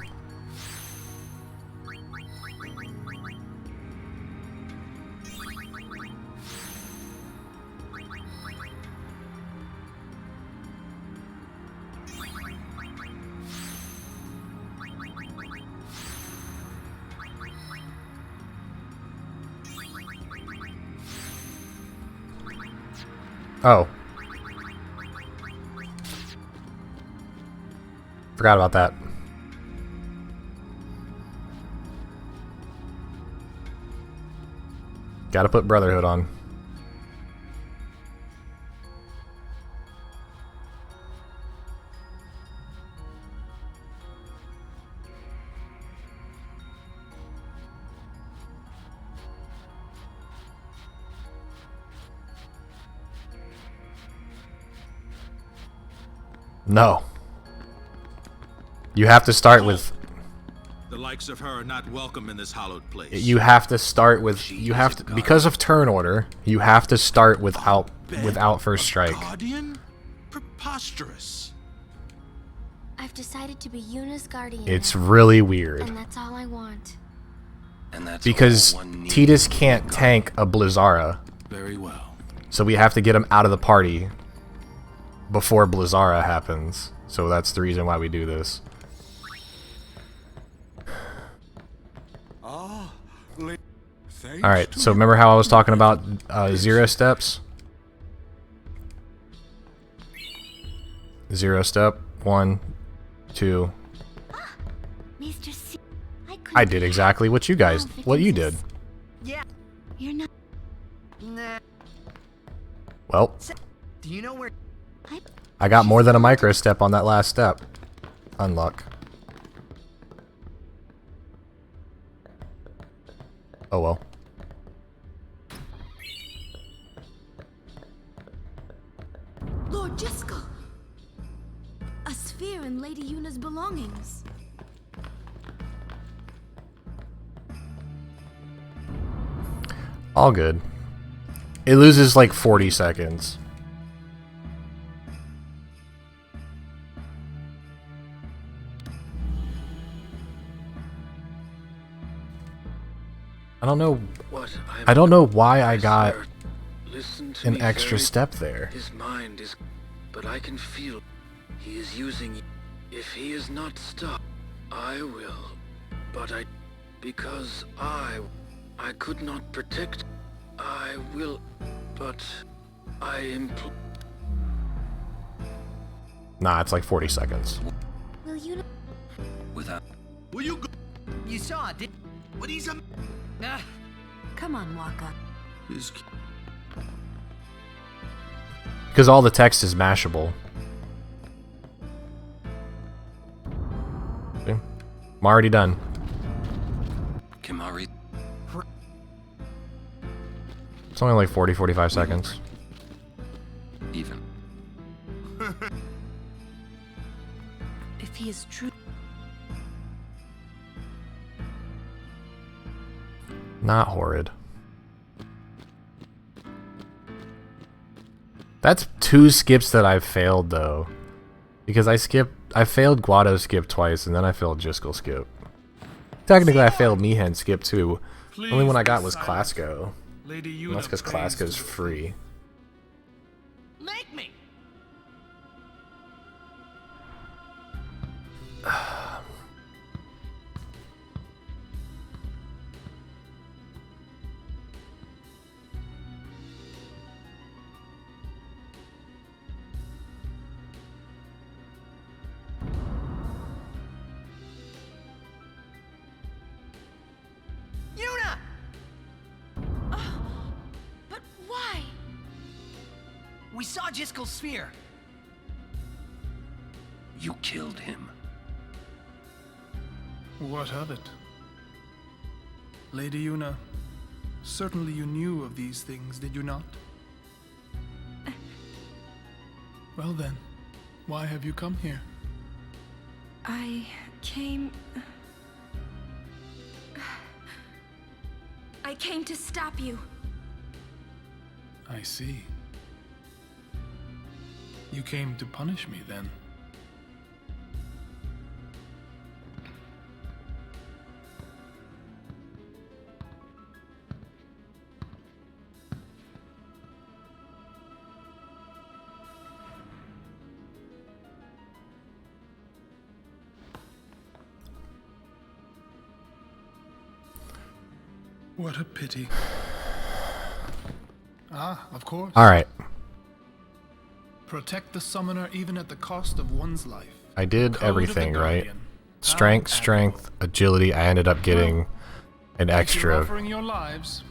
A: Oh. Forgot about that. Gotta put Brotherhood on. No. You have to start with...
Q: The likes of her are not welcome in this hallowed place.
A: You have to start with... You have to... Because of turn order, you have to start without first strike.
Q: Guardian? Preposterous.
C: I've decided to be Yuna's guardian.
A: It's really weird.
C: And that's all I want.
E: And that's
A: because Tidus can't tank a Blizzara.
Q: Very well.
A: So we have to get him out of the party before Blizzara happens. So that's the reason why we do this. Alright, so remember how I was talking about 0 steps? 0 step, 1, 2. I did exactly what you guys, what you did.
V: Yeah. You're not. Nah.
A: Well,
V: Do you know where?
A: I got more than a micro step on that last step. Unluck. Oh well.
C: Lord Jessica! A sphere in Lady Yuna's belongings.
A: All good. It loses like 40 seconds. I don't know. I don't know why I got an extra step there.
S: His mind is
H: but I can feel he is using you. If he is not stopped, I will. But because I could not protect. I will, but I
A: Nah, it's like 40 seconds.
C: Will you?
D: Without.
H: Will you go?
V: You saw it, did?
H: What is a?
K: Come on, Waka.
A: Because all the text is mashable. See? I'm already done.
D: Kimari.
A: It's only like 40-45 seconds.
D: Even.
K: If he is true.
A: Not horrid. That's 2 skips that I've failed though. Because I failed Guado skip twice and then I failed Jiskel skip. Technically I failed Mihen skip too.
R: Please,
A: only one I got was Clasko.
R: Lady
A: And that's because Clasko's free.
V: Make me. Yuna!
O: But why?
V: We saw Jiskel's sphere.
E: You killed him.
R: What of it? Lady Yuna, certainly you knew of these things, did you not? Well then, why have you come here?
L: I came to stop you.
R: I see. You came to punish me then. What a pity. Ah, of course.
A: Alright.
R: Protect the summoner even at the cost of one's life.
A: I did everything, right? Strength, strength, agility. I ended up getting an extra
R: Your lives,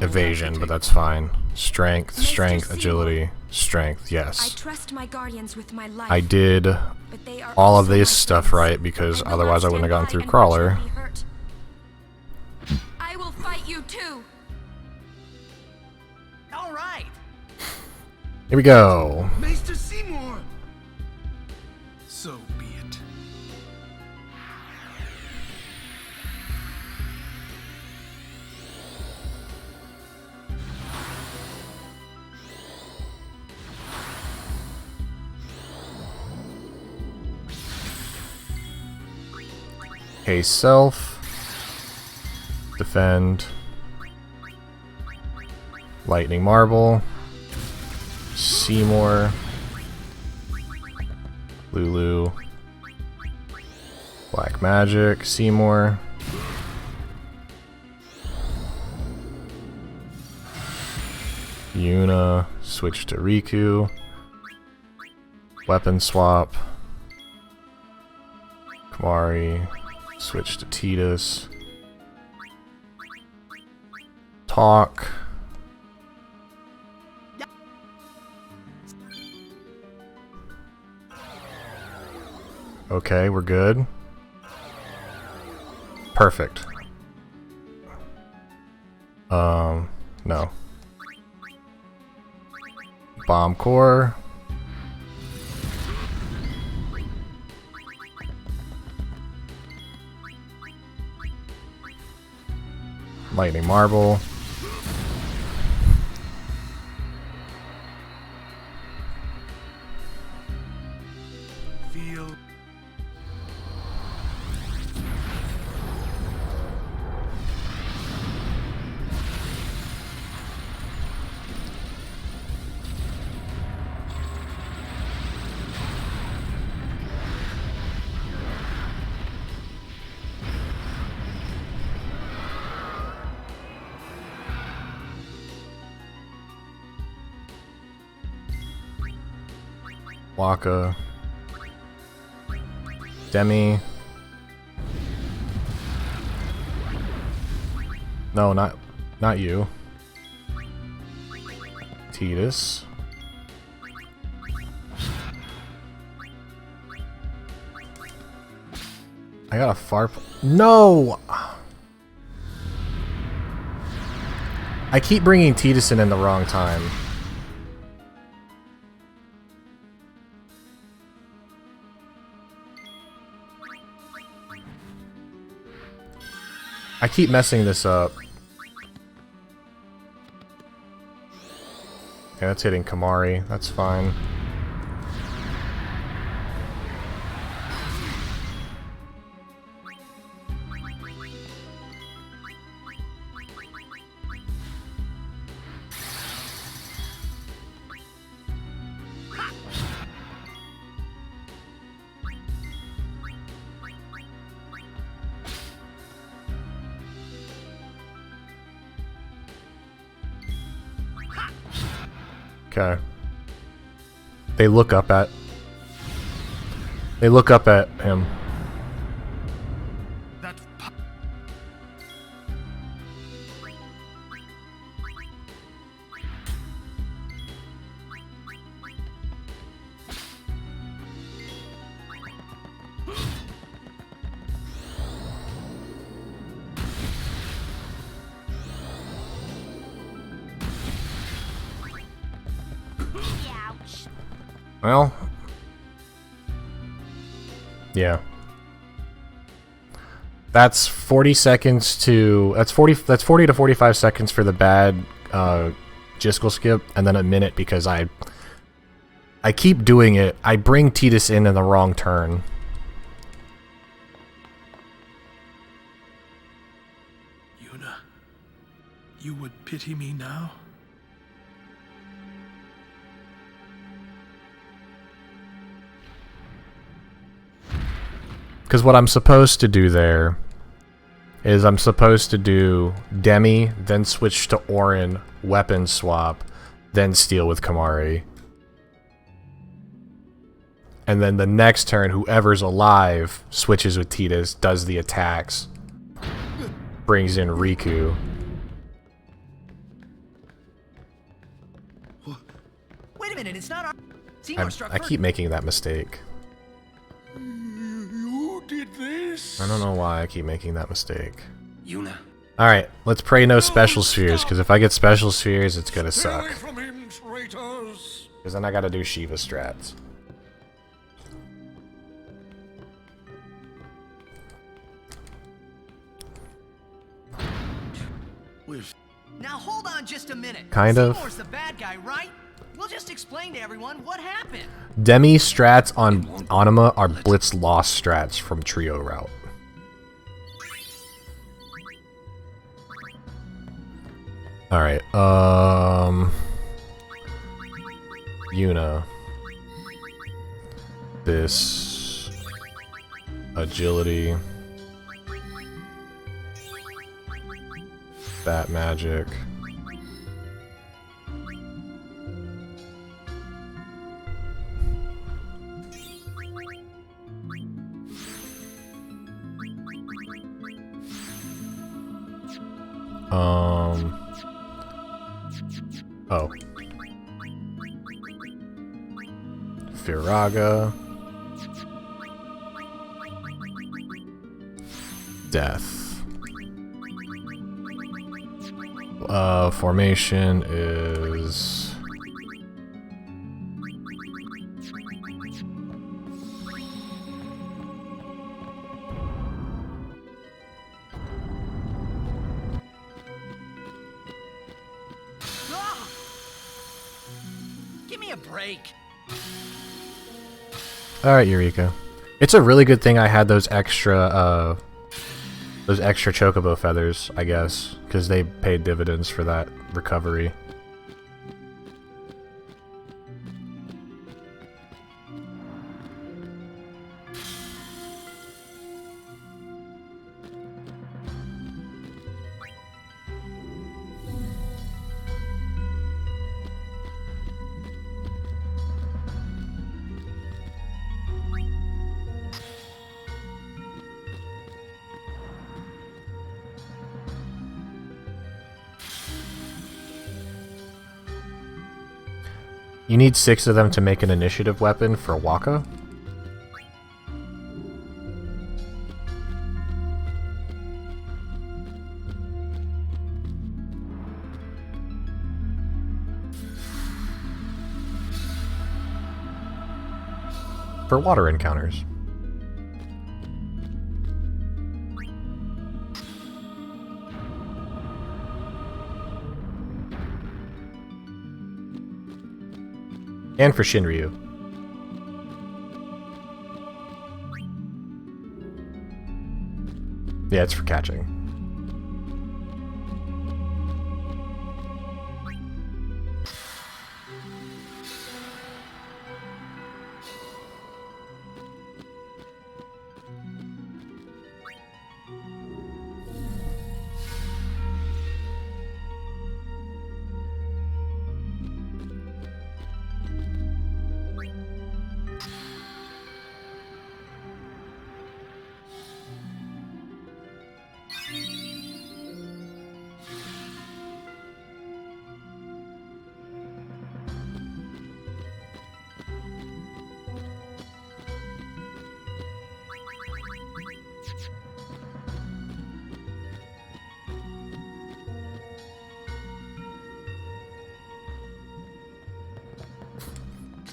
A: evasion, but that's fine. Strength, strength, agility, strength, yes.
L: I trust my guardians with my life.
A: I did
L: but they are
A: all of
L: also
A: this
L: my
A: stuff
L: friends.
A: right because
L: I will
A: otherwise I
L: not
A: wouldn't have gone
L: stand
A: through
L: by and
A: Crawler.
L: watch you be hurt. I will fight you too.
V: All right.
A: Here we go.
G: Maester Seymour!
R: So be it.
A: Hey, self. Defend. Lightning Marble. Seymour. Lulu. Black Magic. Seymour. Yuna. Switch to Riku. Weapon swap. Kamari. Switch to Tidus. Talk. Okay, we're good. Perfect. No. Bomb core. Lightning Marble.
R: Feel.
A: Waka. Demi. No, not you. Titus. I got a far... No! I keep bringing Titus in the wrong time. I keep messing this up. Okay, that's hitting Kamari. That's fine. Okay. They look up at him. Well, yeah. That's 40 seconds to... That's 40 to 45 seconds for the bad Jiskel skip, and then a minute because I keep doing it. I bring Titus in the wrong turn.
E: Yuna, you would pity me now?
A: Because what I'm supposed to do there is I'm supposed to do Demi, then switch to Orin, weapon swap, then steal with Kamari. And then the next turn, whoever's alive switches with Titus, does the attacks, brings in Riku.
V: Wait a minute, it's not our... Seymour struck
A: I keep making that mistake.
S: You did this?
A: I don't know why I keep making that mistake.
D: Yuna.
A: Alright, let's pray no special spheres, because if I get special spheres, it's gonna
S: Stay away
A: suck.
S: from him, traitors.
A: Because then I gotta do Shiva strats.
V: Now hold on just a minute.
A: Kind of.
V: Seymour's the bad guy, right? We'll just explain to everyone what happened.
A: Demi strats on Anima are Blitz lost strats from Trio Route. Alright, Yuna. This. Agility. That magic. Oh. Firaga. Death. Formation is...
V: Give me a break.
A: Alright, Eureka. It's a really good thing I had those extra chocobo feathers, I guess, because they paid dividends for that recovery. You need 6 of them to make an initiative weapon for Waka. For water encounters. And for Shinryu. Yeah, it's for catching.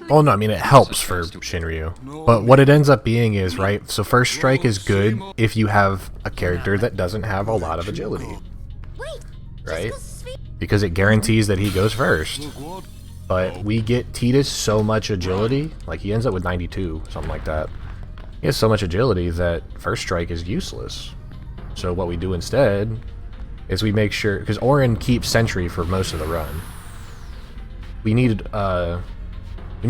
A: Well, no, I mean, it helps for Shinryu. But what it ends up being is, right, so First Strike is good if you have a character that doesn't have a lot of agility. Right? Because it guarantees that he goes first. But we get Tidus so much agility, like he ends up with 92, something like that. He has so much agility that First Strike is useless. So what we do instead is we make sure, because Auron keeps Sentry for most of the run. We need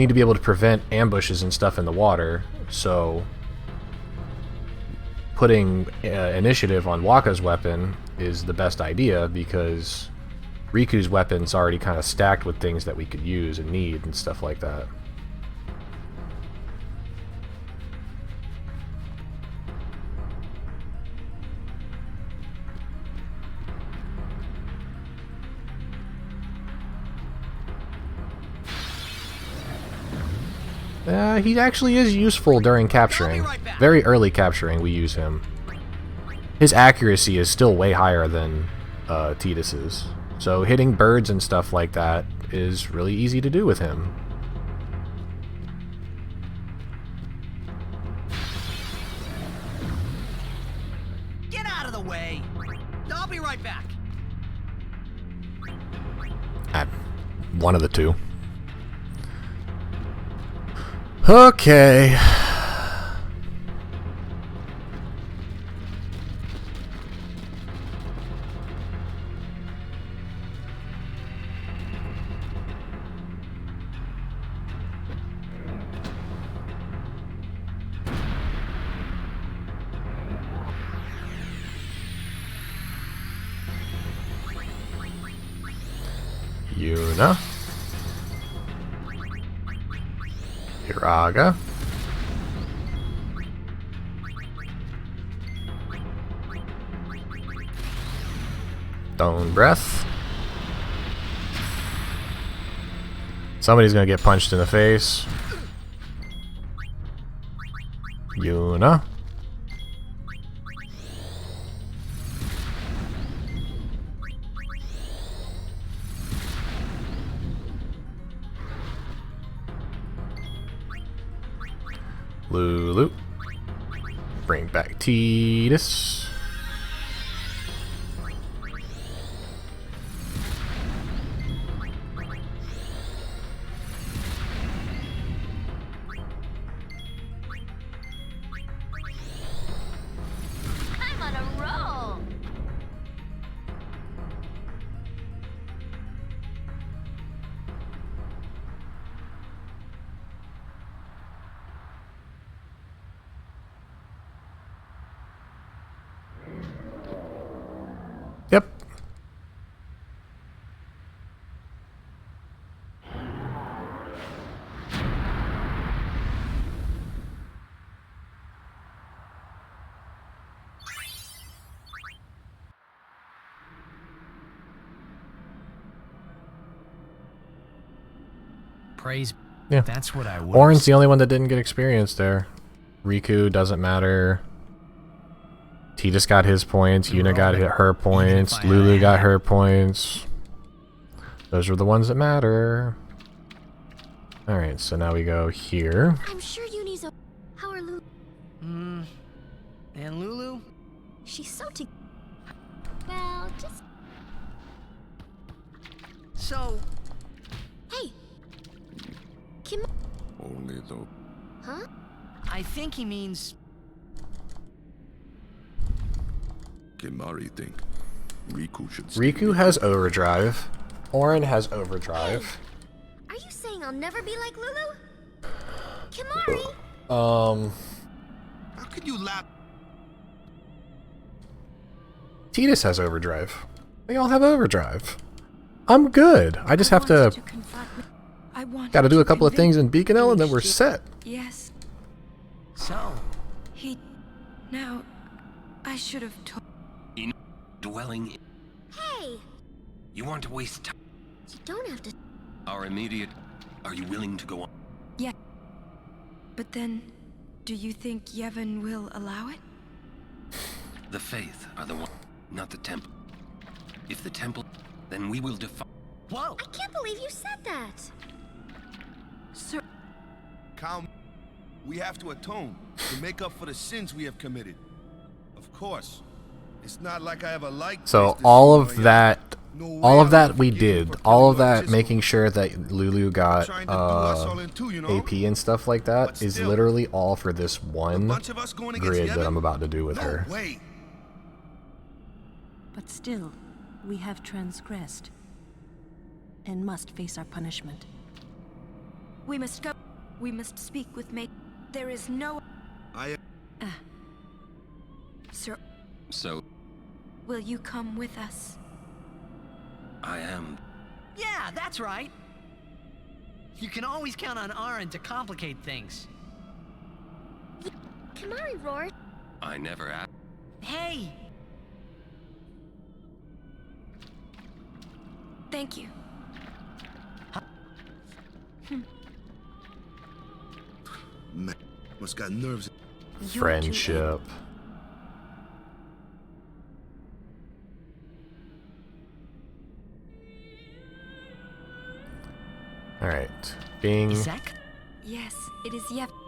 A: to be able to prevent ambushes and stuff in the water, so putting initiative on Waka's weapon is the best idea because Riku's weapon's already kind of stacked with things that we could use and need and stuff like that. He actually is useful during capturing. Very early capturing, we use him. His accuracy is still way higher than Tidus's. So hitting birds and stuff like that is really easy to do with him.
V: Get out of the way! I'll be right back.
A: One of the two. Okay. Yuna. Hiraga. Stone Breath. Somebody's gonna get punched in the face. Yuna. Lulu. Bring back Tidus.
O: I'm on a roll.
B: praise.
A: Yeah.
B: That's what I would.
A: Orin's the only one that didn't get experience there. Riku doesn't matter. Tidus got his points. Yuna got her points. Lulu got her points. Those are the ones that matter. Alright, so now we go here.
C: I'm sure Uni's how are Lulu?
B: And Lulu?
C: She's so well, just...
B: So...
C: Hey! Kim...
M: Only though.
C: Huh?
B: I think he means...
M: Kimari think Riku should
A: Riku has overdrive. Orin has overdrive.
C: Are you saying I'll never be like Lulu? Kimari!
G: How could you laugh?
A: Tidus has overdrive. They all have overdrive. I'm good. I just have to... Gotta do a couple of things in Beacon L and then we're set.
L: Yes.
B: So...
L: Now... I should have told...
S: In dwelling...
C: Hey!
S: You want to waste time?
C: You don't have to...
S: Our immediate... Are you willing to go on?
L: Yeah. But then... Do you think Yevon will allow it?
S: The Faith are the one, not the Temple. If the Temple... Then we will defy...
B: Whoa!
C: I can't believe you said that!
L: Sir...
G: Calm. We have to atone, to make up for the sins we have committed. Of course. It's not like I ever liked...
A: So all of that we did. All of that making sure that Lulu got AP and stuff like that is literally all for this one grid that I'm about to do with her.
K: But still, we have transgressed and must face our punishment.
L: We must go. We must speak with Mate. There is no... Sir...
S: So...
L: Will you come with us?
S: I am...
B: Yeah, that's right. You can always count on Aaron to complicate things.
C: Kimari roared.
S: I never asked...
B: Hey!
L: Thank you.
G: Man, must got nerves.
A: Friendship. Alright. Bing.
L: Yes, it is Yevon.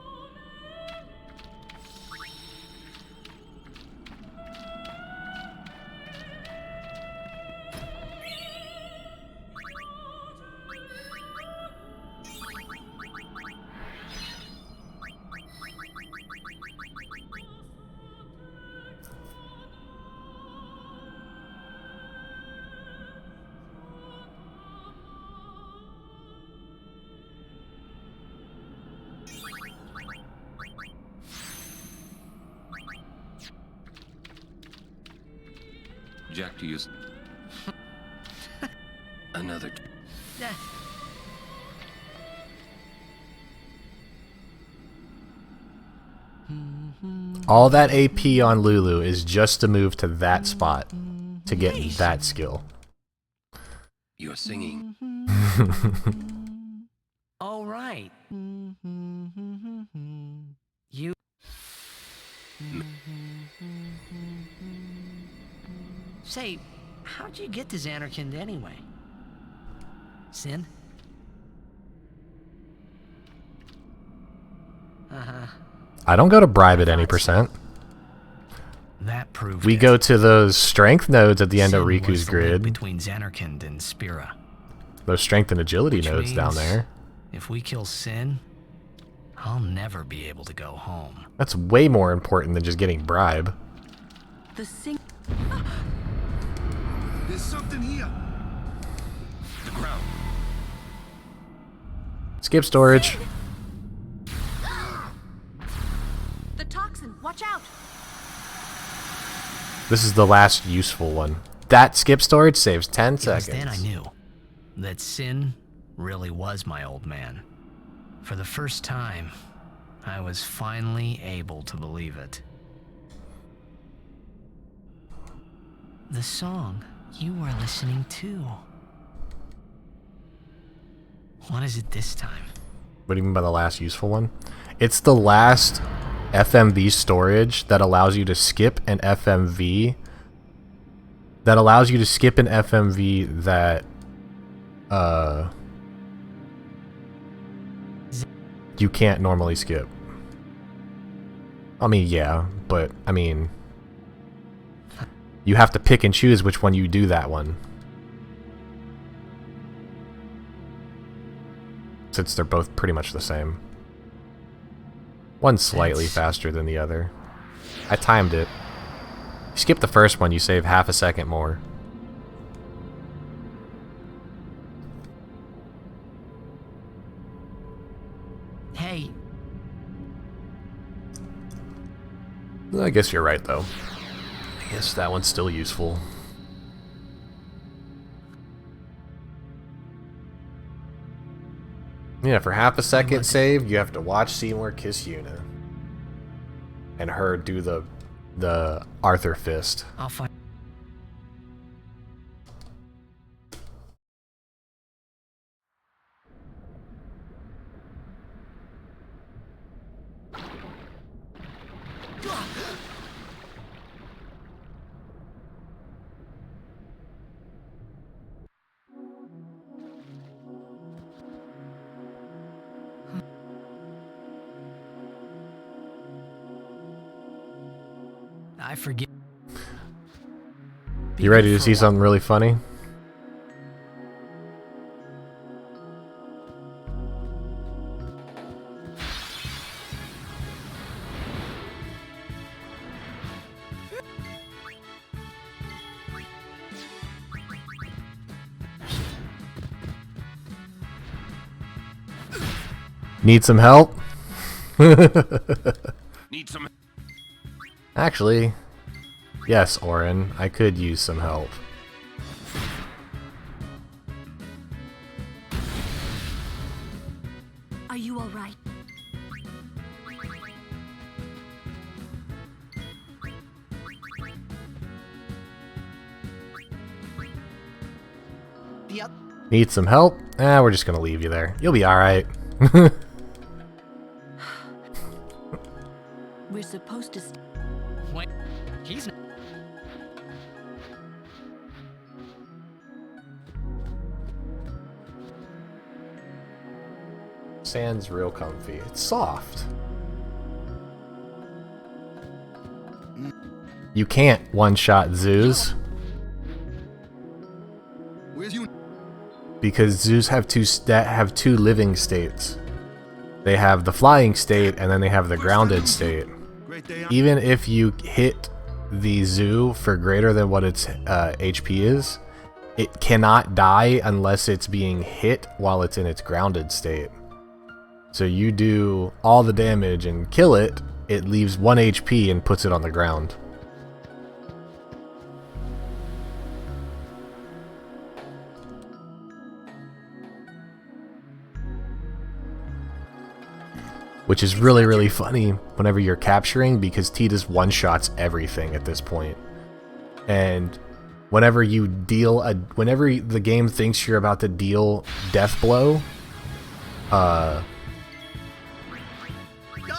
S: Jack to use... Another...
A: All that AP on Lulu is just to move to that spot to get that skill.
S: You're singing.
B: All right. You... Say, how'd you get to Xanarkand anyway? Sin? Uh-huh.
A: I don't go to bribe at any percent.
B: That proved
A: we go to those strength nodes at the end of Riku's grid.
B: Between Xanarkand and Spira.
A: Those strength and agility nodes down there.
B: If we kill Sin, I'll never be able to go home.
A: That's way more important than just getting bribe.
K: The
G: There's something here.
S: The ground.
A: Skip storage.
K: The toxin, watch out!
A: This is the last useful one. That skip storage saves 10 seconds.
B: Then I knew that Sin really was my old man. For the first time, I was finally able to believe it. The song you were listening to. What is it this time?
A: What do you mean by the last useful one? It's the last FMV storage that allows you to skip an FMV. That allows you to skip an FMV that you can't normally skip. I mean, yeah, but I mean, you have to pick and choose which one you do that one. Since they're both pretty much the same. One's slightly faster than the other. I timed it. You skip the first one, you save half a second more.
B: Hey.
A: I guess you're right, though. I guess that one's still useful. Yeah, for half a second saved, you have to watch Seymour kiss Yuna. And her do the Arthur fist.
B: I'll find. I forget.
A: You ready to see something really funny? Need some help?
S: Need some.
A: Actually, yes, Orin, I could use some help.
K: Are you all right?
B: Yep.
A: Need some help? We're just gonna leave you there. You'll be alright.
K: We're supposed to.
B: Wait, he's.
A: Sand's real comfy. It's soft. You can't one-shot zoos.
I: Where's you?
A: Because zoos have two living states. They have the flying state and then they have the grounded state. Even if you hit the zoo for greater than what its HP is, it cannot die unless it's being hit while it's in its grounded state. So you do all the damage and kill it, it leaves 1 HP and puts it on the ground. Which is really, really funny whenever you're capturing, because Tidus one-shots everything at this point. And whenever you deal whenever the game thinks you're about to deal death blow,
V: I'll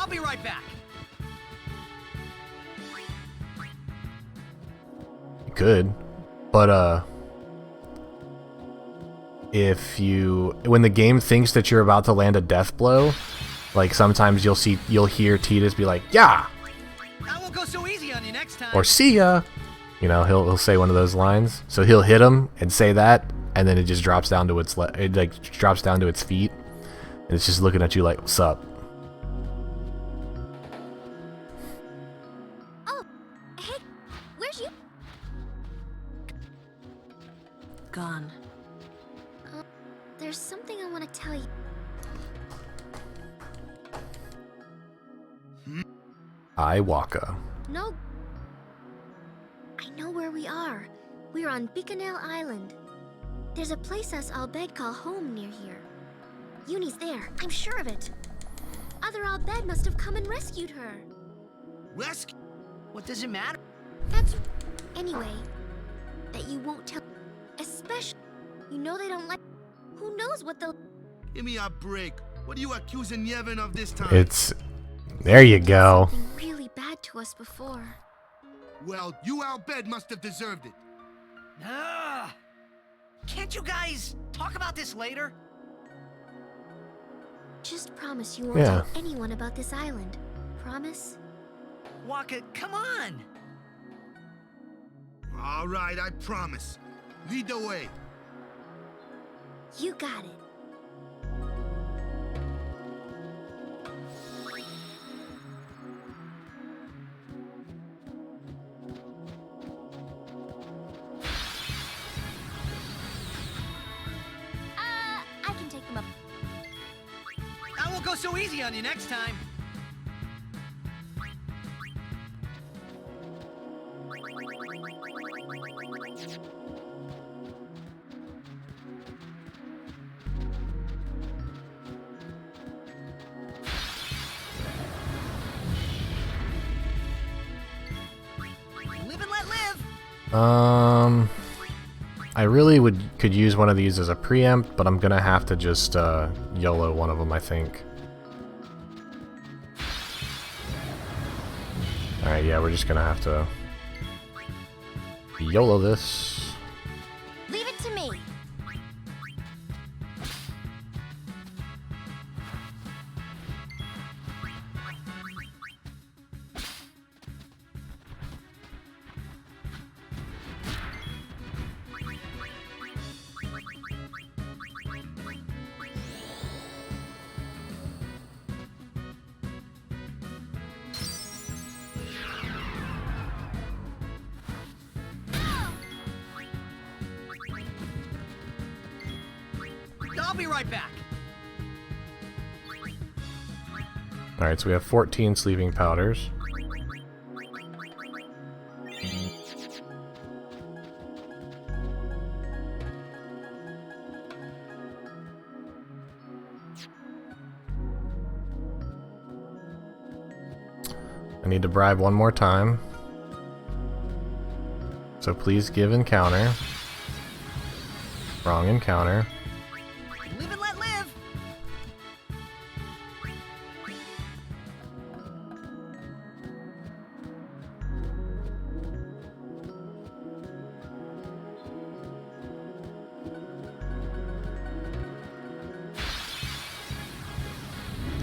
V: be right back.
A: you could, but when the game thinks that you're about to land a death blow, like sometimes you'll hear Tidus be like, "Yeah!"
V: I won't go so easy on you next time.
A: Or "See ya!" You know, he'll say one of those lines. So he'll hit him and say that, and then it just drops down to its drops down to its feet, and it's just looking at you like, "What's up?"
C: Oh, hey, where's you?
K: Gone.
C: There's something I want to tell you.
A: Iwaka.
C: No. I know where we are. We're on Bikanel Island. There's a place us Albed call home near here. Uni's there, I'm sure of it. Other Albed must have come and rescued her.
V: Rescue? What does it matter?
C: That's... Anyway, that you won't tell... Especially, you know they don't like... Who knows what they'll...
G: Give me a break. What are you accusing Yevon of this time?
A: It's... There you go.
C: Something really bad to us before.
G: Well, you Al-Bed must have deserved it.
V: Ah! Can't you guys talk about this later?
C: Just promise you won't
A: Yeah.
C: tell anyone about this island. Promise?
V: Waka, come on!
G: All right, I promise. Lead the way.
C: You got it. I can take them up.
V: I won't go so easy on you next time. Live and let live.
A: I really could use one of these as a preempt, but I'm gonna have to just YOLO one of them, I think. Alright, yeah, we're just gonna have to YOLO this.
O: Leave it to me.
V: I'll be right back.
A: Alright, so we have 14 sleeping powders. I need to bribe one more time. So please give encounter. Wrong encounter.
V: Live and let live.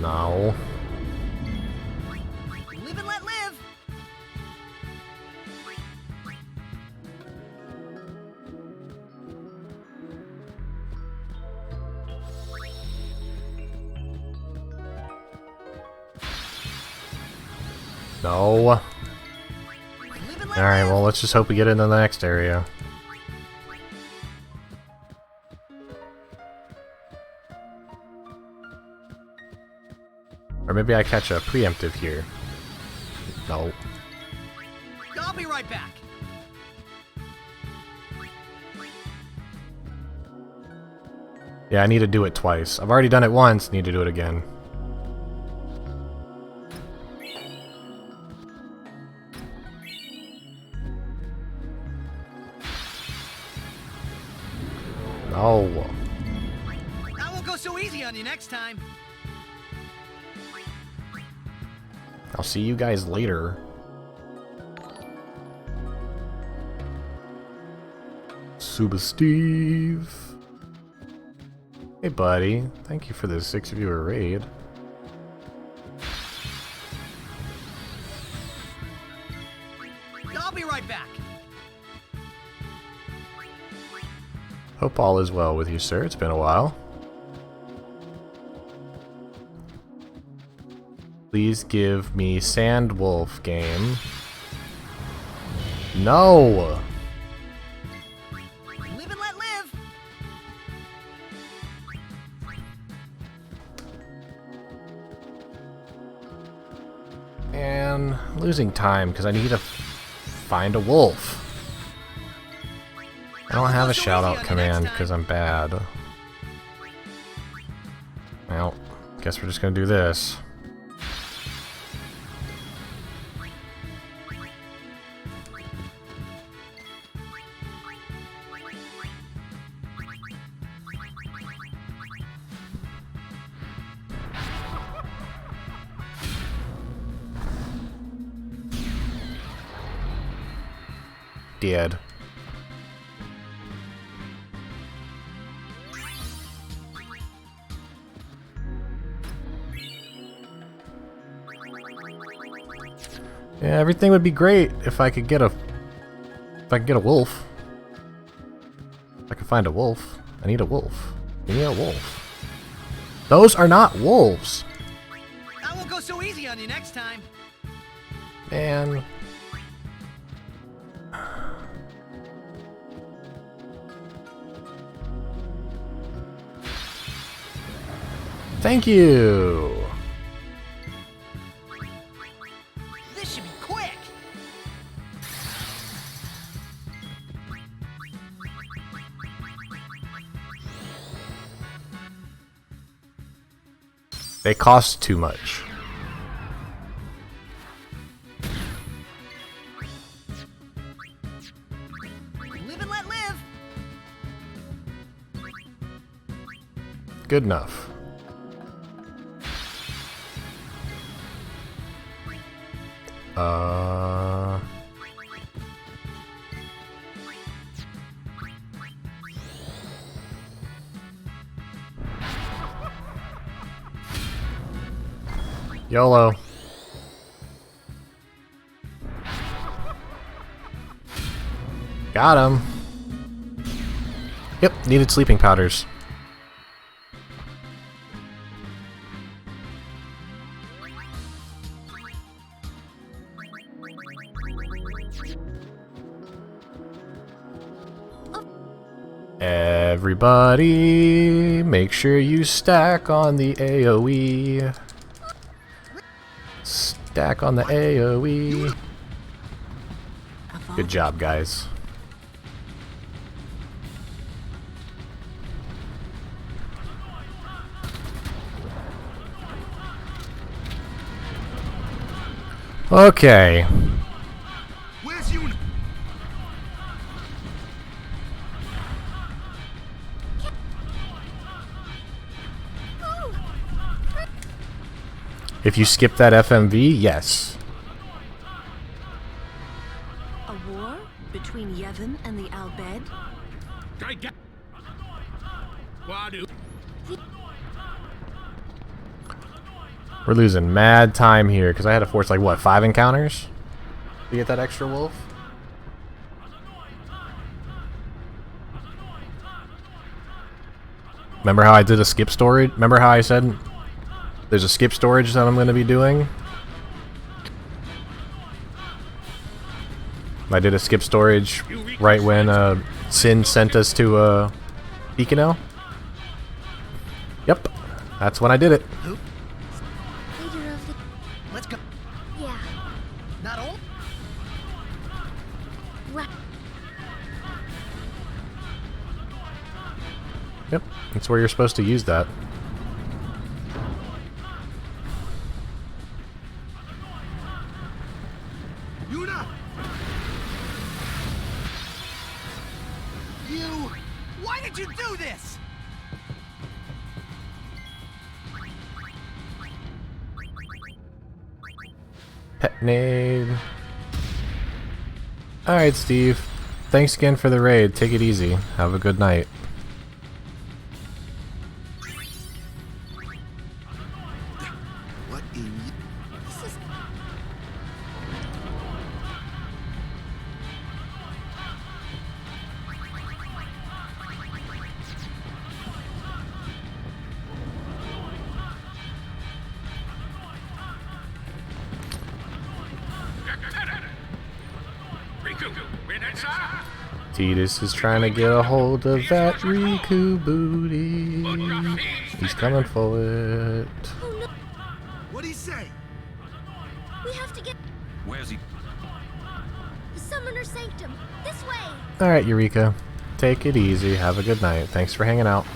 A: No.
V: Live and let live.
A: No. Alright, well, let's just hope we get into the next area. Or maybe I catch a preemptive here. No.
V: I'll be right back.
A: Yeah, I need to do it twice. I've already done it once, need to do it again. No.
V: I won't go so easy on you next time.
A: I'll see you guys later. Suba Steve. Hey buddy, thank you for the 6-viewer raid.
V: I'll be right back.
A: Hope all is well with you, sir. It's been a while. Please give me Sand Wolf game. No!
V: Live and let live.
A: And I'm losing time because I need to find a wolf. I don't have a shout-out command because I'm bad. Well, guess we're just gonna do this. dead. Yeah, everything would be great if I could get a wolf. If I could find a wolf. I need a wolf. Give me a wolf. Those are not wolves.
V: I won't go so easy on you next time.
A: Man. Thank you.
V: This should be quick.
A: They cost too much.
V: Live and let live.
A: Good enough. YOLO. Got him. Yep, needed sleeping powders. Everybody, make sure you stack on the AoE. Stack on the AoE. Good job, guys. Okay.
G: Where's you?
A: If you skip that FMV, yes.
K: A war between Yevon and the Al Bhed?
A: We're losing mad time here because I had to force like what, 5 encounters to get that extra wolf? Remember how I did a skip storage? Remember how I said there's a skip storage that I'm going to be doing? I did a skip storage right when Sin sent us to Beacon. Yep, that's when I did it.
C: Leader of the...
V: Let's go.
C: Yeah.
V: Not all.
C: Right.
A: Yep, that's where you're supposed to use that.
G: Yuna!
V: You. Why did you do this?
A: Pet nade. Alright, Steve. Thanks again for the raid. Take it easy. Have a good night.
G: What in
C: This is...
A: Tidus is trying to get a hold of that Riku booty. He's coming for it.
C: Oh no!
G: What'd he say?
C: We have to get...
Q: Where's he?
C: The Summoner Sanctum! This way!
A: Alright, Eureka. Take it easy. Have a good night. Thanks for hanging out.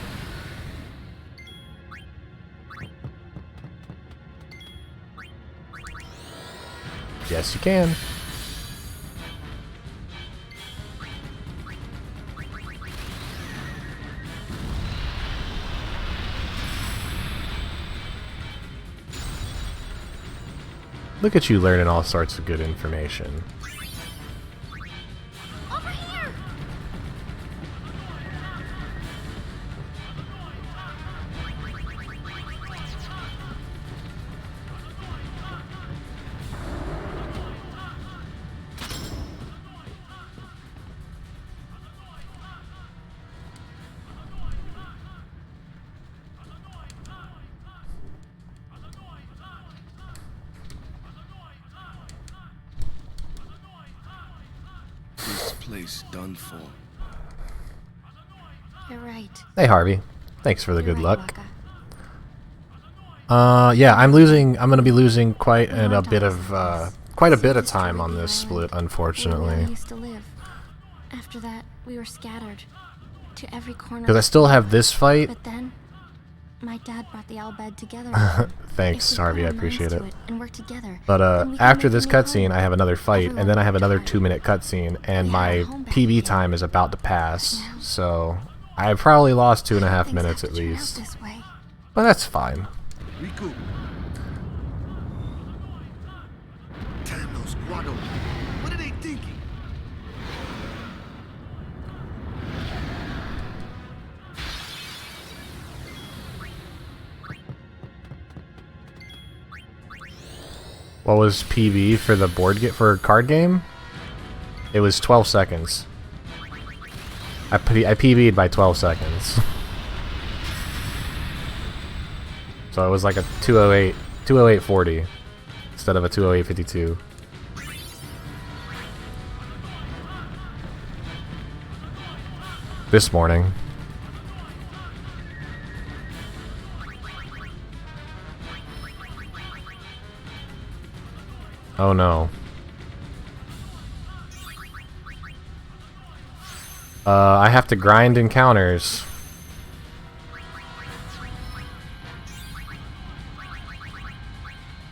A: Yes, you can. Look at you learning all sorts of good information.
C: Over
G: place done for.
C: You're right.
A: Hey Harvey, thanks for the good luck. Yeah, I'm gonna be losing quite a bit of time on this split,
C: Where we
A: unfortunately.
C: used to live. After that, we were scattered to every corner.
A: Because I still have this fight.
C: But then, my dad brought the Al Bhed together.
A: Thanks, Harvey, I appreciate it.
C: And work together,
A: But
C: then we can
A: after
C: make
A: this
C: a new
A: cutscene,
C: home.
A: I have another fight, and then I have another 2-minute cutscene, and my PB time is about to pass. So I probably lost 2.5 minutes at least. But that's fine.
G: Riku. Damn those Guado. What are they thinking?
A: What was PB for the card game? It was 12 seconds. I PB'd by 12 seconds. So it was like a 208.40 instead of a 208.52. This morning. Oh no. I have to grind encounters.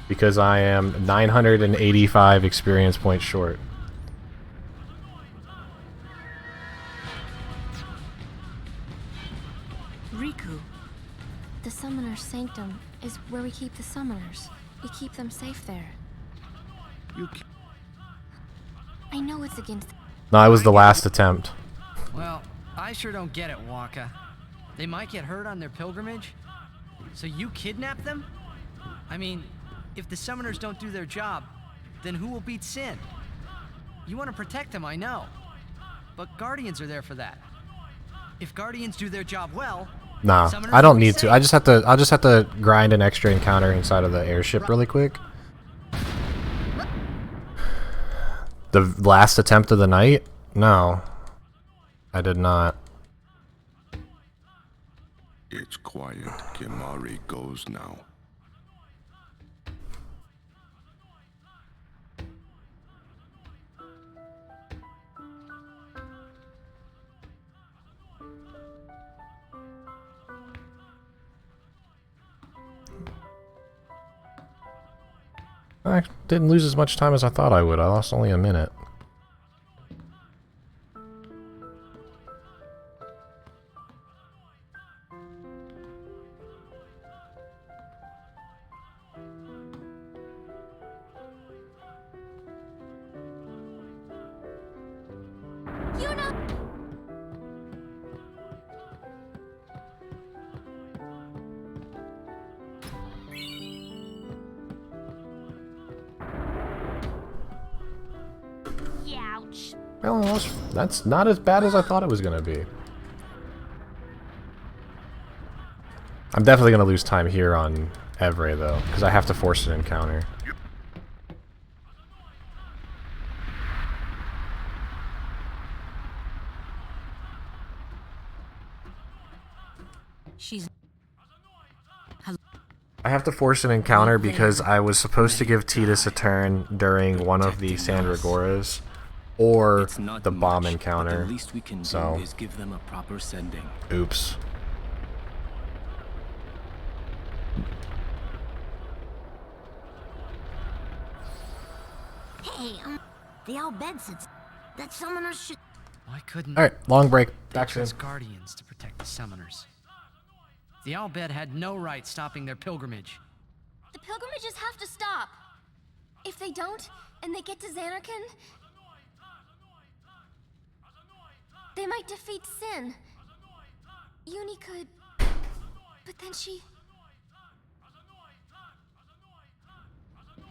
A: Because I am 985 experience points short.
C: Riku. The Summoner's Sanctum is where we keep the Summoners. We keep them safe there. I know it's against...
A: No, it was the last attempt.
F: Well, I sure don't get it, Waka. They might get hurt on their pilgrimage? So you kidnap them? I mean, if the summoners don't do their job, then who will beat Sin? You want to protect them, I know. But Guardians are there for that. If Guardians do their job well...
A: Nah, I don't need to. I'll just have to grind an extra encounter inside of the airship really quick. The last attempt of the night? No. I did not.
M: It's quiet. Kimari goes now.
A: I didn't lose as much time as I thought I would. I lost only a minute. Well, that's not as bad as I thought it was going to be. I'm definitely going to lose time here on Evray, though, because I have to force an encounter. I have to force an encounter because I was supposed to give Tidus a turn during one of the Sandragoras. Or the bomb encounter.
J: The least we can
A: so
J: do is give them a proper sending.
A: Oops.
O: Hey, the Al Bhed said that summoners should...
F: Why couldn't...
A: Alright, long break. Back soon.
F: Guardians to protect the summoners. The Al Bhed had no right stopping their pilgrimage.
C: The pilgrimages have to stop. If they don't, and they get to Xanarkand... they might defeat Sin. Uni could... but then she...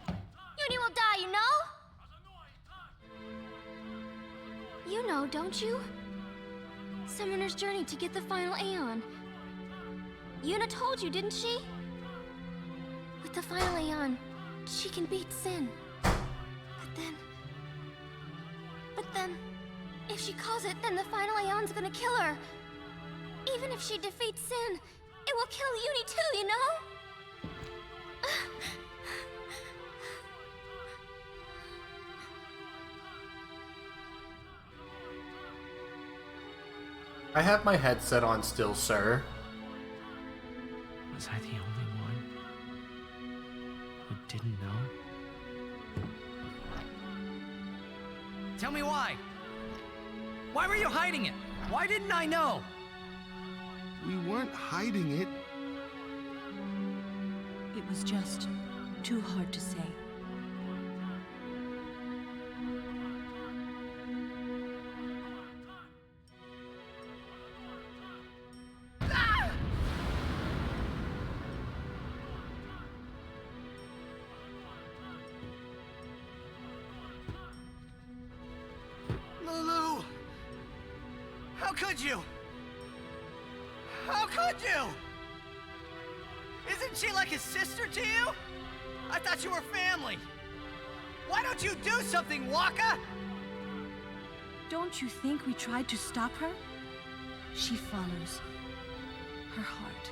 C: Uni will die, you know? You know, don't you? Summoner's journey to get the final Aeon. Yuna told you, didn't she? With the final Aeon, she can beat Sin. But then...
O: If she calls it, then the final Aeon's gonna kill her. Even if she defeats Sin, it will kill Uni too, you know?
A: I have my headset on still, sir.
F: Was I the only one who didn't know? Tell me why! Why were you hiding it? Why didn't I know?
G: We weren't hiding it.
K: It was just too hard to say.
V: Lulu! How could you? How could you? Isn't she like a sister to you? I thought you were family. Why don't you do something, Waka?
K: Don't you think we tried to stop her? She follows her heart.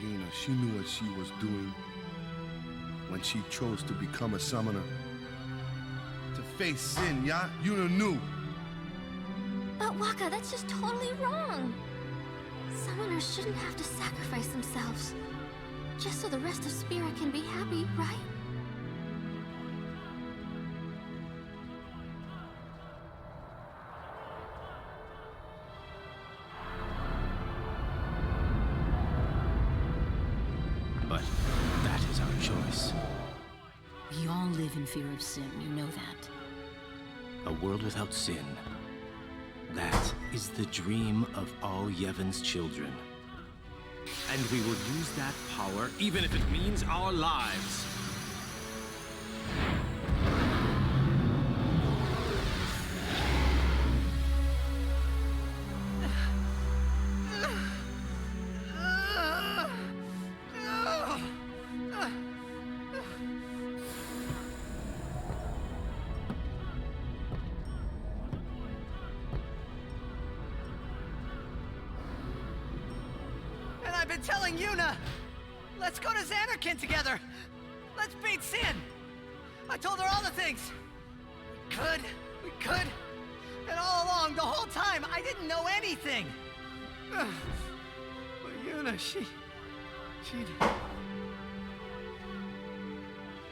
G: Yuna, she knew what she was doing when she chose to become a summoner. To face Sin, yeah? Yuna knew.
O: But Waka, that's just totally wrong. Summoners shouldn't have to sacrifice themselves. Just so the rest of Spirit can be happy, right?
J: But that is our choice.
N: We all live in fear of sin, you know that.
J: A world without sin. That is the dream of all Yevon's children. And we will use that power, even if it means our lives.
V: I've been telling Yuna! Let's go to Xanarkin together! Let's beat Sin! I told her all the things! We could! And all along, the whole time, I didn't know anything! But Yuna, she'd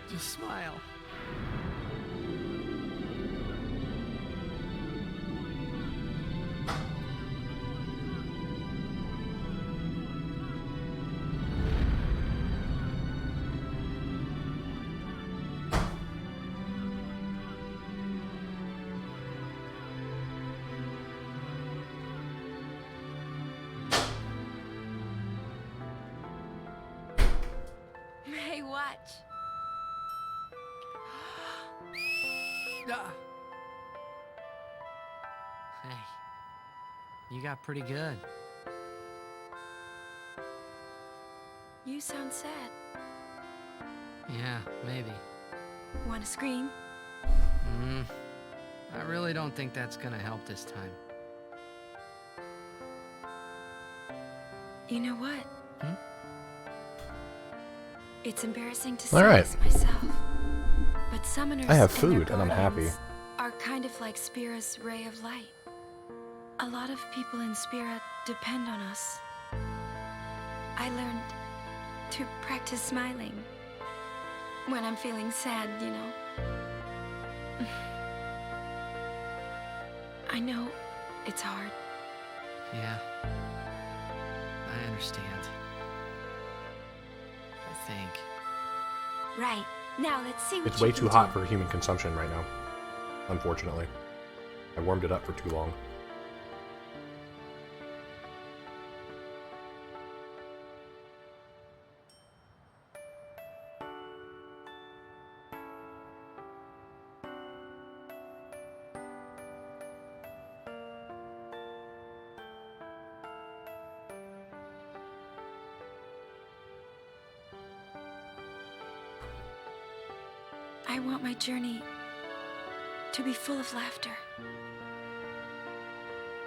V: just smile.
L: Hey, watch.
B: Hey, you got pretty good.
L: You sound sad.
B: Yeah, maybe.
L: Want to scream?
B: I really don't think that's gonna help this time.
L: You know what? It's embarrassing to
A: All
L: say
A: right.
L: this myself, but summoners
A: I have
L: and their
A: food, and I'm happy.
L: guardians are kind of like Spira's ray of light. A lot of people in Spira depend on us. I learned to practice smiling when I'm feeling sad, you know. I know it's hard.
B: Yeah, I understand. I think.
L: Right. Now let's see what
A: It's
L: you
A: way
L: can
A: too
L: do.
A: hot for human consumption right now. Unfortunately. I warmed it up for too long.
L: I want my journey to be full of laughter.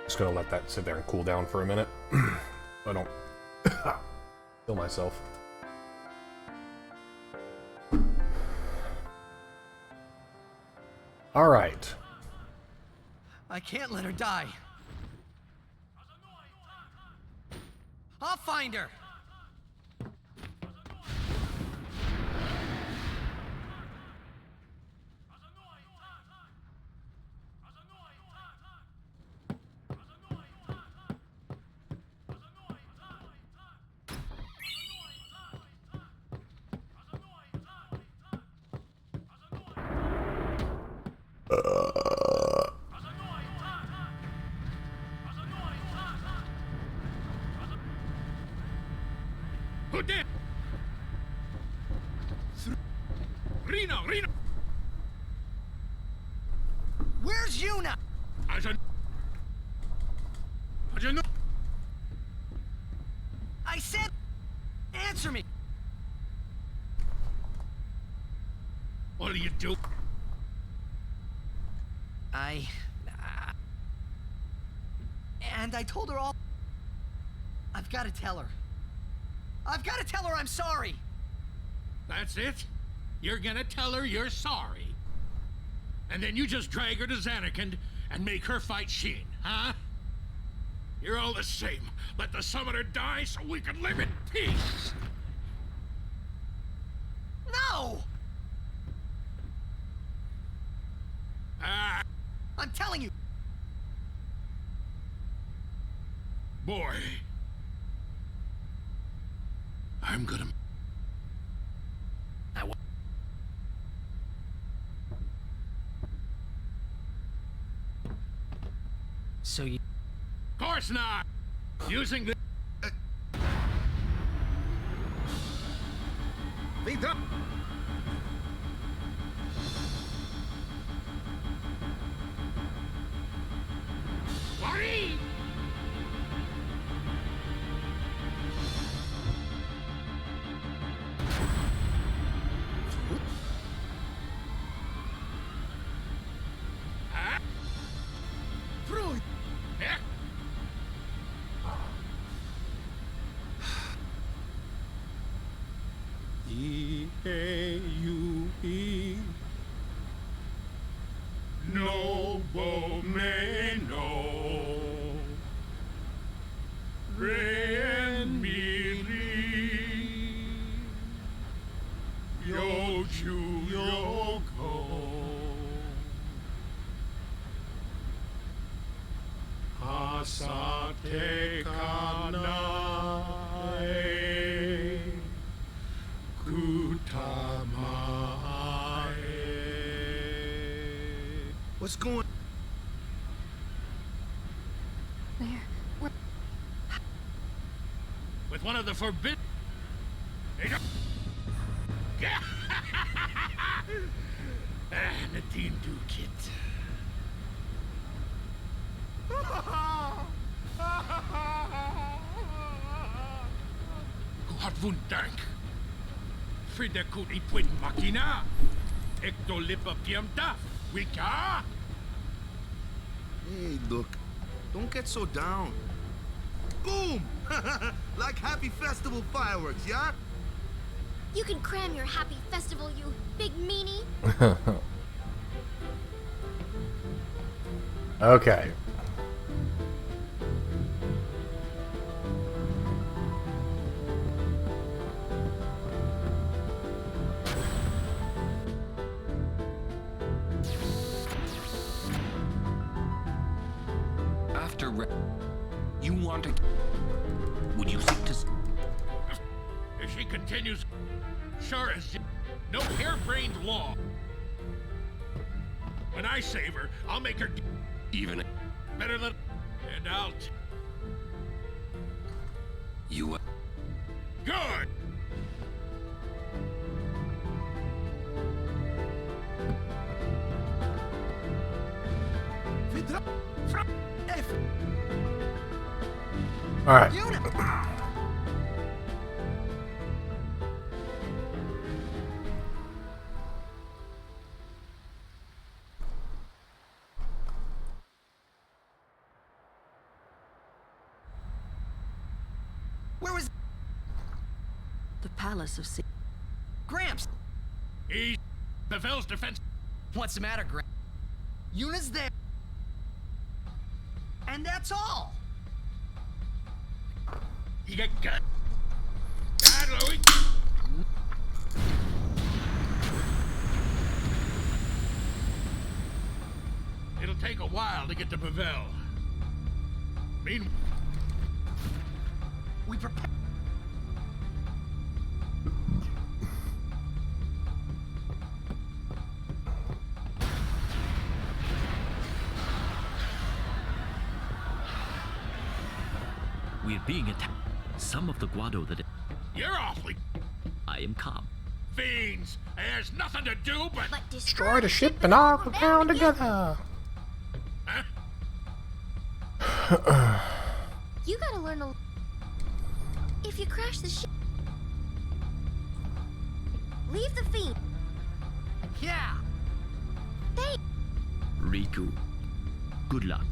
A: Just gonna let that sit there and cool down for a minute. I don't kill myself. All right.
V: I can't let her die. I'll find her.
P: Who did? Reno!
V: Where's Yuna?
P: I
V: said, answer me.
P: What do you do?
V: And I told her all. I've got to tell her. I've got to tell her I'm sorry.
P: That's it? You're gonna tell her you're sorry? And then you just drag her to Zanarkand and make her fight Shin, huh? You're all the same. Let the summoner die so we can live in peace!
V: No! I'm telling you.
P: Boy. I'm gonna...
B: So you...
P: Of course not! Using the... Worry! E-A-U-E Nobo Meno Ren Miri Yochu Yoko Asate Kanae
G: What's going?
O: Where?
P: With one of the forbidden... Nadine Dukit. Wat wundank. Frida kut ipwin makina. Ekto lipa piamta. Wika?
G: Hey, look. Don't get so down. Boom! Like happy festival fireworks, yeah?
C: You can cram your happy festival, you big meanie.
A: Okay.
S: You want to... Would you seek to...
P: If she continues, sure as... No harebrained law. When I save her, I'll make her...
S: Even...
P: Better than... And I'll...
S: You...
P: Good!
A: All right.
K: palace of
V: Gramps!
P: He's Pavel's defense.
B: What's the matter, Gramps?
V: Yuna's there. And that's all.
P: You got gun. God, Louis. It'll take a while to get to Pavel. Meanwhile,
V: we prepare.
T: We're being attacked. Some of the Guado that...
P: you're awfully
T: I am calm.
P: fiends. There's nothing to do but
A: Destroy the ship and all go down together.
C: You gotta learn a... If you crash the ship... Leave the fiend.
V: Yeah!
T: Riku, good luck.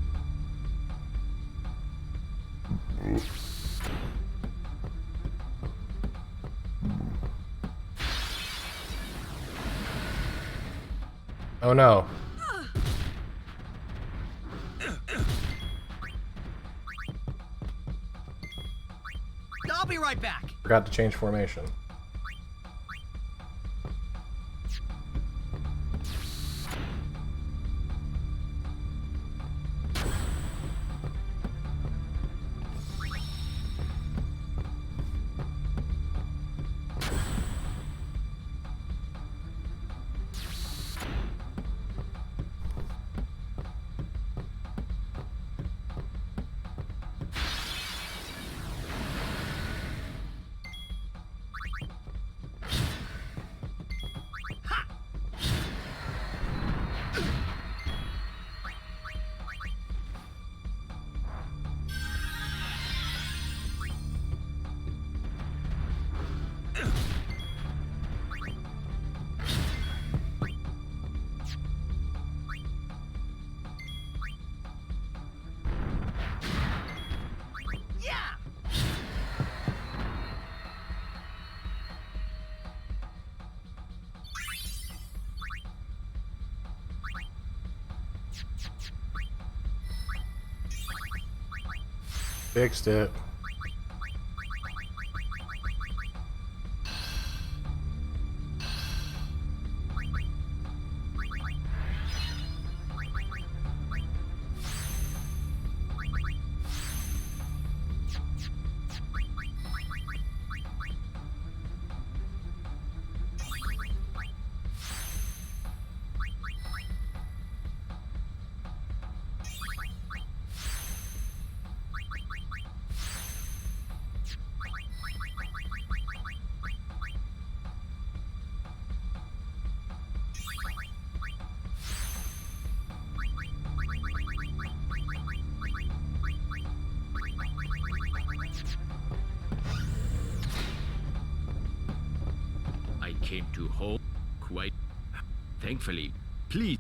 A: Oh no.
V: I'll be right back.
A: Forgot to change formation. Fixed it.
T: Came to home quite thankfully. Please.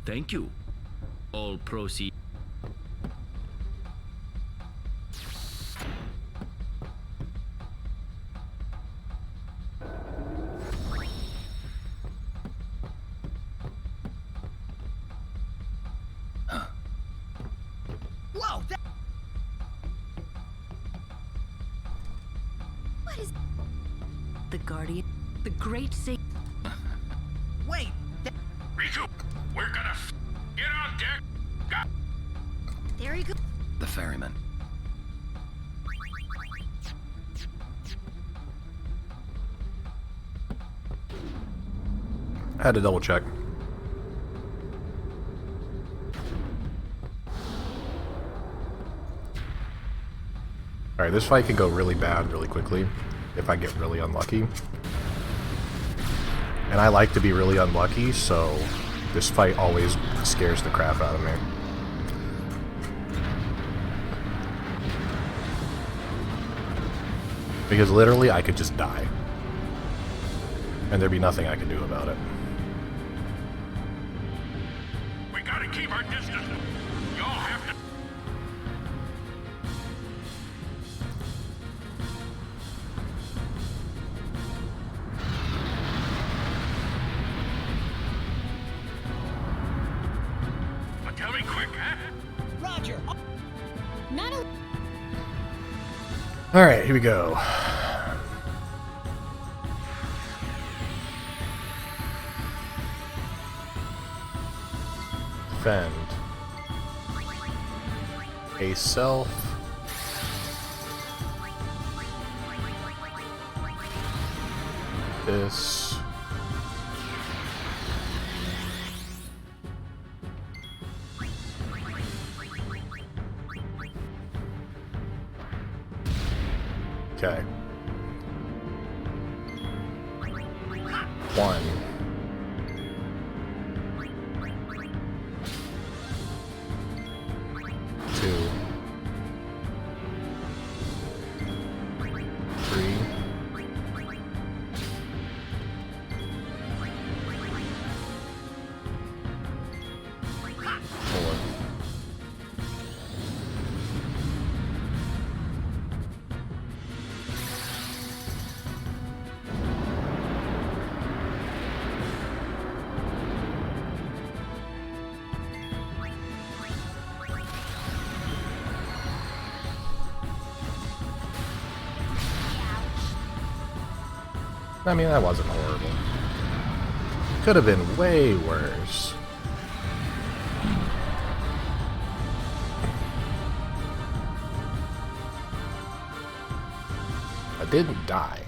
T: Thank you. All proceed.
V: Whoa!
C: What is...
K: The Guardian, the Great Sa...
V: Wait!
P: Riku, we're gonna get on deck.
C: There you go.
J: The ferryman.
A: I had to double check. Alright, this fight can go really bad really quickly if I get really unlucky. And I like to be really unlucky, so this fight always scares the crap out of me. Because literally I could just die. And there'd be nothing I could do about it.
P: We gotta keep our distance. Y'all have to. Well, tell me quick, huh?
V: Roger.
O: Not a...
A: Alright, here we go. Defend. A self. This. Okay. 1. 2. 3. 4. I mean, that wasn't horrible. Could have been way worse. I didn't die.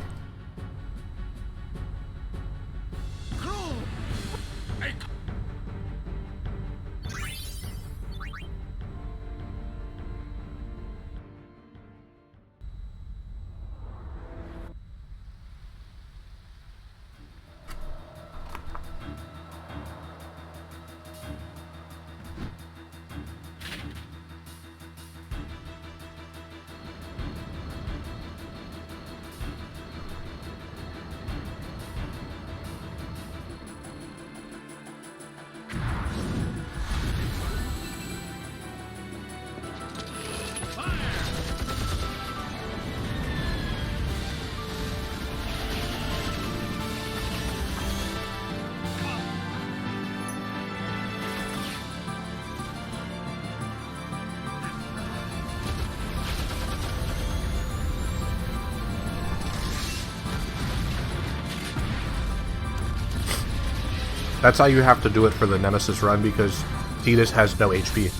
A: That's how you have to do it for the Nemesis run, because Tidus has no HP.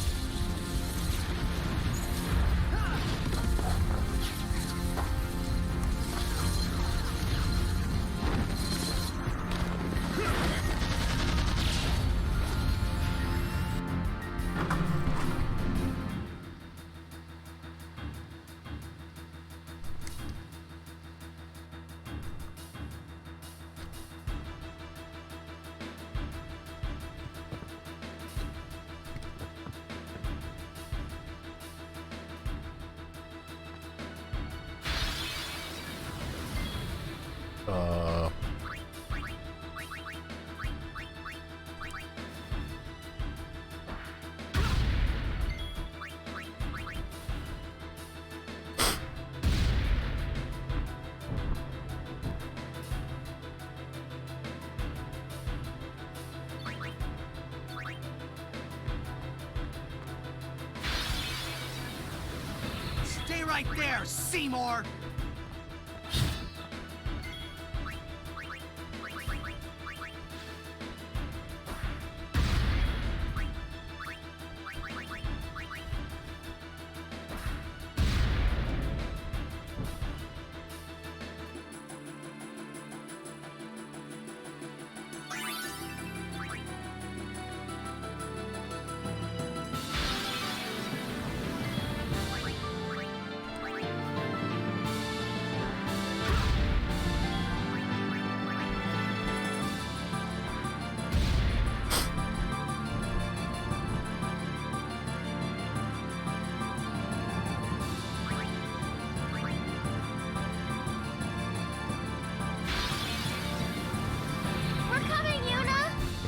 V: Stay right there, Seymour!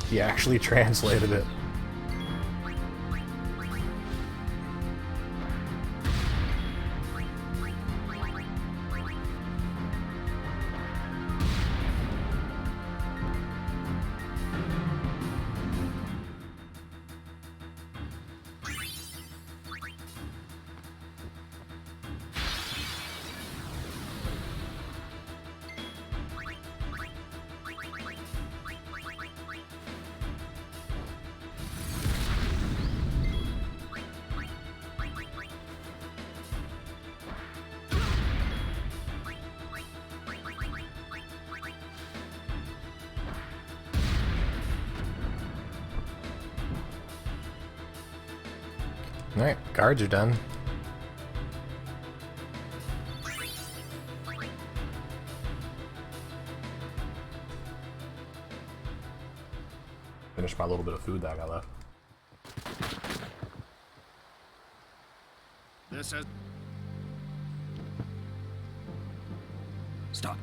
A: He actually translated it. Alright, guards are done. Finish my little bit of food that I got left.
Q: This is...
D: Stop.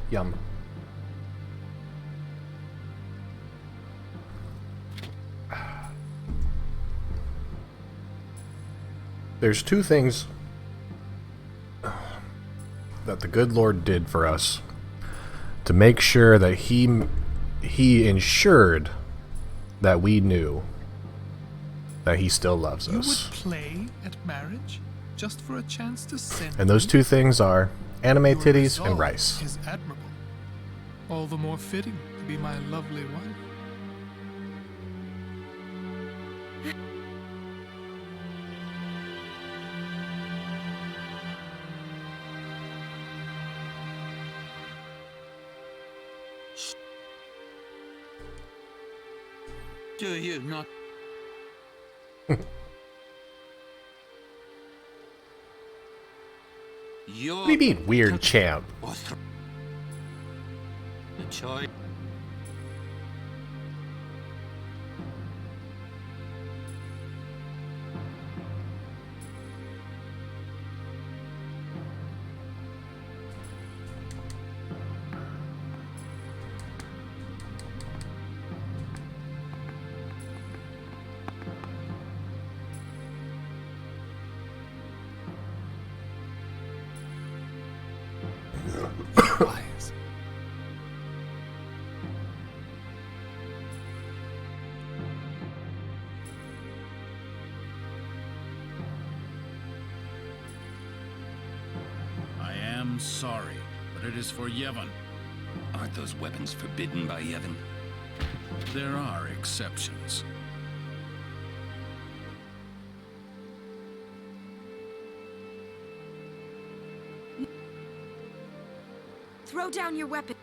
A: Yum. There's two things that the good Lord did for us to make sure that he ensured that we knew that he still loves
R: You
A: us.
R: would play at marriage just for a chance to sin.
A: And those two things are anime
R: Your
A: titties and
R: resolve
A: rice.
R: is admirable. All the more fitting to be my lovely wife.
J: Do you not?
A: What do you mean, weird champ?
J: The choice.
Q: I am sorry, but it is for Yevon.
D: Aren't those weapons forbidden by Yevon?
Q: There are exceptions.
L: Throw down your weapon.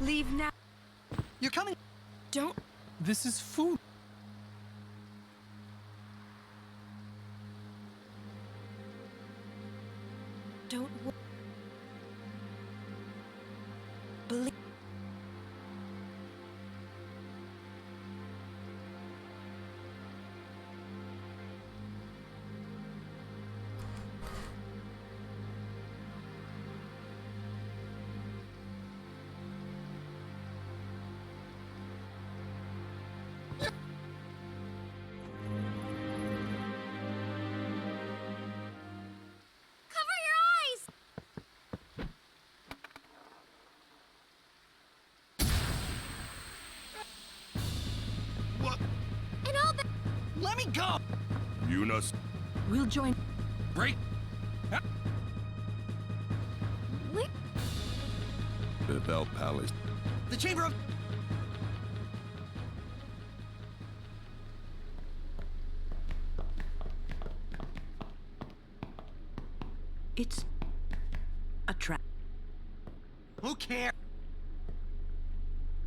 L: Leave now.
R: You're coming.
L: Don't.
R: This is food.
L: Don't. Believe.
R: Let me go!
M: Eunice.
K: We'll join.
Q: Break!
M: The Vel Palace.
V: The Chamber of...
K: It's a trap.
V: Who cares?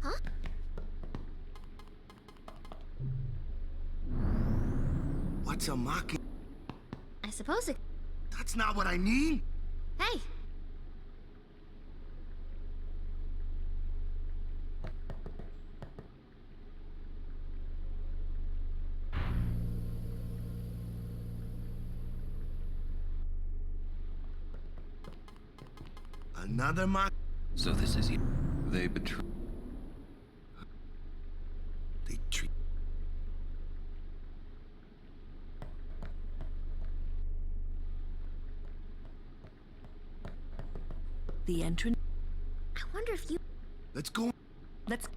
C: Huh?
G: What's a mocking?
C: I suppose it...
G: That's not what I mean.
C: Hey!
G: Another mock.
D: So this is you. They betray.
G: They treat.
K: The entrance.
C: I wonder if you...
G: Let's go.
K: Let's...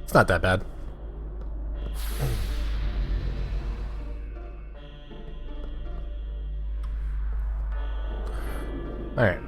A: It's not that bad. Alright.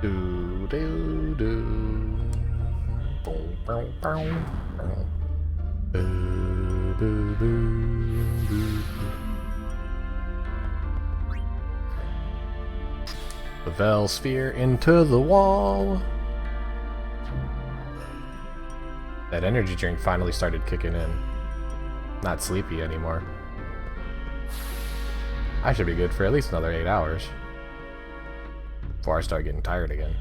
A: Do do do. Boom, boom, boom, boom. Do do do do. The Vel sphere into the wall. That energy drink finally started kicking in. Not sleepy anymore. I should be good for at least another 8 hours before I start getting tired again.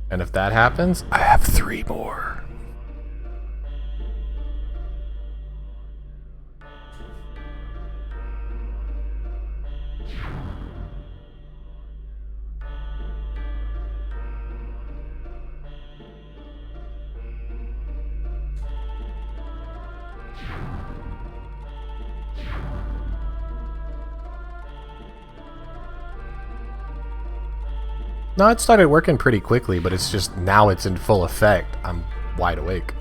A: And if that happens, I have 3 more. No, it started working pretty quickly, but it's just now it's in full effect. I'm wide awake.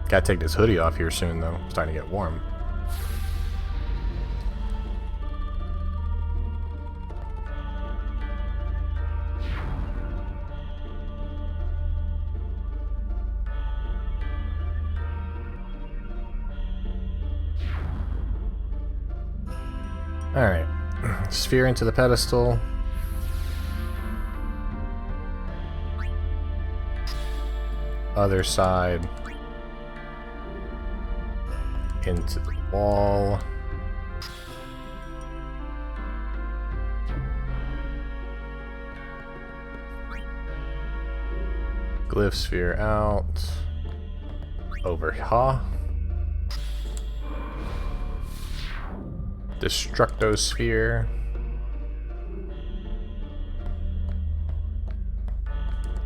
A: Gotta take this hoodie off here soon, though. It's starting to get warm. Alright. Sphere into the pedestal. Other side. Into the wall. Glyph sphere out. Over here. Destructosphere.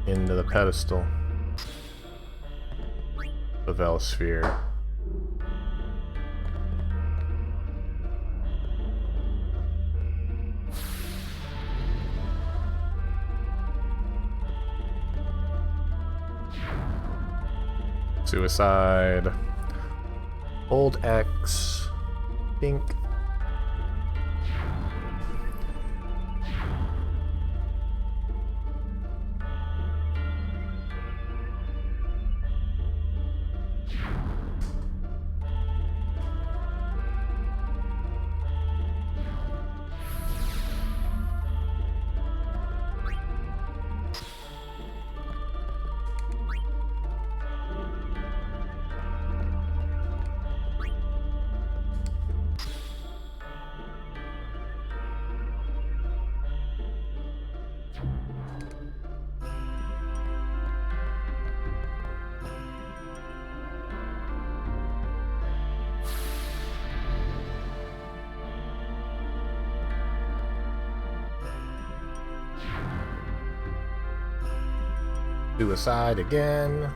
A: Into the pedestal. The Vel sphere. Suicide. Old X. Pink. Suicide again.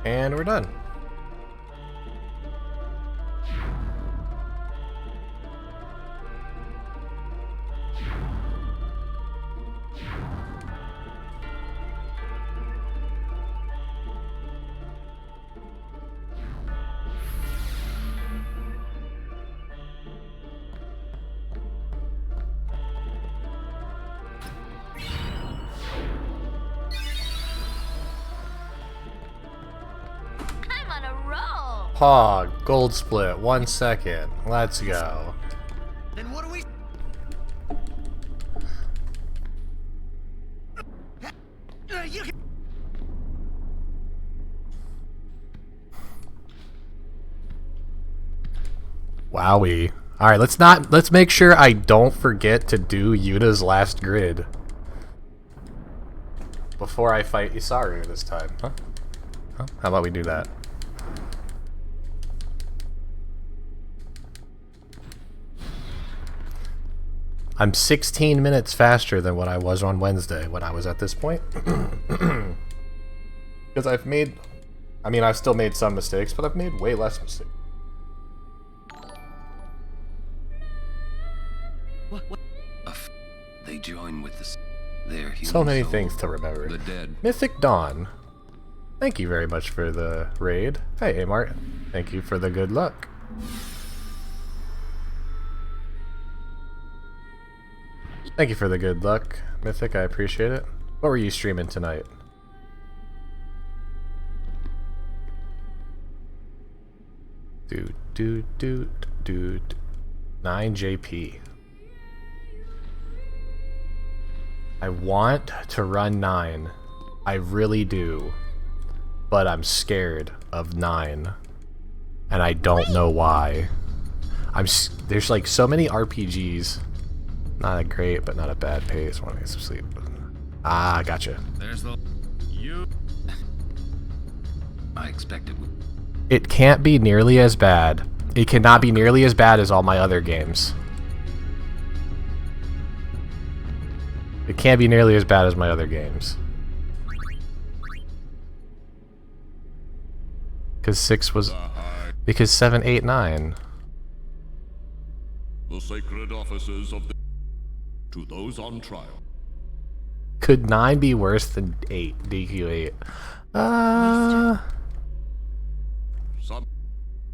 A: And we're done. Hog, gold split, 1 second. Let's go.
V: Then what do we...
A: Wowie. Alright, let's make sure I don't forget to do Yuna's last grid before I fight Isaru this time, huh? How about we do that? I'm 16 minutes faster than what I was on Wednesday when I was at this point. Because I've made... I mean, I've still made some mistakes, but I've made way less mistakes.
D: What? They join with the... Their
A: So many things to remember.
D: The dead.
A: Mythic Dawn. Thank you very much for the raid. Hey, Amart. Thank you for the good luck. Thank you for the good luck, Mythic. I appreciate it. What were you streaming tonight? Dude. 9JP. I want to run 9. I really do. But I'm scared of 9. And I don't know why. There's like so many RPGs. Not a great, but not a bad pace. Want to get some sleep. Ah, gotcha.
D: There's the... You... I expected...
A: It can't be nearly as bad. It cannot be nearly as bad as all my other games. It can't be nearly as bad as my other games. Because 6 was... Because 7, 8, 9.
M: The sacred offices of the... To those on trial.
A: Could 9 be worse than 8? DQ8. I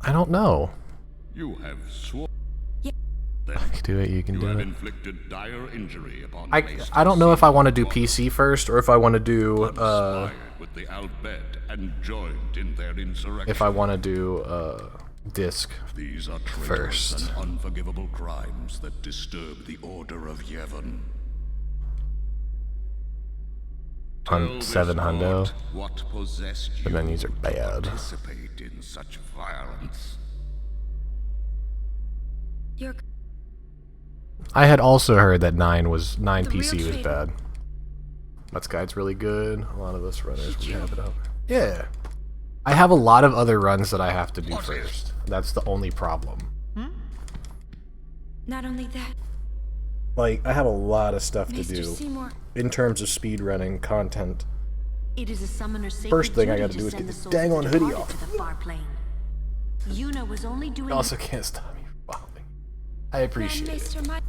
A: don't know.
M: You have sworn.
A: I can do it, you can do it.
M: Inflicted dire injury upon
A: I don't know if I want to do PC first or if I want to do
M: with the Albed and joined in their insurrection.
A: if I want to do disc
M: These are traitors
A: first.
M: and unforgivable crimes that disturb the order of Yevon.
A: On 7 hundo.
M: What possessed
A: The
M: you
A: menus are bad.
M: to participate in such violence?
L: You're...
A: I had also heard that 9 PC was
L: traitor.
A: bad. Let's Guide's really good. A lot of us runners we have it up. Yeah. I have a lot of other runs that I have to do first. That's the only problem.
L: Not only that,
A: Like, I have a lot of stuff to
L: Mr.
A: do
L: Seymour.
A: in terms of speedrunning content.
K: It is a summoner's sacred
A: First thing I
K: duty
A: gotta
K: to
A: do is
K: send
A: get
K: the
A: this
K: souls
A: dang
K: of
A: on
K: the
A: hoodie
K: departed
A: off.
K: to the far plane. Yuna was only doing
A: You also can't stop me from following. I appreciate it.
L: Grandmaster Mike.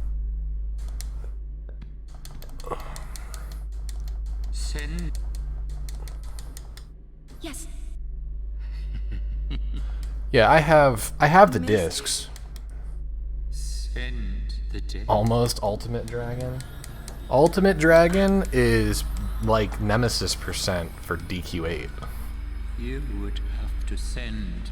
H: Send.
L: Yes.
A: Yeah, I have the discs.
H: Send the dead.
A: Almost Ultimate Dragon. Ultimate Dragon is like Nemesis percent for DQ8.
H: You would have to send.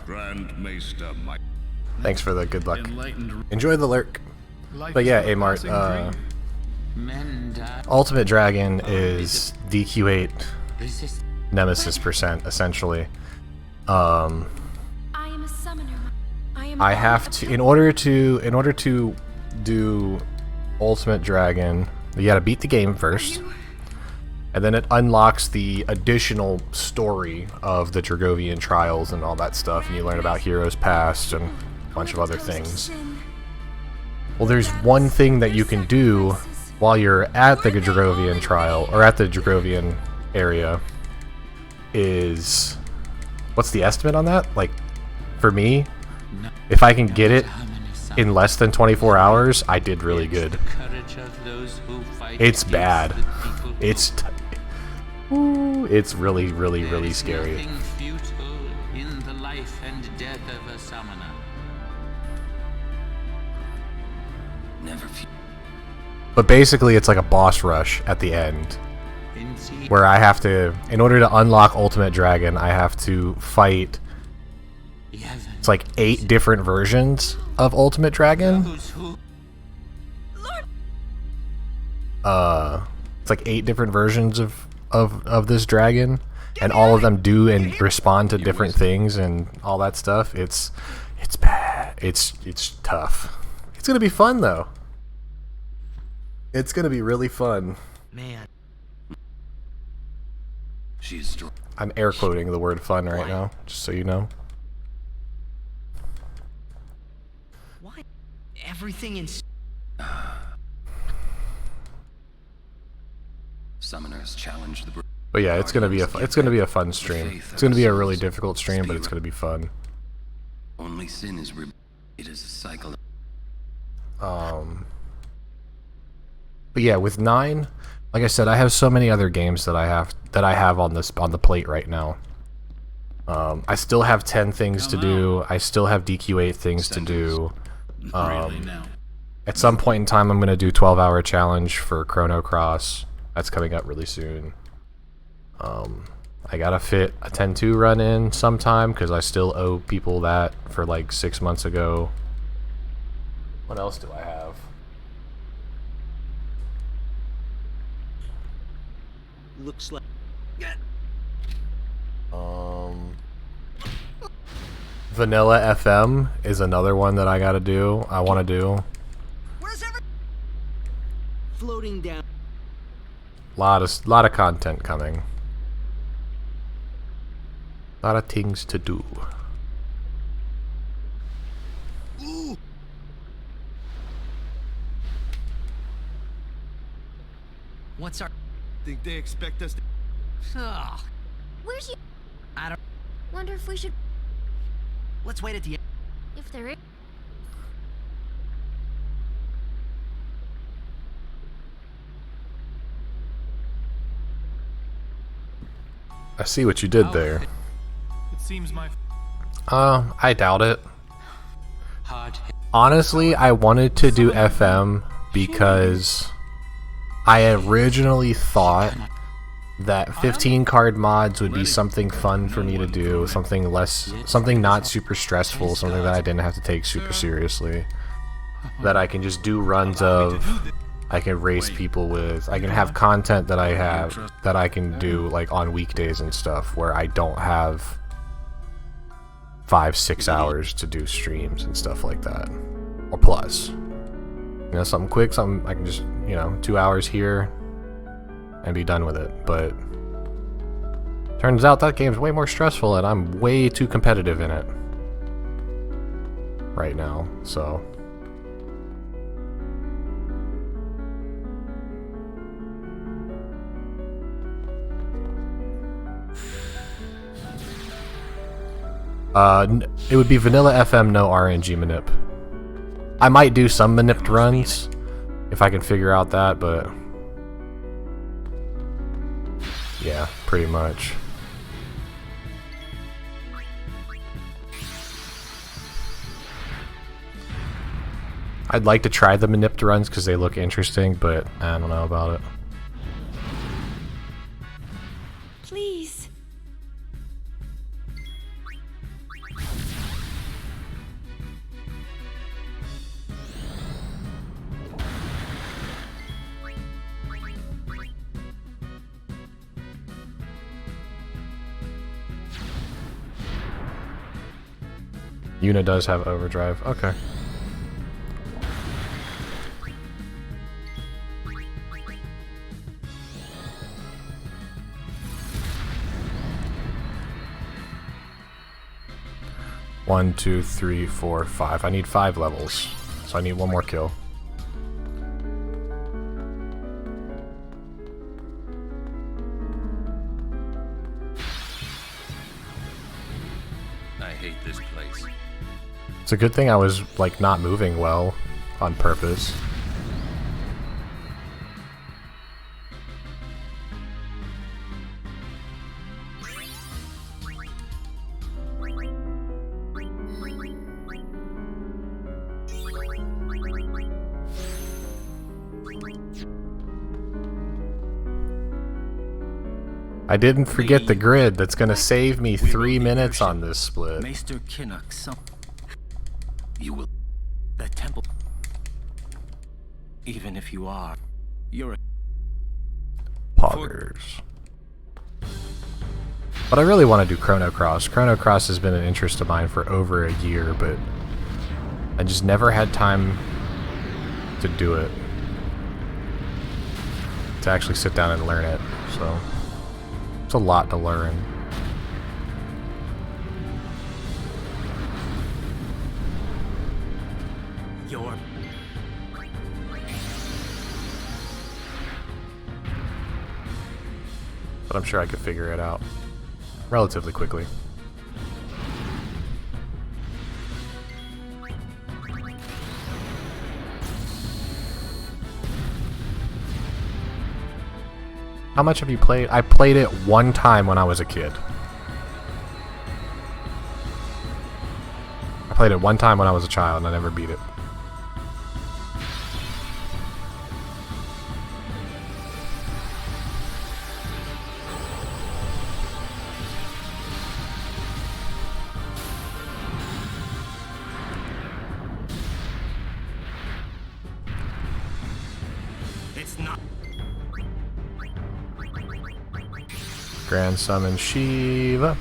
M: Grand Maester Mike.
A: Thanks for the good luck. Enjoy the lurk. But yeah, Amart, Ultimate Dragon is DQ8 Nemesis percent, essentially.
L: I am a summoner.
A: I have to, in order to do Ultimate Dragon, you gotta beat the game first. And then it unlocks the additional story of the Dragovian trials and all that stuff, and you learn about heroes past and a bunch of other things. Well, there's one thing that you can do while you're at the Dragovian trial, or at the Dragovian area, is... What's the estimate on that? Like, for me, if I can get it in less than 24 hours, I did really good. It's bad. It's really, really, really scary. But basically, it's like a boss rush at the end, where I have to, in order to unlock Ultimate Dragon, I have to fight. It's like 8 different versions of Ultimate Dragon. It's like 8 different versions of this dragon, and all of them do and respond to different things and all that stuff. It's bad. It's tough. It's gonna be fun though. It's gonna be really fun.
F: Man.
A: I'm air quoting the word fun right now, just so you know.
F: Why? Everything in...
D: Summoners challenge the...
A: But yeah, it's gonna be a fun stream. It's gonna be a really difficult stream, but it's gonna be fun.
D: Only sin is it is a cycle.
A: But yeah, with 9, like I said, I have so many other games that I have on the plate right now. I still have 10 things to do. I still have DQ8 things to do. At some point in time, I'm gonna do 12-hour challenge for Chrono Cross. That's coming up really soon. I gotta fit a 10-2 run in sometime because I still owe people that for like 6 months ago. What else do I have?
J: Looks like...
A: Vanilla FM is another one that I gotta do. I want to do.
J: Where's floating down?
A: Lot of content coming. Lot of things to do.
J: Ooh.
F: What's our...
G: Think they expect us to...
F: Ugh.
C: Where's you?
F: I don't...
C: Wonder if we should...
F: Let's wait at the end.
C: If there is...
A: I see what you did there.
R: It seems my...
A: I doubt it. Honestly, I wanted to do FM because I originally thought that 15 card mods would be something fun for me to do, something not super stressful, something that I didn't have to take super seriously, that I can just do runs of, I can race people with, I can have content that I can do like on weekdays and stuff where I don't have 5-6 hours to do streams and stuff like that, or plus. You know, something quick, something I can just, 2 hours here and be done with it. But turns out that game's way more stressful and I'm way too competitive in it right now, so. It would be vanilla FM, no RNG manip. I might do some manipped runs if I can figure out that, but yeah, pretty much. I'd like to try the manipped runs because they look interesting, but I don't know about it.
L: Please.
A: Yuna does have overdrive. Okay. One, two, three, four, five. I need 5 levels, so I need 1 more kill.
D: I hate this place.
A: It's a good thing I was, like, not moving well on purpose. I didn't forget the grid. That's gonna save me 3 minutes on this split.
J: Maester Kinnock, you will... The temple... Even if you are, you're a...
A: Poggers. But I really want to do Chrono Cross. Chrono Cross has been an interest of mine for over a year, but I just never had time to do it. To actually sit down and learn it, so... It's a lot to learn.
J: You're...
A: But I'm sure I could figure it out relatively quickly. How much have you played? I played it 1 time when I was a kid. I played it 1 time when I was a child and I never beat it.
J: It's not...
A: Grand Summon Shiva.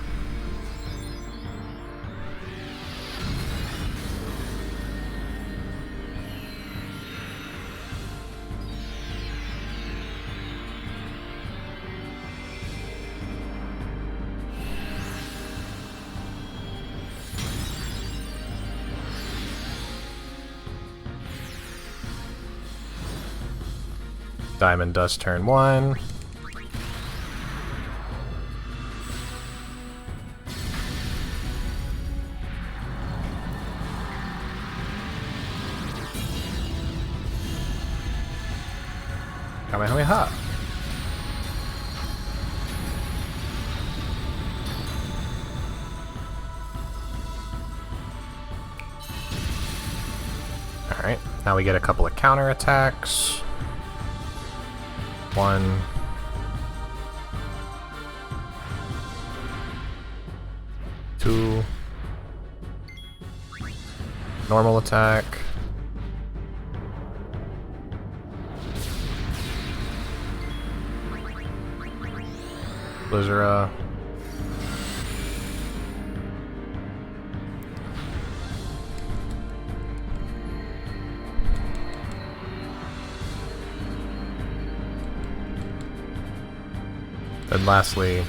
A: Diamond Dust turn 1. Kamehameha. Alright, now we get a couple of counter attacks. 1. 2. Normal attack. Blizzara. And lastly,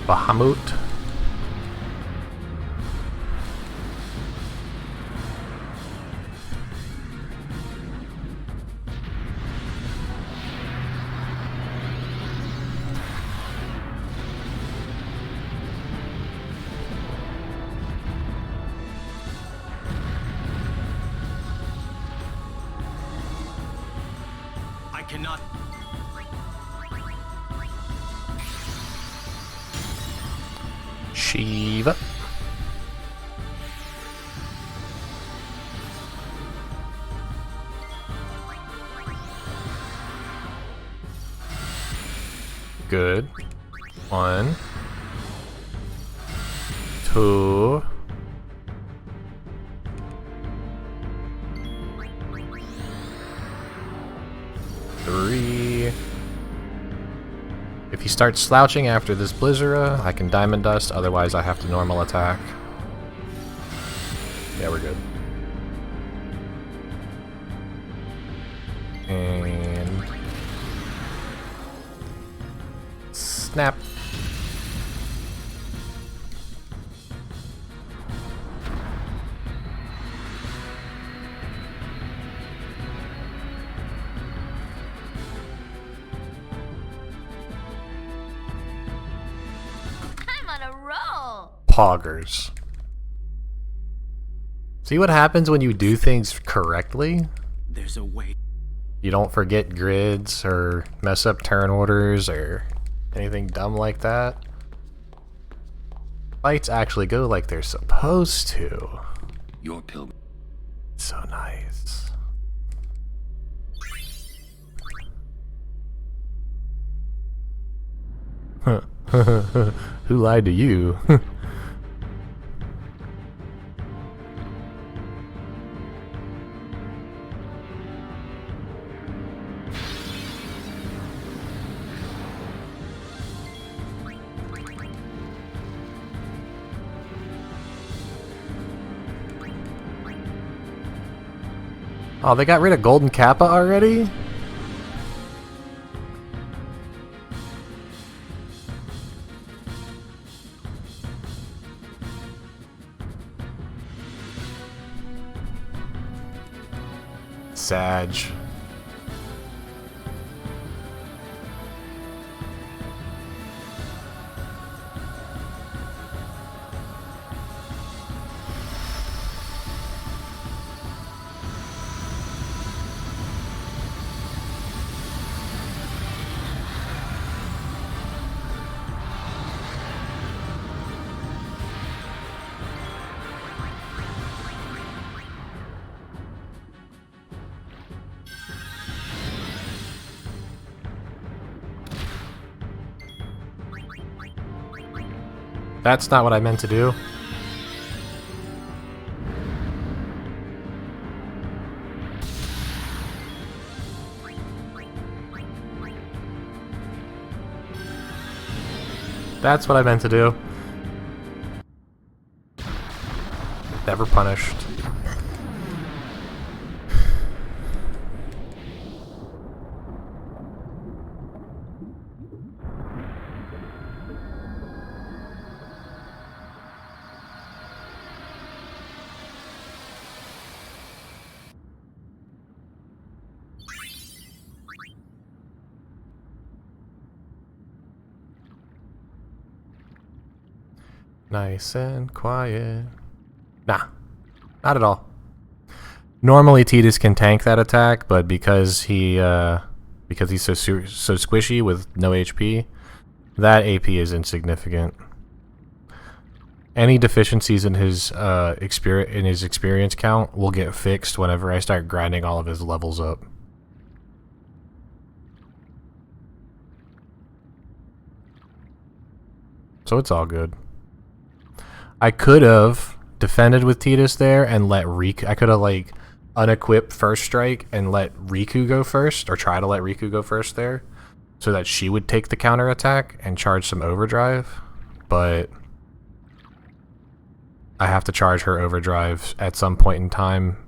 A: Bahamut.
J: I cannot...
A: Shiva. Good. 1. 2. 3. If he starts slouching after this Blizzara, I can Diamond Dust, otherwise I have to normal attack. Yeah, we're good. And snap.
O: I'm on a roll.
A: Poggers. See what happens when you do things correctly?
J: There's a way.
A: You don't forget grids or mess up turn orders or anything dumb like that. Fights actually go like they're supposed to.
D: Your pill.
A: So nice. Who lied to you? Oh, they got rid of Golden Kappa already? Sag. That's not what I meant to do. That's what I meant to do. Never punished. Nice and quiet. Nah, not at all. Normally Tidus can tank that attack, but because he's so squishy with no HP, that AP is insignificant. Any deficiencies in his experience count will get fixed whenever I start grinding all of his levels up. So it's all good. I could have defended with Tidus there and let Riku... I could have, like, unequipped First Strike and let Riku go first, or try to let Riku go first there, so that she would take the counter attack and charge some overdrive, but I have to charge her overdrive at some point in time.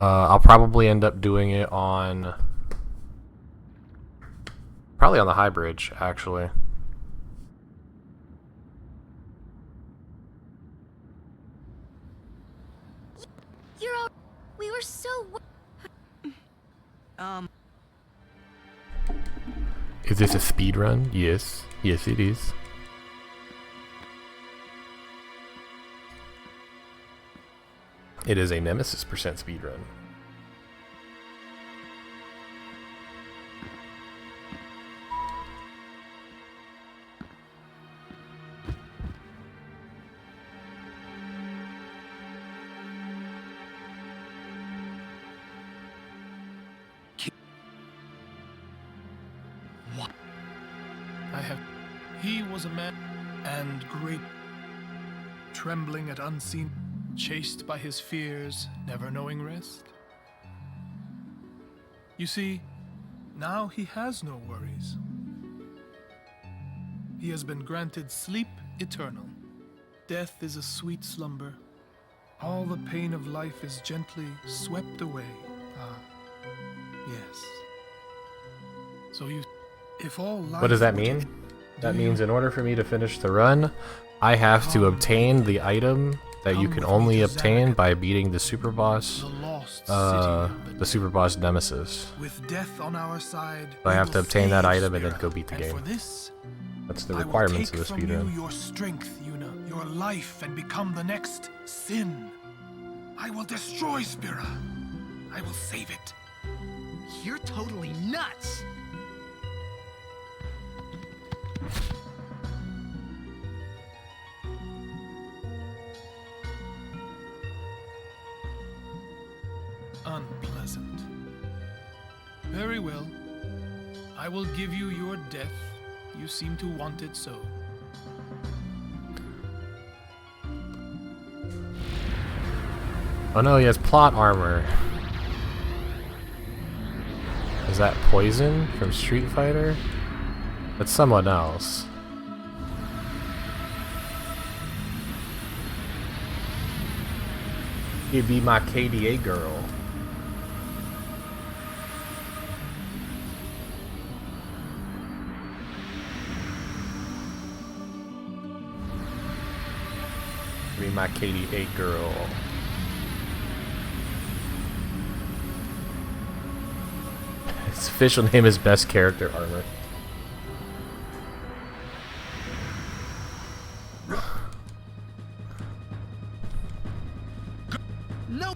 A: I'll probably end up doing it on... probably on the high bridge, actually.
O: You're all... We were so...
A: Is this a speed run? Yes. Yes, it is. It is a Nemesis % speed run.
R: He was a man and great, trembling at unseen, chased by his fears, never knowing rest. You see, now he has no worries. He has been granted sleep eternal, Death is a sweet slumber. All the pain of life is gently swept away. Ah, yes. So if all life...
A: What does that mean? That means in order for me to finish the run, I have to obtain the item that you can only obtain by beating the super boss, the super boss Nemesis.
R: With death on our side,
A: So I have to obtain that item and then go beat the game.
R: for this,
A: That's the requirements of the
R: I will take from
A: speedrun.
R: you your strength, Yuna, your life, and become the next Sin. I will destroy Spira. I will save it.
V: You're totally nuts!
R: Unpleasant. Very well. I will give you your death. You seem to want it so.
A: Oh no, he has plot armor. Is that Poison from Street Fighter? That's someone else. He'd be my KDA girl. Be my KDA girl. His official name is Best Character Armor.
V: No.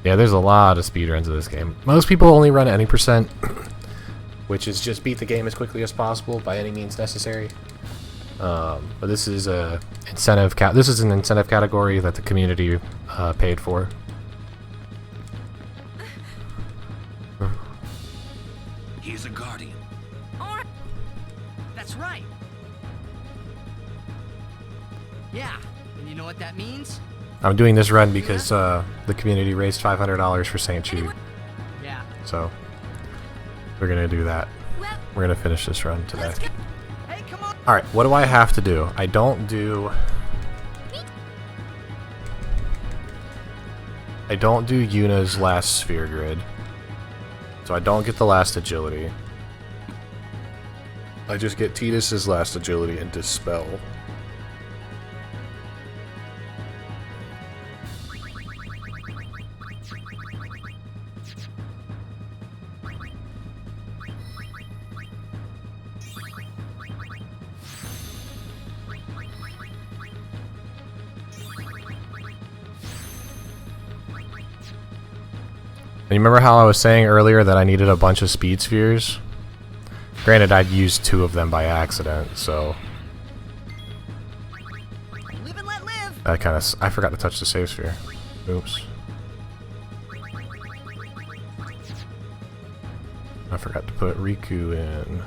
A: Yeah, there's a lot of speedruns of this game. Most people only run any percent, which is just beat the game as quickly as possible by any means necessary. But this is a incentive. This is an incentive category that the community paid for.
J: He's a guardian.
V: That's right. Yeah, and you know what that means?
A: I'm doing this run because the community raised $500 for St. Jude.
V: Yeah.
A: So we're gonna do that. We're gonna finish this run today.
V: Hey, come on.
A: All right, what do I have to do? I don't do Yuna's last sphere grid, so I don't get the last agility. I just get Tidus's last agility and Dispel. And you remember how I was saying earlier that I needed a bunch of speed spheres? Granted, I'd used 2 of them by accident, so
V: Live and let live.
A: I forgot to touch the save sphere. Oops. I forgot to put Riku in.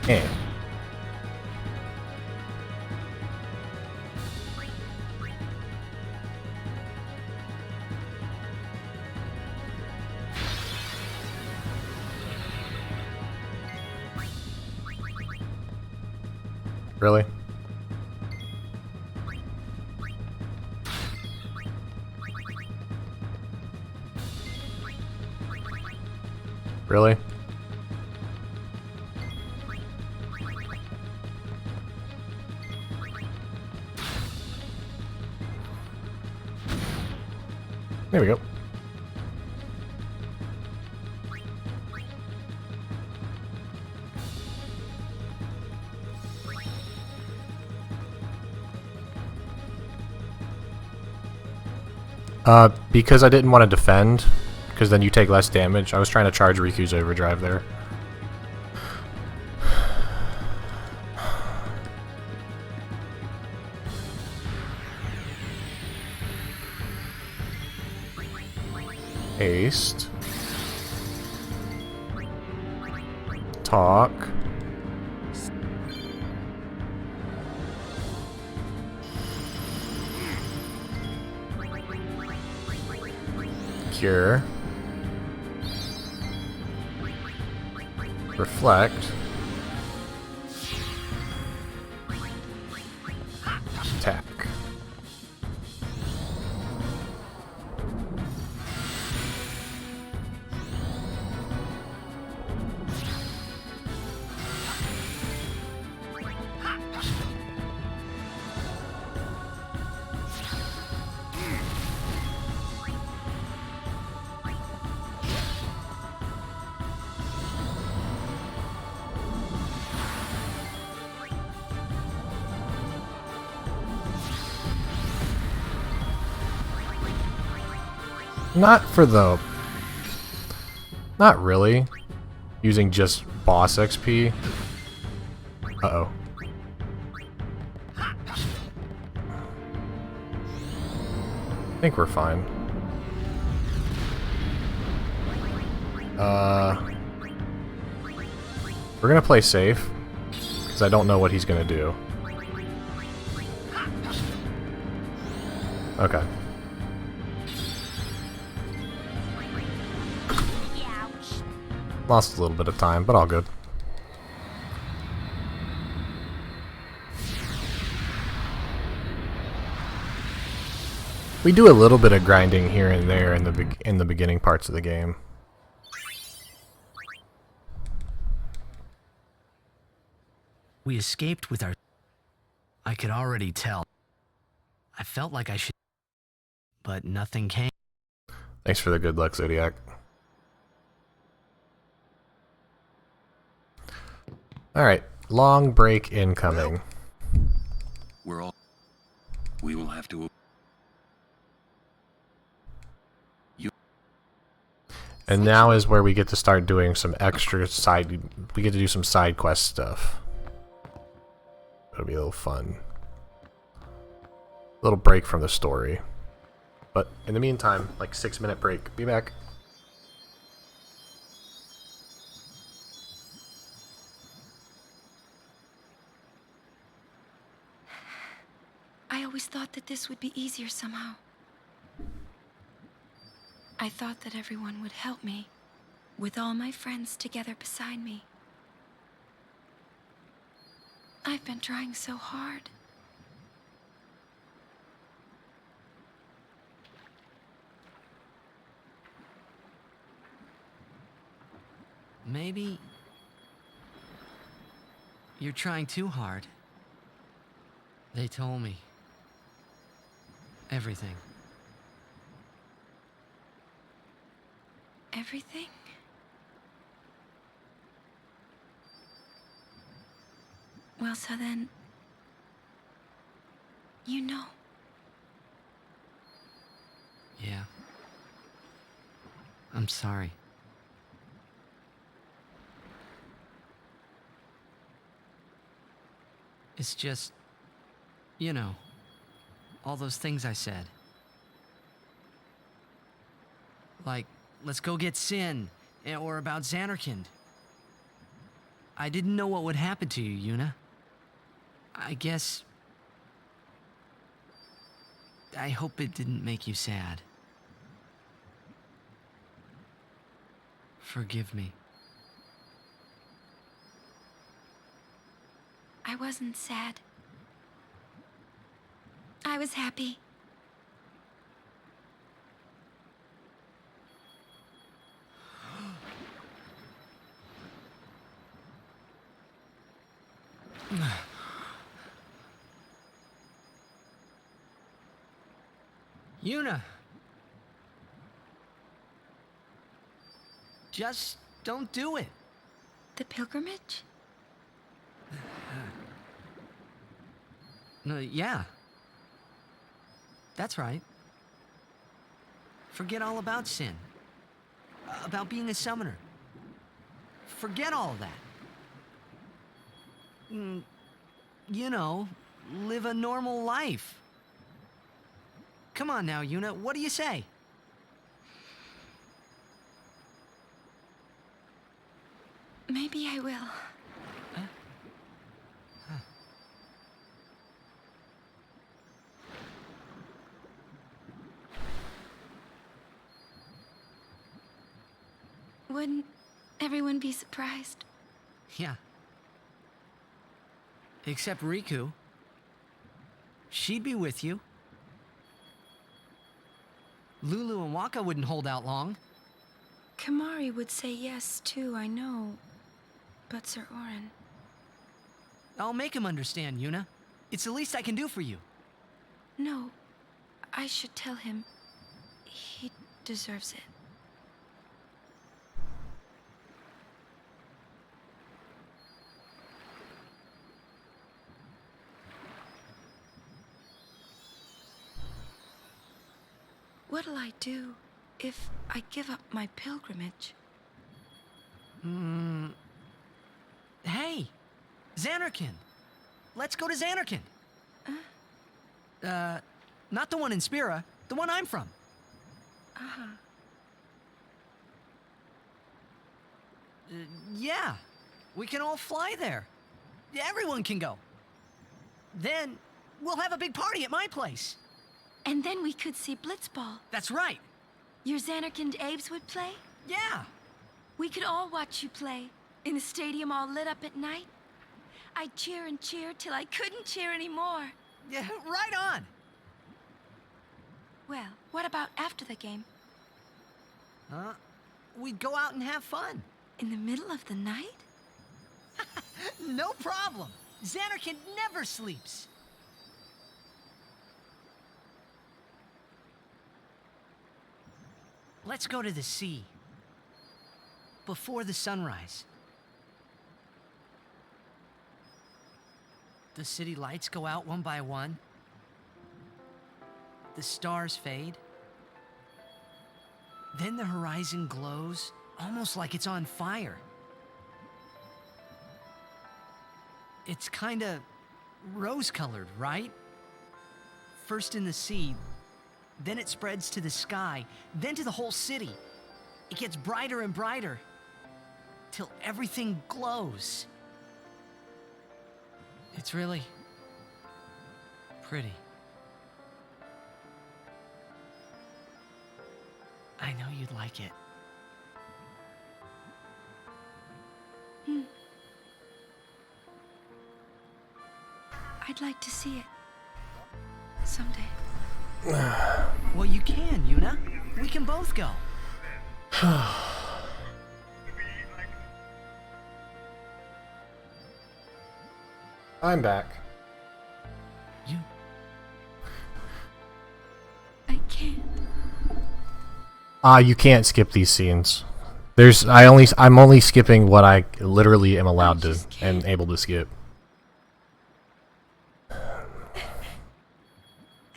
A: Yeah. Really? Really? There we go. Because I didn't want to defend, because then you take less damage, I was trying to charge Riku's overdrive there. Haste. talk. Cure. Reflect. Attack. Not for the... Not really. Using just boss XP. Uh-oh. I think we're fine. We're gonna play safe, because I don't know what he's gonna do. Okay. Lost a little bit of time, but all good. We do a little bit of grinding here and there in the beginning parts of the game.
B: We escaped with our... I could already tell. I felt like I should... But nothing came.
A: Thanks for the good luck, Zodiac. Alright, long break incoming.
D: We're all... We will have to...
A: And now is where we get to start doing some extra side... We get to do some side quest stuff. It'll be a little fun. A little break from the story. But in the meantime, like 6-minute break. Be back.
L: I always thought that this would be easier somehow. I thought that everyone would help me, with all my friends together beside me. I've been trying so hard.
B: Maybe... You're trying too hard. They told me. Everything.
L: Everything? Well, so then... You know.
B: Yeah. I'm sorry. It's just... You know, all those things I said. Like, let's go get Sin, or about Xanarkand. I didn't know what would happen to you, Yuna. I guess... I hope it didn't make you sad. Forgive me.
L: I wasn't sad. I was happy.
B: Yuna! Just don't do it.
L: The pilgrimage?
B: No, yeah. That's right. Forget all about Sin. About being a summoner. Forget all of that. You know, live a normal life. Come on now, Yuna, what do you say?
L: Maybe I will. Wouldn't everyone be surprised?
F: Yeah. Except Riku. She'd be with you. Lulu and Waka wouldn't hold out long.
L: Kamari would say yes too, I know. But Sir Orin...
F: I'll make him understand, Yuna. It's the least I can do for you.
L: No, I should tell him. He deserves it. What'll I do if I give up my pilgrimage?
F: Hey, Xanarkin. Let's go to Xanarkin. Not the one in Spira, the one I'm from.
L: Uh-huh.
F: Yeah, we can all fly there. Everyone can go. Then we'll have a big party at my place.
L: And then we could see Blitzball.
F: That's right.
L: Your Xanarkin Abes would play?
F: Yeah.
L: We could all watch you play, in a stadium all lit up at night. I'd cheer and cheer till I couldn't cheer anymore.
F: Yeah, right on.
L: Well, what about after the game?
F: We'd go out and have fun.
L: In the middle of the night?
F: No problem. Xanarkin never sleeps. Let's go to the sea. Before the sunrise. The city lights go out one by one. The stars fade. Then the horizon glows, almost like it's on fire. It's kinda rose-colored, right? First in the sea, then it spreads to the sky, then to the whole city. It gets brighter and brighter, till everything glows. It's really pretty. I know you'd like it.
L: I'd like to see it. Someday.
F: Well, you can, Yuna. We can both go.
A: I'm back.
L: I can't.
A: You can't skip these scenes. I'm only skipping what I literally am allowed to and able to skip.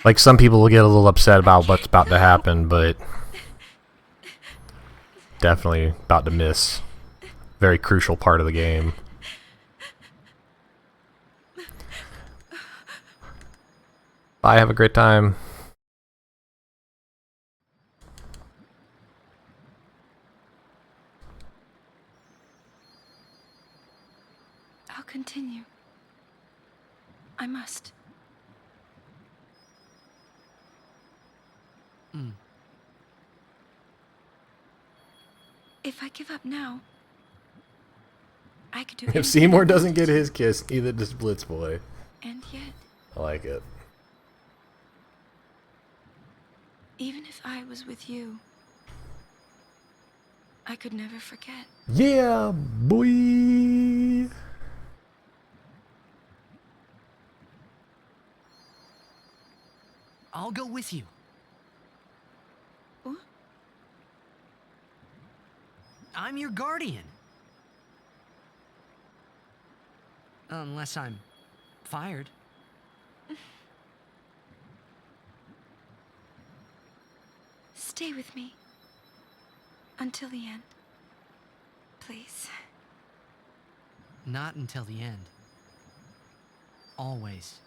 A: Like, some people will get a little upset about what's about to happen, but definitely about to miss very crucial part of the game. Bye, have a great time.
L: I'll continue. I must. If I give up now, I could do
A: If Seymour doesn't get his kiss, neither does Blitzboy.
L: And yet,
A: I like it.
L: even if I was with you, I could never forget.
A: Yeah, boy.
F: I'll go with you.
L: What?
F: I'm your guardian. Unless I'm fired.
L: Stay with me. Until the end. Please.
F: Not until the end. Always.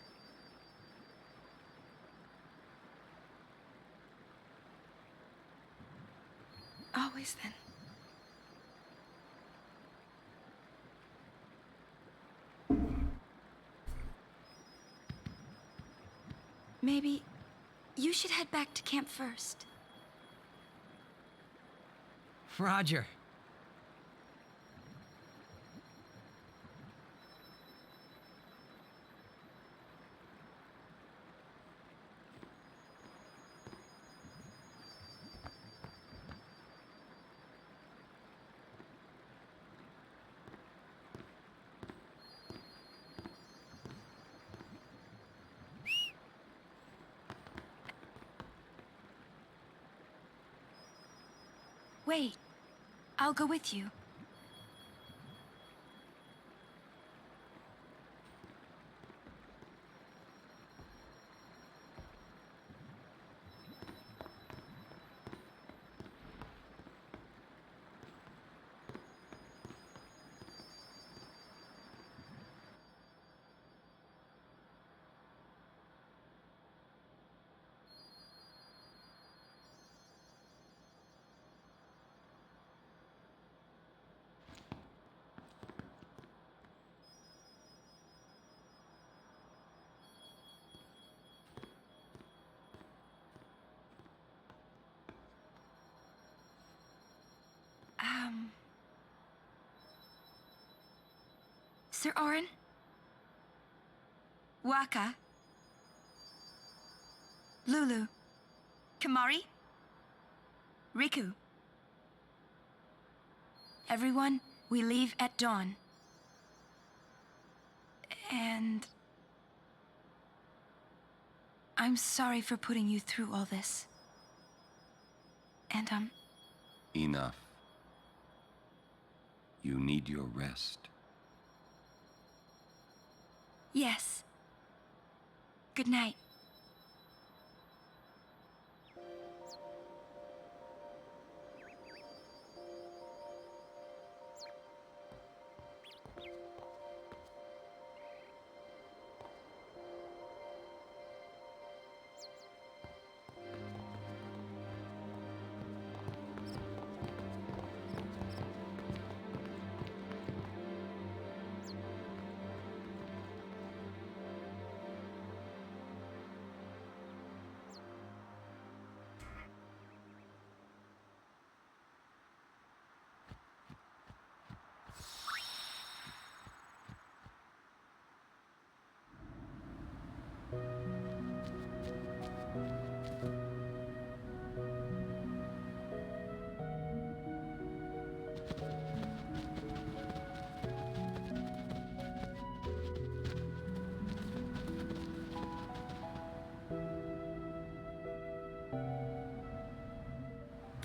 L: Always then. maybe you should head back to camp first.
B: Roger.
L: Wait, I'll go with you. Sir Orin? Waka? Lulu? Kamari? Riku? Everyone, we leave at dawn. And I'm sorry for putting you through all this. And,
D: Enough. You need your rest.
L: Yes. Good night.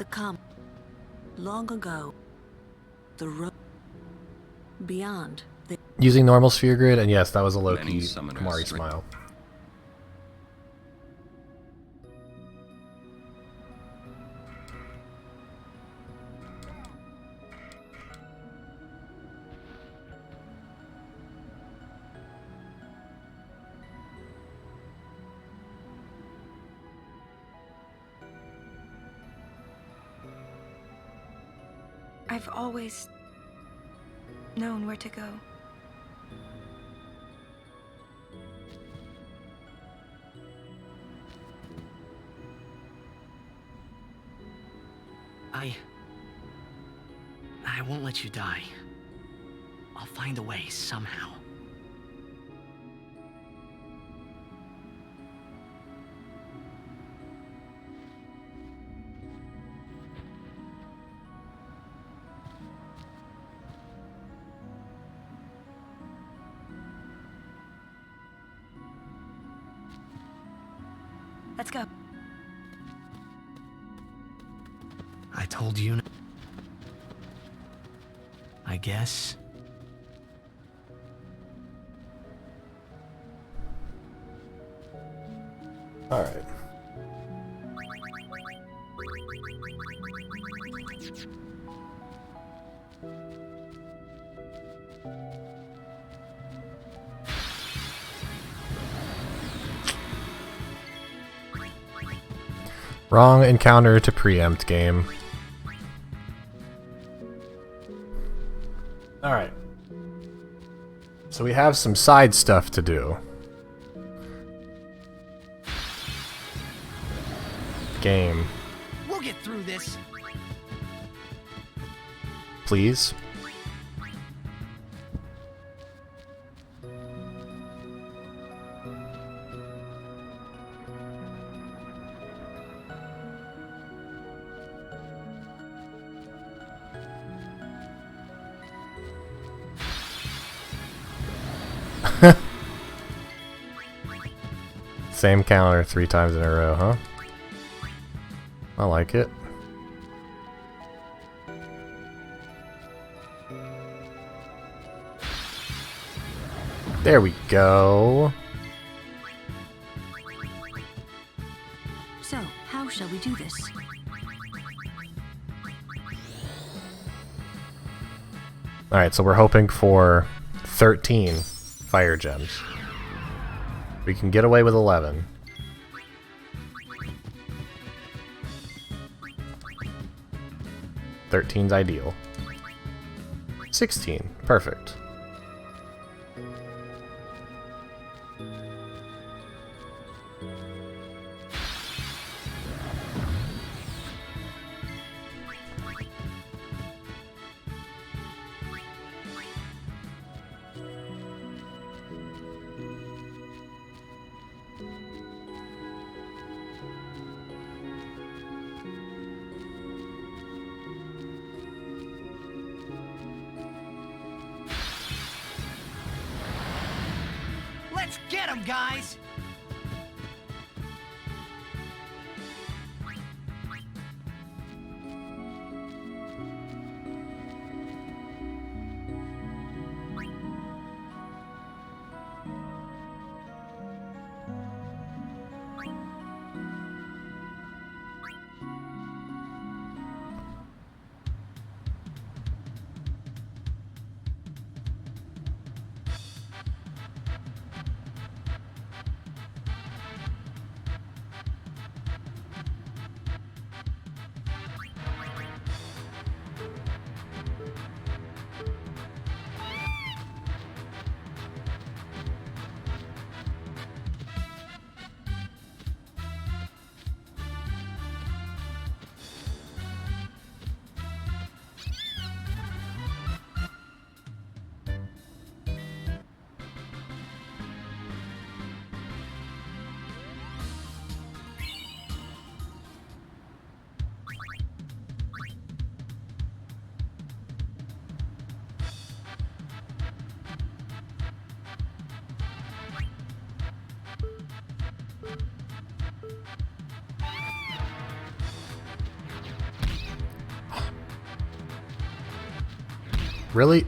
K: The long ago, the road beyond the
A: Using normal sphere grid, and yes, that was a low-key
D: Many summoners
A: Kamari smile.
L: I've always known where to go.
B: I won't let you die. I'll find a way somehow.
L: Let's go.
B: I told you. I guess.
A: All right. Wrong encounter to preempt game. Alright. So we have some side stuff to do. Game.
V: We'll get through this.
A: Please. Same counter 3 times in a row, huh? I like it. There we go.
K: So, how shall we do this?
A: Alright, so we're hoping for 13 fire gems. We can get away with 11. Thirteen's ideal. 16. Perfect.
V: Let's get him, guys!
A: Really?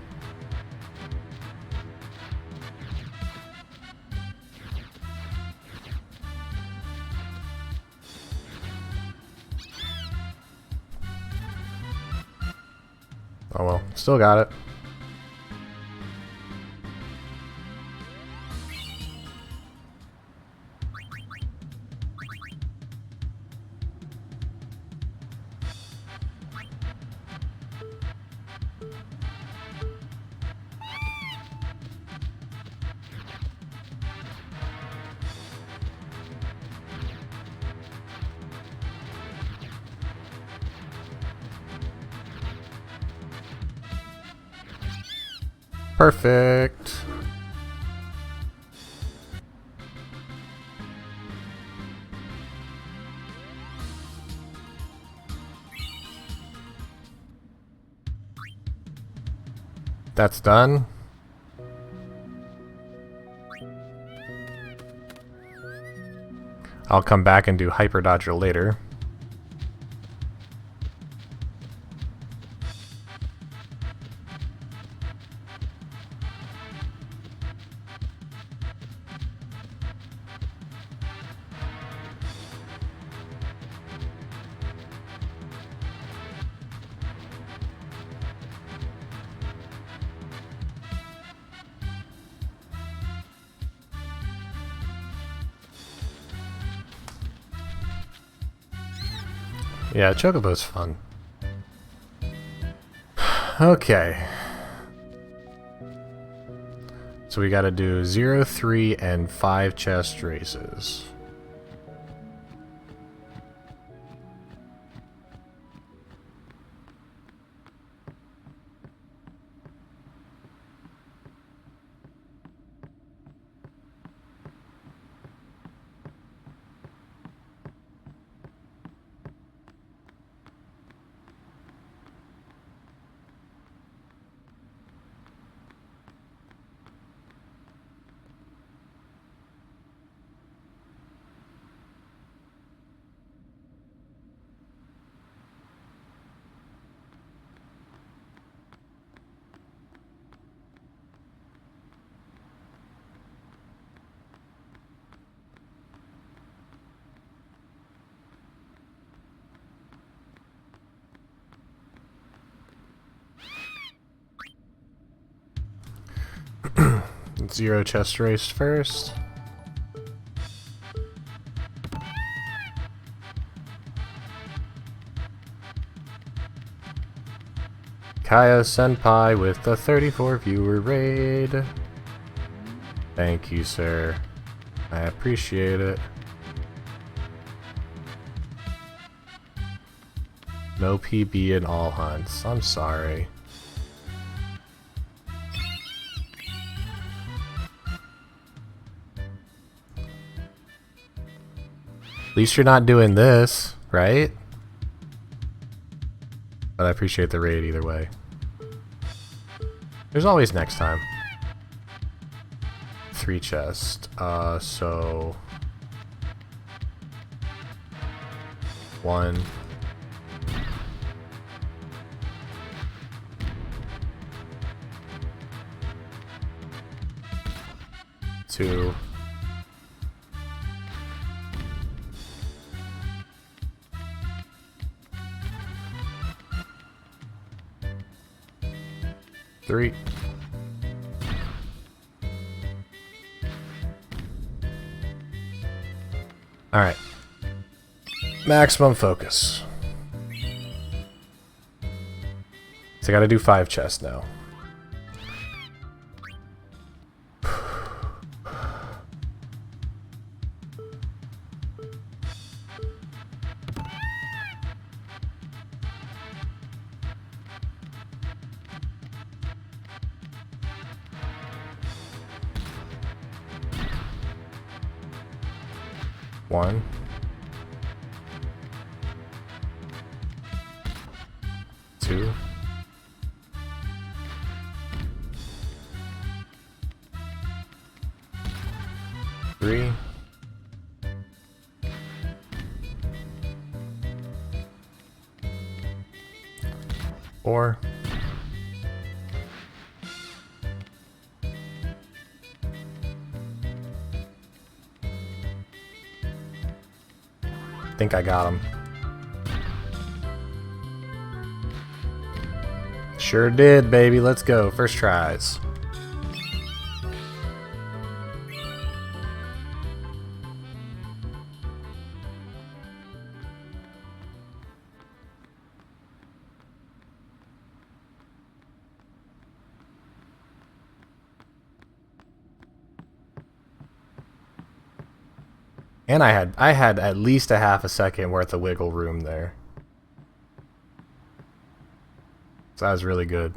A: Oh well, still got it. Perfect. That's done. I'll come back and do Hyper Dodger later. Yeah, Chocobo's fun. Okay. So we gotta do 0, 3, and 5 chest races. 0 chest race first. Kaya Senpai with the 34 viewer raid. Thank you, sir. I appreciate it. No PB in all hunts. I'm sorry. At least you're not doing this, right? But I appreciate the raid either way. There's always next time. 3 chests. So 1. 2. 3. Alright. Maximum focus. So I gotta do 5 chests now. One. 2. 3. 4. 5. Think I got him. Sure did, baby. Let's go. First tries. And I had at least a half a second worth of wiggle room there. So that was really good.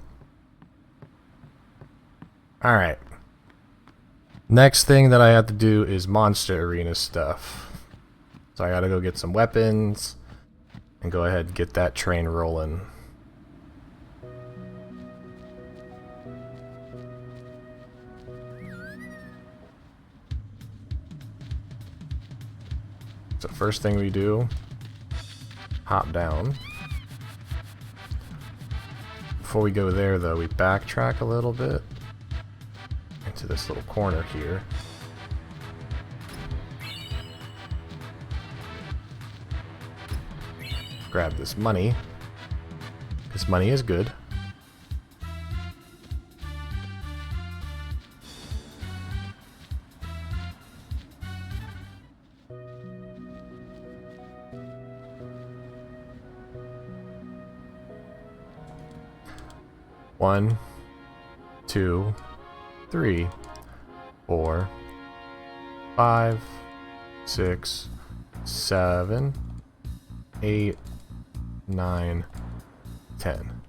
A: Alright. Next thing that I have to do is monster arena stuff. So I gotta go get some weapons and go ahead and get that train rolling. So first thing we do, hop down. Before we go there though, we backtrack a little bit into this little corner here. Grab this money, because money is good. One, 2, 3, 4, 5, 6, 7, 8, 9, 10.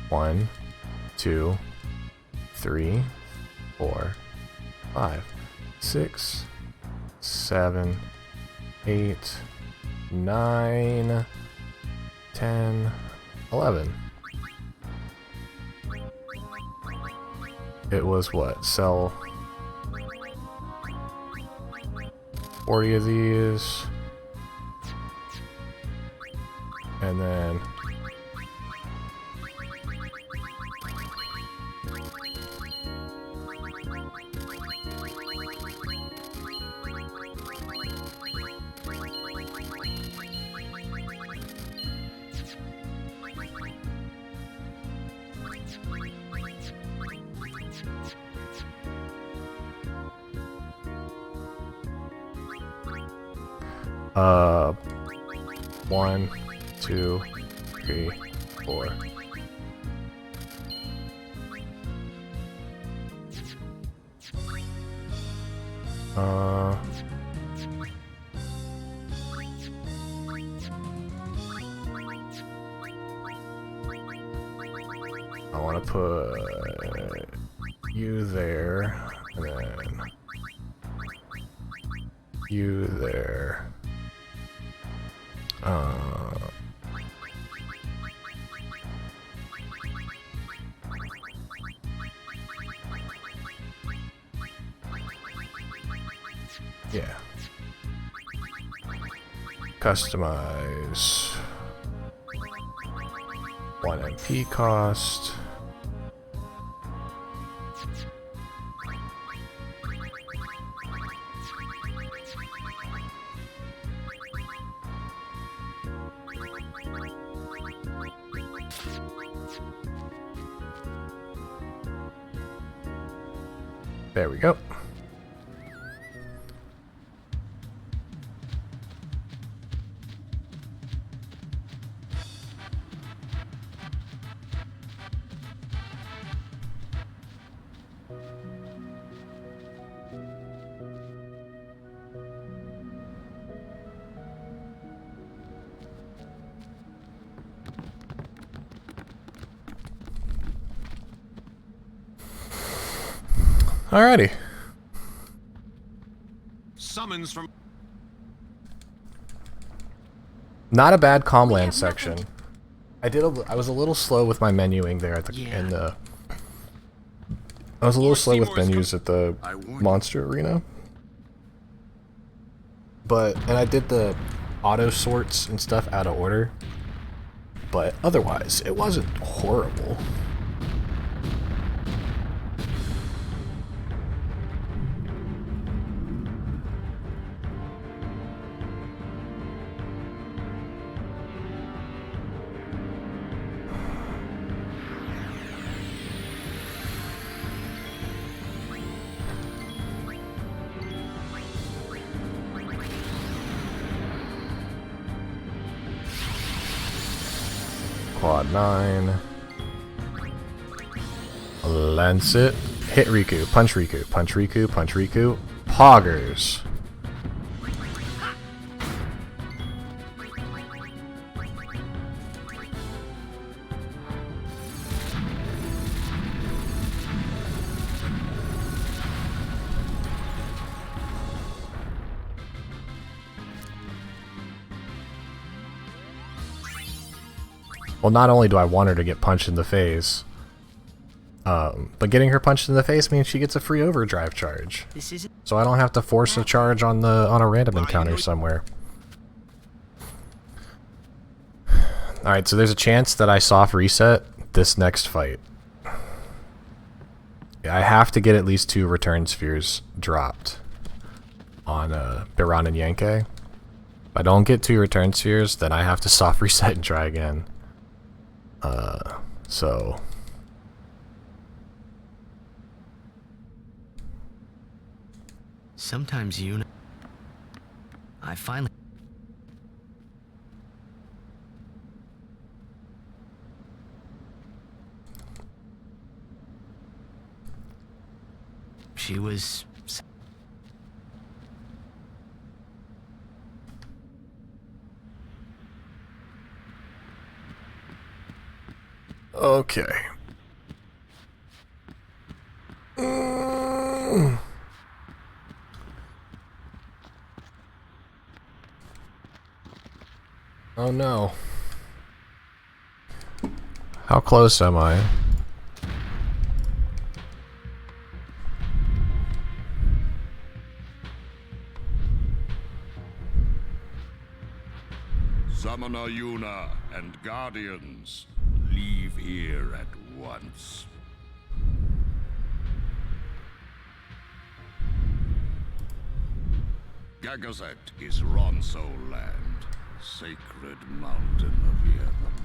A: 1, 2, 3, 4, 5, 6, 7, 8, 9, 10, 11. It was what? Sell 40 of these. And then 1, 2, 3, 4. I want to put you there, and then you there. Yeah. Customize 1 MP cost. There we go. Alrighty.
Q: Summons from.
A: Not a bad Comland section. I was a little slow with my menuing there at the I was a little slow with menus at the monster arena. And I did the auto sorts and stuff out of order. But otherwise, it wasn't horrible. Quad 9. Lance it. Hit Riku. Punch Riku. Punch Riku. Punch Riku. Poggers. Well, not only do I want her to get punched in the face, but getting her punched in the face means she gets a free overdrive charge. So I don't have to force a charge on a random encounter somewhere. Alright, so there's a chance that I soft reset this next fight. I have to get at least 2 return spheres dropped on Biran and Yankee. If I don't get 2 return spheres, then I have to soft reset and try again. So
B: sometimes I finally she was
A: okay. Oh no. How close am I?
M: Summoner Yuna and Guardians, leave here at once. Gagazet is Ronso land, sacred mountain of Yevon.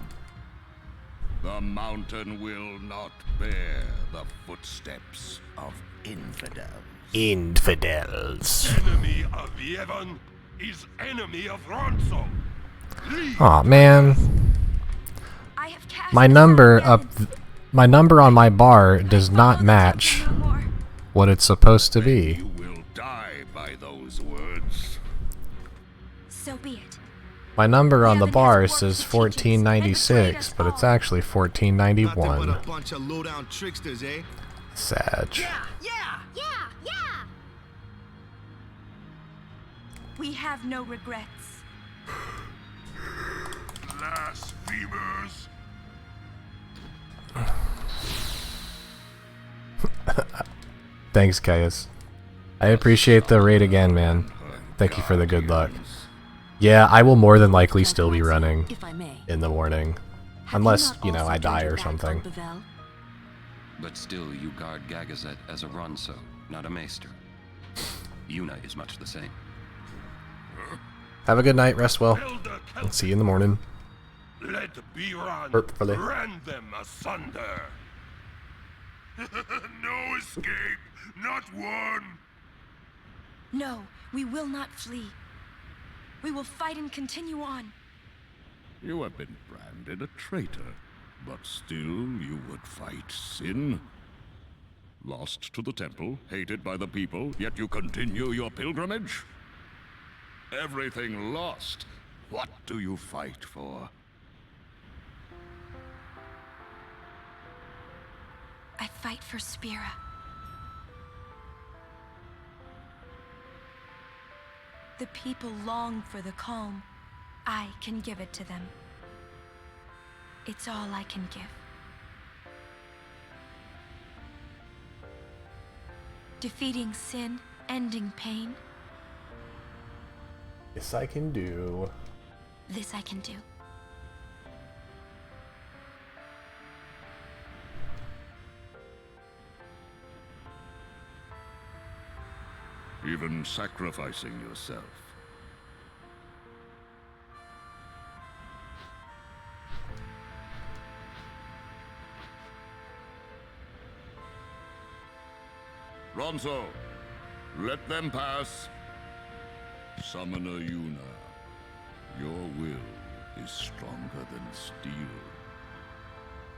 M: The mountain will not bear the footsteps of infidels.
A: Infidels.
M: Enemy of Yevon,
S: is enemy of Ronso.
A: Aw, man. My number my number on my bar does not match what it's supposed to be.
S: You will die by those words.
L: So be it.
A: My number on the bar says 1496, but it's actually
G: Nothing but
A: 1491.
G: a bunch of low-down tricksters, eh?
A: Sag.
L: We have no regrets.
S: Blasphemers.
A: Thanks, Caius. I appreciate the raid again, man. Thank you for the good luck. Yeah, I will more than likely still be running in the morning. Unless, you know, I die or something.
D: But still, you guard Gagazet as a Ronso, not a Maester. Yuna is much the same.
A: Have a good night, rest well. I'll see you in the morning.
S: Let Biran
A: Hopefully.
S: rend them asunder. No escape, not one.
L: No, we will not flee. We will fight and continue on.
M: You have been branded a traitor, but still you would fight sin. Lost to the temple, hated by the people, yet you continue your pilgrimage? Everything lost. What do you fight for?
L: I fight for Spira. The people long for the calm. I can give it to them. It's all I can give. Defeating sin, ending pain,
A: This I can do.
L: this I can do.
M: Even sacrificing yourself. Ronso, let them pass. Summoner Yuna, your will is stronger than steel.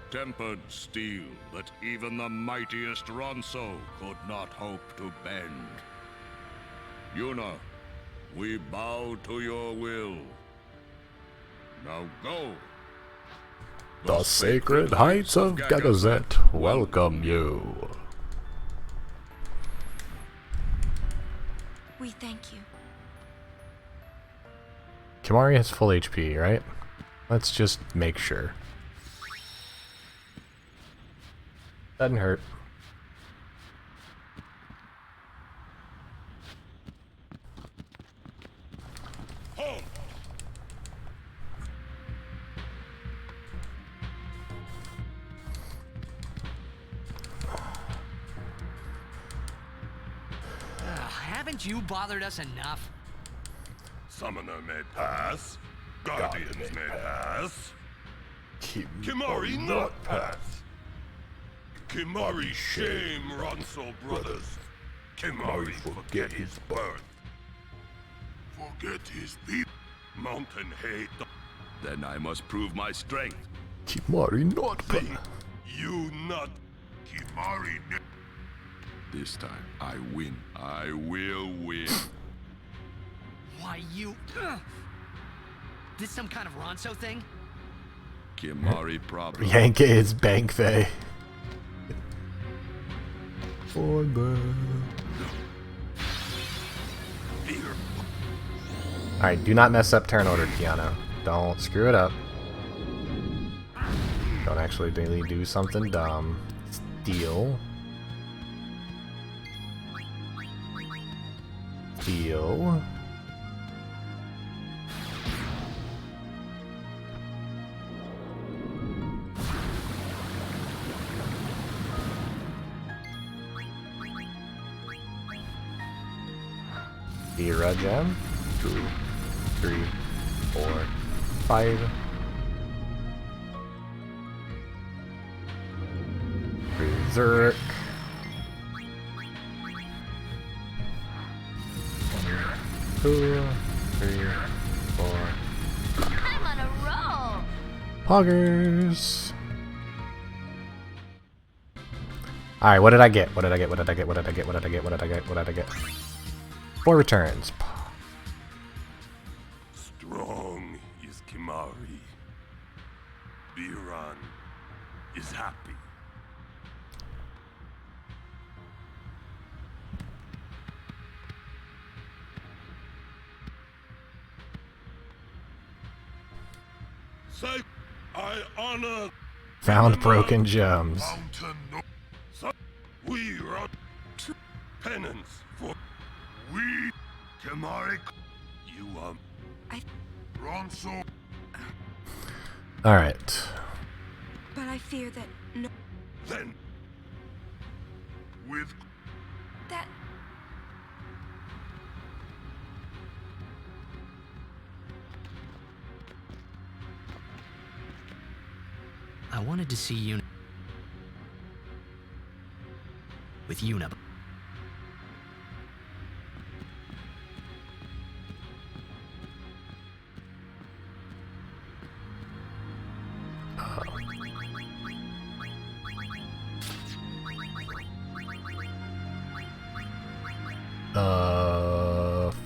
M: Tempered steel that even the mightiest Ronso could not hope to bend. Yuna, we bow to your will. Now go.
A: The sacred heights of Gagazet welcome you.
L: We thank you.
A: Kimari has full HP, right? Let's just make sure. Doesn't hurt.
B: Haven't you bothered us enough?
S: Summoner may pass. Guardians may pass. Kimari not pass. Kimari shame Ronso brothers. Kimari forget his birth. Forget his people. Mountain hate.
M: Then I must prove my strength.
A: Kimari not pass.
S: You not Kimari.
M: This time, I win. I will win.
B: Why, you... This some kind of Ronso thing?
M: Kimari problem.
A: Yank is Bank Fay. For the... Alright, do not mess up turn order, Keanu. Don't screw it up. Don't actually really do something dumb. Steal. Steal. Era gem. 2, 3, 4, 5. Berserk. Cool. 3, 4.
O: I'm on a roll.
A: Poggers. Alright, what did I get? What did I get? What did I get? What did I get? What did I get? What did I get? What did I get? 4 returns.
E: Strong is Kimari. Biran is happy. Say, I honor.
A: Found broken gems.
E: We run to penance for we Kimari. You wrong so.
A: Alright.
L: But I fear that no.
E: Then with
L: That.
B: I wanted to see Yuna with Yuna.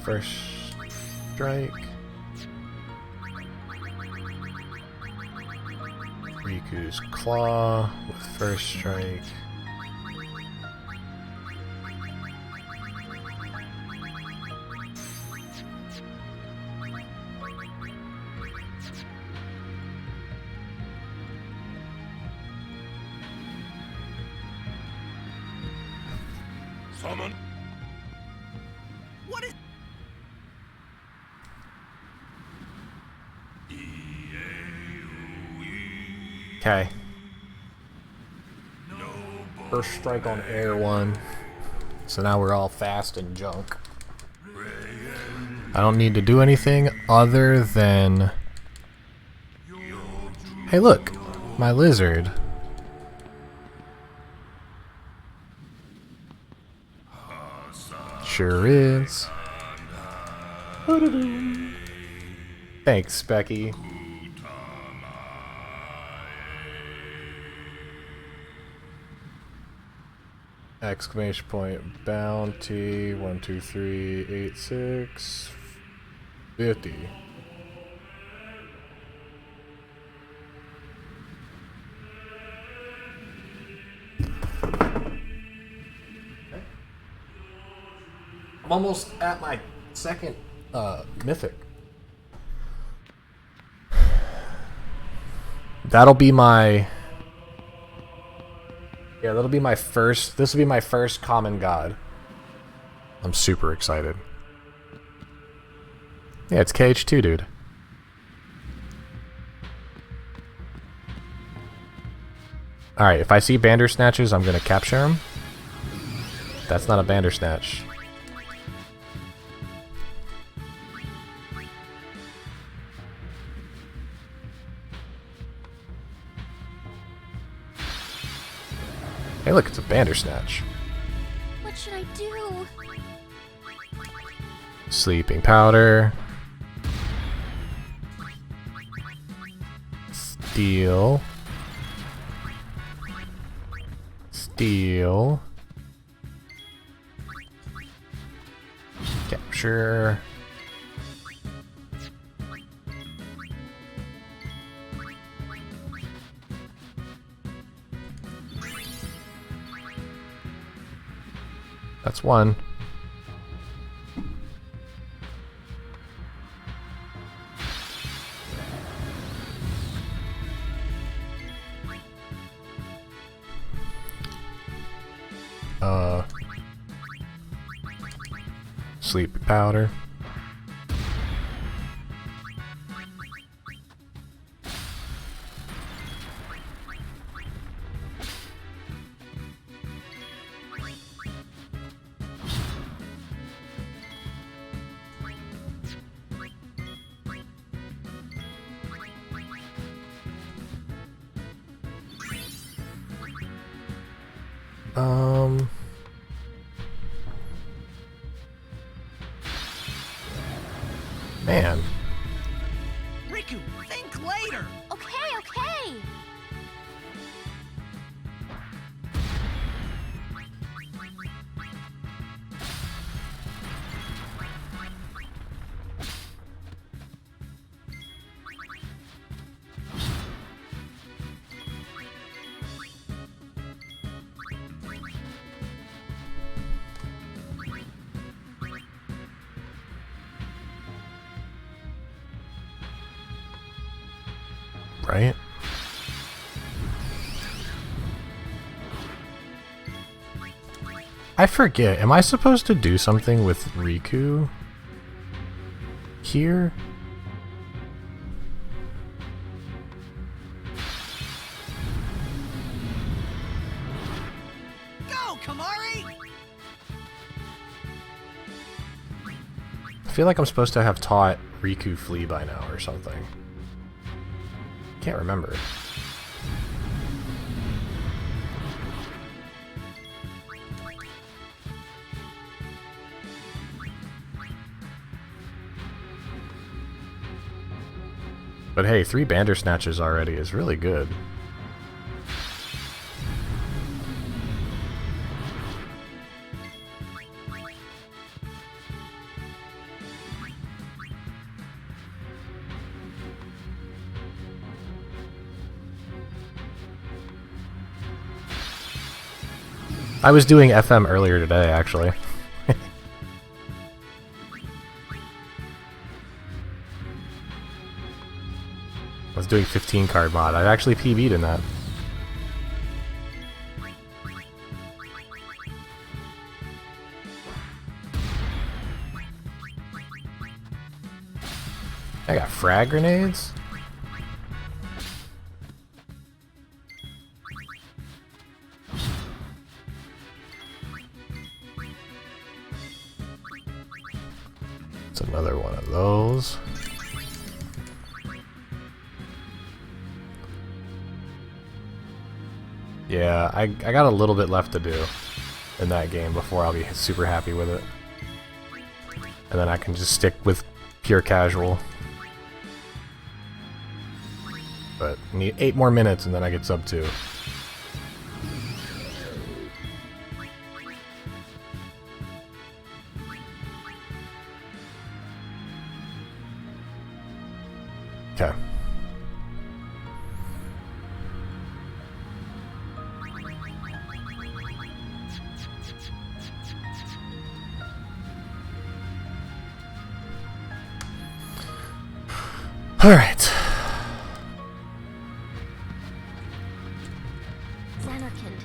A: First strike. Riku's claw with first strike.
E: Summon.
Q: What is?
A: Okay. First strike on air 1. So now we're all fast and junk. I don't need to do anything other than... Hey look! My lizard. Sure is. Thanks, Becky. Exclamation point bounty 1 2 3 8 6 50. I'm almost at my second mythic. That'll be my... Yeah, that'll be my first... This will be my first common god. I'm super excited. Yeah, it's KH2, dude. Alright, if I see Bandersnatches, I'm gonna capture him. That's not a Bandersnatch. Hey look, it's a Bandersnatch.
O: What should I do?
A: Sleeping powder. Steal. Steal. Capture. That's one. Sleepy powder.
V: later!
O: Okay, okay!
A: Right? I forget, am I supposed to do something with Riku here?
V: Go, Kamari!
A: I feel like I'm supposed to have taught Riku Flee by now or something. Can't remember. But hey, 3 Bandersnatches already is really good. I was doing FM earlier today, actually. I was doing 15 card mod. I actually PB'd in that. I got frag grenades? It's another one of those. Yeah, I got a little bit left to do in that game before I'll be super happy with it. And then I can just stick with pure casual. But I need 8 more minutes and then I get sub 2. Okay. All right.
C: Xanarkand.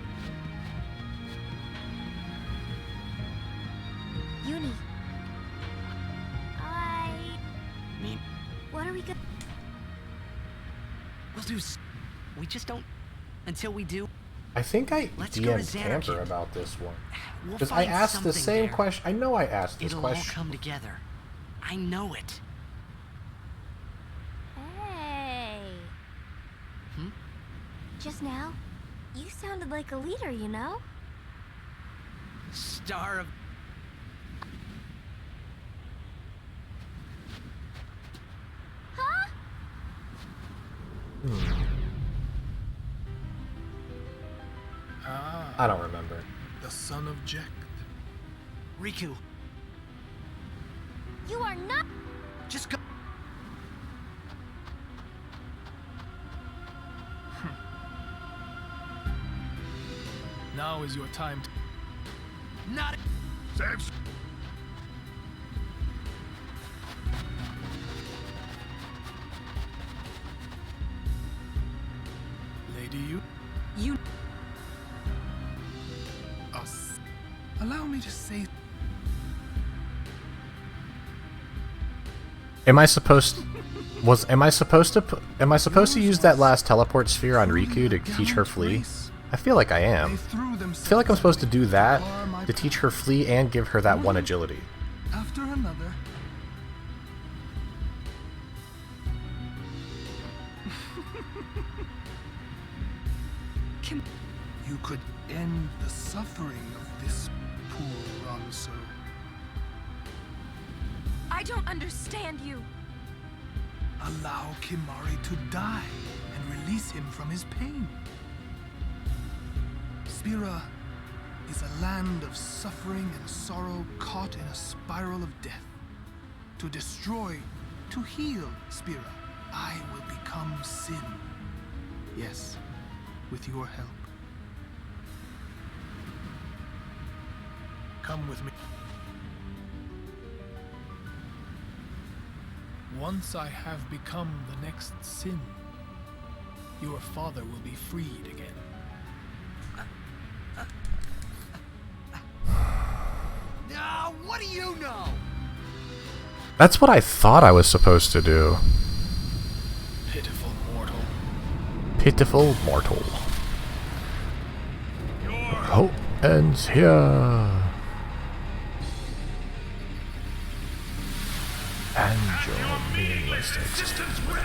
C: Uni. What are we gonna...
B: We'll do. We just don't. Until we do.
A: I think I DM'd Camper about this one. Because I asked the same question. I know I asked this question.
B: It'll all come together. I know it.
C: Hey. Just now, you sounded like a leader, you know?
B: Star of.
C: Huh?
A: I don't remember.
R: The son of Jack.
B: Riku.
C: You are not...
B: Just go.
R: Now is your time to...
B: Not...
E: Samson!
R: Lady, you...
K: You...
R: Us. Allow me to say...
A: Am I supposed to use that last teleport sphere on Riku to teach her Flee? I feel like I am. I feel like I'm supposed to do that to teach her Flee and give her that 1 agility.
R: After another. You could end the suffering of this poor Ronso.
L: I don't understand you.
R: Allow Kimari to die and release him from his pain. Spira is a land of suffering and sorrow caught in a spiral of death. To destroy, to heal Spira, I will become Sin. Yes, with your help. Come with me. Once I have become the next Sin, your father will be freed again.
V: What do you know?
A: That's what I thought I was supposed to do.
R: Pitiful mortal.
A: Pitiful mortal. Hope ends here. And your meaningless existence with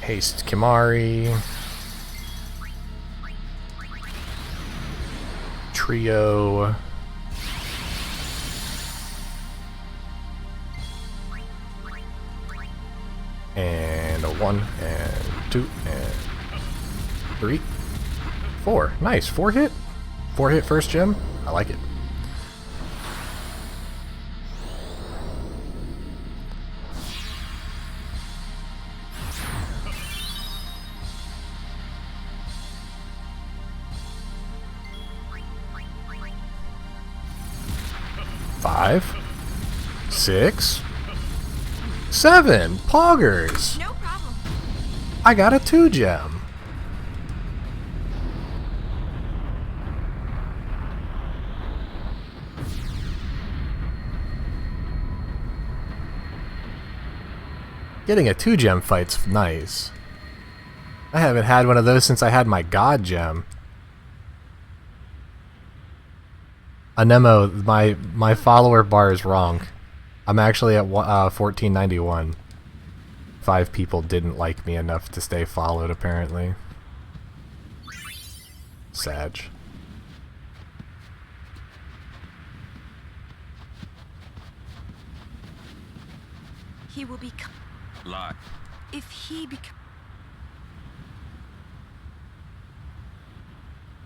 A: it. Haste Kimari. Trio. And a 1 and 2 and 3 4. Nice. 4 hit. 4 hit first gem. I like it. Five, 6, 7 poggers.
L: No problem.
A: I got a 2 gem. Getting a 2 gem fight's nice. I haven't had one of those since I had my god gem. Nemo, my follower bar is wrong. I'm actually at 1491. 5 people didn't like me enough to stay followed, apparently. Sag.
L: He will become.
Q: Lie.
L: If he become.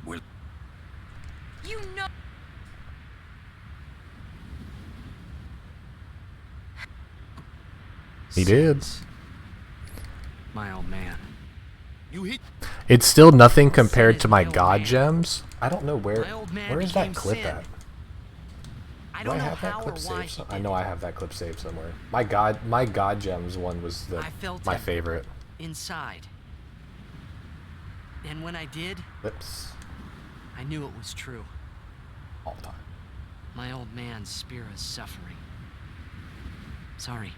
Q: Will.
L: You know.
A: He did.
F: My old man.
Q: You hit.
A: It's still nothing compared to my god gems. I don't know where is that clip
F: Sin.
A: at?
F: I
A: Do I
F: don't know
A: have that
F: how or
A: clip
F: why
A: saved?
F: he
A: I know I have that clip saved somewhere. My god gems one was
F: I felt
A: my
F: it
A: favorite.
F: inside. And when I did,
A: Lips.
F: I knew it was true.
A: All the time.
F: My old man's spirit is suffering. Sorry.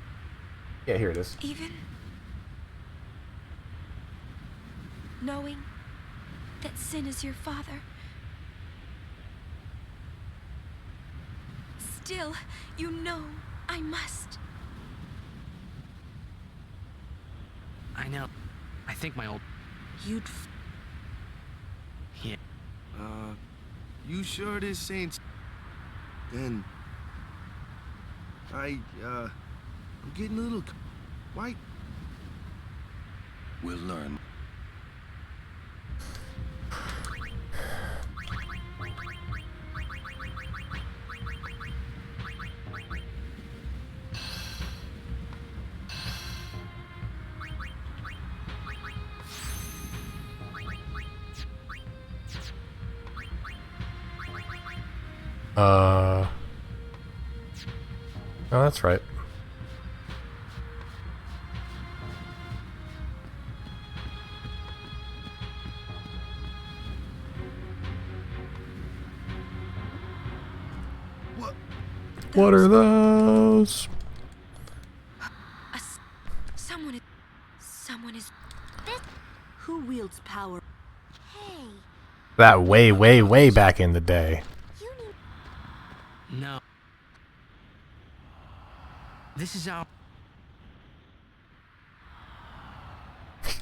A: Yeah, here it is.
L: Even knowing that Sin is your father, still, you know I must.
F: I know. I think my old...
L: You'd...
F: Yeah.
G: You sure this ain't... Then... I'm getting a little... Why?
D: We'll learn.
A: Oh, that's right. What are those?
L: Someone is...
K: Who wields power?
C: Hey,
A: That way back in the day.
F: No. This is our...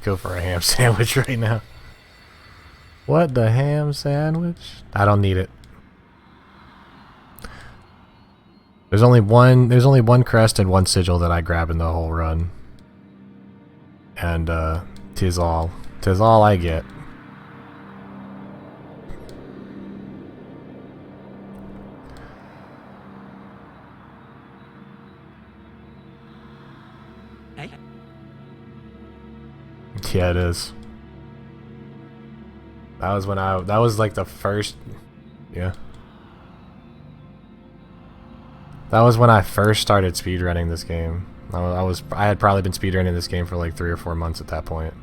A: Go for a ham sandwich right now. What, the ham sandwich? I don't need it. There's only one crest and one sigil that I grab in the whole run. And tis all I get.
F: Hey.
A: Yeah, it is. That was like the first, yeah. That was when I first started speedrunning this game. I had probably been speedrunning this game for like 3 or 4 months at that point.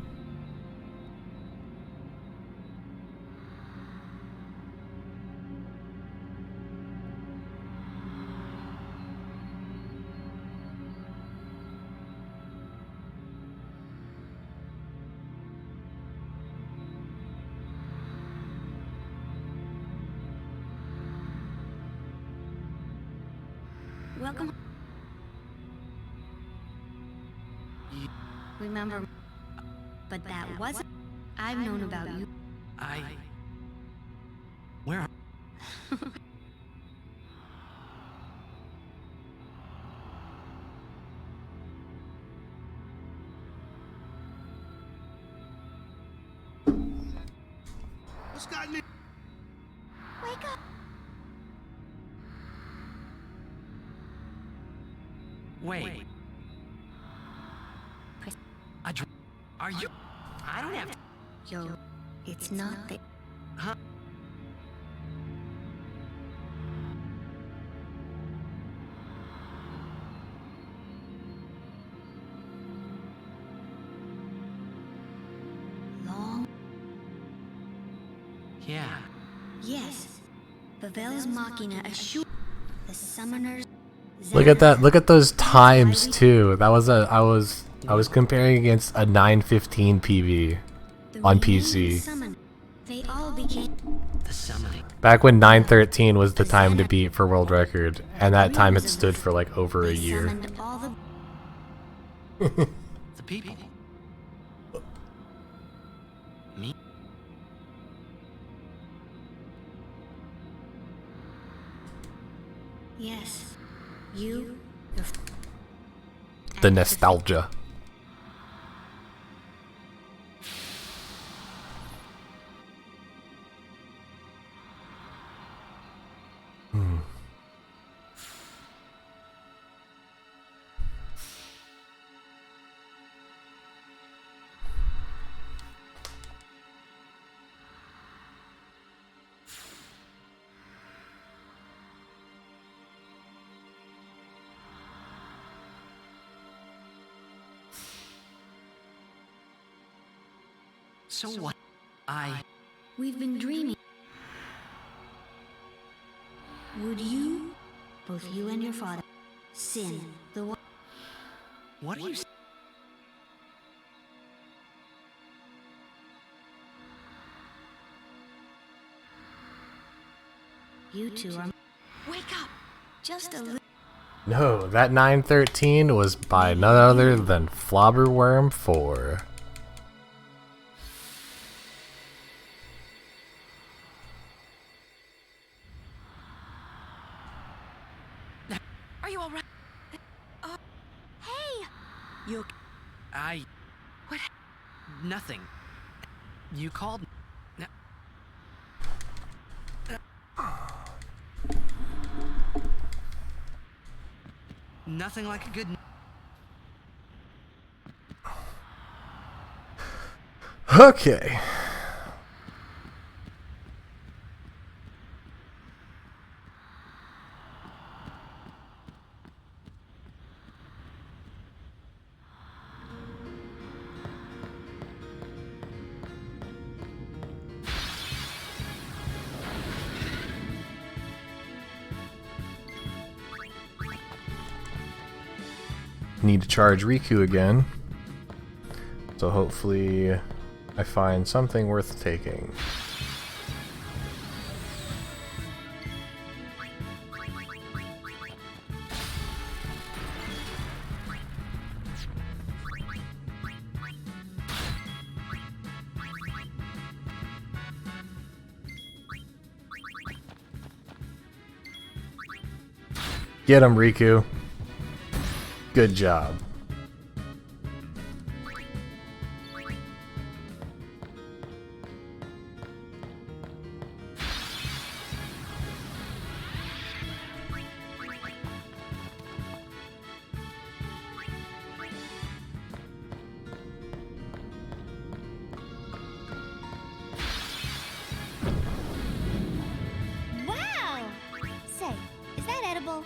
O: Welcome. Remember, but that wasn't. I've known about you.
F: Where?
G: What's got me?
O: Wake up.
F: Wait. Are you? I don't have to.
O: Yo, it's not that.
F: Huh?
O: Long.
F: Yeah.
O: Yes. Pavel's Machina assure the summoners.
A: Look at that! Look at those times too. That was I was comparing against a 9:15 PB on PC.
O: They all became
F: the summoning.
A: Back when 9:13 was the time to beat for world record, and that time had stood for like over a year.
F: The people. Me.
O: Yes. You. Your
A: The nostalgia.
F: So what?
O: We've been dreaming. Would you, both you and your father, sin the one?
F: What are you?
O: You two are. Wake up! Just a little.
A: No, that 9:13 was by none other than Flobberworm 4.
L: Are you all right?
O: Hey!
F: You. What? Nothing. You called. Nothing like a good.
A: Okay. Need to charge Riku again. So hopefully I find something worth taking. Get him, Riku. Good job.
O: Wow! Say, is that edible?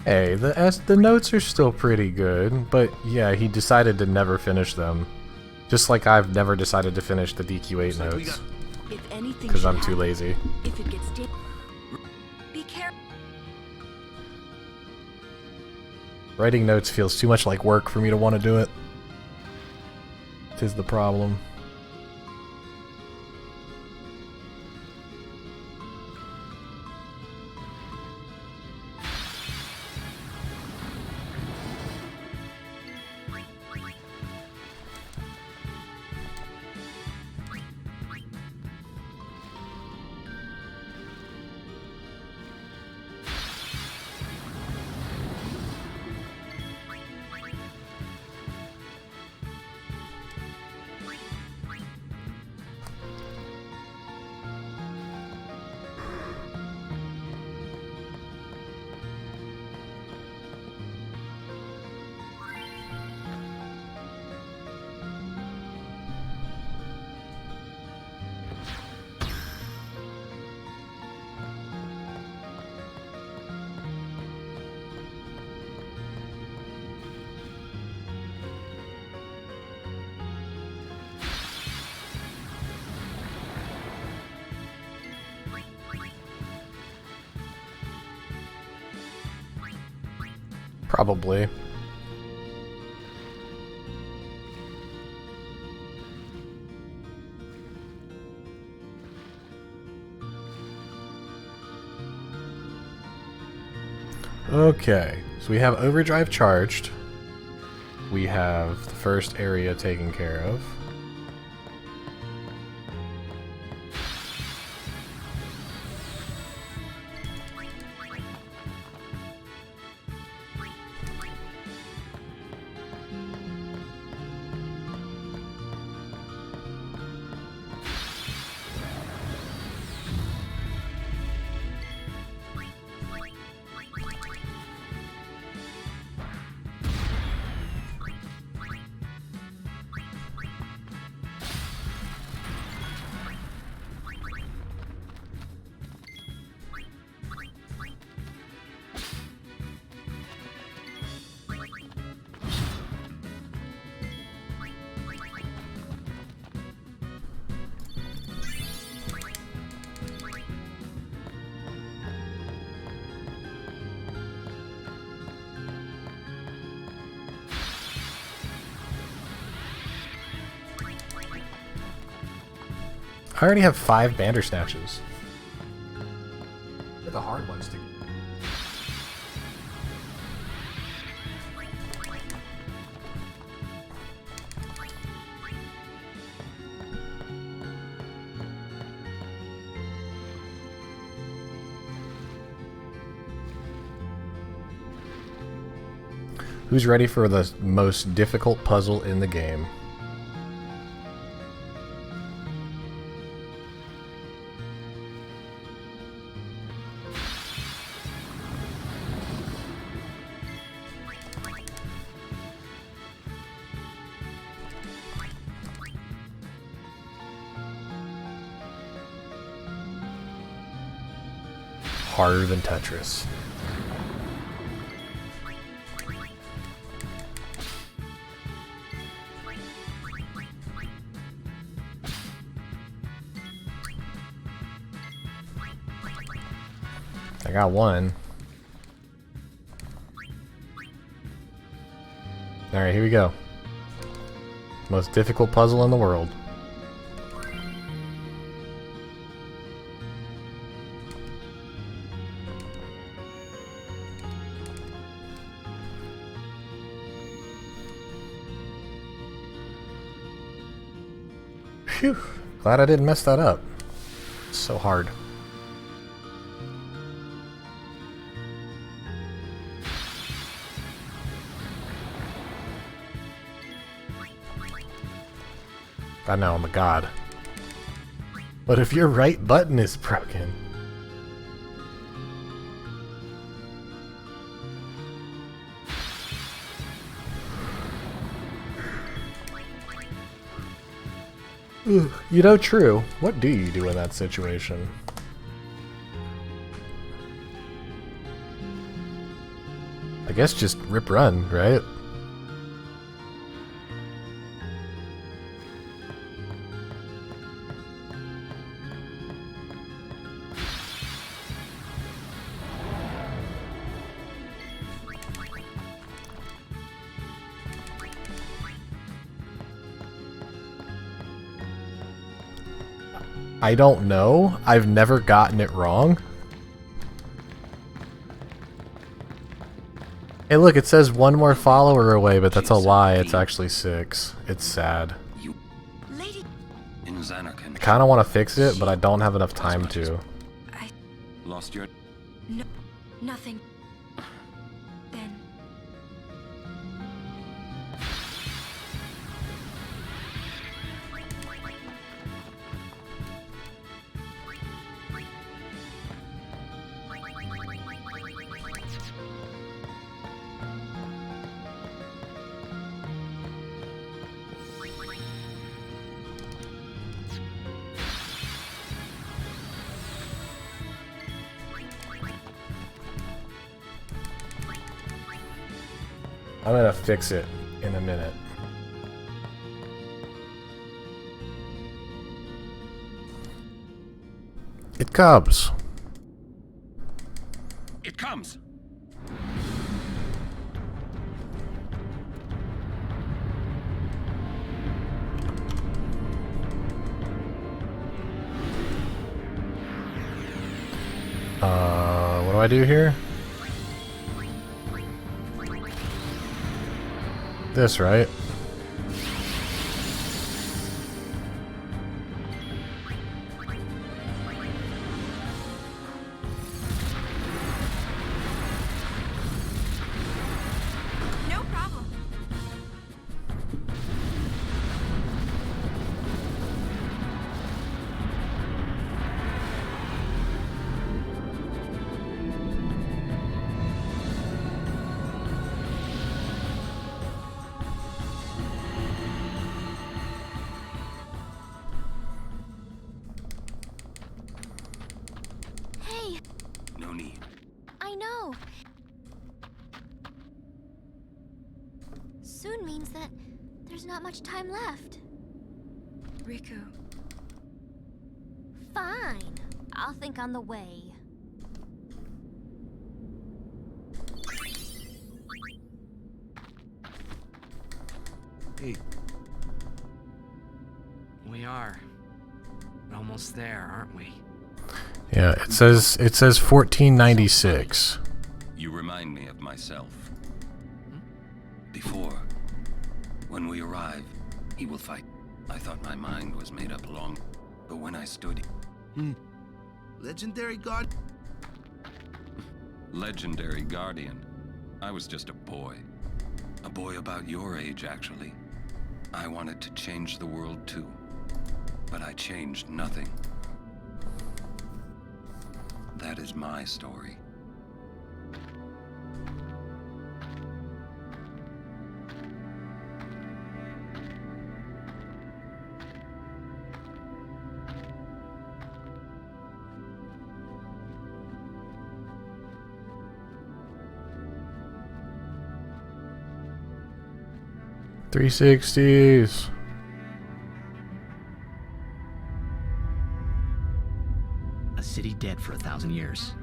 A: Hey, the notes are still pretty good, but yeah, he decided to never finish them. Just like I've never decided to finish the DQ8 notes. Because I'm too lazy.
K: If it gets be careful.
A: Writing notes feels too much like work for me to want to do it. 'Tis the problem. Probably. Okay, so we have overdrive charged. We have the first area taken care of. I already have 5 Bandersnatches. They're the hard ones to... Who's ready for the most difficult puzzle in the game? Harder than Tetris. I got one. Alright, here we go. Most difficult puzzle in the world. Phew. Glad I didn't mess that up. It's so hard. I know, I'm a god. But if your right button is broken... Ugh, you know, true. What do you do in that situation? I guess just rip run, right? I don't know. I've never gotten it wrong. Hey look, it says one more follower away, but that's a lie. It's actually 6. It's sad. I kinda wanna fix it, but I don't have enough time to.
D: Lost your...
L: No, nothing. Then.
A: I'm gonna fix it in a minute. It comes.
D: It comes.
A: What do I do here? This, right?
L: No problem.
C: Hey,
D: No need.
C: I know. Soon means that there's not much time left.
L: Riku.
C: Fine. I'll think on the way.
G: Hey.
F: We are almost there, aren't we?
A: Yeah, it says 1496.
D: You remind me of myself. Before, when we arrive, he will fight. I thought my mind was made up long, but when I stood...
G: Legendary guard.
D: Legendary Guardian. I was just a boy. A boy about your age, actually. I wanted to change the world too, but I changed nothing. That is my story.
A: $360s.
B: A city dead for 1,000 years.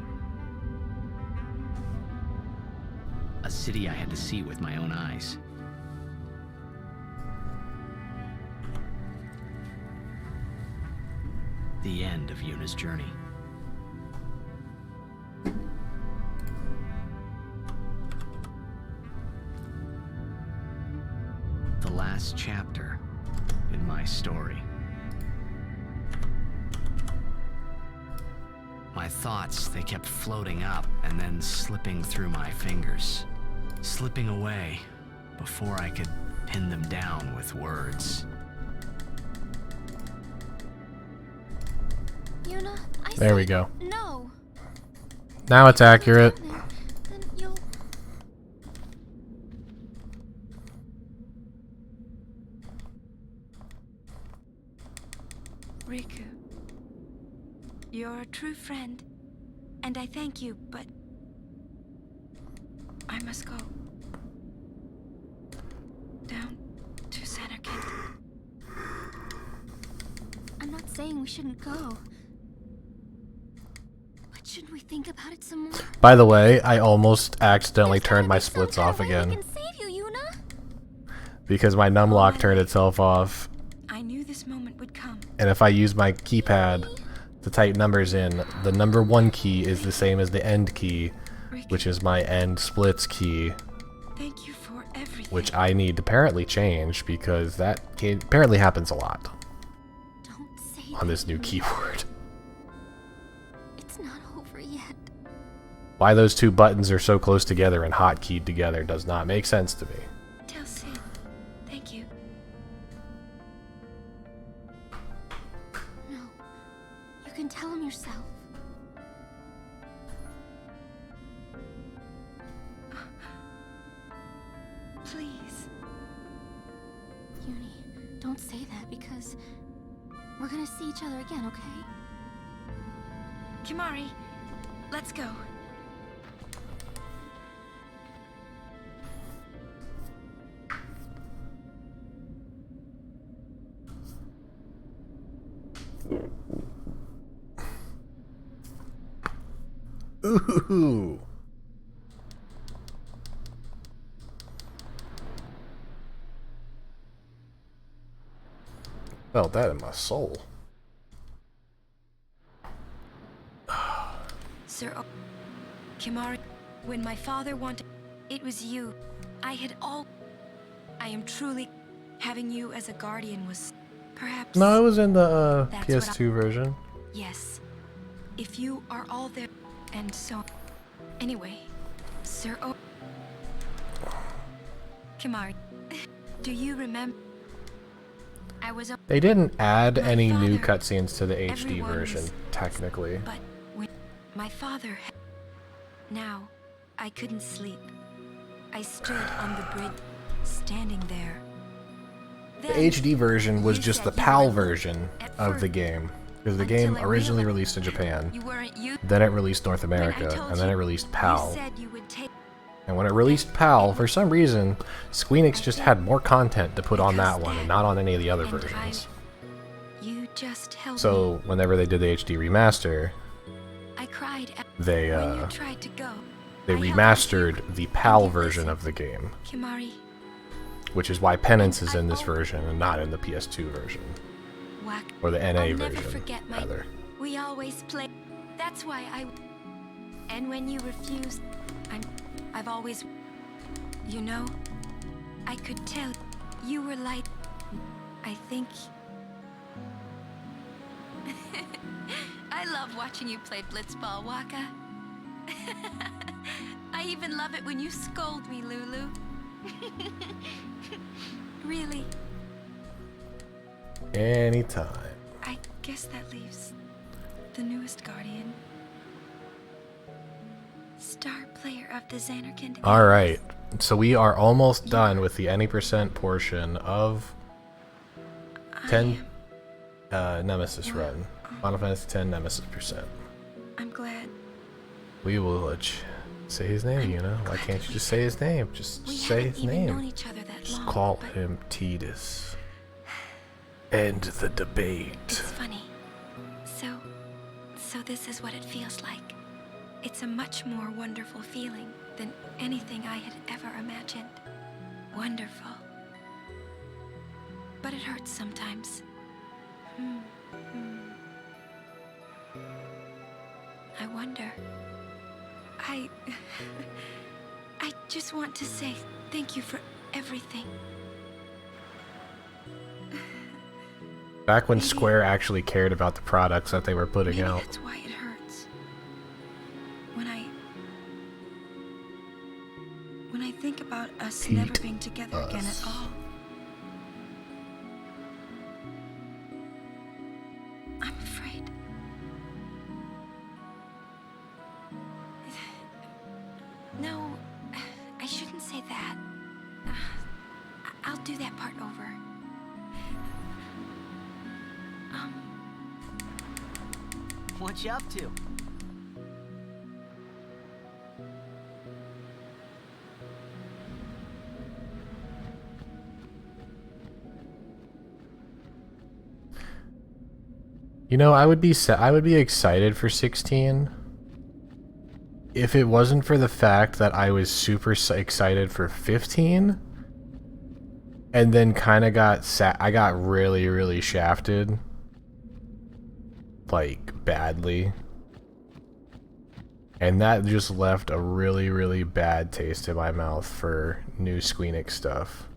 B: A city I had to see with my own eyes. The end of Yuna's journey. The last chapter in my story. My thoughts, they kept floating up and then slipping through my fingers. Slipping away before I could pin them down with words.
O: Yuna, I
A: There we
O: said
A: go.
O: No.
A: Now it's accurate.
O: Then you'll.
L: Riku, you're a true friend, and I thank you, but I must go. Down to Xanarkand.
O: I'm not saying we shouldn't go. But shouldn't we think about it some more?
A: By the way, I almost accidentally turned my splits off again.
O: Save you, Yuna.
A: Because my numlock turned itself off.
L: I knew this moment would come.
A: And if I use my keypad to type numbers in, the number 1 key is the same as the end key, which is my end splits key.
L: Thank you for everything.
A: Which I need to apparently change because that apparently happens a lot on this new keyboard.
O: It's not over yet.
A: Why those two buttons are so close together and hotkeyed together does not make sense to me.
L: Tell Sid. Thank you.
O: No. You can tell him yourself.
L: Please.
O: Uni, don't say that because we're gonna see each other again, okay?
L: Kimari, let's go.
A: Ooh. Felt that in my soul.
L: Sir Kimari, when my father wanted, it was you. I had all. I am truly having you as a guardian was perhaps.
A: No, it was in the
L: That's
A: PS2 version.
L: Yes. If you are all there, and so. Anyway, Sir Kimari, do you remember? I was.
A: They didn't add any new cutscenes to the HD version, technically.
L: But when my father. Now, I couldn't sleep. I stood on the bridge, standing there.
A: The HD version was just the PAL version of the game. Because the game originally released in Japan, then it released North America, and then it released PAL. And when it released PAL, for some reason, Squeenix just had more content to put on that one and not on any of the other versions. So whenever they did the HD remaster, they remastered the PAL version of the game. Which is why Penance is in this version and not in the PS2 version. Or the NA version, rather.
L: We always play. That's why I. And when you refused, I've always. You know, I could tell you were like. I think. I love watching you play blitzball, Waka. I even love it when you scold me, Lulu. Really.
A: Anytime.
L: I guess that leaves the newest guardian. Star player of the Xanarkand.
A: Alright, so we are almost done with the any % portion of 10 Nemesis run. Final Fantasy 10 Nemesis %.
L: I'm glad.
A: We will say his name, you know? Why can't you just say his name? Just say his name. Just call him Tidus. End the debate.
L: It's funny. So this is what it feels like. It's a much more wonderful feeling than anything I had ever imagined. Wonderful. But it hurts sometimes. I wonder. I just want to say thank you for everything.
A: Back when Square actually cared about the products that they were putting
L: Maybe
A: out.
L: That's why it hurts. When I think about us never being together again at all. I'm afraid. No, I shouldn't say that. I'll do that part over.
B: What you up to?
A: You know, I would be excited for 16 if it wasn't for the fact that I was super excited for 15 and then kind of I got really shafted, like badly, and that just left a really bad taste in my mouth for new Squeenix stuff.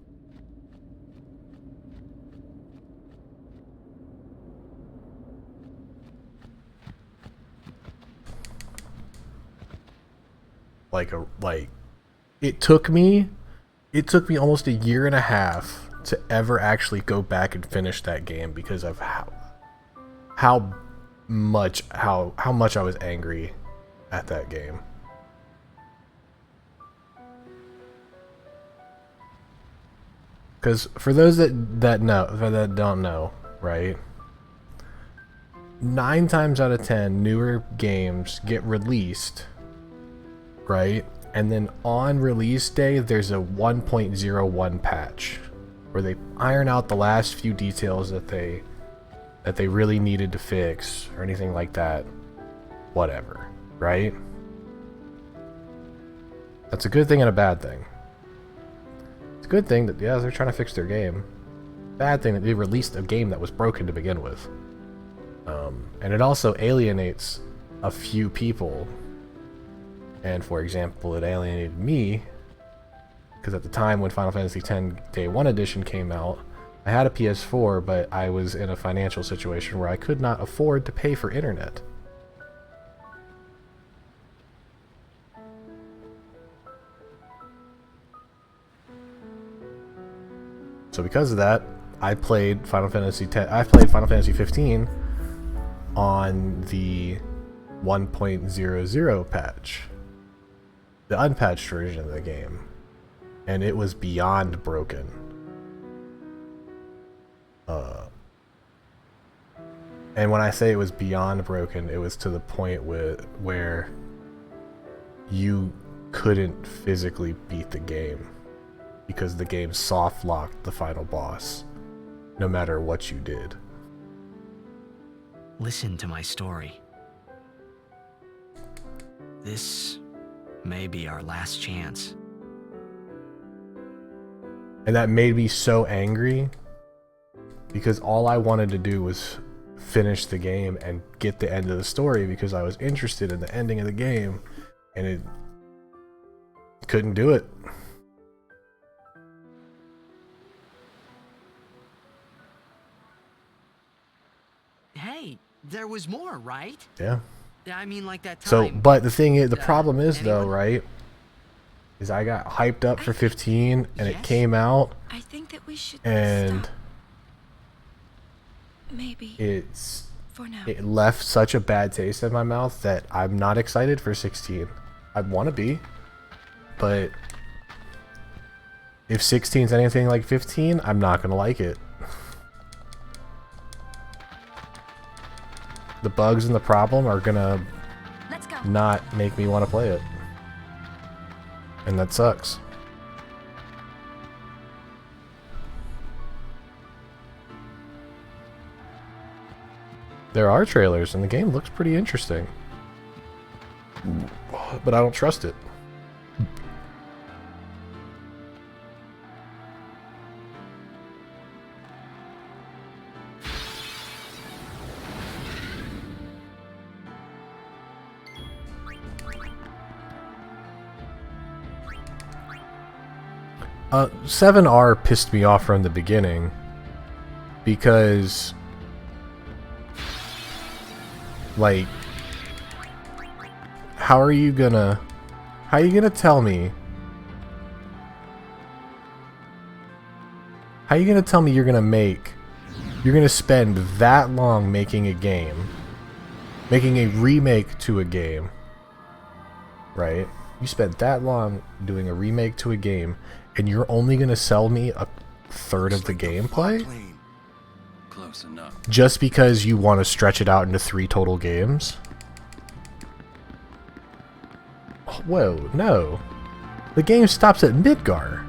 A: It took me almost a year and a half to ever actually go back and finish that game because of how much I was angry at that game. Because for those that don't know, right? 9 times out of 10 newer games get released, right? And then on release day, there's a 1.01 patch where they iron out the last few details that they really needed to fix or anything like that. Whatever, right? That's a good thing and a bad thing. It's a good thing that, yeah, they're trying to fix their game. Bad thing that they released a game that was broken to begin with. And it also alienates a few people. And for example, it alienated me, because at the time when Final Fantasy X Day 1 Edition came out, I had a PS4, but I was in a financial situation where I could not afford to pay for internet. So because of that, I played Final Fantasy 15 on the 1.00 patch. The unpatched version of the game, and it was beyond broken. And when I say it was beyond broken, it was to the point where you couldn't physically beat the game because the game soft locked the final boss no matter what you did.
B: Listen to my story. This may be our last chance.
A: And that made me so angry because all I wanted to do was finish the game and get the end of the story because I was interested in the ending of the game, and it couldn't do it.
B: Hey, there was more, right?
A: Yeah.
B: I mean, like that time.
A: So, but the thing is, the problem is though, right? Is I got hyped up for 15 and it came out.
L: I think that we should
A: and
L: stop. Maybe. For now.
A: It left such a bad taste in my mouth that I'm not excited for 16. I want to be, but if 16's anything like 15, I'm not gonna like it. The bugs and the problem are gonna not make me want to play it. And that sucks. There are trailers and the game looks pretty interesting. But I don't trust it. Uh, 7R pissed me off from the beginning because, like, how are you gonna tell me you're gonna spend that long making a game, making a remake to a game, right? You spent that long doing a remake to a game, and you're only gonna sell me a third of the gameplay?
D: Close enough.
A: Just because you want to stretch it out into 3 total games? Whoa, no. The game stops at Midgar.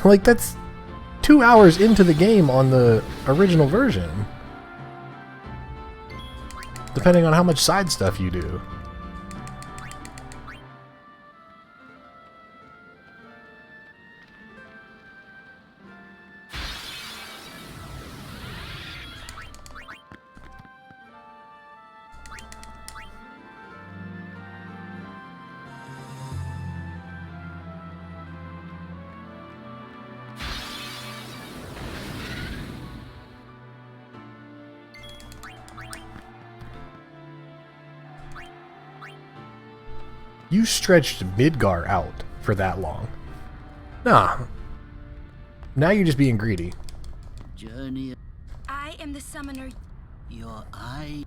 A: Like, that's 2 hours into the game on the original version. Depending on how much side stuff you do. You stretched Midgar out for that long. Nah. Now you're just being greedy.
I: Journey.
L: I am the summoner.
I: Your eye.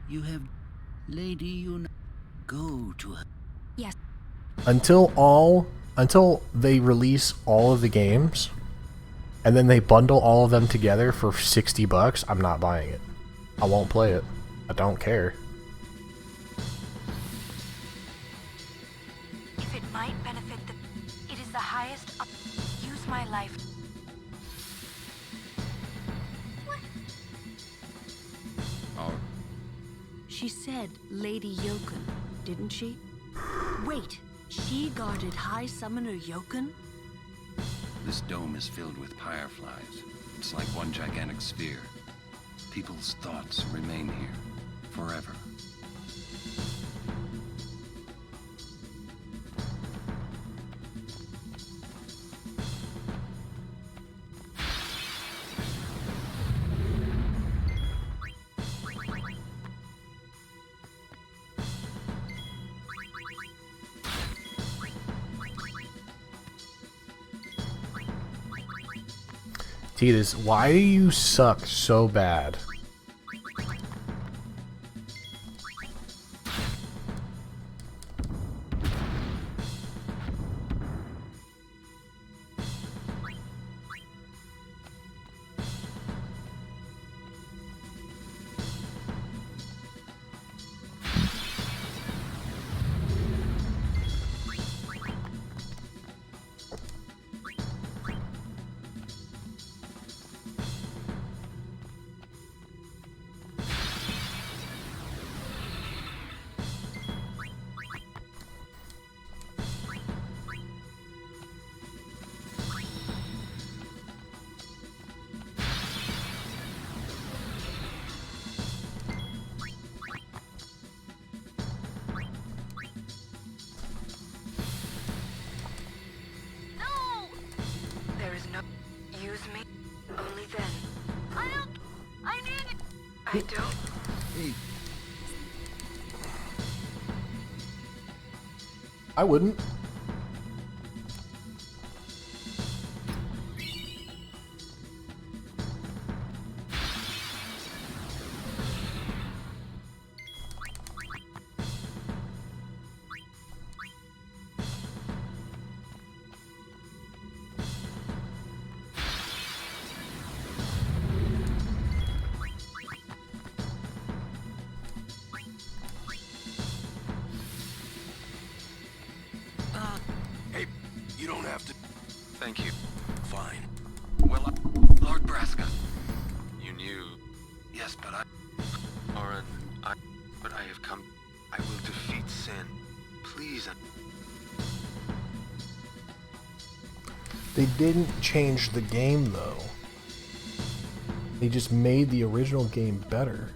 I: You have Lady Yuna. Go to her.
L: Yes.
A: Until they release all of the games, and then they bundle all of them together for $60, I'm not buying it. I won't play it. I don't care.
L: If it might benefit it is the highest. Use my life.
K: She said Lady Yoken, didn't she? Wait, she guarded High Summoner Yoken?
D: This dome is filled with fireflies. It's like one gigantic sphere. People's thoughts remain here forever.
A: Titus, why do you suck so bad?
L: I don't.
G: Hey.
A: I wouldn't.
S: Hey, you don't have to.
D: Thank you.
S: Fine.
D: Well, Lord Braska, you knew.
S: Yes, but but I have come. I will defeat sin. Please.
A: They didn't change the game, though. They just made the original game better.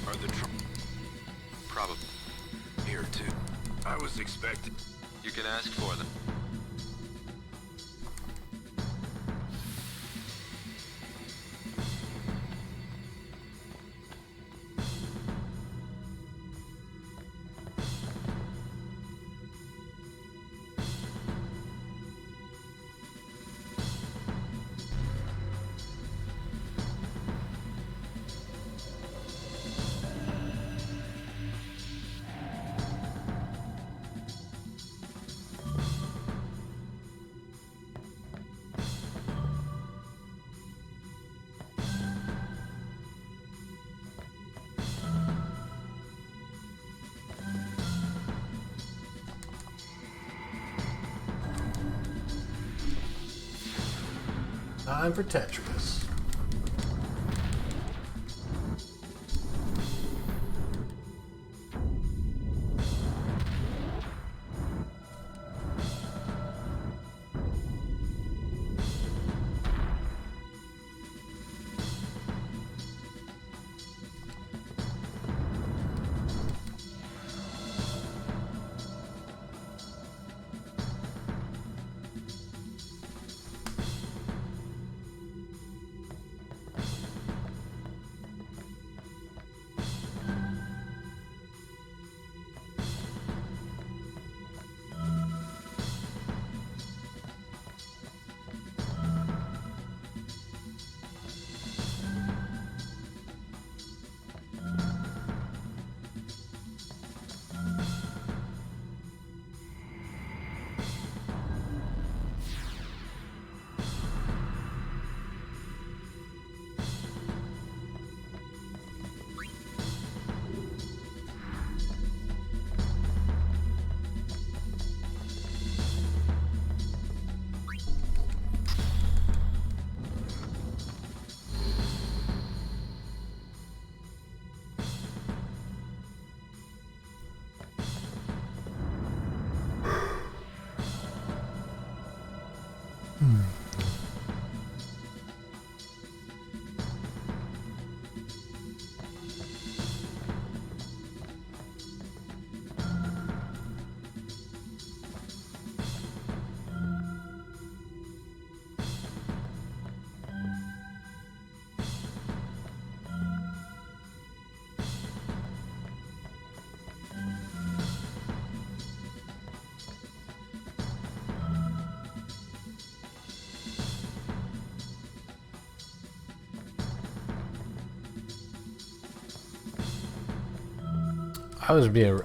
S: Are the probably here too? I was expecting.
D: You can ask for them.
A: Time for Tetris.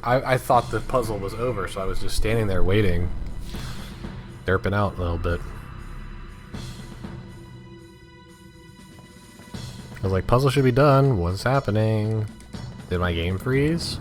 A: I thought the puzzle was over, so I was just standing there waiting, derping out a little bit. I was like, puzzle should be done. What's happening? Did my game freeze?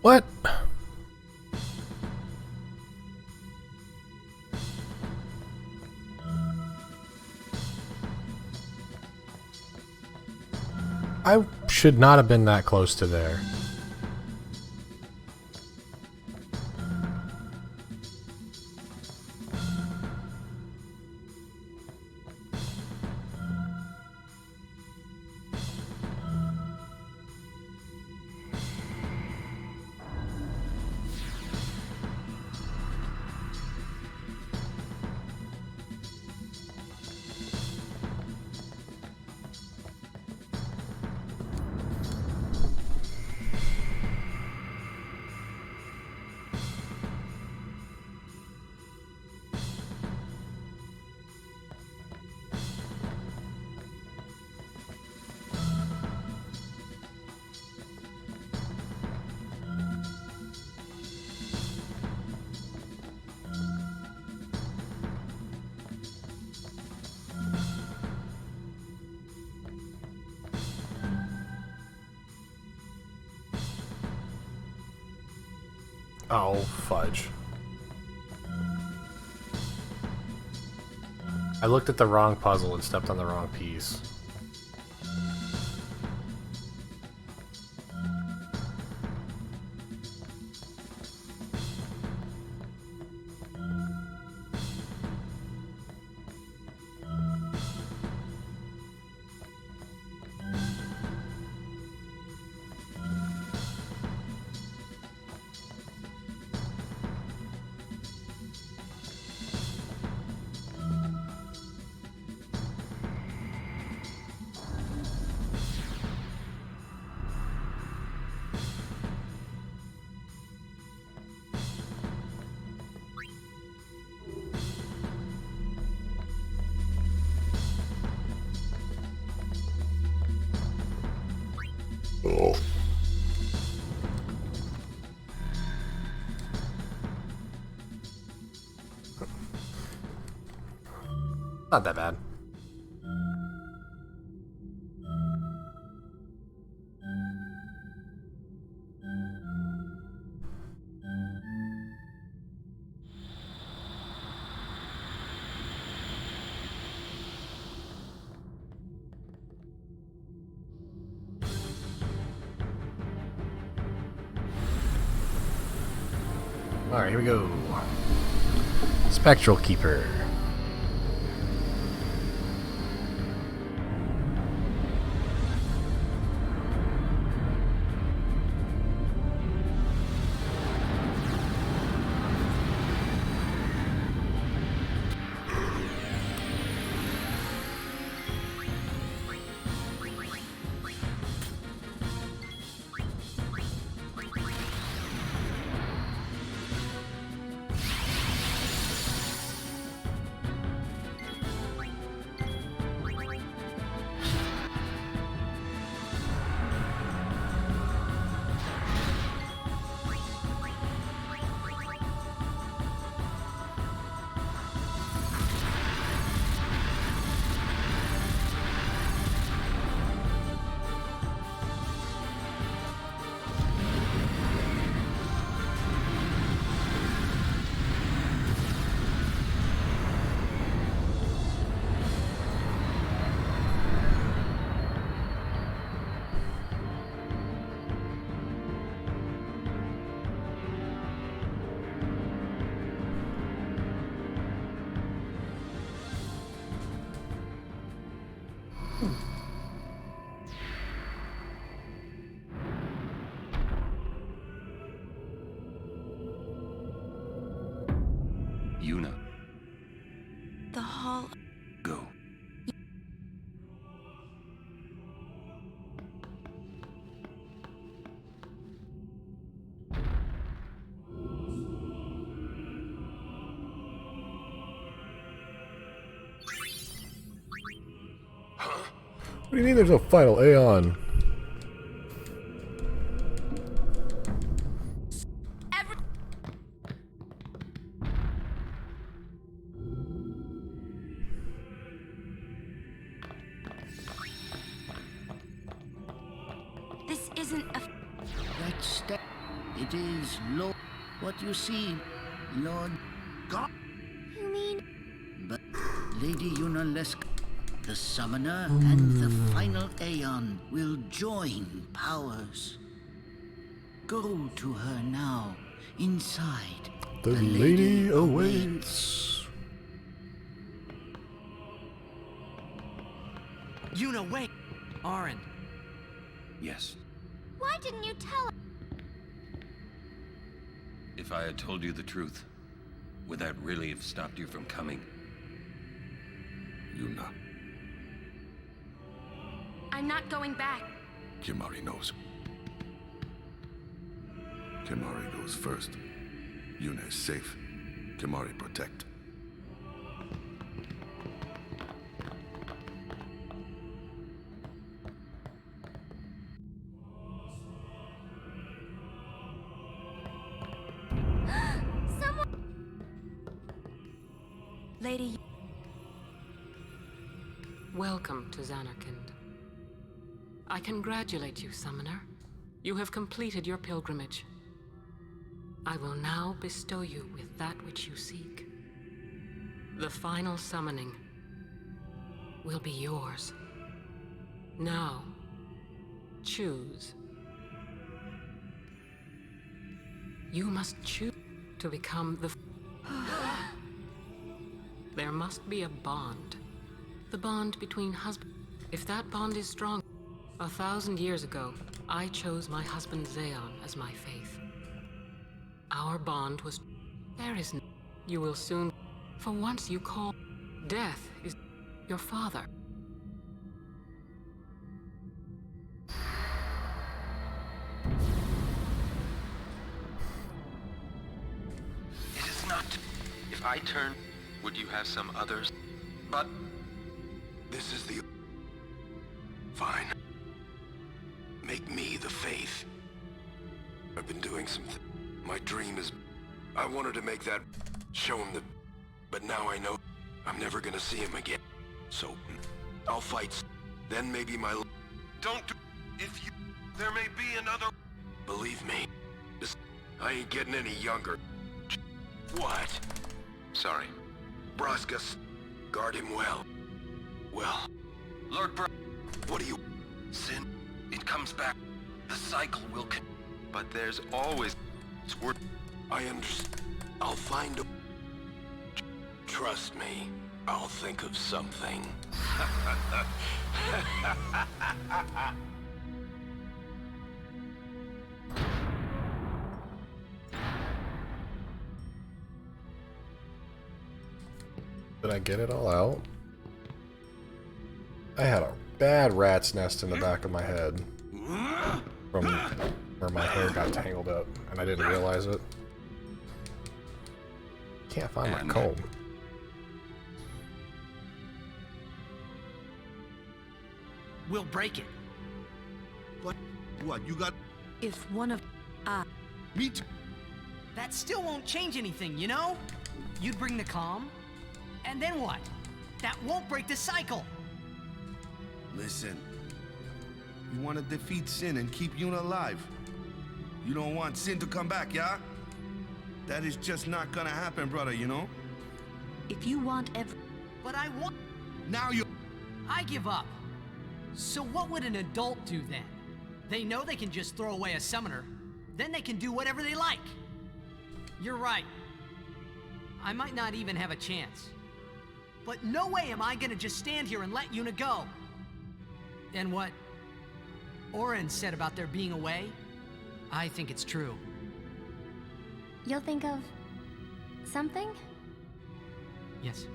A: What? I should not have been that close to there. Oh, fudge. I looked at the wrong puzzle and stepped on the wrong piece. Oh. Not that bad. Alright, here we go. Spectral Keeper.
D: Yuna,
L: The hall.
D: go.
A: What do you mean there's no final Aeon?
L: This isn't a.
I: That's that. It is Lord. What you see, Lord God.
C: You mean?
I: But Lady Yunaleska, the summoner and the final Aeon will join powers. Go to her now, inside.
A: The lady awaits.
B: Yuna, wait! Aaron.
D: Yes.
C: Why didn't you tell us?
D: If I had told you the truth, would that really have stopped you from coming?
E: Yuna,
L: I'm not going back.
E: Kimari knows. Kimari goes first. Yuna is safe. Kimari protect.
L: Lady.
N: Welcome to Zanarkand. I congratulate you, Summoner. You have completed your pilgrimage. I will now bestow you with that which you seek. The final summoning will be yours. Now, choose. You must choose to become the... There must be a bond. The bond between husband. If that bond is strong, 1,000 years ago, I chose my husband Zeon as my faith. Our bond was... There is no... You will soon... For once you call... Death is your father.
U: It is not... If I turn, would you have some others? But...
S: This is the... Fine. Make me the faith. I've been doing something. My dream is... I wanted to make that... show him the... But now I know I'm never gonna see him again. So, I'll fight. Then maybe my... Don't do... If you... There may be another... Believe me. I ain't getting any younger. What?
U: Sorry.
S: Braskas. Guard him well. Well...
U: Lord
S: What do you...
U: Sin, it comes back. The cycle will but there's always... It's worth...
S: I understand. I'll find a... Trust me. I'll think of something.
A: Did I get it all out? I had a bad rat's nest in the back of my head from where my hair got tangled up, and I didn't realize it. Can't find my comb.
V: We'll break it.
G: What? You got...
K: If one of...
G: Me too.
V: That still won't change anything, you know? You'd bring the calm, and then what? That won't break the cycle.
G: Listen. You want to defeat Sin and keep Yuna alive. You don't want Sin to come back, yeah? That is just not gonna happen, brother, you know?
K: If you want
V: But I want...
G: Now you...
V: I give up. So what would an adult do then? They know they can just throw away a summoner. Then they can do whatever they like. You're right. I might not even have a chance. But no way am I gonna just stand here and let Yuna go. And what Oren said about there being a way, I think it's true.
O: You'll think of... something?
B: Yes.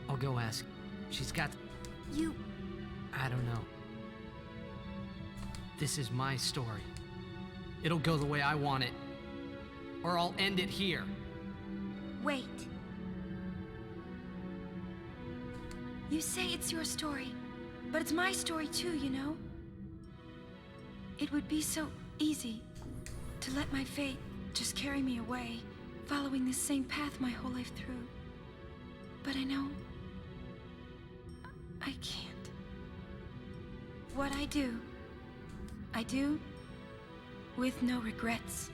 B: I'll go ask. She's got...
O: You...
B: I don't know. This is my story. It'll go the way I want it. Or I'll end it here.
L: Wait. You say it's your story, but it's my story too, you know? It would be so easy to let my fate just carry me away, following the same path my whole life through. But I know I can't. What I do with no regrets.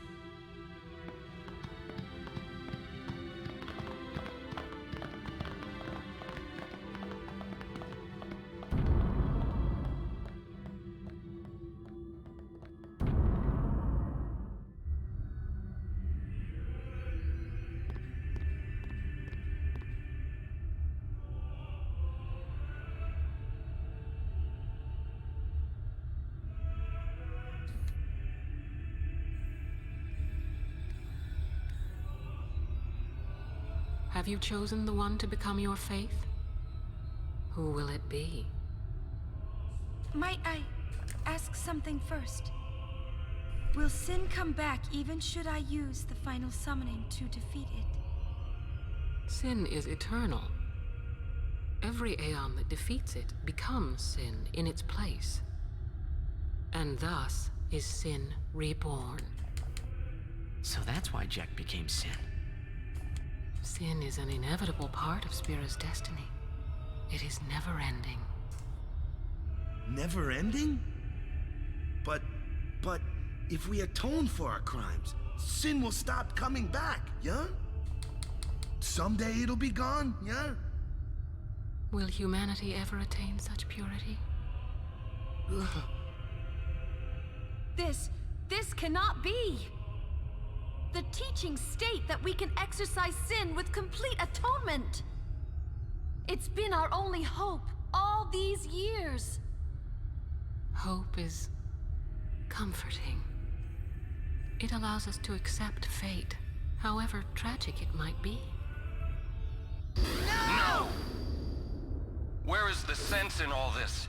N: Have you chosen the one to become your faith? Who will it be?
L: Might I ask something first? Will Sin come back even should I use the final summoning to defeat it?
N: Sin is eternal. Every Aeon that defeats it becomes Sin in its place. And thus is Sin reborn.
B: So that's why Jack became Sin.
N: Sin is an inevitable part of Spira's destiny. It is never-ending.
G: Never-ending? But if we atone for our crimes, Sin will stop coming back, yeah? Someday it'll be gone, yeah?
N: Will humanity ever attain such purity?
K: This cannot be! The teachings state that we can exercise sin with complete atonement! It's been our only hope all these years!
N: Hope is comforting. It allows us to accept fate, however tragic it might be.
U: No! Where is the sense in all this?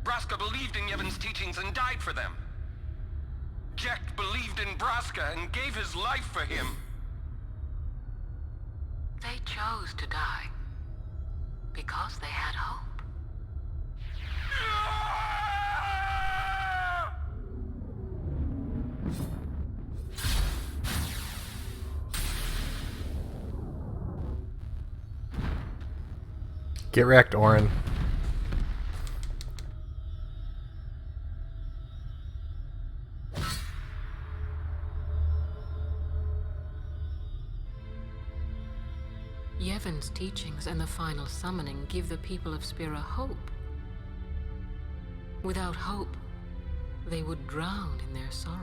U: Braska believed in Yevon's teachings and died for them. Jekt believed in Braska and gave his life for him.
N: They chose to die because they had hope.
A: Get wrecked, Orin.
N: Yevon's teachings and the final summoning give the people of Spira hope. Without hope, they would drown in their sorrow.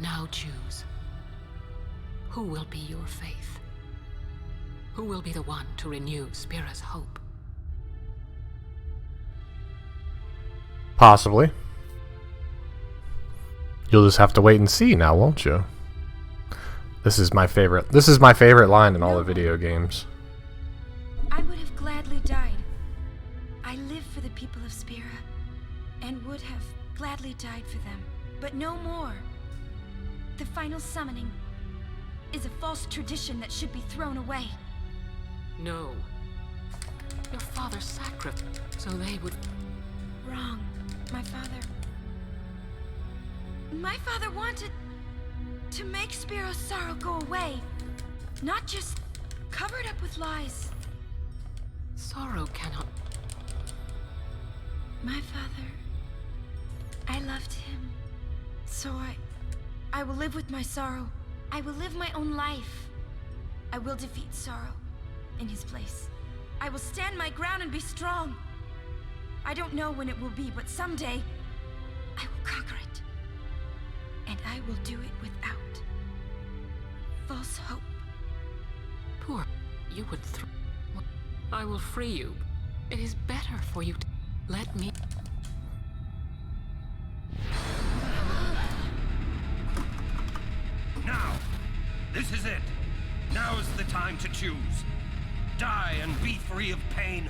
N: Now choose. Who will be your faith? Who will be the one to renew Spira's hope?
A: Possibly. You'll just have to wait and see now, won't you? This is my favorite. This is my favorite line in all the video games.
L: I would have gladly died. I live for the people of Spira, and would have gladly died for them, but no more. The final summoning is a false tradition that should be thrown away.
N: No. Your father sacrificed so they would...
L: Wrong. My father wanted to make Spira's sorrow go away, not just cover it up with lies.
N: Sorrow cannot...
L: My father, I loved him, so I will live with my sorrow. I will live my own life. I will defeat sorrow in his place. I will stand my ground and be strong. I don't know when it will be, but someday I will conquer it. And I will do it without false hope.
N: Poor, you would I will free you. It is better for you to let me...
P: Now! This is it! Now is the time to choose. Die and be free of pain,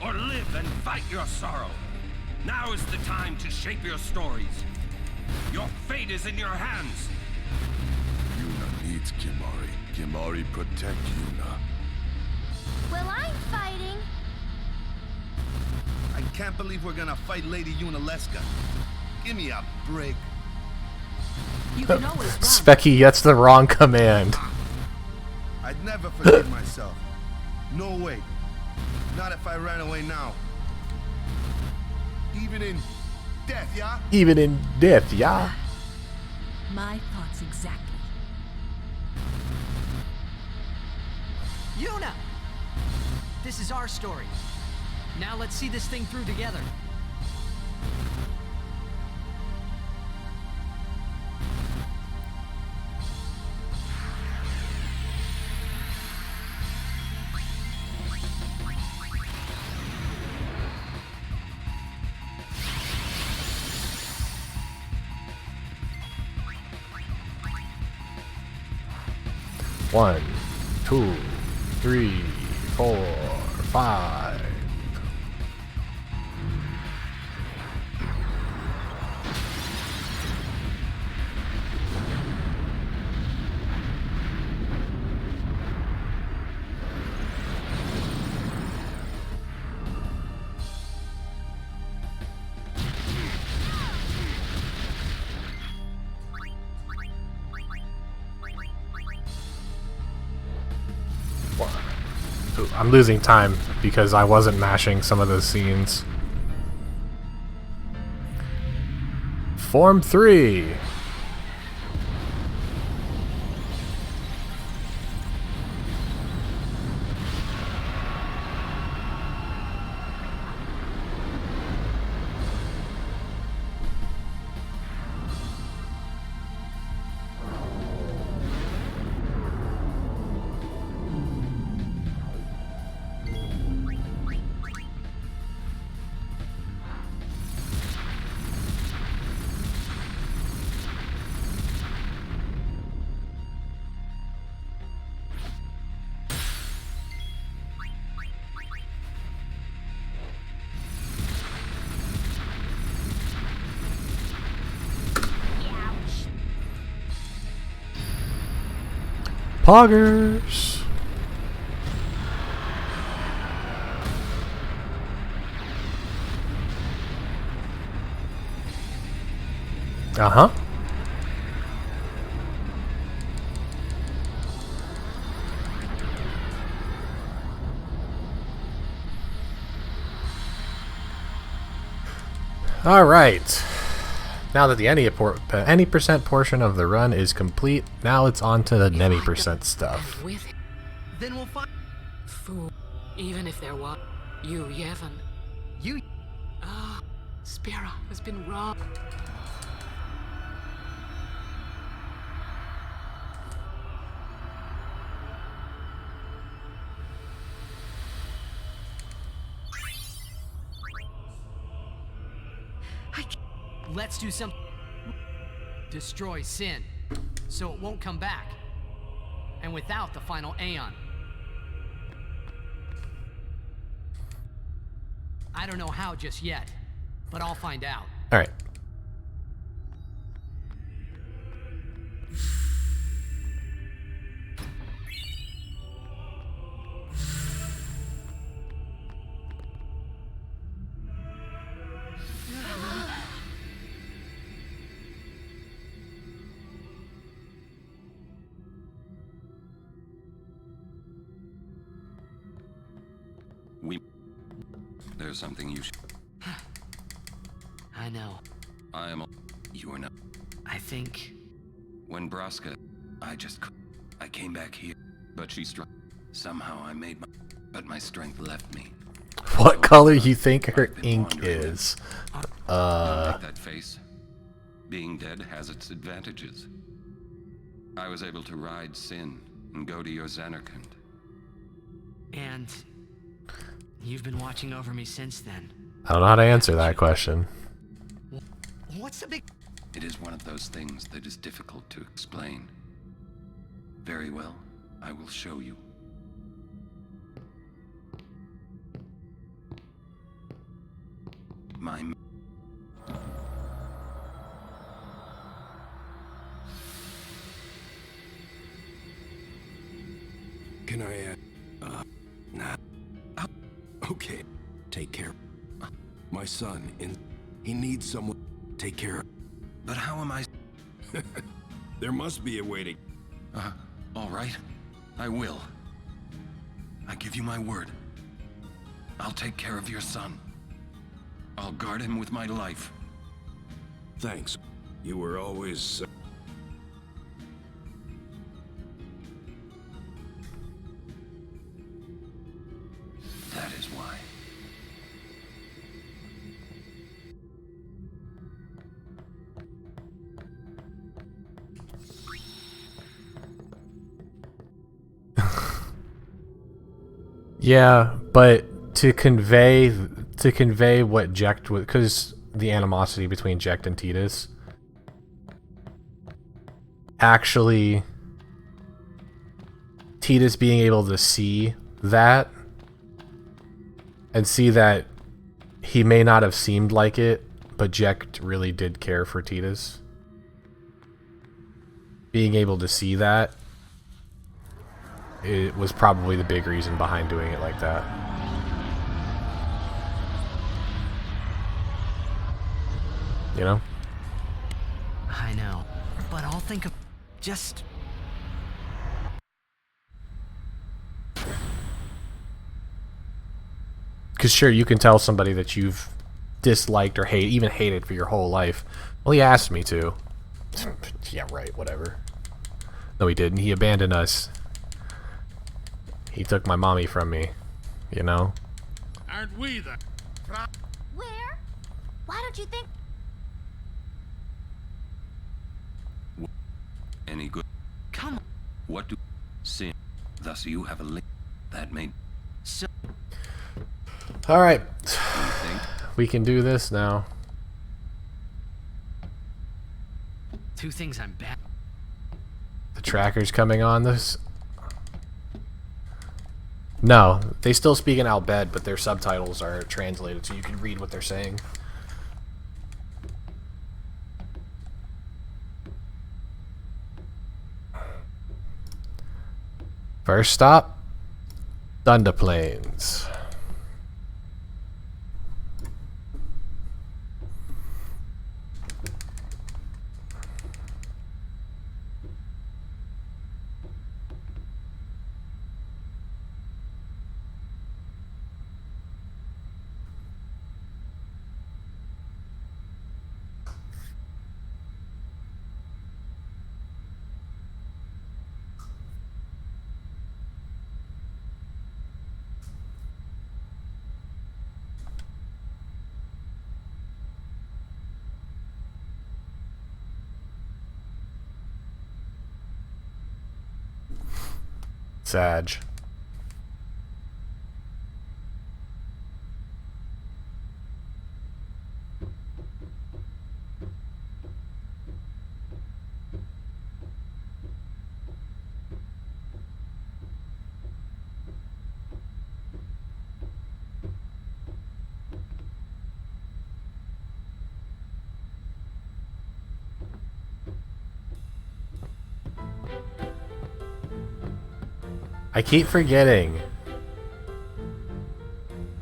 P: or live and fight your sorrow. Now is the time to shape your stories. Your fate is in your hands.
E: Yuna needs Kimahri. Kimahri protect Yuna.
O: Well, I'm fighting.
G: I can't believe we're gonna fight Lady Yunalesca. Give me a break.
B: You can always run.
A: Specky gets the wrong command.
G: I'd never forgive myself. No way. Not if I ran away now. Even in death, yeah?
A: Even in death, yeah?
K: My thoughts exactly.
B: Yuna! This is our story. Now let's see this thing through together.
A: One, 2, 3, 4, 5. I'm losing time because I wasn't mashing some of those scenes. Form 3. Poggers. Uh-huh. Alright. Now that the any percent portion of the run is complete, now it's on to the Nemi percent stuff.
N: With him.
V: Then we'll find...
N: Fool. Even if there was... You, Yevon.
V: You...
N: Ah, Spira has been robbed.
B: Let's do something. Destroy Sin, so it won't come back. And without the final Aeon. I don't know how just yet, but I'll find out.
A: Alright.
D: There's something you should...
B: I know.
D: I am... You are not...
B: I think...
D: When Braska... I came back here, but she struck... Somehow I made my... But my strength left me.
A: What color you think her ink is?
D: Like that face. Being dead has its advantages. I was able to ride Sin and go to your Xanarkand.
B: And... You've been watching over me since then.
A: I don't know how to answer that question.
V: What's the big...
D: It is one of those things that is difficult to explain. Very well, I will show you. My...
S: Can I, nah. Okay, take care. My son, he needs someone to take care of.
D: But how am I...
S: There must be a way to...
D: all right. I will. I give you my word. I'll take care of your son. I'll guard him with my life.
S: Thanks. You were always...
D: That is why.
A: Yeah, but to convey what Jecht was, because the animosity between Jecht and Tidus, actually Tidus being able to see that and see that he may not have seemed like it, but Jecht really did care for Tidus. Being able to see that, it was probably the big reason behind doing it like that. You know?
B: I know, but I'll think of just...
A: Because sure, you can tell somebody that you've disliked or even hated for your whole life. Well, he asked me to. Yeah, right, whatever. No, he didn't. He abandoned us. He took my mommy from me, you know?
M: Aren't we the...
O: Where? Why don't you think...
D: Any good?
B: Come on.
D: What do... Sin. Thus you have a link that made...
B: So...
A: Alright. We can do this now.
B: Two things I'm bad.
A: The tracker's coming on this. No, they still speak in Albed, but their subtitles are translated so you can read what they're saying. First stop, Thunder Plains. Sag. I keep forgetting.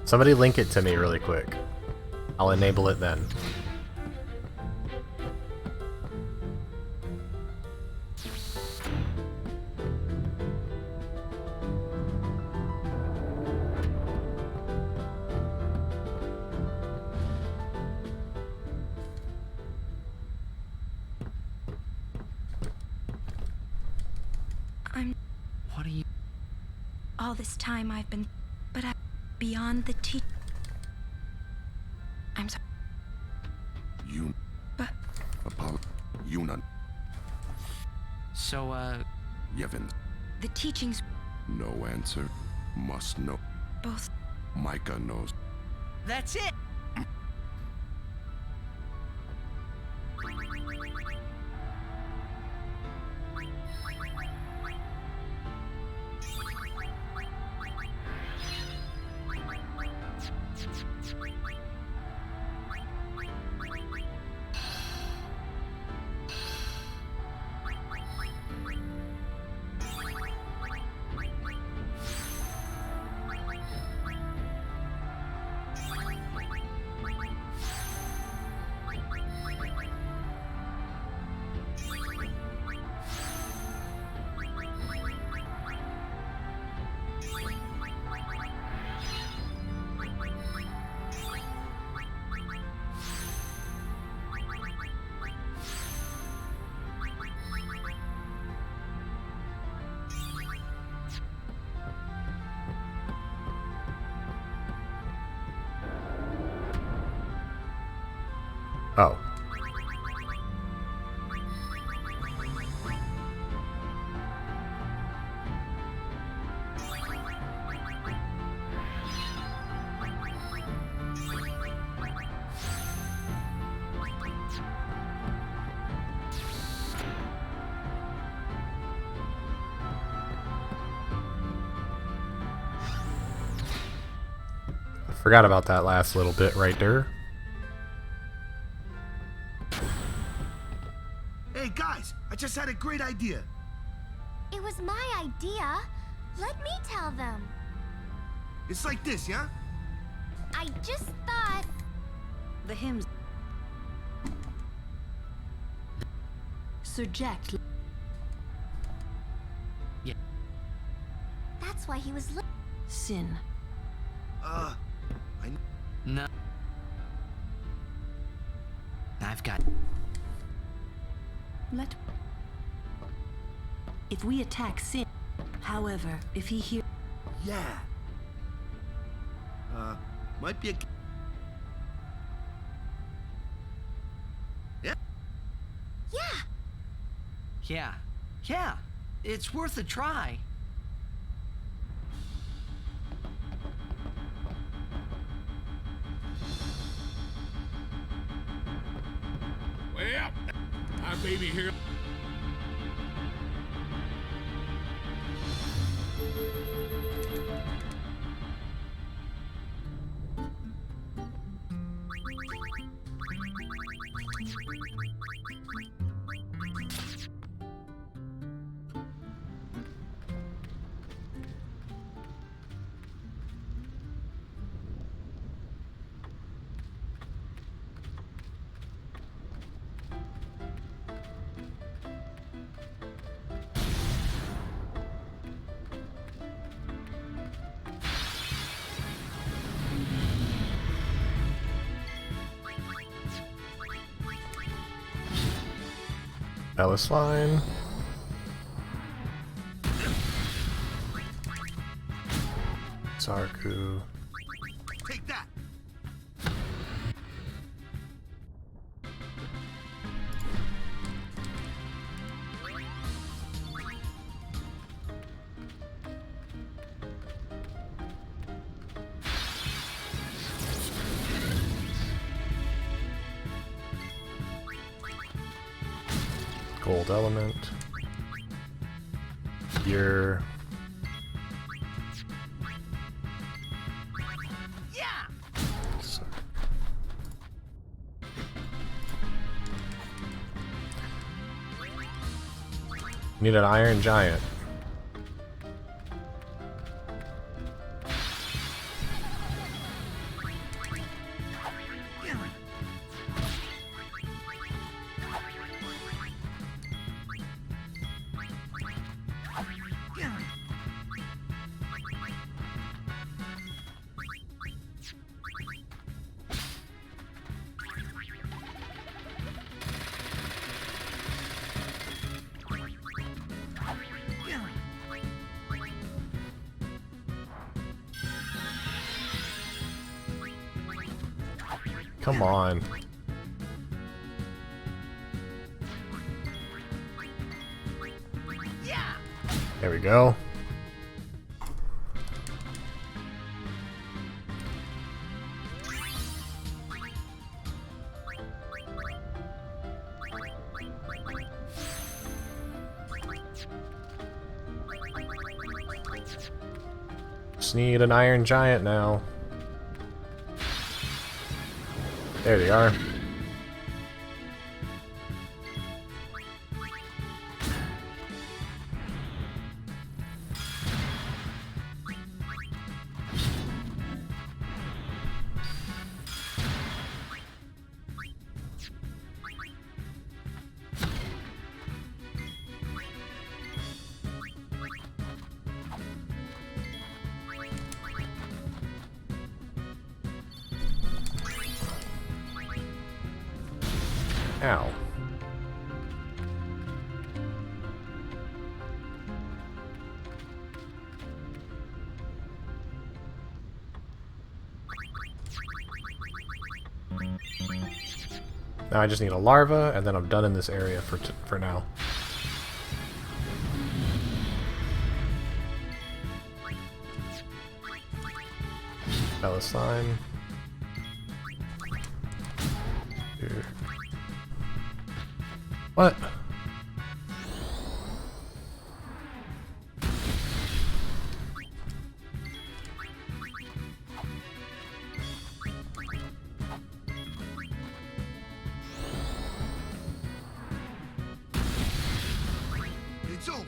A: Somebody link it to me really quick. I'll enable it then.
L: What are you... All this time I've been... But I... Beyond the I'm sorry.
E: You...
L: But...
E: Yuna.
F: So,
E: Yevon.
L: The teachings...
E: No answer. Must know.
L: Both...
E: Micah knows.
V: That's it!
A: Oh. Forgot about that last little bit right there.
G: Hey guys, I just had a great idea.
C: It was my idea. Let me tell them.
G: It's like this, yeah?
C: I just thought...
K: The hymns. Surject.
B: Yeah.
C: That's why he was
K: Sin.
B: No. I've got...
K: If we attack Sin, however, if he hear...
G: Yeah. Might be a... Yeah?
V: Yeah. Yeah. It's worth a try.
M: Well, I may be here.
A: Ellis line. Sarku.
G: Take that.
A: Gold element. Gear. So. Need an iron giant. Come on. There we go. Just need an iron giant now. There they are. Ow. Now I just need a larva, and then I'm done in this area for now. Slime. Here. What?
G: It's over.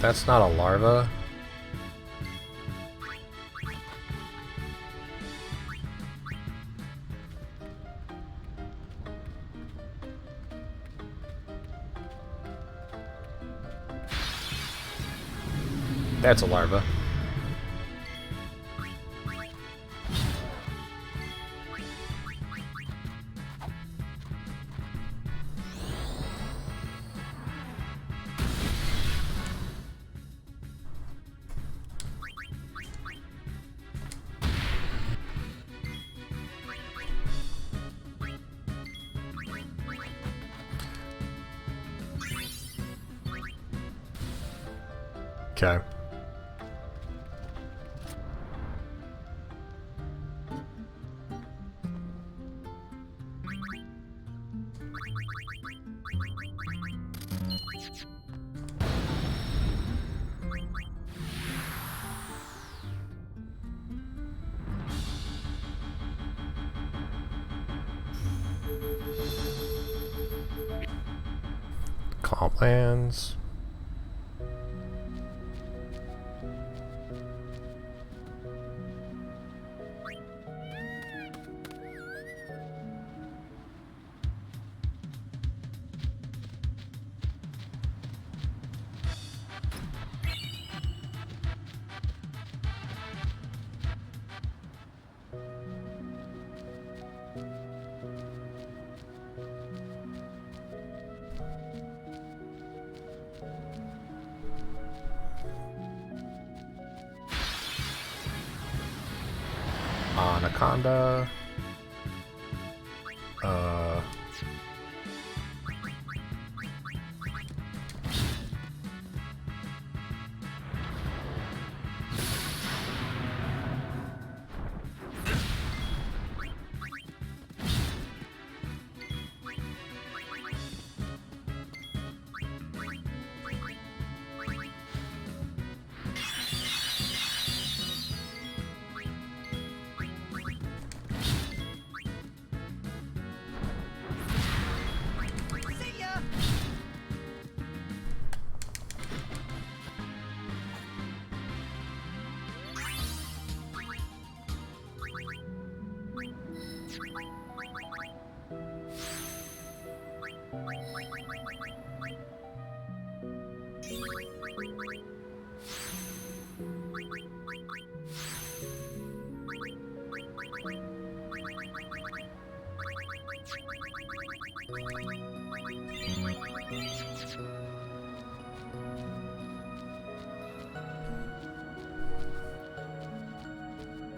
A: That's not a larva. That's a larva. Okay. Complands. Anaconda.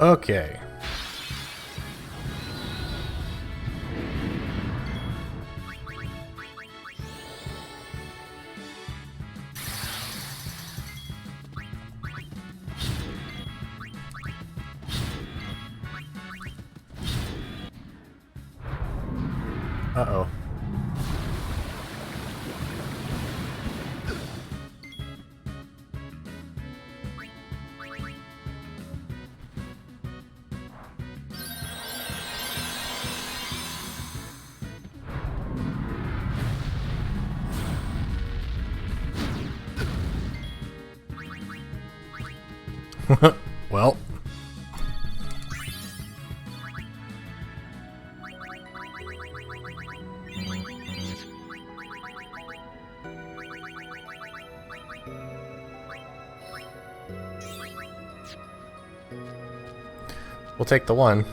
A: Okay. Uh-oh. Well. We'll take the one.